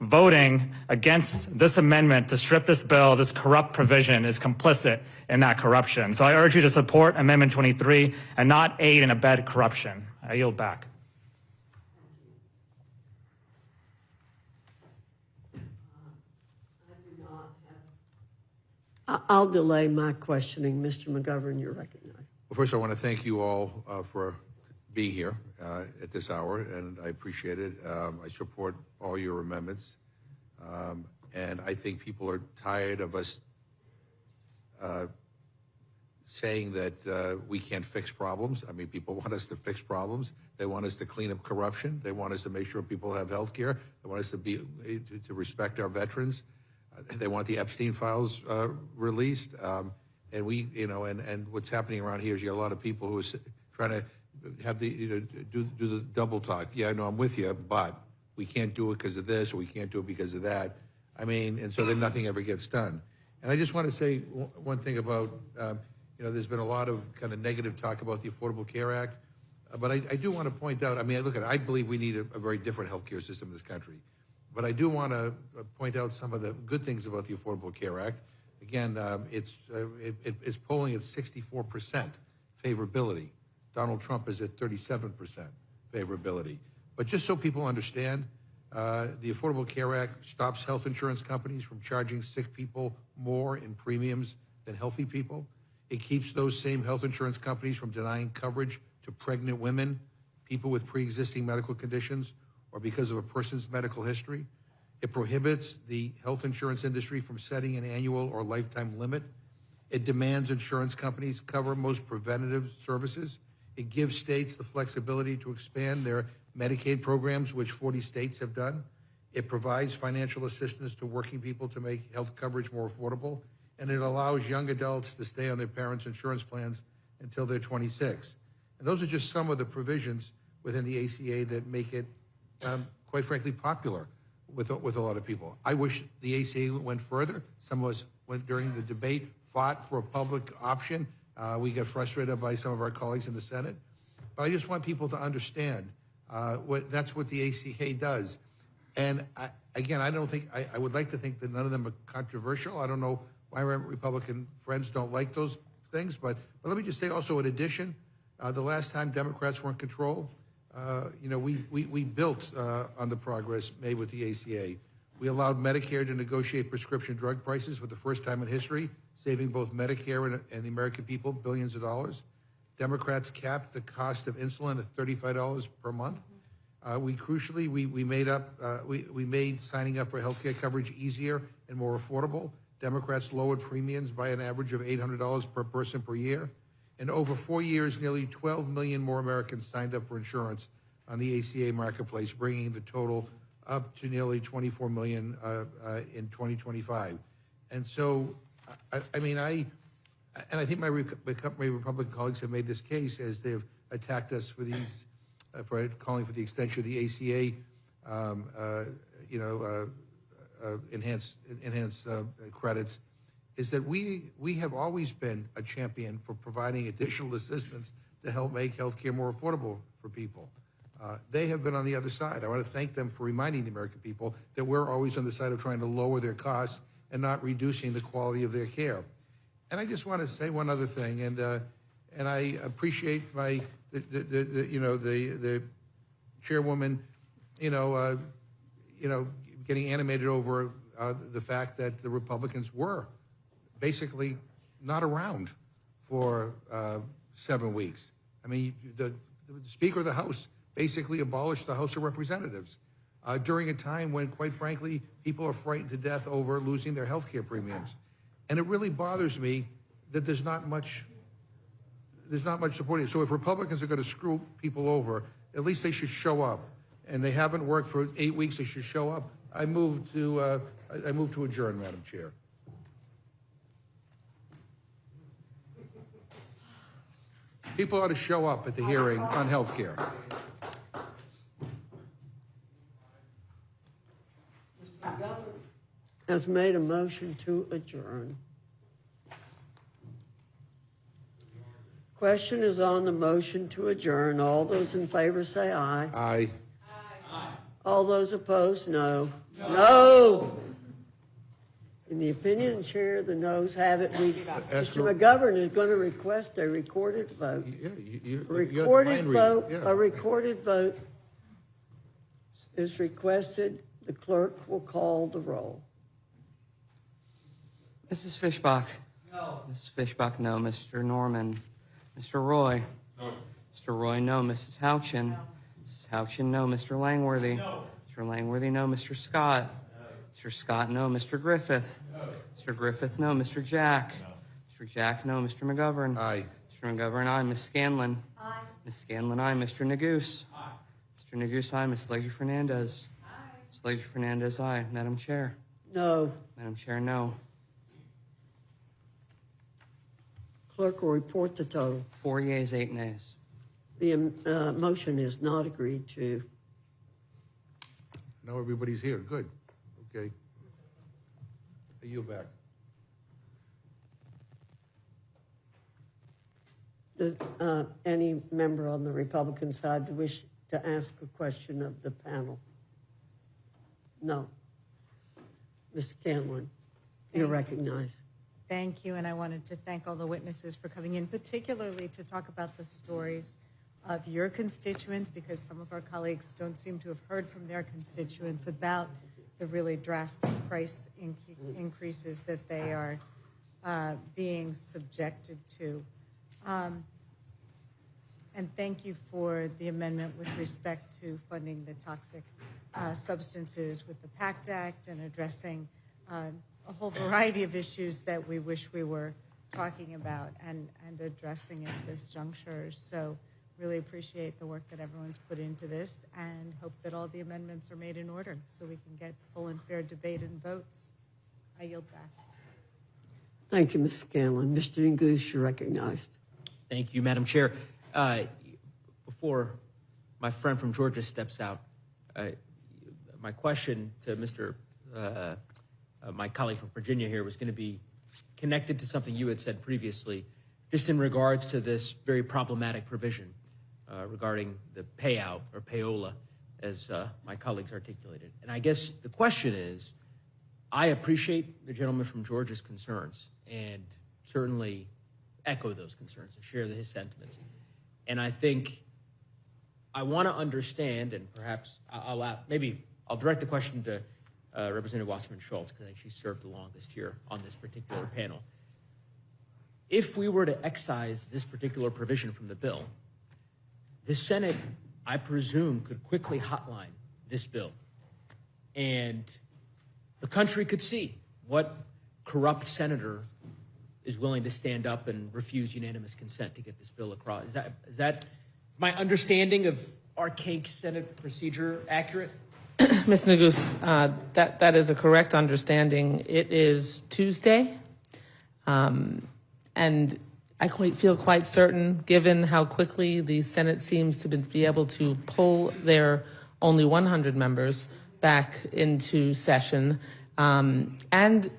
voting against this amendment to strip this bill, this corrupt provision, is complicit in that corruption. So I urge you to support Amendment 23 and not aid and abet corruption. I yield back. I'll delay my questioning. Mr. McGovern, you're recognized. Well, first, I want to thank you all for being here at this hour, and I appreciate it. I support all your amendments, and I think people are tired of us saying that we can't fix problems. I mean, people want us to fix problems. They want us to clean up corruption. They want us to make sure people have health care. They want us to respect our veterans. They want the Epstein files released. And we, and what's happening around here is you got a lot of people who are trying to have do the double talk. Yeah, I know I'm with you, but we can't do it because of this, or we can't do it because of that. I mean, and so then nothing ever gets done. And I just want to say one thing about, there's been a lot of kind of negative talk about the Affordable Care Act, but I do want to point out, I mean, I believe we need a very different healthcare system in this country. But I do want to point out some of the good things about the Affordable Care Act. Again, it's polling at 64% favorability. Donald Trump is at 37% favorability. But just so people understand, the Affordable Care Act stops health insurance companies from charging sick people more in premiums than healthy people. It keeps those same health insurance companies from denying coverage to pregnant women, people with pre-existing medical conditions, or because of a person's medical history. It prohibits the health insurance industry from setting an annual or lifetime limit. It demands insurance companies cover most preventative services. It gives states the flexibility to expand their Medicaid programs, which 40 states have done. It provides financial assistance to working people to make health coverage more affordable. And it allows young adults to stay on their parents' insurance plans until they're 26. And those are just some of the provisions within the ACA that make it, quite frankly, popular with a lot of people. I wish the ACA went further. Some of us went during the debate, fought for a public option. We got frustrated by some of our colleagues in the Senate. But I just want people to understand that's what the ACA does. And I would like to think that none of them are controversial. I don't know why Republican friends don't like those things, but let me just say also, in addition, the last time Democrats were in control, we built on the progress made with the ACA. We allowed Medicare to negotiate prescription drug prices for the first time in history, saving both Medicare and the American people billions of dollars. Democrats capped the cost of insulin at $35 per month. We made signing up for healthcare coverage easier and more affordable. Democrats lowered premiums by an average of $800 per person per year. And over 4 years, nearly 12 million more Americans signed up for insurance on the ACA marketplace, bringing the total up to nearly 24 million in 2025. And so, I think my Republican colleagues have made this case as they've attacked us for these, for calling for the extension of the ACA, enhanced credits, is that we have always been a champion for providing additional assistance to help make healthcare more affordable for people. They have been on the other side. I want to thank them for reminding the American people that we're always on the side of trying to lower their costs and not reducing the quality of their care. And I just want to say one other thing, and I appreciate the chairwoman, getting animated over the fact that the Republicans were basically not around for 7 weeks. I mean, the Speaker of the House basically abolished the House of Representatives during a time when, quite frankly, people are frightened to death over losing their health care premiums. And it really bothers me that there's not much support. So if Republicans are going to screw people over, at least they should show up. And they haven't worked for 8 weeks, they should show up. I move to adjourn, Madam Chair. People ought to show up at the hearing on health care. Has made a motion to adjourn. Question is on the motion to adjourn. All those in favor say aye. Aye. All those opposed, no. No. In the opinion of the chair, the noes have it. Mr. McGovern is going to request a recorded vote. Yeah, A recorded vote is requested. The clerk will call the roll. Mrs. Fishbach? No. Mrs. Fishbach, no. Mr. Norman? Mr. Roy? No. Mr. Roy, no. Mrs. Houchin? No. Mrs. Houchin, no. Mr. Langworthy? No. Mr. Langworthy, no. Mr. Scott? No. Mr. Scott, no. Mr. Griffith? No. Mr. Griffith, no. Mr. Jack? No. Mr. Jack, no. Mr. McGovern? Aye. Mr. McGovern, aye. Ms. Scanlon? Aye. Ms. Scanlon, aye. Mr. Neguse? Aye. Mr. Neguse, aye. Ms. Leger-Fernandez? Aye. Ms. Leger-Fernandez, aye. Madam Chair? No. Madam Chair, no. Clerk will report the total. 4 yeas, 8 nays. The motion is not agreed to. Now everybody's here. Good. Okay. I yield back. Does any member on the Republican side wish to ask a question of the panel? No. Ms. Scanlon, you're recognized. Thank you, and I wanted to thank all the witnesses for coming in, particularly to talk about the stories of your constituents, because some of our colleagues don't seem to have heard from their constituents about the really drastic price increases that they are being subjected to. And thank you for the amendment with respect to funding the toxic substances with the PACT Act and addressing a whole variety of issues that we wish we were talking about and addressing at this juncture. So really appreciate the work that everyone's put into this and hope that all the amendments are made in order so we can get full and fair debate and votes. I yield back. Thank you, Ms. Scanlon. Mr. Nguyen, you're recognized. Thank you, Madam Chair. Before my friend from Georgia steps out, my question to my colleague from Virginia here was going to be connected to something you had said previously, just in regards to this very problematic provision regarding the payout or payola, as my colleagues articulated. And I guess the question is, I appreciate the gentleman from Georgia's concerns and certainly echo those concerns and share his sentiments. And I think I want to understand, and perhaps I'll direct the question to Representative Wasserman Schultz, because she served the longest here on this particular panel. If we were to excise this particular provision from the bill, the Senate, I presume, could quickly hotline this bill, and the country could see what corrupt senator is willing to stand up and refuse unanimous consent to get this bill across. Is that my understanding of archaic Senate procedure accurate? Ms. Nagus, that is a correct understanding. It is Tuesday, and I feel quite certain, given how quickly the Senate seems to be able to pull their only 100 members back into session, and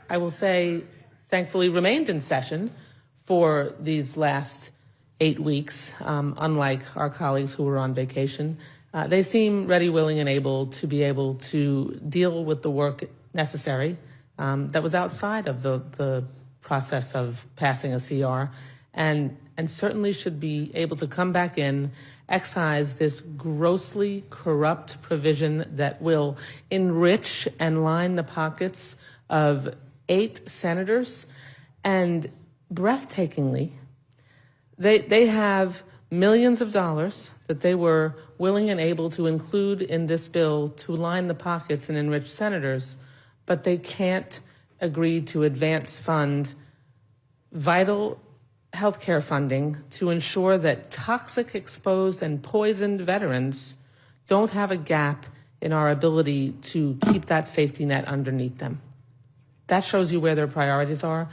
I will say, thankfully, remained in session for these last 8 weeks, unlike our colleagues who were on vacation. They seem ready, willing, and able to deal with the work necessary that was outside of the process of passing a CR, and certainly should be able to come back in, excise this grossly corrupt provision that will enrich and line the pockets of 8 senators, and breathtakingly, they have millions of dollars that they were willing and able to include in this bill to line the pockets and enrich senators, but they can't agree to advance fund vital healthcare funding to ensure that toxic, exposed, and poisoned veterans don't have a gap in our ability to keep that safety net underneath them. That shows you where their priorities are.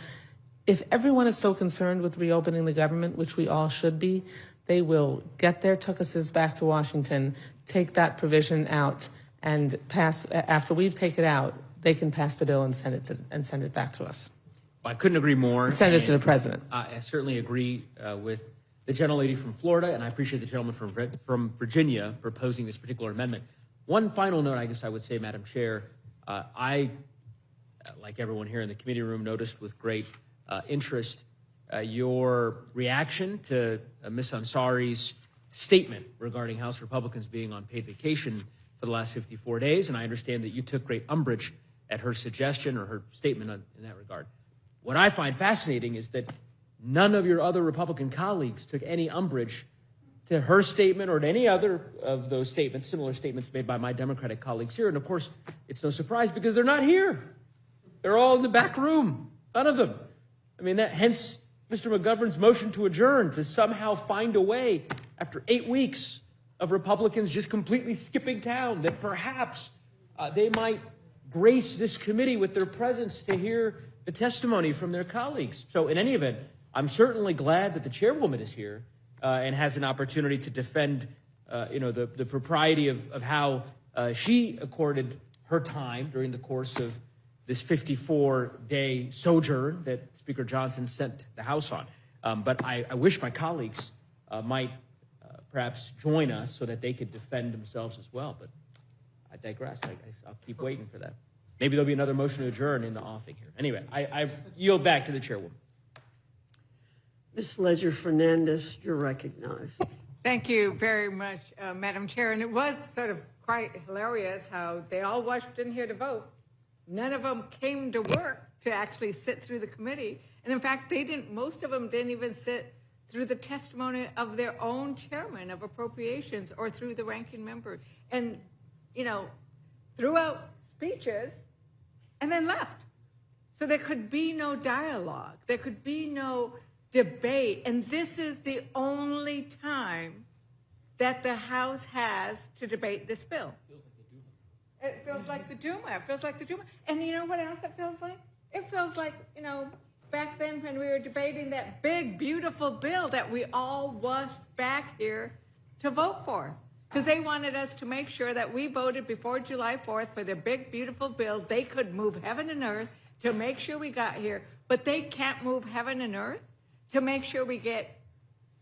If everyone is so concerned with reopening the government, which we all should be, they will get their tuchuses back to Washington, take that provision out, and pass. After we've taken it out, they can pass the bill and send it back to us. I couldn't agree more. Send it to the president. I certainly agree with the gentlelady from Florida, and I appreciate the gentleman from Virginia proposing this particular amendment. One final note, I guess I would say, Madam Chair, I, like everyone here in the committee room, noticed with great interest your reaction to Ms. Ansari's statement regarding House Republicans being on paid vacation for the last 54 days, and I understand that you took great umbrage at her suggestion or her statement in that regard. What I find fascinating is that none of your other Republican colleagues took any umbrage to her statement or to any other of those statements, similar statements made by my Democratic colleagues here. And of course, it's no surprise because they're not here. They're all in the back room, none of them. I mean, hence Mr. McGovern's motion to adjourn, to somehow find a way, after 8 weeks of Republicans just completely skipping town, that perhaps they might grace this committee with their presence to hear the testimony from their colleagues. So in any event, I'm certainly glad that the chairwoman is here and has an opportunity to defend the propriety of how she accorded her time during the course of this 54-day sojourn that Speaker Johnson sent the House on. But I wish my colleagues might perhaps join us so that they could defend themselves as well. But I digress. I'll keep waiting for that. Maybe there'll be another motion to adjourn in the offing here. Anyway, I yield back to the chairwoman. Ms. Ledger Fernandez, you're recognized. Thank you very much, Madam Chair. And it was sort of quite hilarious how they all rushed in here to vote. None of them came to work to actually sit through the committee. And in fact, most of them didn't even sit through the testimony of their own chairman of appropriations or through the ranking member. And, threw out speeches and then left. So there could be no dialogue. There could be no debate. And this is the only time that the House has to debate this bill. It feels like the Duma. It feels like the Duma. And you know what else it feels like? It feels like, back then when we were debating that big, beautiful bill that we all rushed back here to vote for. Because they wanted us to make sure that we voted before July 4th for their big, beautiful bill. They could move heaven and earth to make sure we got here. But they can't move heaven and earth to make sure we get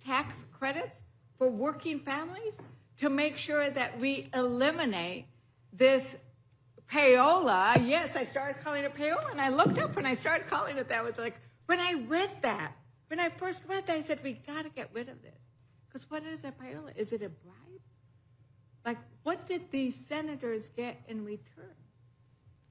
tax credits for working families, to make sure that we eliminate this payola. Yes, I started calling it payola, and I looked up when I started calling it that. I was like, when I first read that, I said, we got to get rid of this. Because what is a payola? Is it a bribe? Like, what did these senators get in return?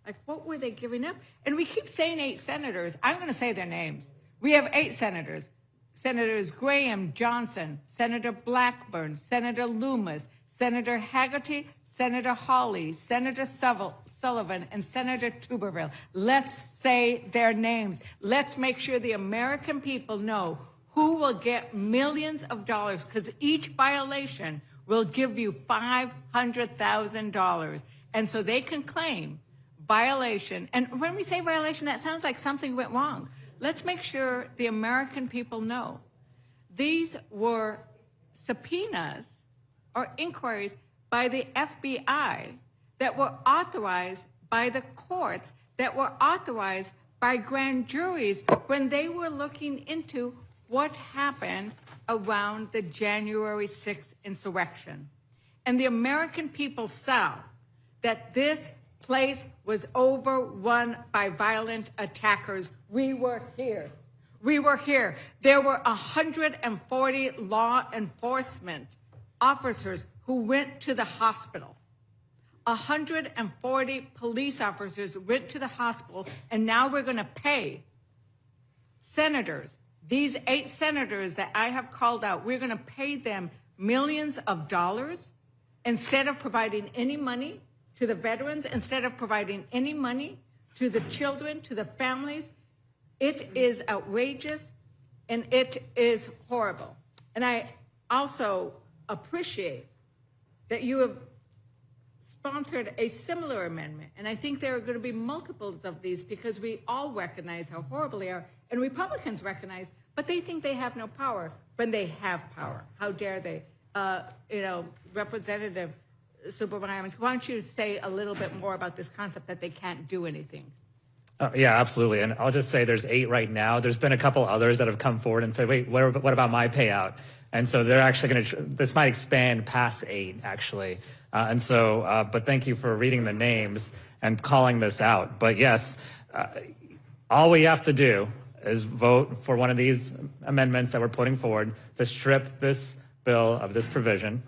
Like, what were they giving up? And we keep saying 8 senators. I'm going to say their names. We have 8 senators. Senators Graham, Johnson, Senator Blackburn, Senator Loomis, Senator Haggerty, Senator Hawley, Senator Sullivan, and Senator Tuberville. Let's say their names. Let's make sure the American people know who will get millions of dollars, because each violation will give you $500,000. And so they can claim violation. And when we say violation, that sounds like something went wrong. Let's make sure the American people know. These were subpoenas or inquiries by the FBI that were authorized by the courts, that were authorized by grand juries when they were looking into what happened around the January 6th insurrection. And the American people saw that this place was overrun by violent attackers. We were here. We were here. There were 140 law enforcement officers who went to the hospital. 140 police officers went to the hospital, and now we're going to pay senators, these 8 senators that I have called out, we're going to pay them millions of dollars instead of providing any money to the veterans, instead of providing any money to the children, to the families. It is outrageous, and it is horrible. And I also appreciate that you have sponsored a similar amendment. And I think there are going to be multiples of these, because we all recognize how horrible they are. And Republicans recognize, but they think they have no power when they have power. How dare they? Representative Superman, why don't you say a little bit more about this concept that they can't do anything? Yeah, absolutely. And I'll just say there's 8 right now. There's been a couple others that have come forward and said, wait, what about my payout? And so they're actually going to, this might expand past 8, actually. But thank you for reading the names and calling this out. But yes, all we have to do is vote for one of these amendments that we're putting forward to strip this bill of this provision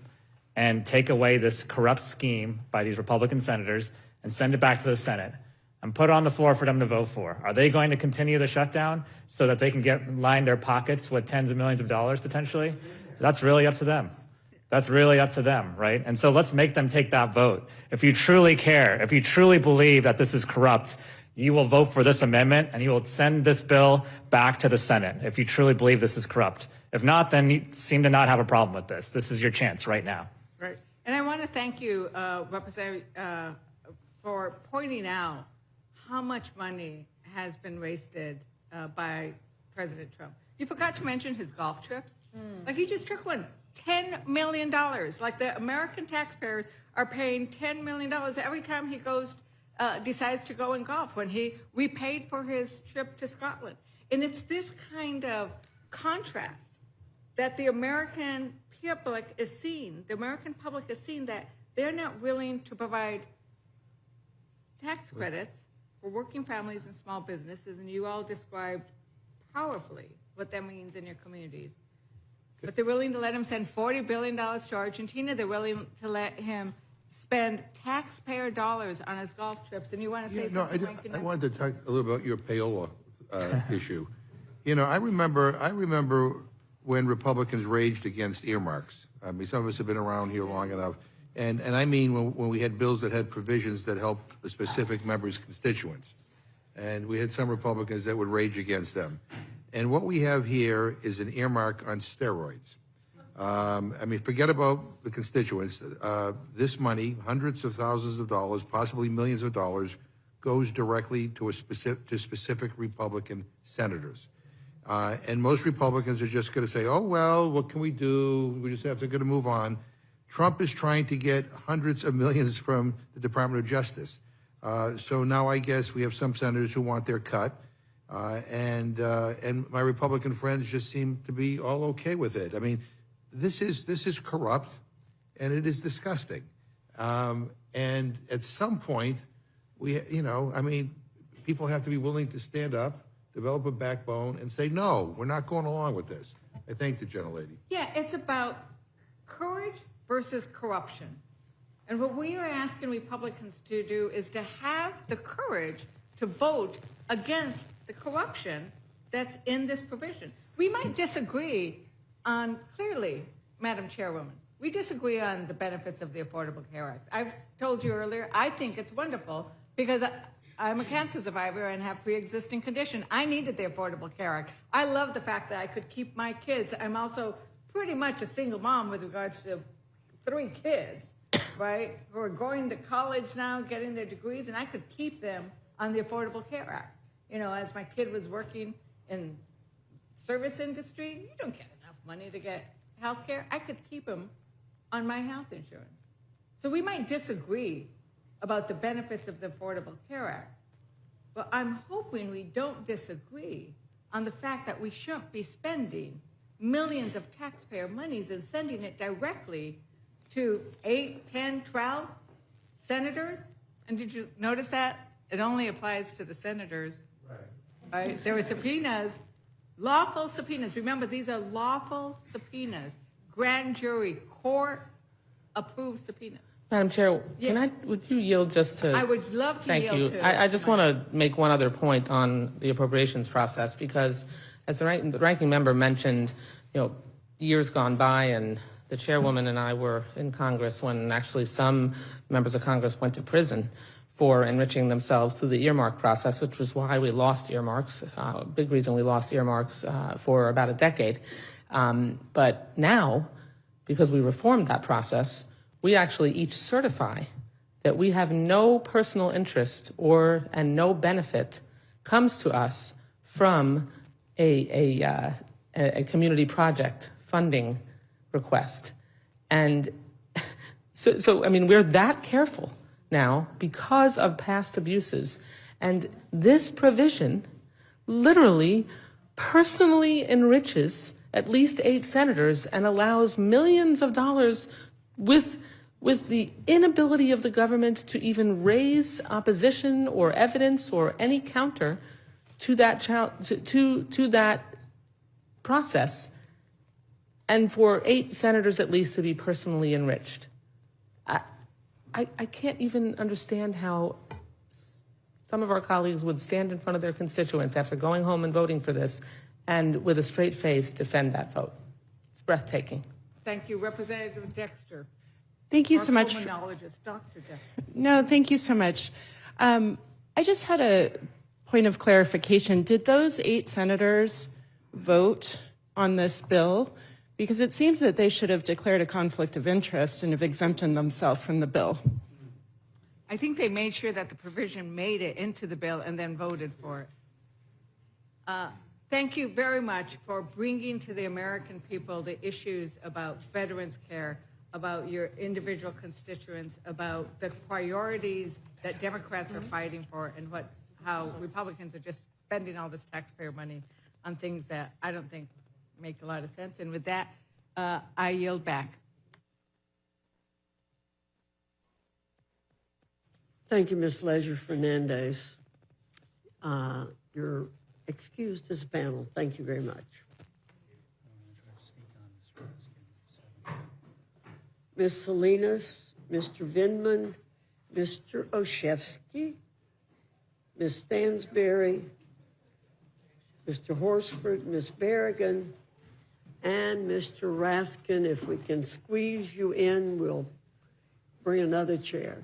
and take away this corrupt scheme by these Republican senators and send it back to the Senate and put it on the floor for them to vote for. Are they going to continue the shutdown so that they can line their pockets with tens of millions of dollars potentially? That's really up to them. That's really up to them, right? And so let's make them take that vote. If you truly care, if you truly believe that this is corrupt, you will vote for this amendment and you will send this bill back to the Senate if you truly believe this is corrupt. If not, then you seem to not have a problem with this. This is your chance right now. Right. And I want to thank you, Representative, for pointing out how much money has been wasted by President Trump. You forgot to mention his golf trips. Like, he just took one. $10 million. Like, the American taxpayers are paying $10 million every time he goes, decides to go and golf. We paid for his trip to Scotland. And it's this kind of contrast that the American public is seeing. The American public is seeing that they're not willing to provide tax credits for working families and small businesses, and you all described powerfully what that means in your communities. But they're willing to let him send $40 billion to Argentina. They're willing to let him spend taxpayer dollars on his golf trips. And you want to say something? I wanted to talk a little about your payola issue. You know, I remember when Republicans raged against earmarks. I mean, some of us have been around here long enough. And I mean when we had bills that had provisions that helped a specific member's constituents. And we had some Republicans that would rage against them. And what we have here is an earmark on steroids. I mean, forget about the constituents. This money, hundreds of thousands of dollars, possibly millions of dollars, goes directly to specific Republican senators. And most Republicans are just going to say, oh, well, what can we do? We just have to move on. Trump is trying to get hundreds of millions from the Department of Justice. So now I guess we have some senators who want their cut. And my Republican friends just seem to be all okay with it. I mean, this is corrupt, and it is disgusting. And at some point, people have to be willing to stand up, develop a backbone, and say, no, we're not going along with this. I thank the gentlelady. Yeah, it's about courage versus corruption. And what we are asking Republicans to do is to have the courage to vote against the corruption that's in this provision. We might disagree on, clearly, Madam Chairwoman, we disagree on the benefits of the Affordable Care Act. I've told you earlier, I think it's wonderful because I'm a cancer survivor and have pre-existing condition. I needed the Affordable Care Act. I love the fact that I could keep my kids. I'm also pretty much a single mom with regards to 3 kids, right, who are going to college now, getting their degrees, and I could keep them on the Affordable Care Act. You know, as my kid was working in service industry, you don't get enough money to get health care. I could keep him on my health insurance. So we might disagree about the benefits of the Affordable Care Act, but I'm hoping we don't disagree on the fact that we shouldn't be spending millions of taxpayer monies and sending it directly to 8, 10, 12 senators. And did you notice that? It only applies to the senators. Right? There were subpoenas, lawful subpoenas. Remember, these are lawful subpoenas, grand jury, court-approved subpoenas. Madam Chair, Yes. would you yield just to? I would love to Thank yield you. to. I just want to make one other point on the appropriations process because, as the ranking member mentioned, years gone by, and the chairwoman and I were in Congress when actually some members of Congress went to prison for enriching themselves through the earmark process, which was why we lost earmarks, a big reason we lost earmarks for about a decade. But now, because we reformed that process, we actually each certify that we have no personal interest and no benefit comes to us from a community project funding request. And so I mean, we're that careful now because of past abuses. And this provision literally personally enriches at least 8 senators and allows millions of dollars with the inability of the government to even raise opposition or evidence or any counter to that to that process, and for 8 senators at least to be personally enriched. I can't even understand how some of our colleagues would stand in front of their constituents after going home and voting for this and with a straight face defend that vote. It's breathtaking. Thank you, Representative Dexter. Thank you Our so much. pulmonologist, Dr. Dexter. No, thank you so much. I just had a point of clarification. Did those 8 senators vote on this bill? Because it seems that they should have declared a conflict of interest and have exempted themselves from the bill. I think they made sure that the provision made it into the bill and then voted for it. Thank you very much for bringing to the American people the issues about veterans care, about your individual constituents, about the priorities that Democrats are fighting for, and how Republicans are just spending all this taxpayer money on things that I don't think make a lot of sense. And with that, I yield back. Thank you, Ms. Leisure Fernandez. You're excused as a panel. Thank you very much. Ms. Salinas, Mr. Vindman, Mr. Oshevsky, Ms. Stansberry, Mr. Horsford, Ms. Berrigan, and Mr. Raskin. If we can squeeze you in, we'll bring another chair.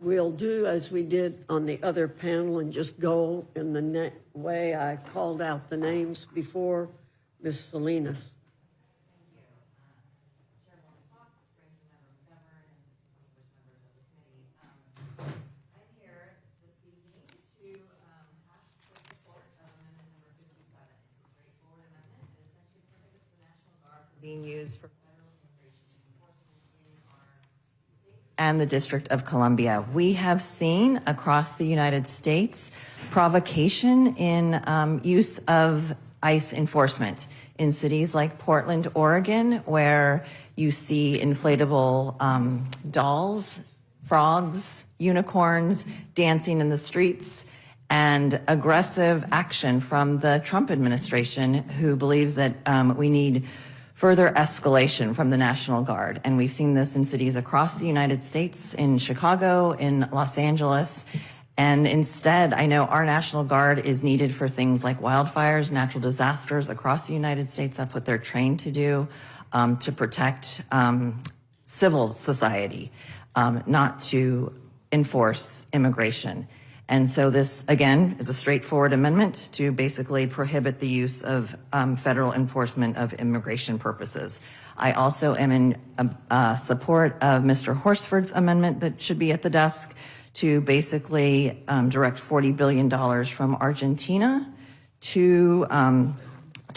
We'll do as we did on the other panel and just go in the way I called out the names before. Ms. Salinas. Being used for and the District of Columbia. We have seen across the United States provocation in use of ICE enforcement in cities like Portland, Oregon, where you see inflatable dolls, frogs, unicorns dancing in the streets, and aggressive action from the Trump administration, who believes that we need further escalation from the National Guard. And we've seen this in cities across the United States, in Chicago, in Los Angeles. And instead, I know our National Guard is needed for things like wildfires, natural disasters across the United States. That's what they're trained to do, to protect civil society, not to enforce immigration. And so this, again, is a straightforward amendment to basically prohibit the use of federal enforcement of immigration purposes. I also am in support of Mr. Horsford's amendment that should be at the desk to basically direct $40 billion from Argentina to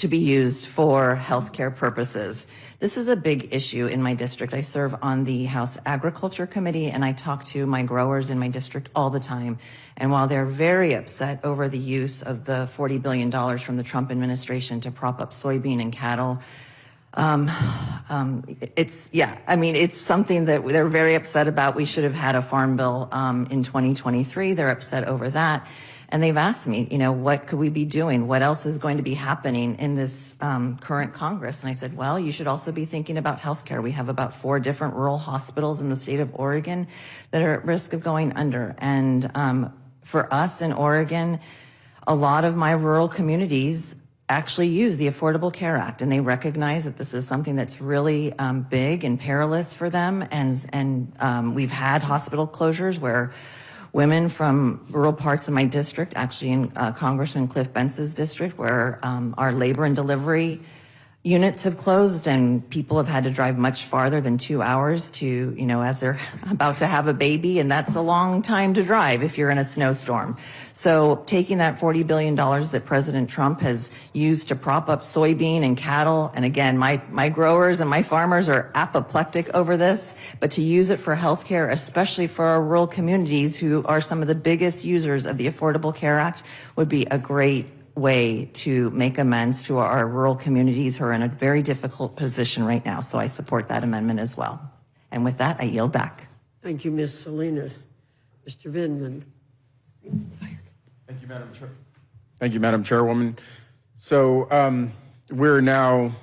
be used for healthcare purposes. This is a big issue in my district. I serve on the House Agriculture Committee, and I talk to my growers in my district all the time. And while they're very upset over the use of the $40 billion from the Trump administration to prop up soybean and cattle, it's something that they're very upset about. We should have had a farm bill in 2023. They're upset over that. And they've asked me, what could we be doing? What else is going to be happening in this current Congress? And I said, well, you should also be thinking about healthcare. We have about 4 different rural hospitals in the state of Oregon that are at risk of going under. And for us in Oregon, a lot of my rural communities actually use the Affordable Care Act, and they recognize that this is something that's really big and perilous for them. And we've had hospital closures where women from rural parts of my district, actually in Congressman Cliff Bence's district, where our labor and delivery units have closed and people have had to drive much farther than 2 hours to, as they're about to have a baby, and that's a long time to drive if you're in a snowstorm. So taking that $40 billion that President Trump has used to prop up soybean and cattle, and again, my growers and my farmers are apoplectic over this, but to use it for healthcare, especially for our rural communities who are some of the biggest users of the Affordable Care Act, would be a great way to make amends to our rural communities who are in a very difficult position right now. So I support that amendment as well. And with that, I yield back. Thank you, Ms. Salinas. Mr. Vindman. Thank you, Madam Chair. Thank you, Madam Chairwoman. So we're now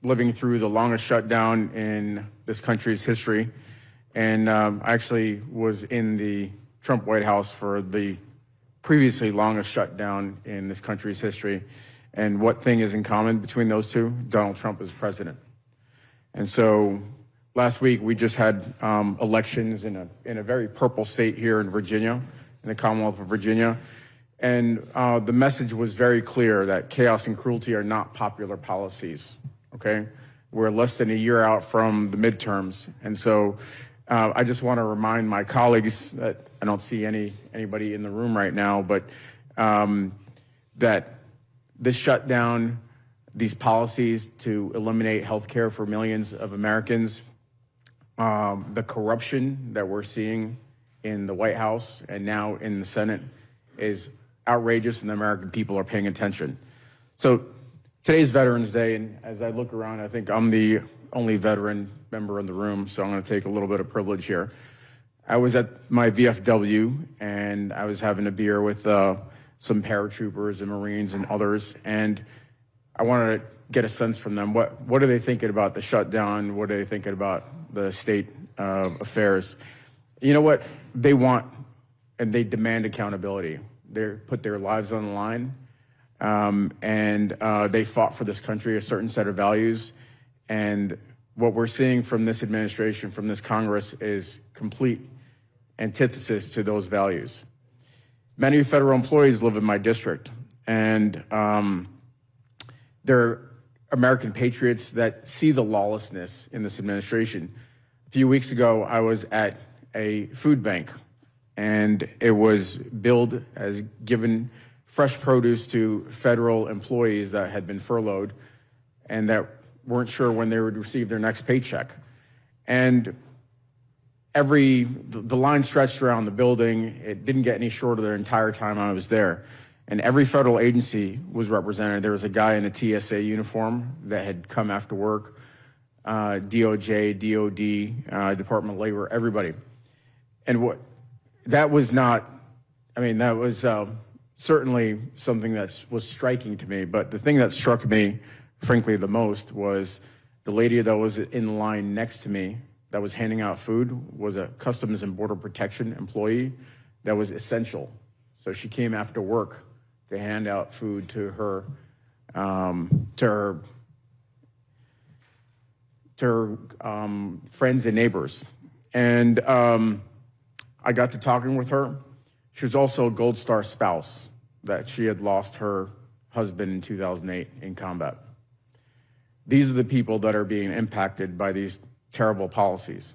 living through the longest shutdown in this country's history. And I actually was in the Trump White House for the previously longest shutdown in this country's history. And what thing is in common between those two? Donald Trump is president. And so last week we just had elections in a very purple state here in Virginia, in the Commonwealth of Virginia. And the message was very clear that chaos and cruelty are not popular policies, okay? We're less than a year out from the midterms. And so I just want to remind my colleagues that I don't see anybody in the room right now, but that this shutdown, these policies to eliminate health care for millions of Americans, the corruption that we're seeing in the White House and now in the Senate is outrageous, and the American people are paying attention. So today's Veterans Day, and as I look around, I think I'm the only veteran member in the room, so I'm going to take a little bit of privilege here. I was at my VFW, and I was having a beer with some paratroopers and Marines and others, and I wanted to get a sense from them. What are they thinking about the shutdown? What are they thinking about the state of affairs? You know what? They want and they demand accountability. They put their lives on the line, and they fought for this country, a certain set of values. And what we're seeing from this administration, from this Congress, is complete antithesis to those values. Many federal employees live in my district, and they're American patriots that see the lawlessness in this administration. A few weeks ago, I was at a food bank, and it was billed as giving fresh produce to federal employees that had been furloughed and that weren't sure when they would receive their next paycheck. And the line stretched around the building. It didn't get any shorter the entire time I was there. And every federal agency was represented. There was a guy in a TSA uniform that had come after work, DOJ, DOD, Department of Labor, everybody. And that was certainly something that was striking to me. But the thing that struck me, frankly, the most was the lady that was in the line next to me that was handing out food was a Customs and Border Protection employee that was essential. So she came after work to hand out food to her friends and neighbors. And I got to talking with her. She was also a Gold Star spouse that she had lost her husband in 2008 in combat. These are the people that are being impacted by these terrible policies.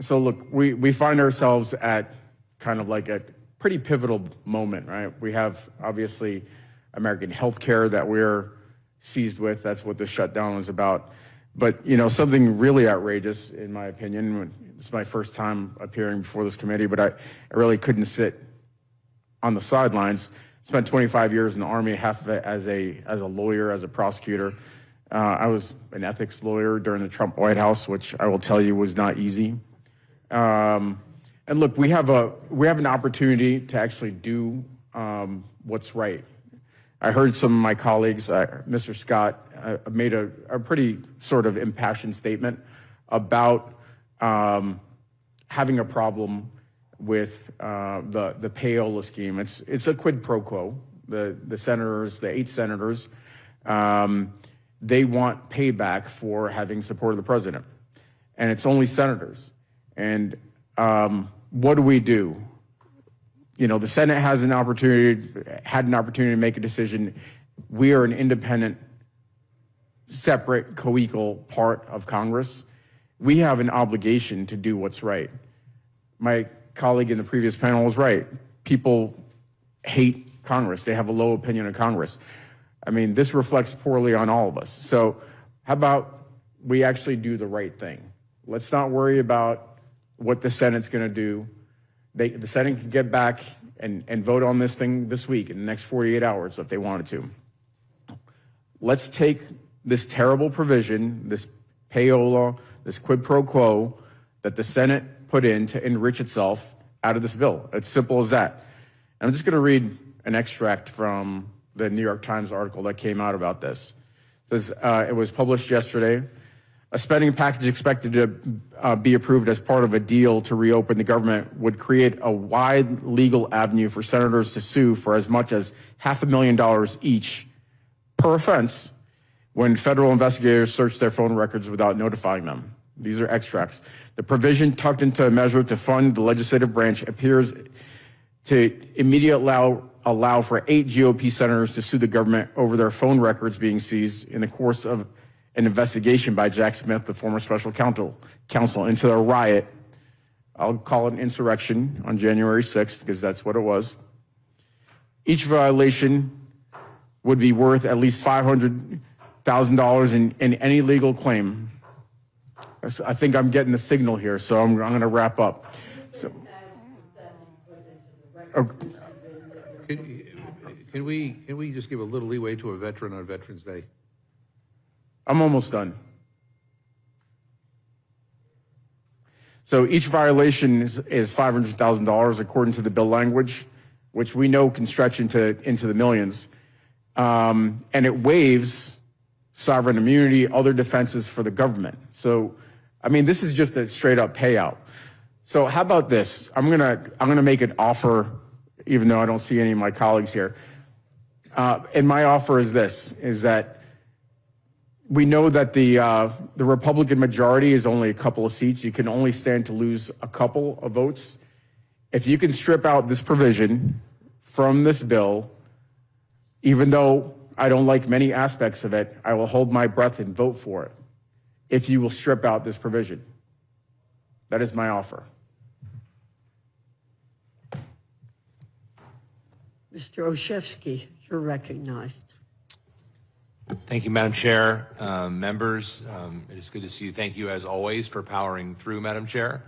So look, we find ourselves at kind of like a pretty pivotal moment, right? We have obviously American healthcare that we're seized with. That's what the shutdown was about. But something really outrageous, in my opinion. This is my first time appearing before this committee, but I really couldn't sit on the sidelines. Spent 25 years in the Army, half of it as a lawyer, as a prosecutor. I was an ethics lawyer during the Trump White House, which I will tell you was not easy. And look, we have an opportunity to actually do what's right. I heard some of my colleagues, Mr. Scott, made a pretty sort of impassioned statement about having a problem with the payola scheme. It's a quid pro quo. The senators, the 8 senators, they want payback for having supported the president, and it's only senators. And what do? The Senate had an opportunity to make a decision. We are an independent, separate, co-equal part of Congress. We have an obligation to do what's right. My colleague in the previous panel was right. People hate Congress. They have a low opinion of Congress. I mean, this reflects poorly on all of us. So how about we actually do the right thing? Let's not worry about what the Senate's going to do. The Senate can get back and vote on this thing this week in the next 48 hours if they wanted to. Let's take this terrible provision, this payola, this quid pro quo that the Senate put in to enrich itself out of this bill. It's simple as that. And I'm just going to read an extract from the New York Times article that came out about this. It says, it was published yesterday. A spending package expected to be approved as part of a deal to reopen the government would create a wide legal avenue for senators to sue for as much as $500,000 each per offense when federal investigators search their phone records without notifying them. These are extracts. The provision tucked into a measure to fund the legislative branch appears to immediately allow for 8 GOP senators to sue the government over their phone records being seized in the course of an investigation by Jack Smith, the former special counsel, into a riot. I'll call it an insurrection on January 6th because that's what it was. Each violation would be worth at least $500,000 in any legal claim. I think I'm getting the signal here, so I'm going to wrap up. So, Can we just give a little leeway to a veteran on Veterans Day? I'm almost done. So each violation is $500,000 according to the bill language, which we know can stretch into the millions. And it waives sovereign immunity, other defenses for the government. So, I mean, this is just a straight up payout. So how about this? I'm gonna make an offer, even though I don't see any of my colleagues here. And my offer is this, is that we know that the Republican majority is only a couple of seats. You can only stand to lose a couple of votes. If you can strip out this provision from this bill, even though I don't like many aspects of it, I will hold my breath and vote for it if you will strip out this provision. That is my offer. Mr. Olszewski, you're recognized. Thank you, Madam Chair. Members, it is good to see you. Thank you, as always, for powering through, Madam Chair.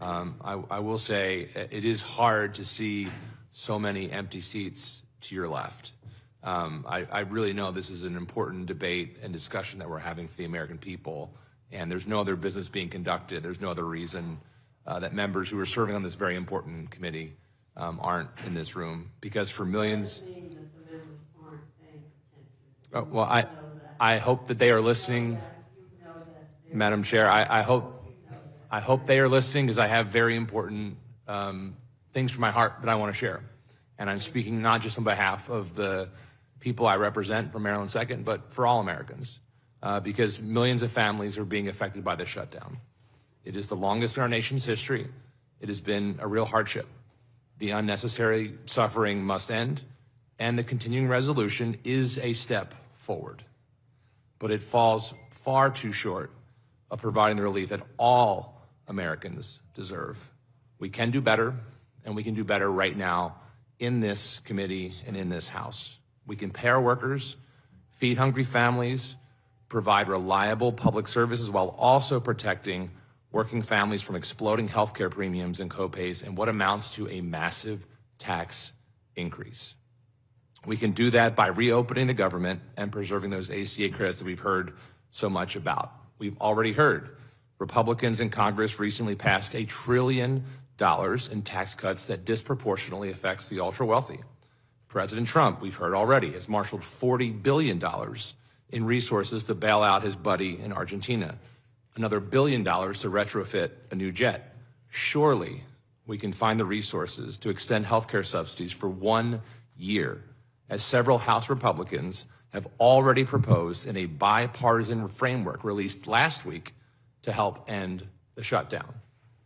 I will say it is hard to see so many empty seats to your left. I really know this is an important debate and discussion that we're having for the American people, and there's no other business being conducted. There's no other reason that members who are serving on this very important committee aren't in this room, because for millions... Well, I hope that they are listening, Madam Chair. I hope they are listening, because I have very important things from my heart that I want to share. And I'm speaking not just on behalf of the people I represent from Maryland 2nd, but for all Americans, because millions of families are being affected by the shutdown. It is the longest in our nation's history. It has been a real hardship. The unnecessary suffering must end, and the continuing resolution is a step forward. But it falls far too short of providing the relief that all Americans deserve. We can do better, and we can do better right now in this committee and in this House. We can pay our workers, feed hungry families, provide reliable public services while also protecting working families from exploding healthcare premiums and copays and what amounts to a massive tax increase. We can do that by reopening the government and preserving those ACA credits that we've heard so much about. We've already heard Republicans in Congress recently passed $1 trillion in tax cuts that disproportionately affects the ultra-wealthy. President Trump, we've heard already, has marshaled $40 billion in resources to bail out his buddy in Argentina, another $1 billion to retrofit a new jet. Surely we can find the resources to extend healthcare subsidies for 1 year, as several House Republicans have already proposed in a bipartisan framework released last week to help end the shutdown.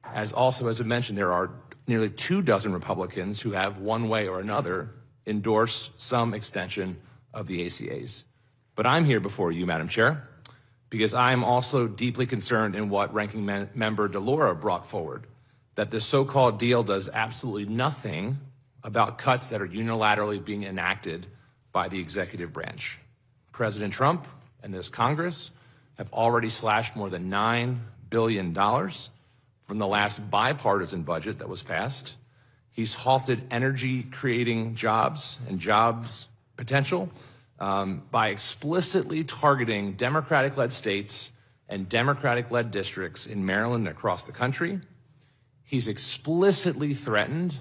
As I mentioned, there are nearly 24 Republicans who have, one way or another, endorsed some extension of the ACAs. But I'm here before you, Madam Chair, because I'm also deeply concerned in what Ranking Member DeLauro brought forward, that this so-called deal does absolutely nothing about cuts that are unilaterally being enacted by the executive branch. President Trump and this Congress have already slashed more than $9 billion from the last bipartisan budget that was passed. He's halted energy-creating jobs and jobs potential by explicitly targeting Democratic-led states and Democratic-led districts in Maryland and across the country. He's explicitly threatened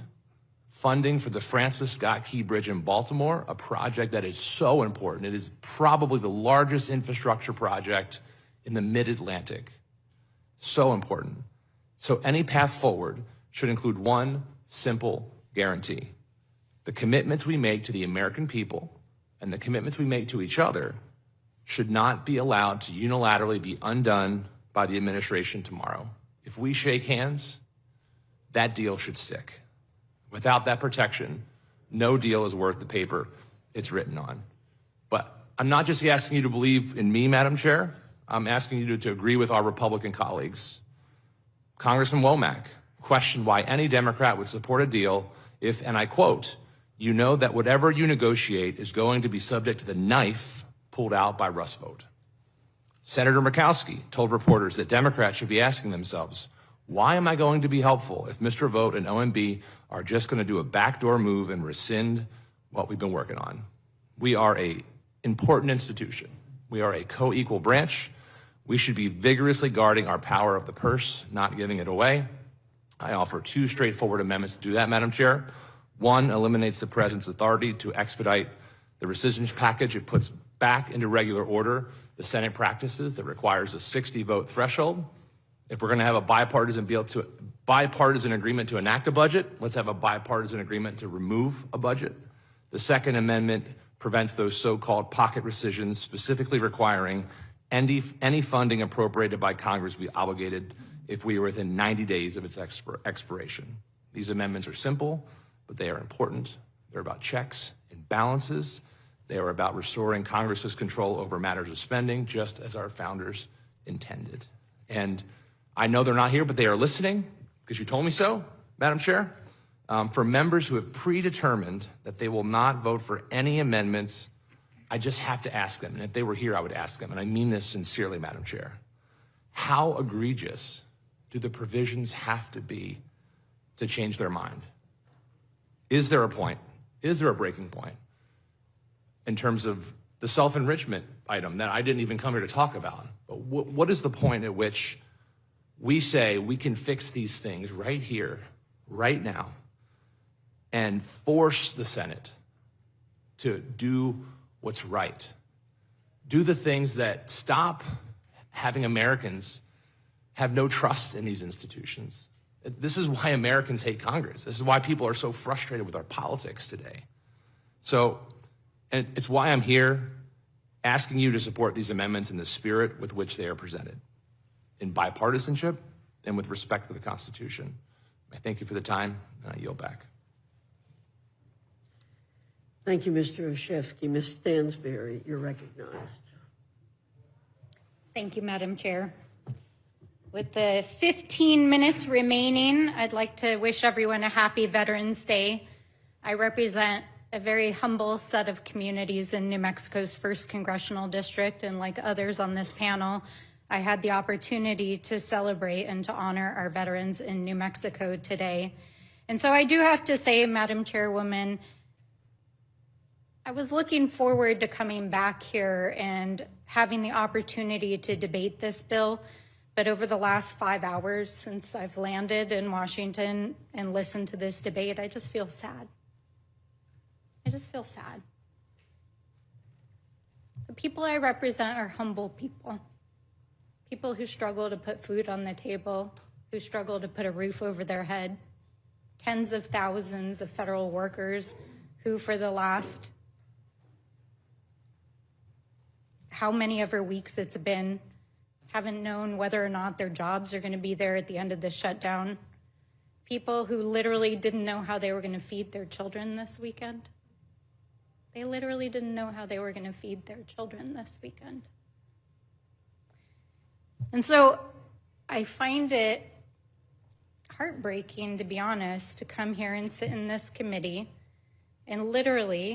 funding for the Francis Scott Key Bridge in Baltimore, a project that is so important. It is probably the largest infrastructure project in the mid-Atlantic. So important. So any path forward should include one simple guarantee. The commitments we make to the American people and the commitments we make to each other should not be allowed to unilaterally be undone by the administration tomorrow. If we shake hands, that deal should stick. Without that protection, no deal is worth the paper it's written on. But I'm not just asking you to believe in me, Madam Chair. I'm asking you to agree with our Republican colleagues. Congressman Womack questioned why any Democrat would support a deal if, and I quote, "You know that whatever you negotiate is going to be subject to the knife pulled out by Rust vote." Senator Murkowski told reporters that Democrats should be asking themselves, why am I going to be helpful if Mr. Vogt and OMB are just going to do a backdoor move and rescind what we've been working on? We are an important institution. We are a co-equal branch. We should be vigorously guarding our power of the purse, not giving it away. I offer two straightforward amendments to do that, Madam Chair. One eliminates the President's authority to expedite the rescission package. It puts back into regular order the Senate practices that requires a 60-vote threshold. If we're going to have a bipartisan agreement to enact a budget, let's have a bipartisan agreement to remove a budget. The Second Amendment prevents those so-called pocket rescissions, specifically requiring any funding appropriated by Congress be obligated if we are within 90 days of its expiration. These amendments are simple, but they are important. They're about checks and balances. They are about restoring Congress's control over matters of spending, just as our founders intended. And I know they're not here, but they are listening, because you told me so, Madam Chair. For members who have predetermined that they will not vote for any amendments, I just have to ask them, and if they were here, I would ask them, and I mean this sincerely, Madam Chair. How egregious do the provisions have to be to change their mind? Is there a point? Is there a breaking point in terms of the self-enrichment item that I didn't even come here to talk about? But what is the point at which we say we can fix these things right here, right now, and force the Senate to do what's right? Do the things that stop having Americans have no trust in these institutions. This is why Americans hate Congress. This is why people are so frustrated with our politics today. So, and it's why I'm here asking you to support these amendments in the spirit with which they are presented, in bipartisanship and with respect for the Constitution. I thank you for the time, and I yield back. Thank you, Mr. Olszewski. Ms. Stansberry, you're recognized. Thank you, Madam Chair. With the 15 minutes remaining, I'd like to wish everyone a happy Veterans Day. I represent a very humble set of communities in New Mexico's 1st Congressional District, and like others on this panel, I had the opportunity to celebrate and to honor our veterans in New Mexico today. And so I do have to say, Madam Chairwoman, I was looking forward to coming back here and having the opportunity to debate this bill. But over the last 5 hours since I've landed in Washington and listened to this debate, I just feel sad. I just feel sad. The people I represent are humble people. People who struggle to put food on the table, who struggle to put a roof over their head. Tens of thousands of federal workers who for the last how many ever weeks it's been, haven't known whether or not their jobs are going to be there at the end of the shutdown. People who literally didn't know how they were going to feed their children this weekend. They literally didn't know how they were going to feed their children this weekend. And so I find it heartbreaking, to be honest, to come here and sit in this committee and literally